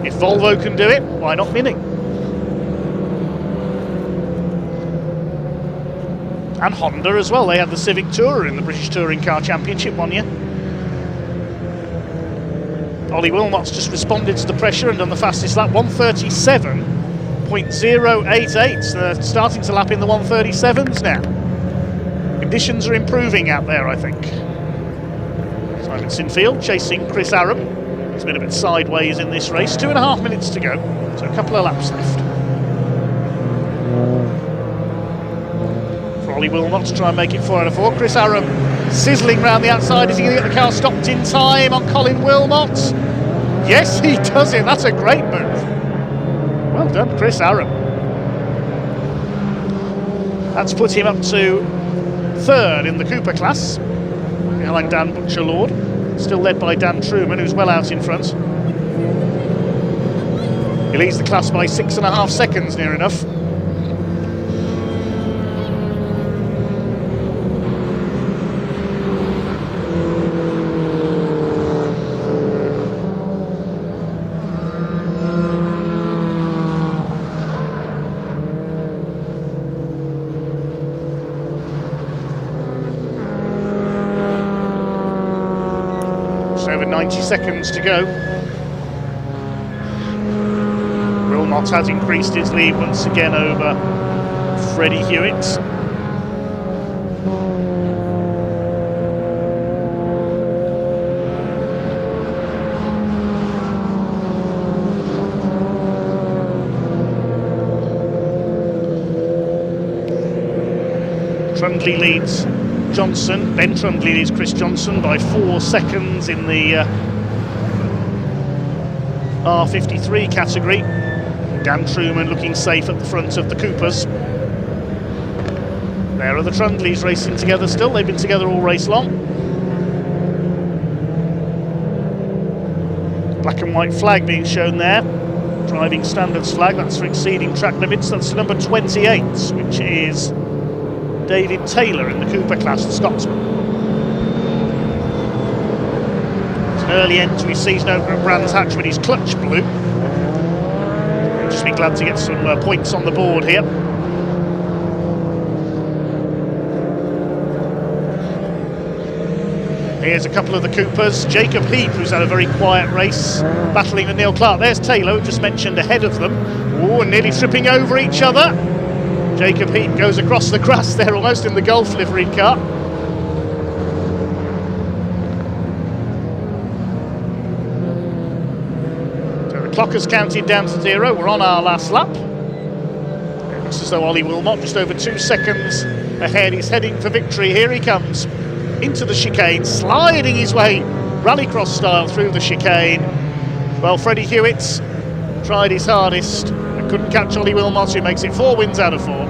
if Volvo can do it, why not Mini? And Honda as well. They had the Civic Tourer in the British Touring Car Championship one year. Ollie Wilmot's just responded to the pressure and done the fastest lap, 1:37.088. So they're starting to lap in the 1:37s now. Conditions are improving out there, I think. Simon Sinfield chasing Chris Aram. He's been a bit sideways in this race. 2.5 minutes to go, so a couple of laps left. From Ollie Wilmot to try and make it 4 out of 4. Chris Aram sizzling round the outside. Is he going to get the car stopped in time on Colin Wilmot? Yes, he does it. That's a great move. Well done, Chris Aram. That's put him up to 3rd in the Coupe class, behind Dan Butcher-Lord. Still led by Dan Truman, who's well out in front. He leads the class by 6.5 seconds, near enough. Over 90 seconds to go. Wilmot has increased his lead once again over Freddie Hewitt. Trundley leads Johnson. Ben Trundley leads Chris Johnson by 4 seconds in the R53 category. Dan Truman looking safe at the front of the Coopers. There are the Trundleys racing together still. They've been together all race long. Black and white flag being shown there. Driving standards flag, that's for exceeding track limits. That's number 28, which is David Taylor in the Cooper class, the Scotsman. It's an early end to his season opener at Brands Hatch with his clutch blue. He'll just be glad to get some points on the board here. Here's a couple of the Coopers. Jacob Heap, who's had a very quiet race, battling with Neil Clark. There's Taylor, who just mentioned ahead of them. Oh, nearly tripping over each other. Jacob Heap goes across the grass there, almost in the Golf liveried car. So the clock has counted down to 0. We're on our last lap. It looks as though Ollie Wilmot just over 2 seconds ahead. He's heading for victory. Here he comes into the chicane, sliding his way rallycross style through the chicane. Well, Freddie Hewitt tried his hardest. Couldn't catch Ollie Wilmot, who makes it 4 wins out of 4.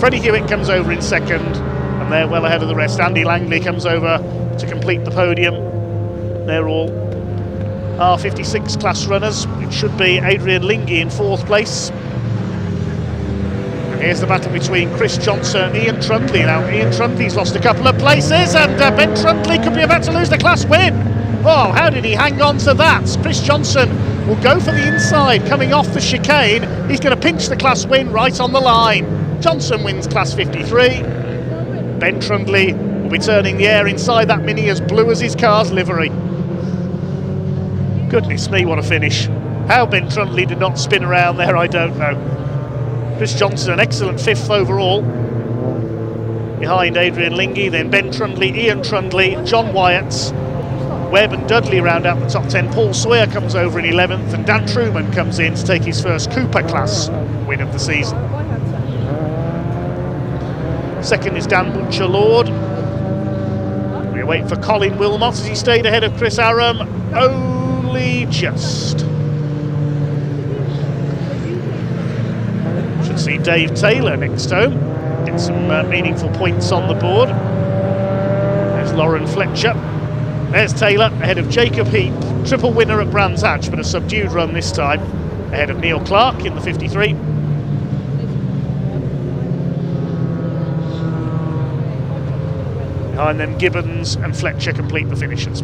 Freddie Hewitt comes over in second, and they're well ahead of the rest. Andy Langley comes over to complete the podium. They're all R56 class runners. It should be Adrian Lingy in 4th place. And here's the battle between Chris Johnson and Ian Trundley. Now, Ian Trundley's lost a couple of places, and Ben Trundley could be about to lose the class win. Oh, how did he hang on to that? Chris Johnson will go for the inside, coming off the chicane. He's going to pinch the class win right on the line. Johnson wins class 53. Ben Trundley will be turning the air inside that Mini as blue as his car's livery. Goodness me, what a finish. How Ben Trundley did not spin around there, I don't know. Chris Johnson, an excellent 5th overall. Behind Adrian Lingy, then Ben Trundley, Ian Trundley, John Wyatt, Webb and Dudley round out the top 10. Paul Sawyer comes over in 11th, and Dan Truman comes in to take his first Cooper class win of the season. Second is Dan Butcher-Lord. We're waiting for Colin Wilmot as he stayed ahead of Chris Aram, only just. Should see Dave Taylor next home, get some meaningful points on the board. There's Lauren Fletcher. There's Taylor ahead of Jacob Heap, triple winner at Brands Hatch, but a subdued run this time, ahead of Neil Clark in the 53. Behind them, Gibbons and Fletcher complete the finishes.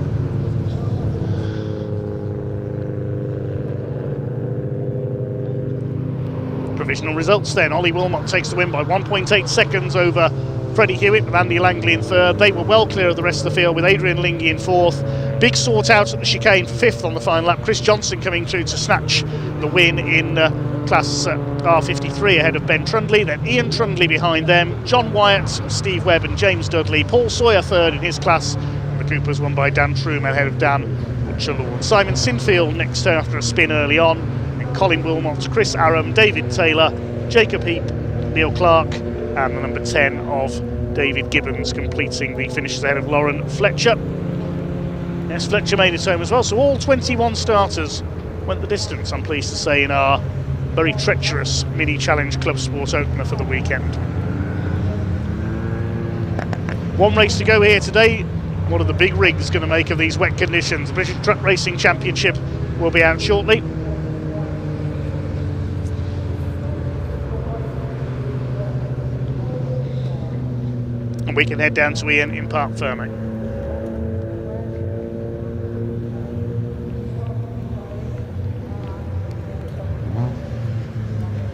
Provisional results then. Ollie Wilmot takes the win by 1.8 seconds over Freddie Hewitt with Andy Langley in 3rd. They were well clear of the rest of the field with Adrian Lingy in 4th. Big sort out at the chicane for 5th on the final lap. Chris Johnson coming through to snatch the win in class R53 ahead of Ben Trundley. Then Ian Trundley behind them. John Wyatt, Steve Webb and James Dudley. Paul Sawyer 3rd in his class. The Coopers won by Dan Truman ahead of Dan Butcher-Lord. Simon Sinfield next after a spin early on. And Colin Wilmot, Chris Aram, David Taylor, Jacob Heap, Neil Clark and the number 10 of David Gibbons completing the finishes ahead of Lauren Fletcher. Yes, Fletcher made it home as well, so all 21 starters went the distance, I'm pleased to say, in our very treacherous Mini Challenge Club Sport opener for the weekend. One race to go here today. What are the big rigs going to make of these wet conditions? The British Truck Racing Championship will be out shortly. And we can head down to Ian in Parc Ferme.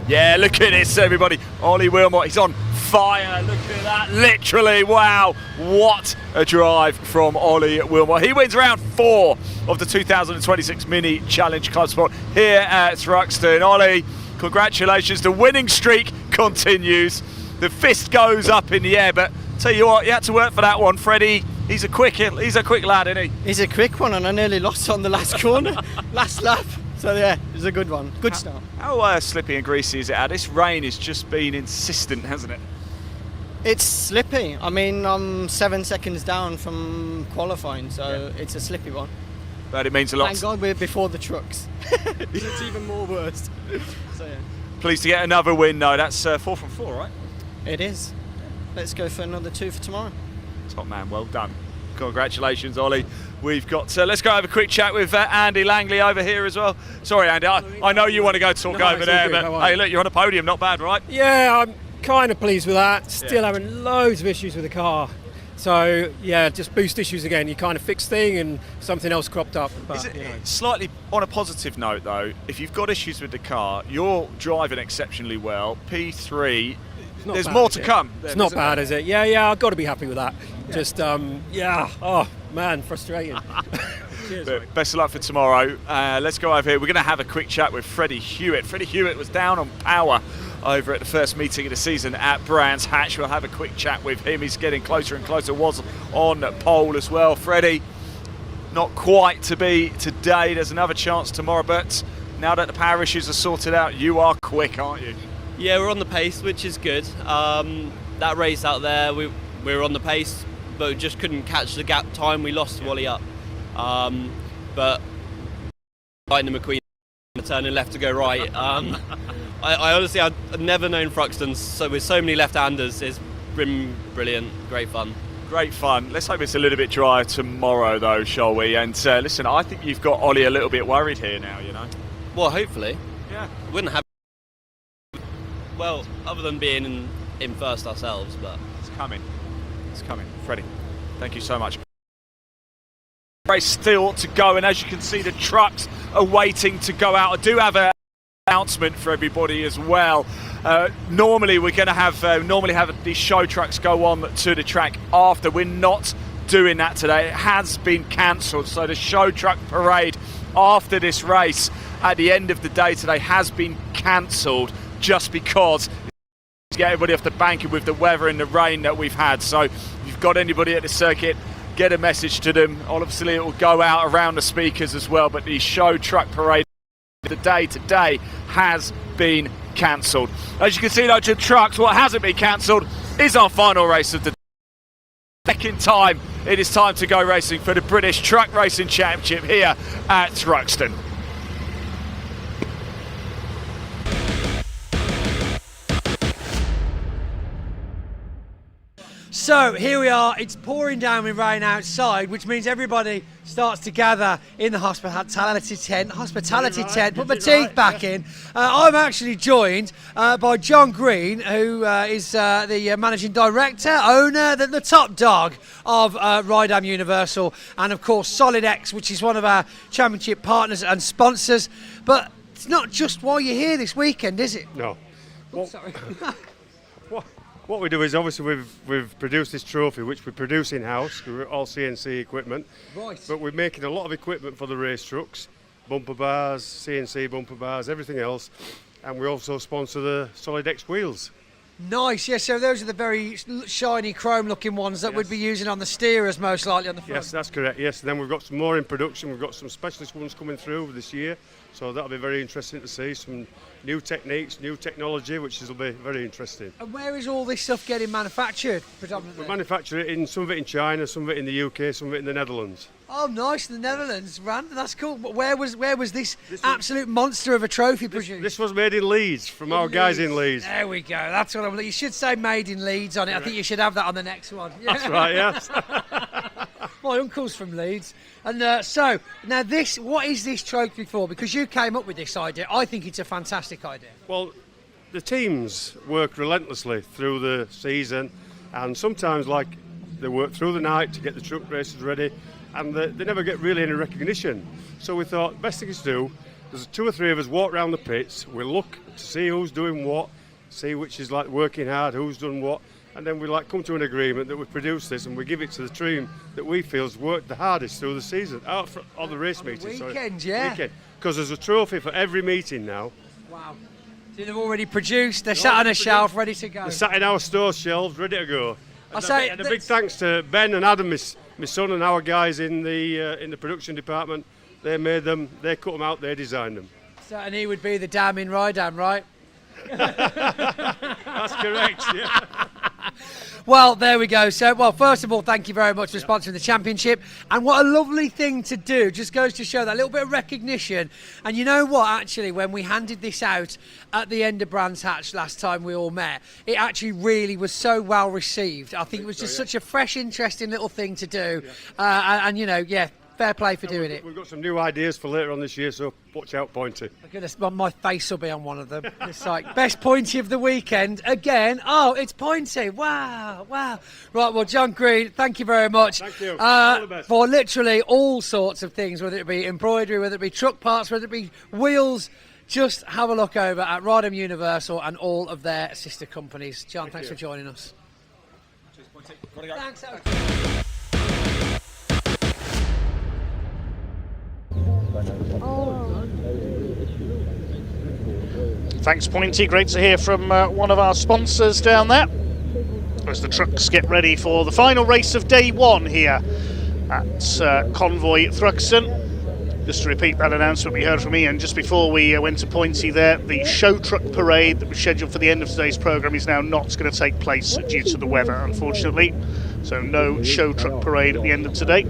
Yeah, look at this, everybody. Ollie Wilmot, he's on fire. Look at that, literally. Wow, what a drive from Ollie Wilmot. He wins round 4 of the 2026 Mini Challenge Club Sport here at Thruxton. Ollie, congratulations. The winning streak continues. The fist goes up in the air, but tell you what, you had to work for that one, Freddie. He's a quick lad, isn't he? He's a quick one, and I nearly lost on the last corner, last lap. So yeah, it was a good one. Good start. How slippy and greasy is it out? This rain has just been insistent, hasn't it? It's slippy. I mean, I'm 7 seconds down from qualifying, so it's a slippy one. But it means a lot. Thank God we're before the trucks. It's even more worse. So yeah. Pleased to get another win, though. That's 4 from 4, right? It is. Let's go for another 2 for tomorrow. Top man, well done. Congratulations, Ollie. We've got, let's go have a quick chat with Andy Langley over here as well. Sorry, Andy, I know you want to go talk over there, but hey, look, you're on a podium, not bad, right? Yeah, I'm kind of pleased with that. Still having loads of issues with the car. So, yeah, just boost issues again. You kind of fix thing and something else cropped up. But, Slightly on a positive note, though, if you've got issues with the car, you're driving exceptionally well. P3, there's more to come. It's not bad, is it? Yeah, I've got to be happy with that. Just, oh, man, frustrating. Cheers, best of luck for tomorrow. Let's go over here. We're going to have a quick chat with Freddie Hewitt. Freddie Hewitt was down on power over at the first meeting of the season at Brands Hatch. We'll have a quick chat with him. He's getting closer and closer. Was on pole as well. Freddie, not quite to be today. There's another chance tomorrow, but now that the power issues are sorted out, you are quick, aren't you? Yeah, we're on the pace, which is good. That race out there, we were on the pace, but we just couldn't catch the gap time. We lost Wally up. But Lightning McQueen turning left to go right. I honestly, I've never known Thruxton so with so many left-handers. It's been brilliant, great fun. Great fun. Let's hope it's a little bit drier tomorrow, though, shall we? And listen, I think you've got Ollie a little bit worried here now, you know? Well, hopefully. Yeah. Wouldn't have. Well, other than being in first ourselves, but it's coming. It's coming. Freddie, thank you so much. Race still to go, and as you can see, the trucks are waiting to go out. I do have an announcement for everybody as well. Normally we're going to have these show trucks go on to the track after. We're not doing that today. It has been cancelled, so the show truck parade after this race at the end of the day today has been cancelled, just because to get everybody off the bank with the weather and the rain that we've had. So if you've got anybody at the circuit, get a message to them. Obviously it will go out around the speakers as well, but the show truck parade the day today has been cancelled. As you can see, though, to the trucks, what hasn't been cancelled is our final race of the second time. It is time to go racing for the British Truck Racing Championship here at Thruxton. So here we are, it's pouring down with rain outside, which means everybody starts to gather in the hospitality tent. Put my teeth back in. I'm actually joined by John Green, who is the managing director, owner, the top dog of Rydam Universal, and of course Solid X, which is one of our championship partners and sponsors. But it's not just why you're here this weekend, is it? No. Oh, sorry. What we do is obviously we've produced this trophy, which we produce in-house. We're all CNC equipment. Right. But we're making a lot of equipment for the race trucks, bumper bars, CNC bumper bars, everything else. And we also sponsor the Solid X wheels. Nice, yes. So those are the very shiny chrome-looking ones that we'd be using on the steerers, most likely on the front. Yes, that's correct. Yes, and then we've got some more in production. We've got some specialist ones coming through this year, so that'll be very interesting to see. Some new techniques, new technology, which will be very interesting. And where is all this stuff getting manufactured predominantly? We manufacture it in some of it in China, some of it in the UK, some of it in the Netherlands. Oh, nice, the Netherlands, Rand. That's cool. But where was this absolute monster of a trophy produced? This was made in Leeds from our guys in Leeds. There we go. That's what I'm. You should say "made in Leeds" on it. I think you should have that on the next one. Yeah. That's right. Yes. My uncle's from Leeds, and so now this. What is this trophy for? Because you came up with this idea. I think it's a fantastic idea. Well, the teams work relentlessly through the season, and sometimes they work through the night to get the truck races ready, and they never get really any recognition. So we thought best thing to do, there's 2 or 3 of us walk around the pits, we look to see who's doing what, see which is working hard, who's done what, and then we come to an agreement that we produce this and we give it to the team that we feel has worked the hardest through the season, or the race meeting. Weekend, yeah. Weekend, because there's a trophy for every meeting now. Wow. So they've already produced, they're sat on a shelf ready to go. They're sat in our store shelves ready to go. And a big thanks to Ben and Adam, my son, and our guys in the production department. They made them, they cut them out, they designed them. So, and he would be the dam in Rydam, right? That's correct, yeah. Well, there we go. So, well, first of all, thank you very much for sponsoring the championship. And what a lovely thing to do. Just goes to show that little bit of recognition. And you know what, actually, when we handed this out at the end of Brands Hatch last time we all met, it actually really was so well received. I think it was just such a fresh, interesting little thing to do. And you know, yeah, fair play for doing it. We've got some new ideas for later on this year, so watch out, Pointy. My goodness, my face will be on one of them. It's like, best Pointy of the weekend. Again, oh, it's Pointy. Wow, wow. Right, well, John Green, thank you very much. Thank you. All the best. For literally all sorts of things, whether it be embroidery, whether it be truck parts, whether it be wheels, just have a look over at Rydam Universal and all of their sister companies. John, thanks for joining us. Cheers, Pointy. Gotta go. Thanks, Alex. Thanks, Pointy. Great to hear from one of our sponsors down there. As the trucks get ready for the final race of day 1 here at Convoy Thruxton. Just to repeat that announcement we heard from Ian just before we went to Pointy there, the show truck parade that was scheduled for the end of today's programme is now not going to take place due to the weather, unfortunately. So no show truck parade at the end of today.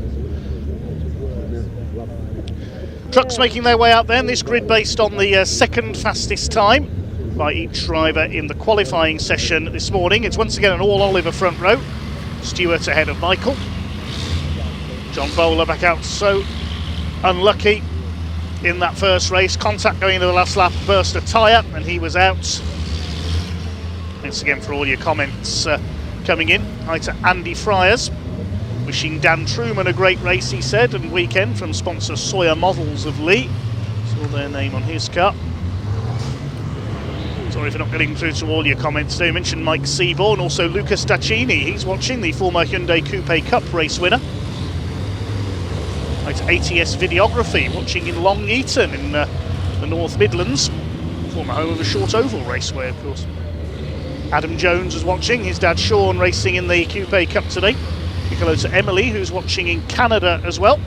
Trucks making their way out then, this grid based on the second fastest time by each driver in the qualifying session this morning. It's once again an all Oliver front row. Stewart ahead of Michael. John Bowler back out, so unlucky in that first race. Contact going into the last lap, burst a tyre and he was out. Thanks again for all your comments coming in. Hi to Andy Fryers. Wishing Dan Truman a great race, he said, and weekend from sponsor Sawyer Models of Lee. Saw their name on his car. Sorry for not getting through to all your comments. They mentioned Mike Seaborn, also Lucas Daccini. He's watching, the former Hyundai Coupe Cup race winner. Right, ATS Videography, watching in Long Eaton in the North Midlands. Former home of a short oval raceway, of course. Adam Jones was watching, his dad Sean racing in the Coupe Cup today. Hello to Emily, who's watching in Canada as well.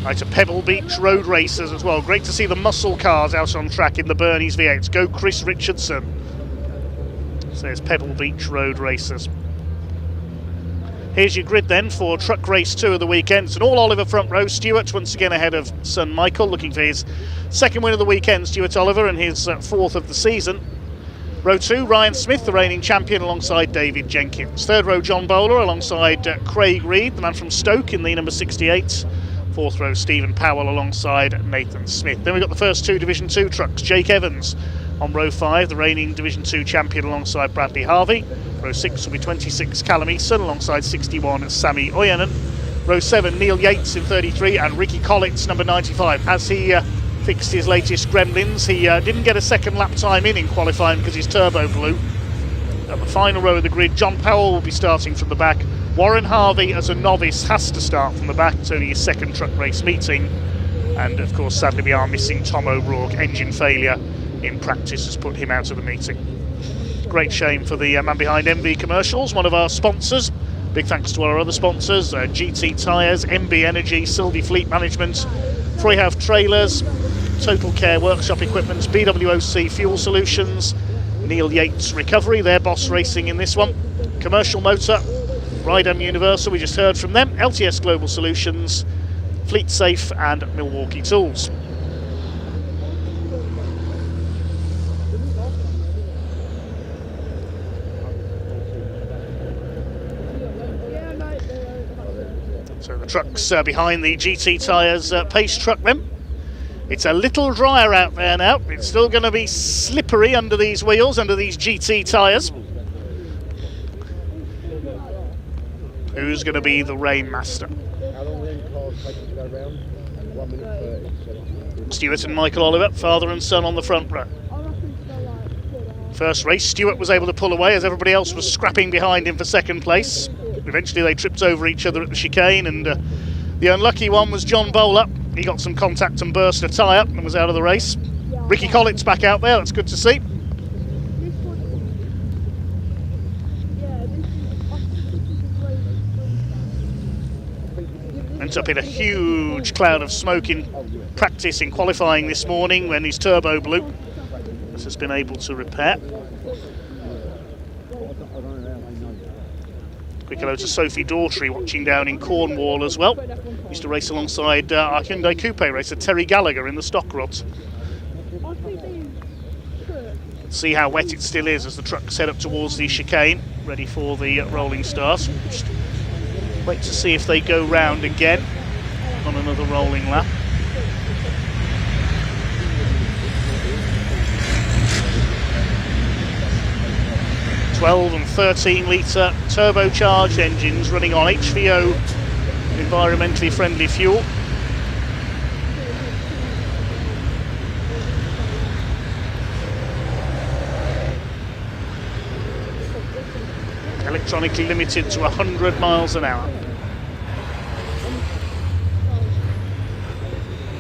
Right, to Pebble Beach Road Racers as well. Great to see the muscle cars out on track in the Bernie's V8s. Go Chris Richardson, says Pebble Beach Road Racers. Here's your grid then for truck race 2 of the weekend. It's an all Oliver front row. Stewart once again ahead of son Michael, looking for his second win of the weekend, Stewart Oliver, and his 4th of the season. Row 2, Ryan Smith, the reigning champion, alongside David Jenkins. 3rd row, John Bowler, alongside Craig Reed, the man from Stoke, in the number 68. 4th row, Stephen Powell, alongside Nathan Smith. Then we've got the first 2 Division 2 trucks. Jake Evans on row 5, the reigning Division 2 champion, alongside Bradley Harvey. Row 6 will be 26, Callum Eason, alongside 61, Sammy Oyanen. Row 7, Neil Yates in 33, and Ricky Collet, number 95. As he fixed his latest gremlins, he didn't get a second lap time in qualifying because his turbo blew. At the final row of the grid, John Powell will be starting from the back. Warren Harvey, as a novice, has to start from the back. It's only his second truck race meeting. And of course, sadly, we are missing Tom O'Rourke, engine failure in practice has put him out of the meeting. Great shame for the man behind MV Commercials, one of our sponsors. Big thanks to our other sponsors, GT Tyres, MB Energy, Sylvie Fleet Management, Freyhouse Trailers, Total Care Workshop Equipment, BWOC Fuel Solutions, Neil Yates Recovery, their boss racing in this one, Commercial Motor, Rydam Universal, we just heard from them, LTS Global Solutions, Fleet Safe and Milwaukee Tools. So the truck's behind the GT Tyres pace truck then. It's a little drier out there now. It's still going to be slippery under these wheels, under these GT tyres. Who's going to be the rain master? Stewart and Michael Oliver, father and son on the front row. First race, Stewart was able to pull away as everybody else was scrapping behind him for second place. Eventually they tripped over each other at the chicane, and the unlucky one was John Bowler. He got some contact and burst a tyre and was out of the race. Ricky Collet's back out there, that's good to see. Went up in a huge cloud of smoke in practice in qualifying this morning when his turbo blew. This has been able to repair. Quick hello to Sophie Daughtry watching down in Cornwall as well. Used to race alongside our Hyundai Coupe racer Terry Gallagher in the stock rods. See how wet it still is as the trucks head up towards the chicane, ready for the rolling start. Just wait to see if they go round again on another rolling lap. .12 and 13 litre turbocharged engines running on HVO environmentally friendly fuel. Electronically limited to 100 miles an hour.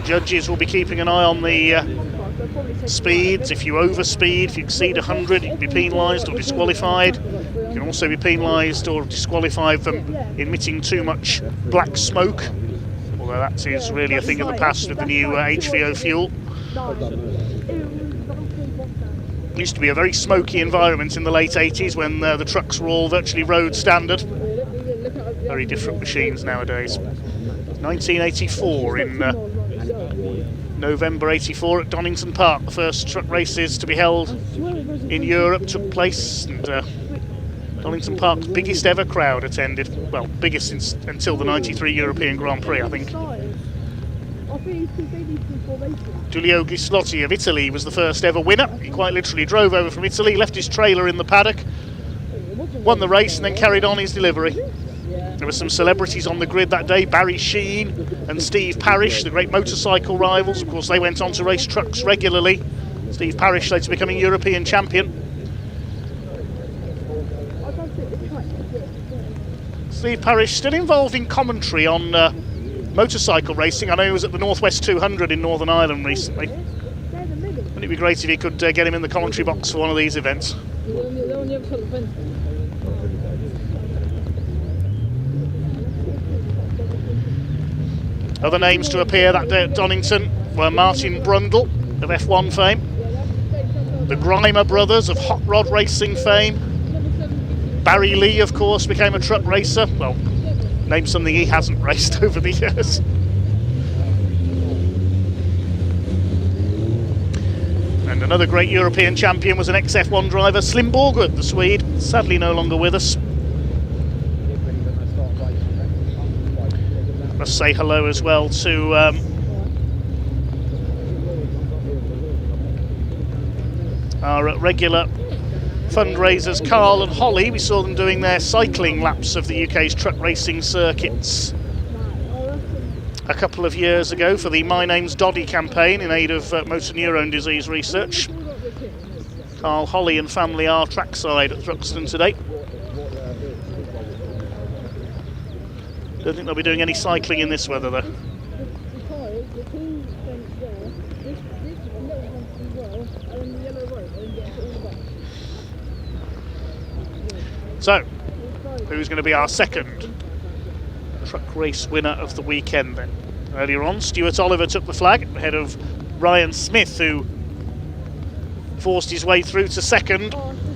Judges will be keeping an eye on the speeds. If you overspeed, if you exceed 100, you can be penalised or disqualified. You can also be penalised or disqualified from emitting too much black smoke, although that is really a thing of the past with the new HVO fuel. It used to be a very smoky environment in the late 80s when the trucks were all virtually road standard. Very different machines nowadays. 1984 in November 84 at Donington Park. The first truck races to be held in Europe took place, and Donington Park's biggest ever crowd attended. Well, biggest since until the 93 European Grand Prix, I think. Giulio Gislotti of Italy was the first ever winner. He quite literally drove over from Italy, left his trailer in the paddock, won the race and then carried on his delivery. There were some celebrities on the grid that day, Barry Sheen and Steve Parrish, the great motorcycle rivals. Of course, they went on to race trucks regularly. Steve Parrish later becoming European champion. Steve Parrish still involved in commentary on motorcycle racing. I know he was at the Northwest 200 in Northern Ireland recently. Wouldn't it be great if you could get him in the commentary box for one of these events? Other names to appear that day at Donington were Martin Brundle of F1 fame, the Grimer brothers of hot rod racing fame. Barry Lee, of course, became a truck racer. Well, name something he hasn't raced over the years. And another great European champion was an ex-F1 driver, Slim Borgwood, the Swede, sadly no longer with us. Must say hello as well to our regular fundraisers, Carl and Holly. We saw them doing their cycling laps of the UK's truck racing circuits a couple of years ago for the My Name's Doddy campaign in aid of motor neurone disease research. Carl, Holly and family are trackside at Thruxton today. Don't think they'll be doing any cycling in this weather though. So, who's going to be our second truck race winner of the weekend then? Earlier on, Stuart Oliver took the flag ahead of Ryan Smith, who forced his way through to second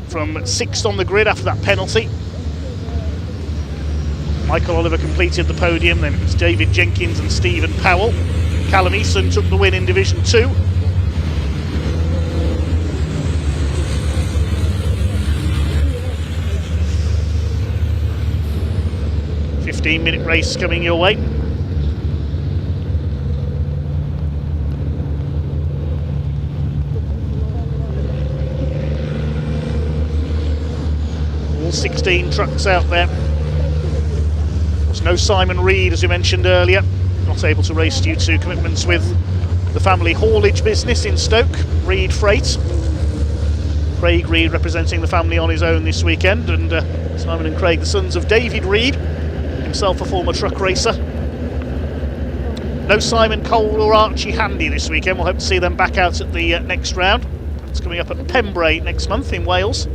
from 6th on the grid after that penalty. Michael Oliver completed the podium, then it was David Jenkins and Stephen Powell. Callum Eason took the win in Division 2. -15-minute race coming your way. All 16 trucks out there. There's no Simon Reed, as we mentioned earlier, not able to race due to commitments with the family haulage business in Stoke, Reed Freight. Craig Reed representing the family on his own this weekend, and Simon and Craig, the sons of David Reed, himself a former truck racer. No Simon Cole or Archie Handy this weekend. We'll hope to see them back out at the next round. It's coming up at Pembrey next month in Wales.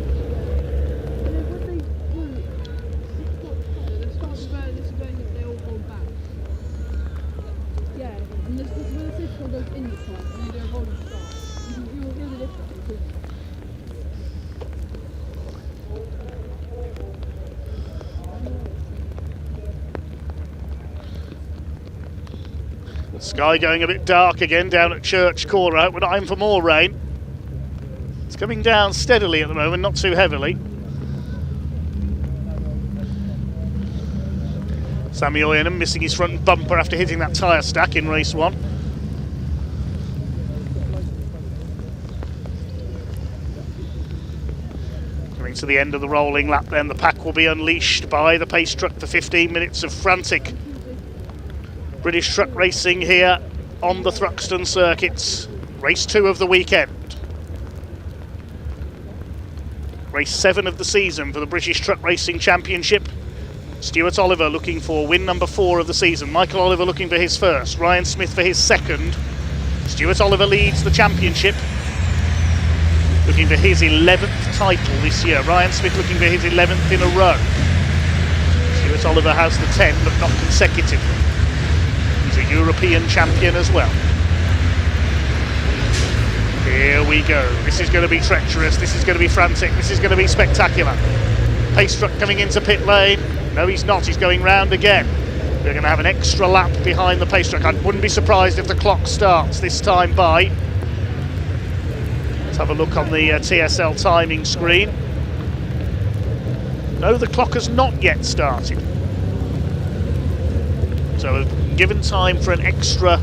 Sky going a bit dark again down at Church Corner. We're not in for more rain. It's coming down steadily at the moment, not too heavily. Sammy Oyenham missing his front bumper after hitting that tyre stack in race 1. Coming to the end of the rolling lap then, the pack will be unleashed by the pace truck for 15 minutes of frantic British truck racing here on the Thruxton circuits. Race 2 of the weekend. Race 7 of the season for the British Truck Racing Championship. Stuart Oliver looking for win number 4 of the season. Michael Oliver looking for his first. Ryan Smith for his second. Stuart Oliver leads the championship, looking for his 11th title this year. Ryan Smith looking for his 11th in a row. Stuart Oliver has the 10, but not consecutively. He's a European champion as well. Here we go. This is going to be treacherous. This is going to be frantic. This is going to be spectacular. Pace truck coming into pit lane. No, he's not. He's going round again. We're going to have an extra lap behind the pace truck. I wouldn't be surprised if the clock starts this time by. Let's have a look on the TSL timing screen. No, the clock has not yet started. So we've given time for an extra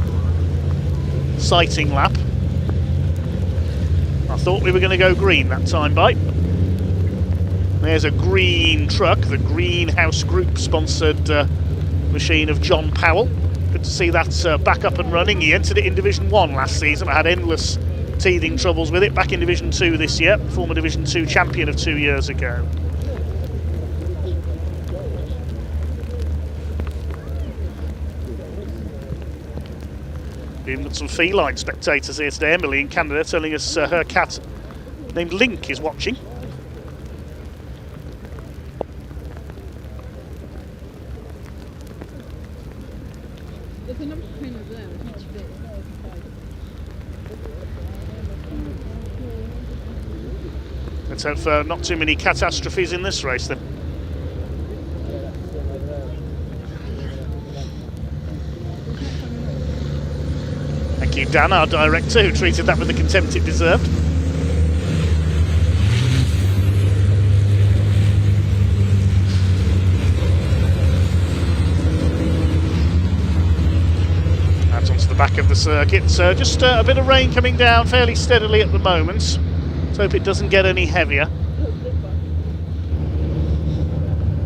sighting lap. I thought we were going to go green that time by. There's a green truck, the Greenhouse Group sponsored machine of John Powell. Good to see that back up and running. He entered it in Division 1 last season. I had endless teething troubles with it. Back in Division 2 this year, former Division 2 champion of 2 years ago. We've got some feline spectators here today. Emily in Canada telling us her cat named Link is watching. There's another train over there, it's much bigger. Let's hope for not too many catastrophes in this race then. Thank you, Dan, our director, who treated that with the contempt it deserved. Out onto the back of the circuit. So just a bit of rain coming down fairly steadily at the moment. Let's hope it doesn't get any heavier.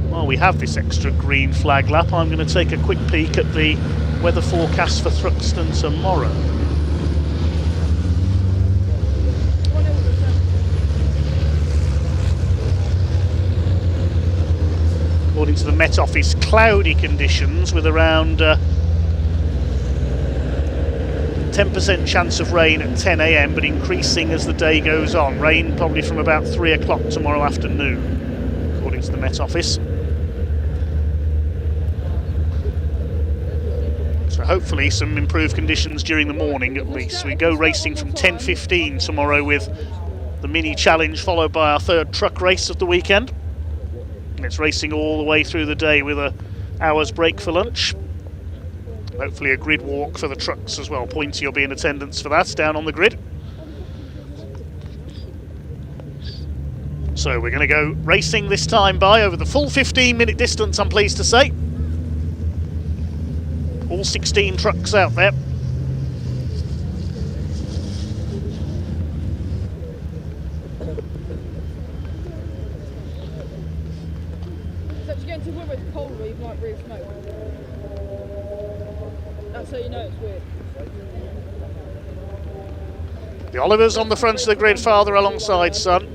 While we have this extra green flag lap, I'm going to take a quick peek at the weather forecast for Thruxton tomorrow. According to the Met Office, cloudy conditions with around 10% chance of rain at 10 AM, but increasing as the day goes on. Rain probably from about 3 o'clock tomorrow afternoon. according to the Met Office. So hopefully some improved conditions during the morning at least. We go racing from 10:15 tomorrow with the mini challenge, followed by our third truck race of the weekend. And it's racing all the way through the day with an hour's break for lunch. Hopefully a grid walk for the trucks as well. Pointy will be in attendance for that down on the grid. So we're going to go racing this time by over the full 15-minute distance, I'm pleased to say. All 16 trucks out there. It's actually getting to the point where it's cold where you might breathe smoke. That's how you know it's weird. The Olivers on the front of the grid, father alongside son.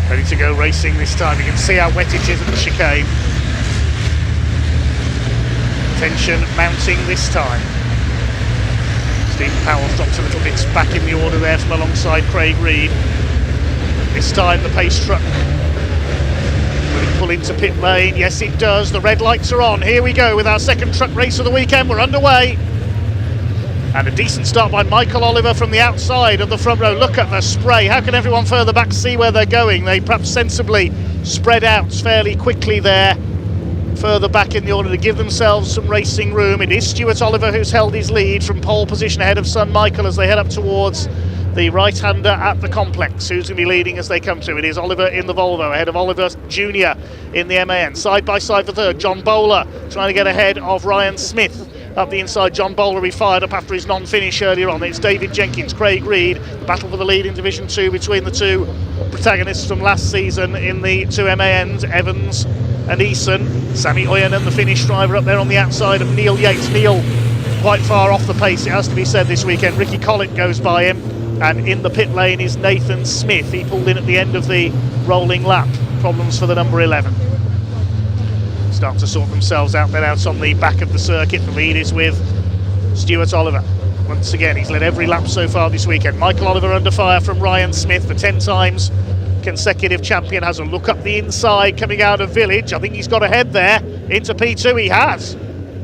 Ready to go racing this time. You can see how wet it is at the chicane. Tension mounting this time. Stephen Powell's dropped a little bit back in the order there from alongside Craig Reed. This time the pace truck. Will it pull into pit lane? Yes it does. The red lights are on. Here we go with our second truck race of the weekend. We're underway. And a decent start by Michael Oliver from the outside of the front row. Look at the spray. How can everyone further back see where they're going? They perhaps sensibly spread out fairly quickly there, further back in the order to give themselves some racing room. It is Stuart Oliver who's held his lead from pole position ahead of son Michael as they head up towards the right-hander at the complex. Who's going to be leading as they come through? It is Oliver in the Volvo ahead of Oliver Jr. in the MAN. Side by side for third, John Bowler trying to get ahead of Ryan Smith. Up the inside, John Bowler will be fired up after his non-finish earlier on. It's David Jenkins, Craig Reed. The battle for the lead in Division 2 between the two protagonists from last season in the two MANs, Evans and Eason. Sammy Oyanen, the Finnish driver, up there on the outside of Neil Yates. Neil quite far off the pace, it has to be said, this weekend. Ricky Collet goes by him. And in the pit lane is Nathan Smith. He pulled in at the end of the rolling lap. Problems for the number 11. Start to sort themselves out then out on the back of the circuit. The lead is with Stuart Oliver. Once again, he's led every lap so far this weekend. Michael Oliver under fire from Ryan Smith, the 10 times consecutive champion, has a look up the inside coming out of Village. I think he's got ahead there into P2. He has.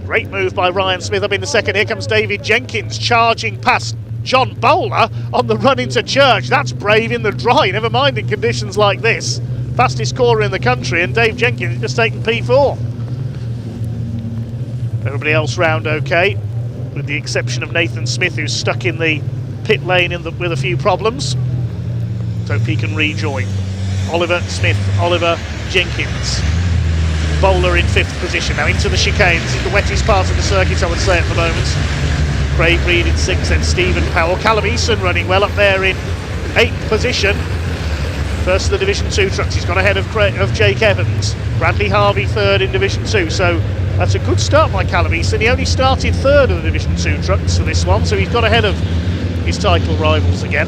Great move by Ryan Smith up in the second. Here comes David Jenkins charging past John Bowler on the run into Church. That's brave in the dry, never mind in conditions like this. Fastest scorer in the country, and Dave Jenkins has just taken P4. Everybody else round okay, with the exception of Nathan Smith, who's stuck in the pit lane with a few problems. So hope he can rejoin. Oliver, Smith, Oliver, Jenkins. Bowler in 5th position. Now into the chicane. This is the wettest part of the circuit, I would say, at the moment. Craig Reed in 6th, then Stephen Powell. Callum Eason running well up there in 8th position. First of the Division 2 trucks. He's got ahead of Jake Evans. Bradley Harvey 3rd in Division 2. So that's a good start by Callum Eason. He only started 3rd of the Division 2 trucks for this one, so he's got ahead of his title rivals again.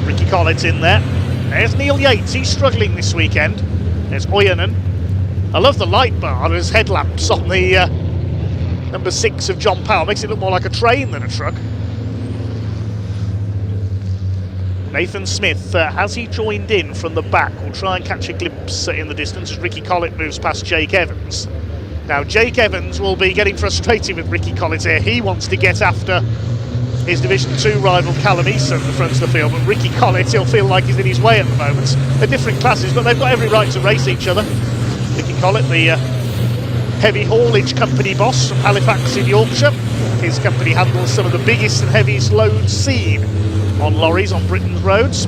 Ricky Collet in there. There's Neil Yates. He's struggling this weekend. There's Oyanen. I love the light bar as headlamps on the number 6 of John Powell. Makes it look more like a train than a truck. Nathan Smith, has he joined in from the back? We'll try and catch a glimpse in the distance as Ricky Collet moves past Jake Evans. Now Jake Evans will be getting frustrated with Ricky Collet here. He wants to get after his Division 2 rival Callum Eason at the front of the field, but Ricky Collet, he'll feel like he's in his way at the moment. They're different classes, but they've got every right to race each other. Ricky Collet, the heavy haulage company boss from Halifax in Yorkshire. His company handles some of the biggest and heaviest loads seen on lorries on Britain's roads.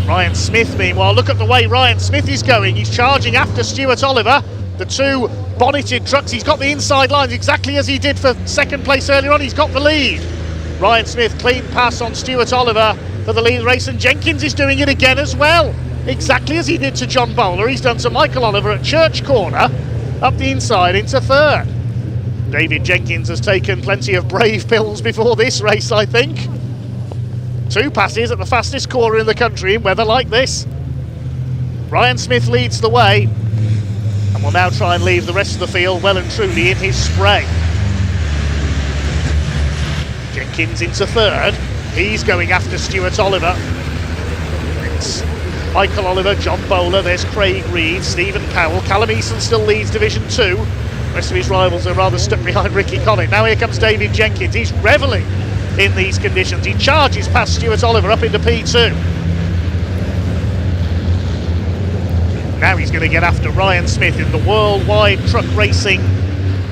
Ryan Smith, meanwhile, look at the way Ryan Smith is going. He's charging after Stuart Oliver. The two bonneted trucks, he's got the inside lines exactly as he did for second place earlier on. He's got the lead. Ryan Smith, clean pass on Stuart Oliver for the lead race, and Jenkins is doing it again as well. Exactly as he did to John Bowler, he's done to Michael Oliver at Church Corner, up the inside into 3rd. David Jenkins has taken plenty of brave pills before this race, I think. 2 passes at the fastest corner in the country in weather like this. Ryan Smith leads the way. will now try and leave the rest of the field well and truly in his spray. Jenkins into third. He's going after Stuart Oliver. It's Michael Oliver, John Bowler, there's Craig Reed, Stephen Powell. Callum Eason still leads Division 2. The rest of his rivals are rather stuck behind Ricky Collet. Now here comes David Jenkins. He's revelling in these conditions. He charges past Stuart Oliver up into P2. Now he's going to get after Ryan Smith in the worldwide truck racing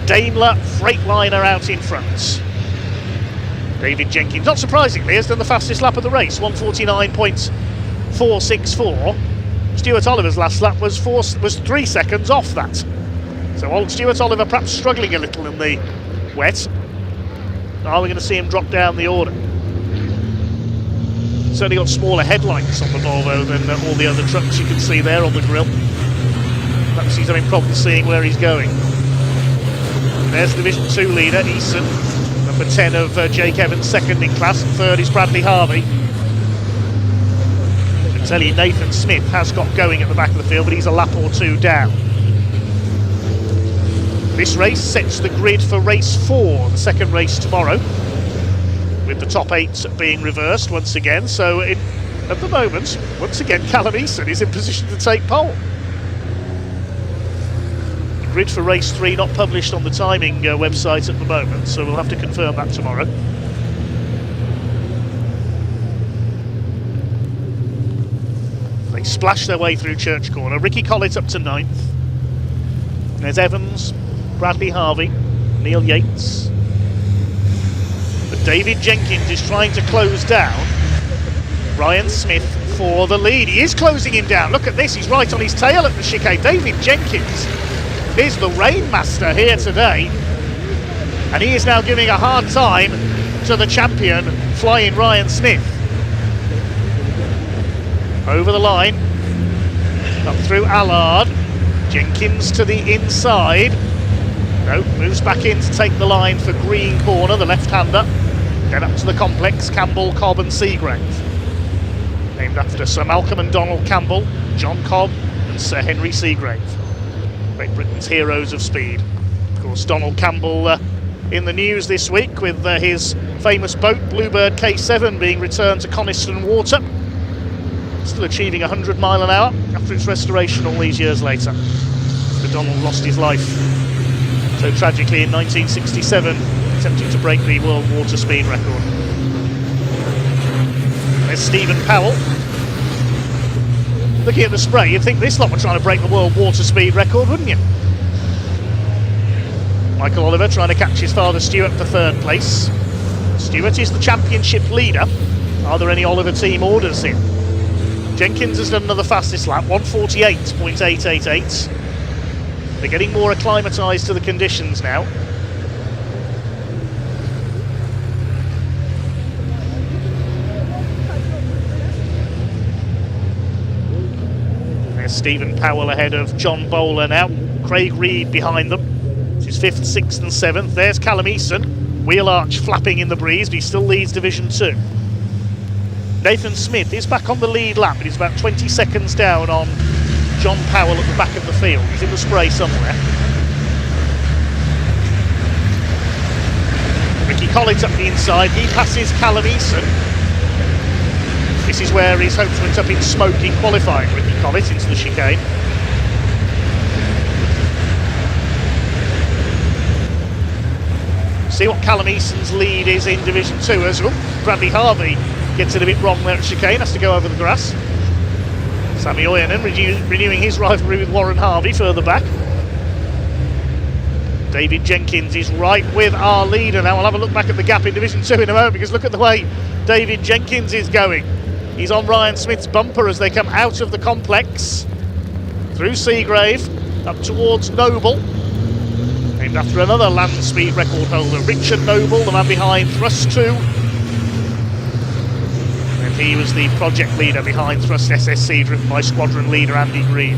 Daimler Freightliner out in front. David Jenkins, not surprisingly, has done the fastest lap of the race, 1:49.464. Stuart Oliver's last lap was 3 seconds off that. So old Stuart Oliver perhaps struggling a little in the wet. Are we going to see him drop down the order? Certainly got smaller headlights on the Volvo than all the other trucks you can see there on the grille. Perhaps he's having problems seeing where he's going. There's Division 2 leader, Eason. Number 10 of Jake Evans, second in class. Third is Bradley Harvey. I can tell you Nathan Smith has got going at the back of the field, but he's a lap or two down. This race sets the grid for race 4, the second race tomorrow, with the top 8 being reversed once again. So at the moment, once again, Callum Eason is in position to take pole. The grid for race 3 not published on the timing website at the moment, so we'll have to confirm that tomorrow. They splash their way through Church Corner. Ricky Collet up to 9th. There's Evans, Bradley Harvey, Neil Yates. But David Jenkins is trying to close down Ryan Smith for the lead. He is closing him down. Look at this, he's right on his tail at the chicane. David Jenkins is the rainmaster here today, and he is now giving a hard time to the champion, flying Ryan Smith. Over the line, up through Allard. Jenkins to the inside. No, moves back in to take the line for Green Corner, the left-hander. Then up to the complex, Campbell, Cobb and Seagrave. Named after Sir Malcolm and Donald Campbell, John Cobb and Sir Henry Seagrave. Great Britain's heroes of speed. Of course, Donald Campbell in the news this week with his famous boat, Bluebird K7, being returned to Coniston Water. Still achieving 100 mile an hour after its restoration all these years later. But Donald lost his life so tragically in 1967, attempting to break the world water speed record. There's Stephen Powell. Looking at the spray, you'd think this lot were trying to break the world water speed record, wouldn't you? Michael Oliver trying to catch his father Stuart for third place. Stuart is the championship leader. Are there any Oliver team orders here? Jenkins has done another fastest lap, 1:48.888. They're getting more acclimatised to the conditions now. There's Stephen Powell ahead of John Bowler now. Craig Reed behind them. This is 5th, 6th and 7th. There's Callum Eason. Wheel arch flapping in the breeze, but he still leads Division 2. Nathan Smith is back on the lead lap, but he's about 20 seconds down on John Powell at the back of the field. He's in the spray somewhere. Ricky Collet up the inside, he passes Callum Eason. This is where his hopes went up in smoke in qualifying. Ricky Collet into the chicane. See what Callum Eason's lead is in Division 2 as well. Bradley Harvey gets it a bit wrong there at chicane, has to go over the grass. Sammy Oyanen renewing his rivalry with Warren Harvey further back. David Jenkins is right with our leader. Now we'll have a look back at the gap in Division 2 in a moment, because look at the way David Jenkins is going. He's on Ryan Smith's bumper as they come out of the complex. Through Seagrave, up towards Noble. Named after another land speed record holder, Richard Noble, the man behind Thrust 2. And he was the project leader behind Thrust SSC, driven by squadron leader Andy Green.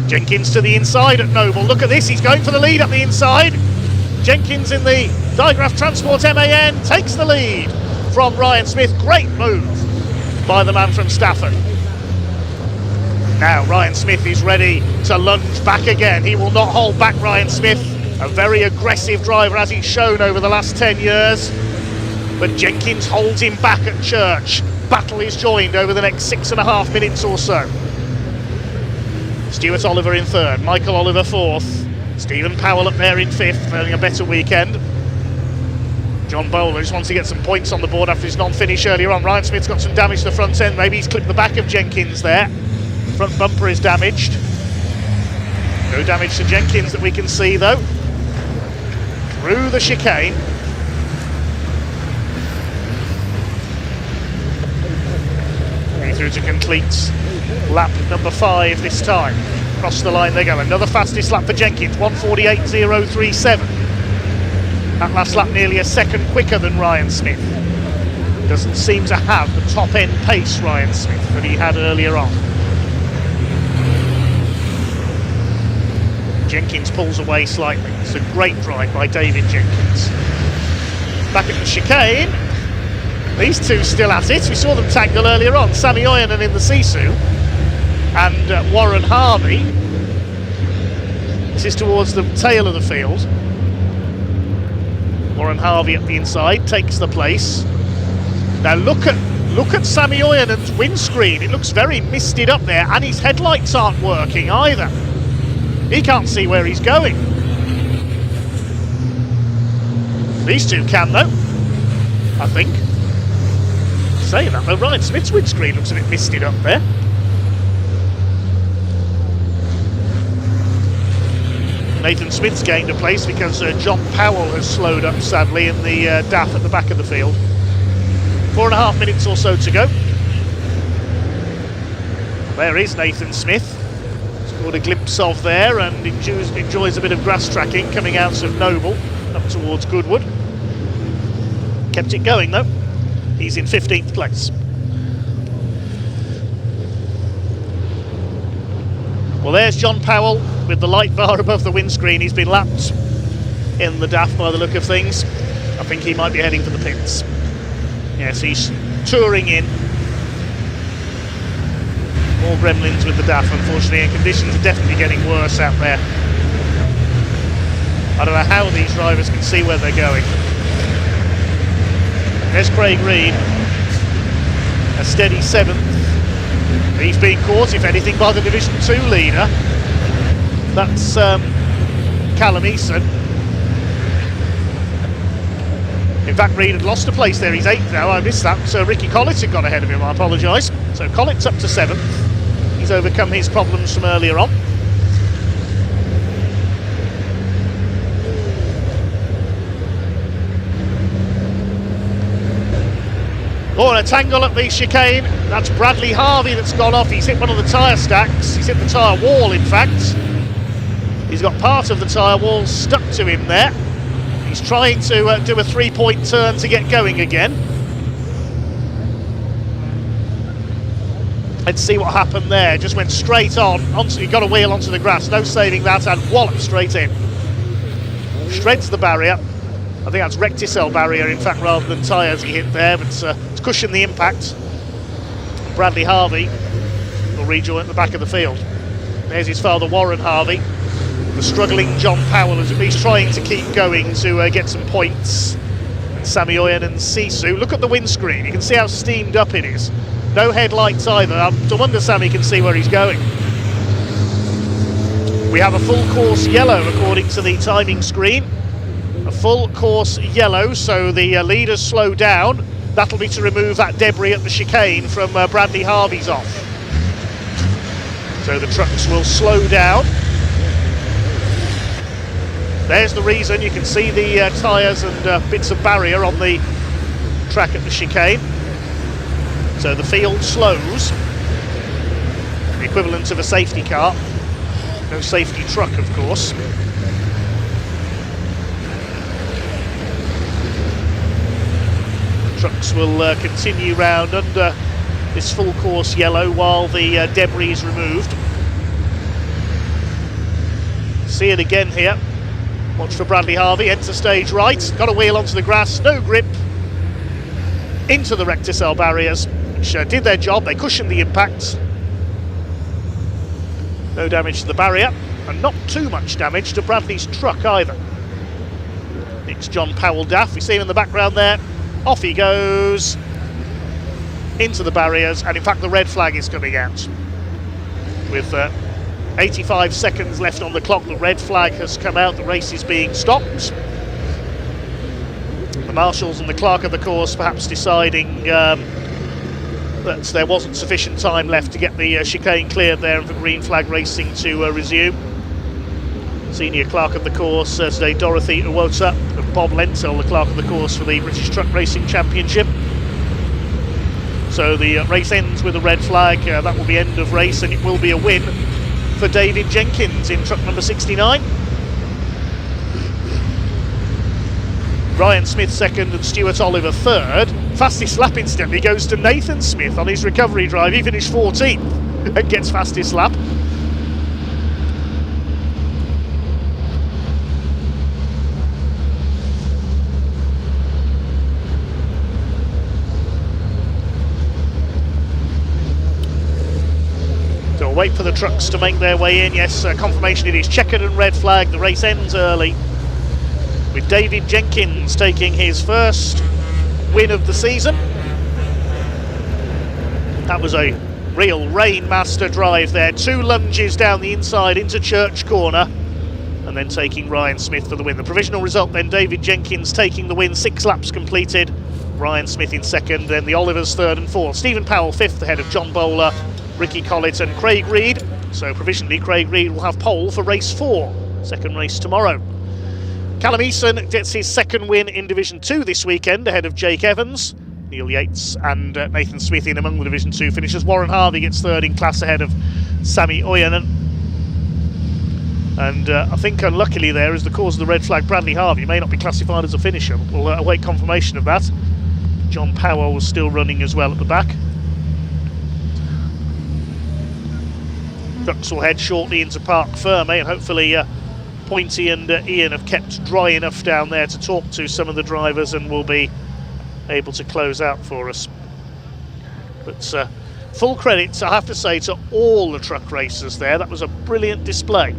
Jenkins to the inside at Noble. Look at this, he's going for the lead up the inside. Jenkins in the Digraph Transport MAN takes the lead from Ryan Smith. Great move by the man from Stafford. Now Ryan Smith is ready to lunge back again. He will not hold back, Ryan Smith. A very aggressive driver, as he's shown over the last 10 years. But Jenkins holds him back at Church. Battle is joined over the next 6.5 minutes or so. Stuart Oliver in third, Michael Oliver fourth, Stephen Powell up there in fifth, having a better weekend. John Bowler just wants to get some points on the board after his non-finish earlier on. Ryan Smith's got some damage to the front end, maybe he's clipped the back of Jenkins there. Front bumper is damaged. No damage to Jenkins that we can see though. Through the chicane. Through to complete lap number 5 this time. Across the line they go. Another fastest lap for Jenkins, 1:48.037. That last lap nearly a second quicker than Ryan Smith. Doesn't seem to have the top end pace, Ryan Smith, that he had earlier on. Jenkins pulls away slightly. It's a great drive by David Jenkins. Back at the chicane. These two still at it. We saw them tangle earlier on. Sammy Oyanen in the Sisu and Warren Harvey. This is towards the tail of the field. Warren Harvey at the inside takes the place. Now look at Sammy Oyanen's windscreen. It looks very misted up there, and his headlights aren't working either. He can't see where he's going. These two can though, I think. Saying that though, Ryan Smith's windscreen looks a bit misted up there. Nathan Smith's gained a place because John Powell has slowed up sadly in the DAF at the back of the field. 4.5 minutes or so to go. There is Nathan Smith. Scored a glimpse of there and enjoys a bit of grass tracking coming out of Noble up towards Goodwood. Kept it going though. He's in 15th place. Well, there's John Powell with the light bar above the windscreen. He's been lapped in the DAF by the look of things. I think he might be heading for the pits. Yes, he's touring in. More gremlins with the DAF, unfortunately, and conditions are definitely getting worse out there. I don't know how these drivers can see where they're going. There's Craig Reed, a steady 7th. He's being caught, if anything, by the Division 2 leader. That's Callum Eason. In fact, Reed had lost a place there. He's 8th now. I missed that. So Ricky Collet had got ahead of him. I apologise. So Collett's up to 7th. He's overcome his problems from earlier on. Oh, and a tangle at the chicane. That's Bradley Harvey that's gone off. He's hit one of the tyre stacks. He's hit the tyre wall, in fact. He's got part of the tyre wall stuck to him there. He's trying to do a 3-point turn to get going again. Let's see what happened there. Just went straight on. He got a wheel onto the grass. No saving that, and wallop straight in. Shreds the barrier. I think that's Recticel barrier, in fact, rather than tyres he hit there, but it's cushioned the impact. Bradley Harvey will rejoin at the back of the field. There's his father, Warren Harvey. The struggling John Powell is at least trying to keep going to get some points. And Sammy Oyen and Sisu. Look at the windscreen. You can see how steamed up it is. No headlights either. No wonder Sammy can see where he's going. We have a full course yellow according to the timing screen. A full course yellow, so the leaders slow down. That'll be to remove that debris at the chicane from Bradley Harvey's off. So the trucks will slow down. There's the reason. You can see the tyres and bits of barrier on the track at the chicane. So the field slows. The equivalent of a safety car. No safety truck, of course. Trucks will continue round under this full course yellow while the debris is removed. See it again here. Watch for Bradley Harvey, enter stage right, got a wheel onto the grass, no grip, into the Recticel barriers, which did their job. They cushioned the impact. No damage to the barrier, and not too much damage to Bradley's truck either. It's John Powell Daff, we see him in the background there. Off he goes into the barriers, and in fact the red flag is coming out. With 85 seconds left on the clock, the red flag has come out, the race is being stopped. The marshals and the clerk of the course perhaps deciding that there wasn't sufficient time left to get the chicane cleared there and for green flag racing to resume. Senior clerk of the course today, Dorothy Uwota, and Bob Lentil, the clerk of the course for the British Truck Racing Championship. So the race ends with a red flag, that will be end of race, and it will be a win for David Jenkins in truck number 69. Ryan Smith second and Stuart Oliver third. Fastest lap incidentally goes to Nathan Smith on his recovery drive. He finished 14th and gets fastest lap. So we'll wait for the trucks to make their way in. Yes, confirmation it is checkered and red flag. The race ends early, with David Jenkins taking his first win of the season. That was a real Rainmaster drive there. 2 lunges down the inside into Church Corner, and then taking Ryan Smith for the win. The provisional result then, David Jenkins taking the win, 6 laps completed. Ryan Smith in second, then the Olivers third and fourth. Stephen Powell fifth ahead of John Bowler, Ricky Collet and Craig Reed. So provisionally Craig Reed will have pole for race 4, second race tomorrow. Callum Eason gets his second win in Division 2 this weekend ahead of Jake Evans, Neil Yates and Nathan Smith in among the Division 2 finishers. Warren Harvey gets third in class ahead of Sammy Oyanen. And I think unluckily there is the cause of the red flag. Bradley Harvey may not be classified as a finisher. We'll await confirmation of that. John Powell was still running as well at the back. Trucks will head shortly into Parc Ferme, and hopefully Pointy and Ian have kept dry enough down there to talk to some of the drivers and will be able to close out for us. But full credit, I have to say, to all the truck racers there. That was a brilliant display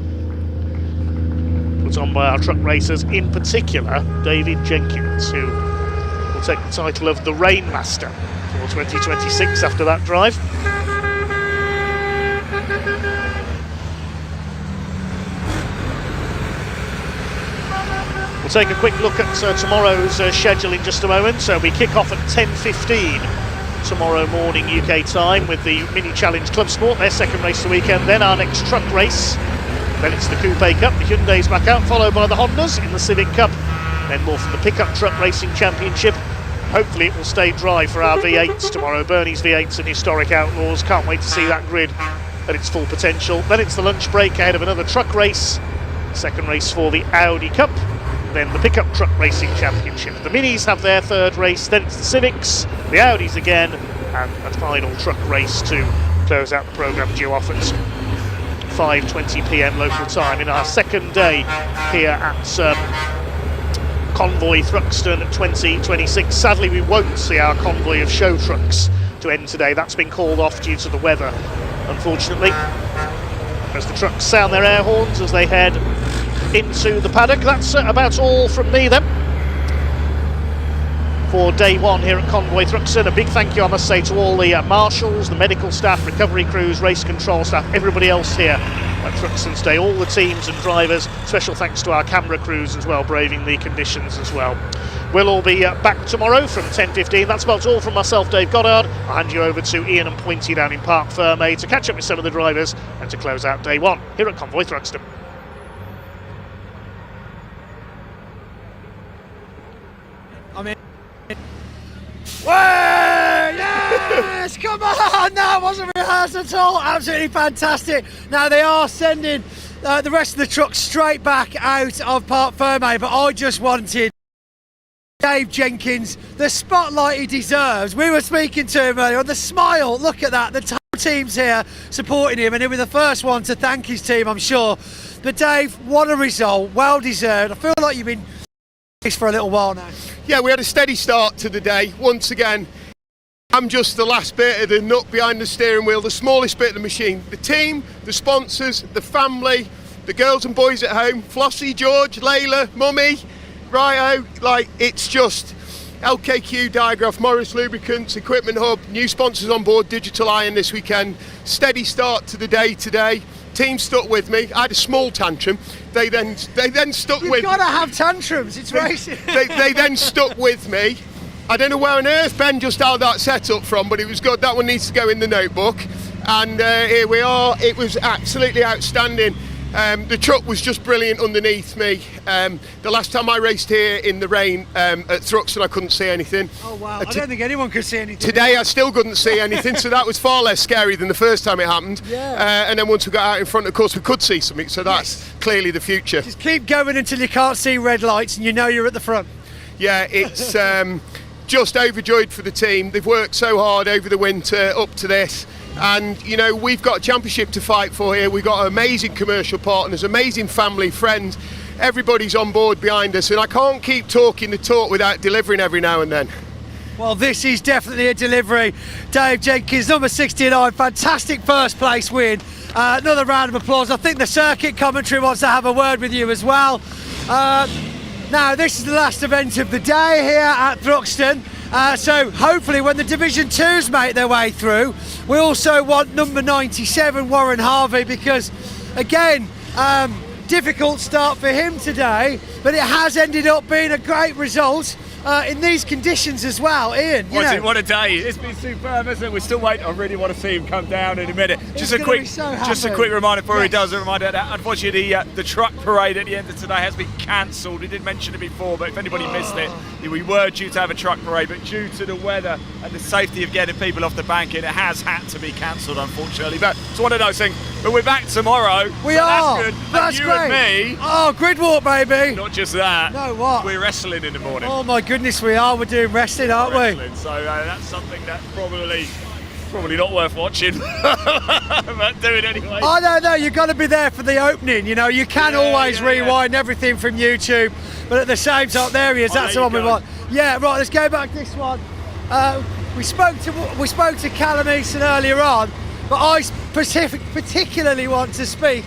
put on by our truck racers, in particular David Jenkins, who will take the title of the Rainmaster for 2026 after that drive. We'll take a quick look at tomorrow's schedule in just a moment. So we kick off at 10:15 tomorrow morning UK time with the Mini Challenge Club Sport, their second race of the weekend. Then our next truck race, then it's the Coupe Cup, the Hyundai's back out, followed by the Hondas in the Civic Cup, then more from the Pickup Truck Racing Championship. Hopefully it will stay dry for our V8s tomorrow, Bernie's V8s and Historic Outlaws. Can't wait to see that grid at its full potential. Then it's the lunch break ahead of another truck race, second race for the Audi Cup, then the Pickup Truck Racing Championship. The Minis have their third race, then it's the Civics, the Audis again, and a final truck race to close out the programme, due off at 5:20 PM local time in our second day here at Convoy Thruxton 2026. Sadly, we won't see our convoy of show trucks to end today. That's been called off due to the weather, unfortunately. As the trucks sound their air horns as they head into the paddock. That's about all from me then for day one here at Convoy Thruxton. A big thank you, I must say, to all the marshals, the medical staff, recovery crews, race control staff, everybody else here at Thruxton today, all the teams and drivers. Special thanks to our camera crews as well, braving the conditions as well. We'll all be back tomorrow from 10:15. That's about all from myself, Dave Goddard. I'll hand you over to Ian and Pointy down in Parc Ferme to catch up with some of the drivers and to close out day one here at Convoy Thruxton. Yes! Come on! That wasn't rehearsed at all. Absolutely fantastic. Now they are sending the rest of the trucks straight back out of Parc Ferme, but I just wanted Dave Jenkins the spotlight he deserves. We were speaking to him earlier. The smile, look at that. The whole team's here supporting him, and he'll be the first one to thank his team, I'm sure. But Dave, what a result. Well deserved. I feel like you've been this for a little while now. Yeah, we had a steady start to the day once again. I'm just the last bit of the nut behind the steering wheel, the smallest bit of the machine. The team, the sponsors, the family, the girls and boys at home, Flossie, George, Layla, Mummy, Ryo, like it's just LKQ, Diagraph, Morris Lubricants, Equipment Hub, new sponsors on board, Digital Iron this weekend. Steady start to the day today. Team stuck with me. I had a small tantrum. They then stuck with me. You've got to have tantrums, it's racing. They then stuck with me. I don't know where on earth Ben just held that setup from, but it was good. That one needs to go in the notebook. And here we are. It was absolutely outstanding. The truck was just brilliant underneath me. The last time I raced here in the rain at Thruxton, I couldn't see anything. Oh wow, I don't think anyone could see anything. Today I still couldn't see anything, so that was far less scary than the first time it happened. Yeah. And then once we got out in front, of course, we could see something, so that's clearly the future. Just keep going until you can't see red lights and you know you're at the front. Yeah, it's just overjoyed for the team. They've worked so hard over the winter up to this. And you know, we've got a championship to fight for here. We've got amazing commercial partners, amazing family, friends. Everybody's on board behind us, and I can't keep talking the talk without delivering every now and then. Well, this is definitely a delivery. Dave Jenkins, number 69, fantastic first place win. Another round of applause. I think the circuit commentary wants to have a word with you as well. Now, this is the last event of the day here at Thruxton. So hopefully when the Division 2s make their way through, we also want number 97, Warren Harvey, because again, difficult start for him today, but it has ended up being a great result in these conditions as well. Ian, what a day. It's been superb, isn't it? We're still waiting. I really want to see him come down in a minute. Just a quick reminder before he does, a reminder that unfortunately the truck parade at the end of today has been cancelled. We did mention it before, but if anybody missed it, we were due to have a truck parade, but due to the weather and the safety of getting people off the bank, it has had to be cancelled, unfortunately. But it's one of those things. But we're back tomorrow. We so are. That's good. That's and you great. and me. Oh, grid walk, baby. Not just that. No, what? We're wrestling in the morning. Oh my goodness, we are. We're doing wrestling, aren't we? So that's something that's probably not worth watching, but do it anyway. Oh no, you've got to be there for the opening. You know, you can always rewind everything from YouTube, but at the same time, there he is. That's the one we want. Yeah, right. Let's go back to this one. We spoke to Callum Easton earlier on, but I particularly want to speak.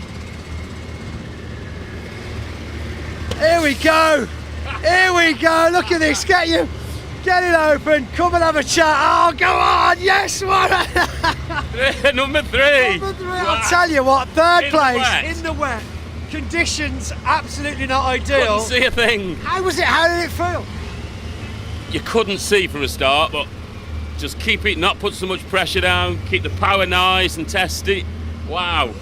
Here we go. Here we go. Look at this. Get it open. Come and have a chat. Oh, go on. Yes, one. Number three. I'll tell you what. Third place in the wet. Conditions absolutely not ideal. Couldn't see a thing. How was it? How did it feel? You couldn't see from a start, but just keep it, not put so much pressure down, keep the power nice and test it. Wow.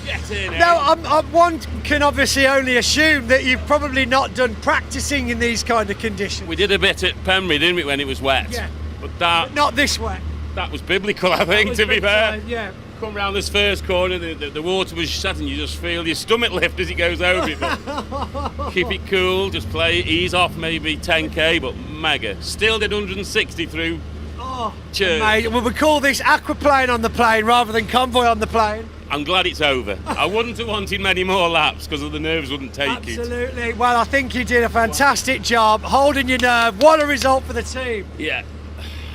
Get in. Now, one can obviously only assume that you've probably not done practicing in these kind of conditions. We did a bit at Penry, didn't we, when it was wet? Yeah. But not this wet. That was biblical, I think, to be fair. Yeah. Come round this first corner, the water was set and you just feel your stomach lift as it goes over it. But keep it cool, just play, ease off maybe 10k, but mega. Still did 160 through. Oh, Cheers. Mate, well, we call this aquaplane on the plane rather than convoy on the plane. I'm glad it's over. I wouldn't have wanted many more laps because the nerves wouldn't take it. Absolutely. Well, I think you did a fantastic job holding your nerve. What a result for the team. Yeah.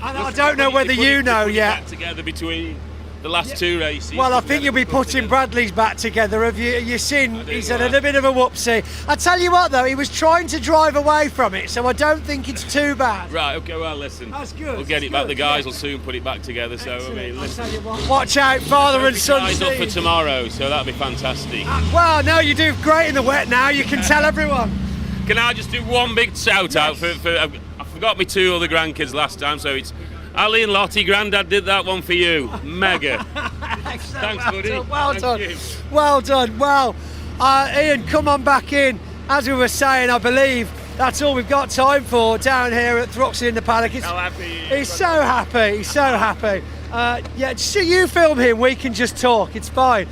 And I don't know whether you know yet. Back together between the last two races. Well, I think you'll be putting Bradley's back together. Have you seen? He's had a bit of a whoopsie. I tell you what, though, he was trying to drive away from it, so I don't think it's too bad. Right. Okay. Well, listen. That's good. We'll get it back. The guys will soon put it back together. So I mean, listen. I'll tell you what, watch out, father and son. Guys up for tomorrow, so that'll be fantastic. Well, no, you do great in the wet now. You can tell everyone. Can I just do one big shout out for I forgot my two other grandkids last time, so it's Ali and Lottie. Grandad did that one for you. Mega. Thanks, buddy. Well done. Well done. Well, Ian, come on back in. As we were saying, I believe that's all we've got time for down here at Thruxton in the Paddock. He's so happy. He's so happy. Yeah, just so you film him, we can just talk. It's fine.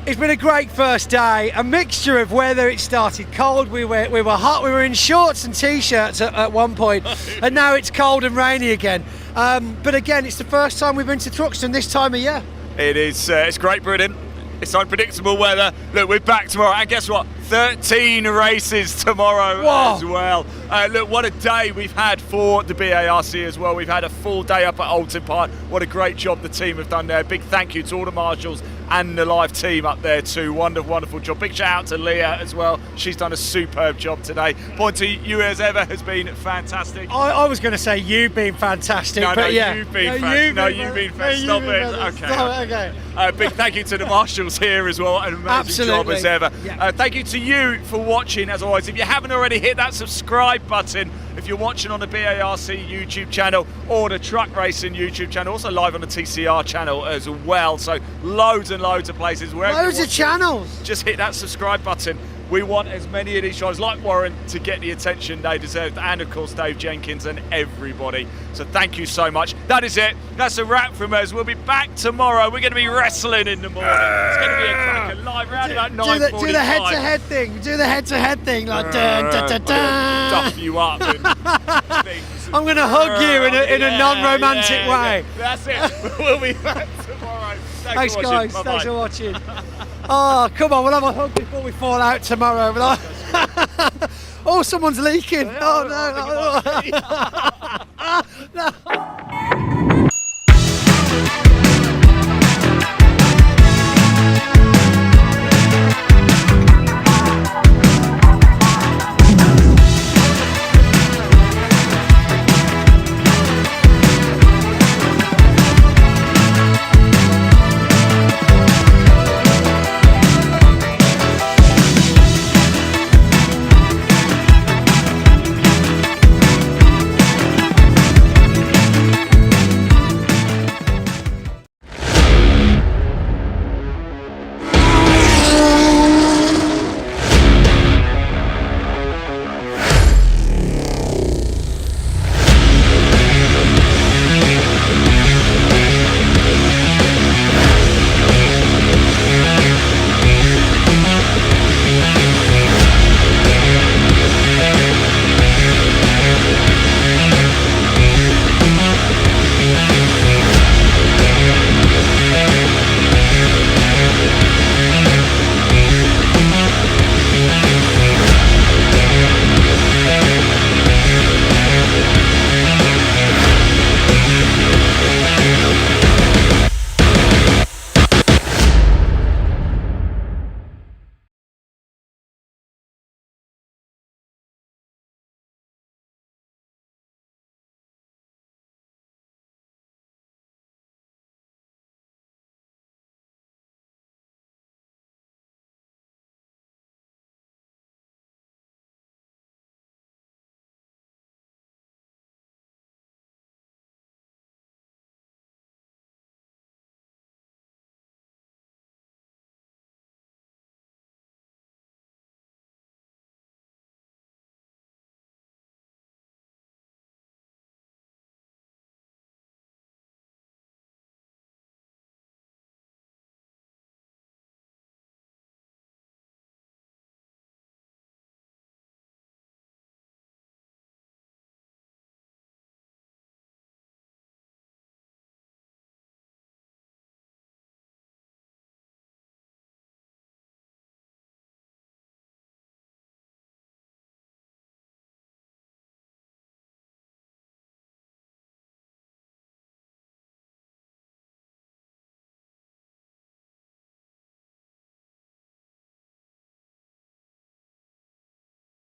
It's been a great first day. A mixture of weather. It started cold. We were hot. We were in shorts and t-shirts at one point, and now it's cold and rainy again. But again, it's the first time we've been to Thruxton this time of year. It is. It's Great Britain. It's unpredictable weather. Look, we're back tomorrow, and guess what? 13 races tomorrow as well. Look, what a day we've had for the BARC as well. We've had a full day up at Alton Park. What a great job the team have done there. Big thank you to all the marshals and the live team up there too. Wonderful job. Big shout out to Leah as well. She's done a superb job today. Pointy, you as ever has been fantastic. I was going to say you've been fantastic, but yeah. You've been fantastic. Stop it. Okay. Big thank you to the marshals here as well. An amazing job as ever. Yeah. Thank you to you for watching as always. If you haven't already, hit that subscribe button. If you're watching on the BARC YouTube channel or the Truck Racing YouTube channel, also live on the TCR channel as well. So loads and loads of places. Loads of channels. Just hit that subscribe button. We want as many of these drivers like Warren to get the attention they deserve, and of course Dave Jenkins and everybody. So thank you so much. That is it. That's a wrap from us. We'll be back tomorrow. We're going to be wrestling in the morning. It's going to be a cracker live round about 9:45. Do the head-to-head thing. Do the head-to-head thing. Like dun, dun, dun, dun. Duff you up and things. I'm going to hug you in a non-romantic way. That's it. We'll be back tomorrow. Thanks guys. Thanks for watching. Oh, come on, we'll have a hug before we fall out tomorrow. Oh, someone's leaking. Oh, no. No.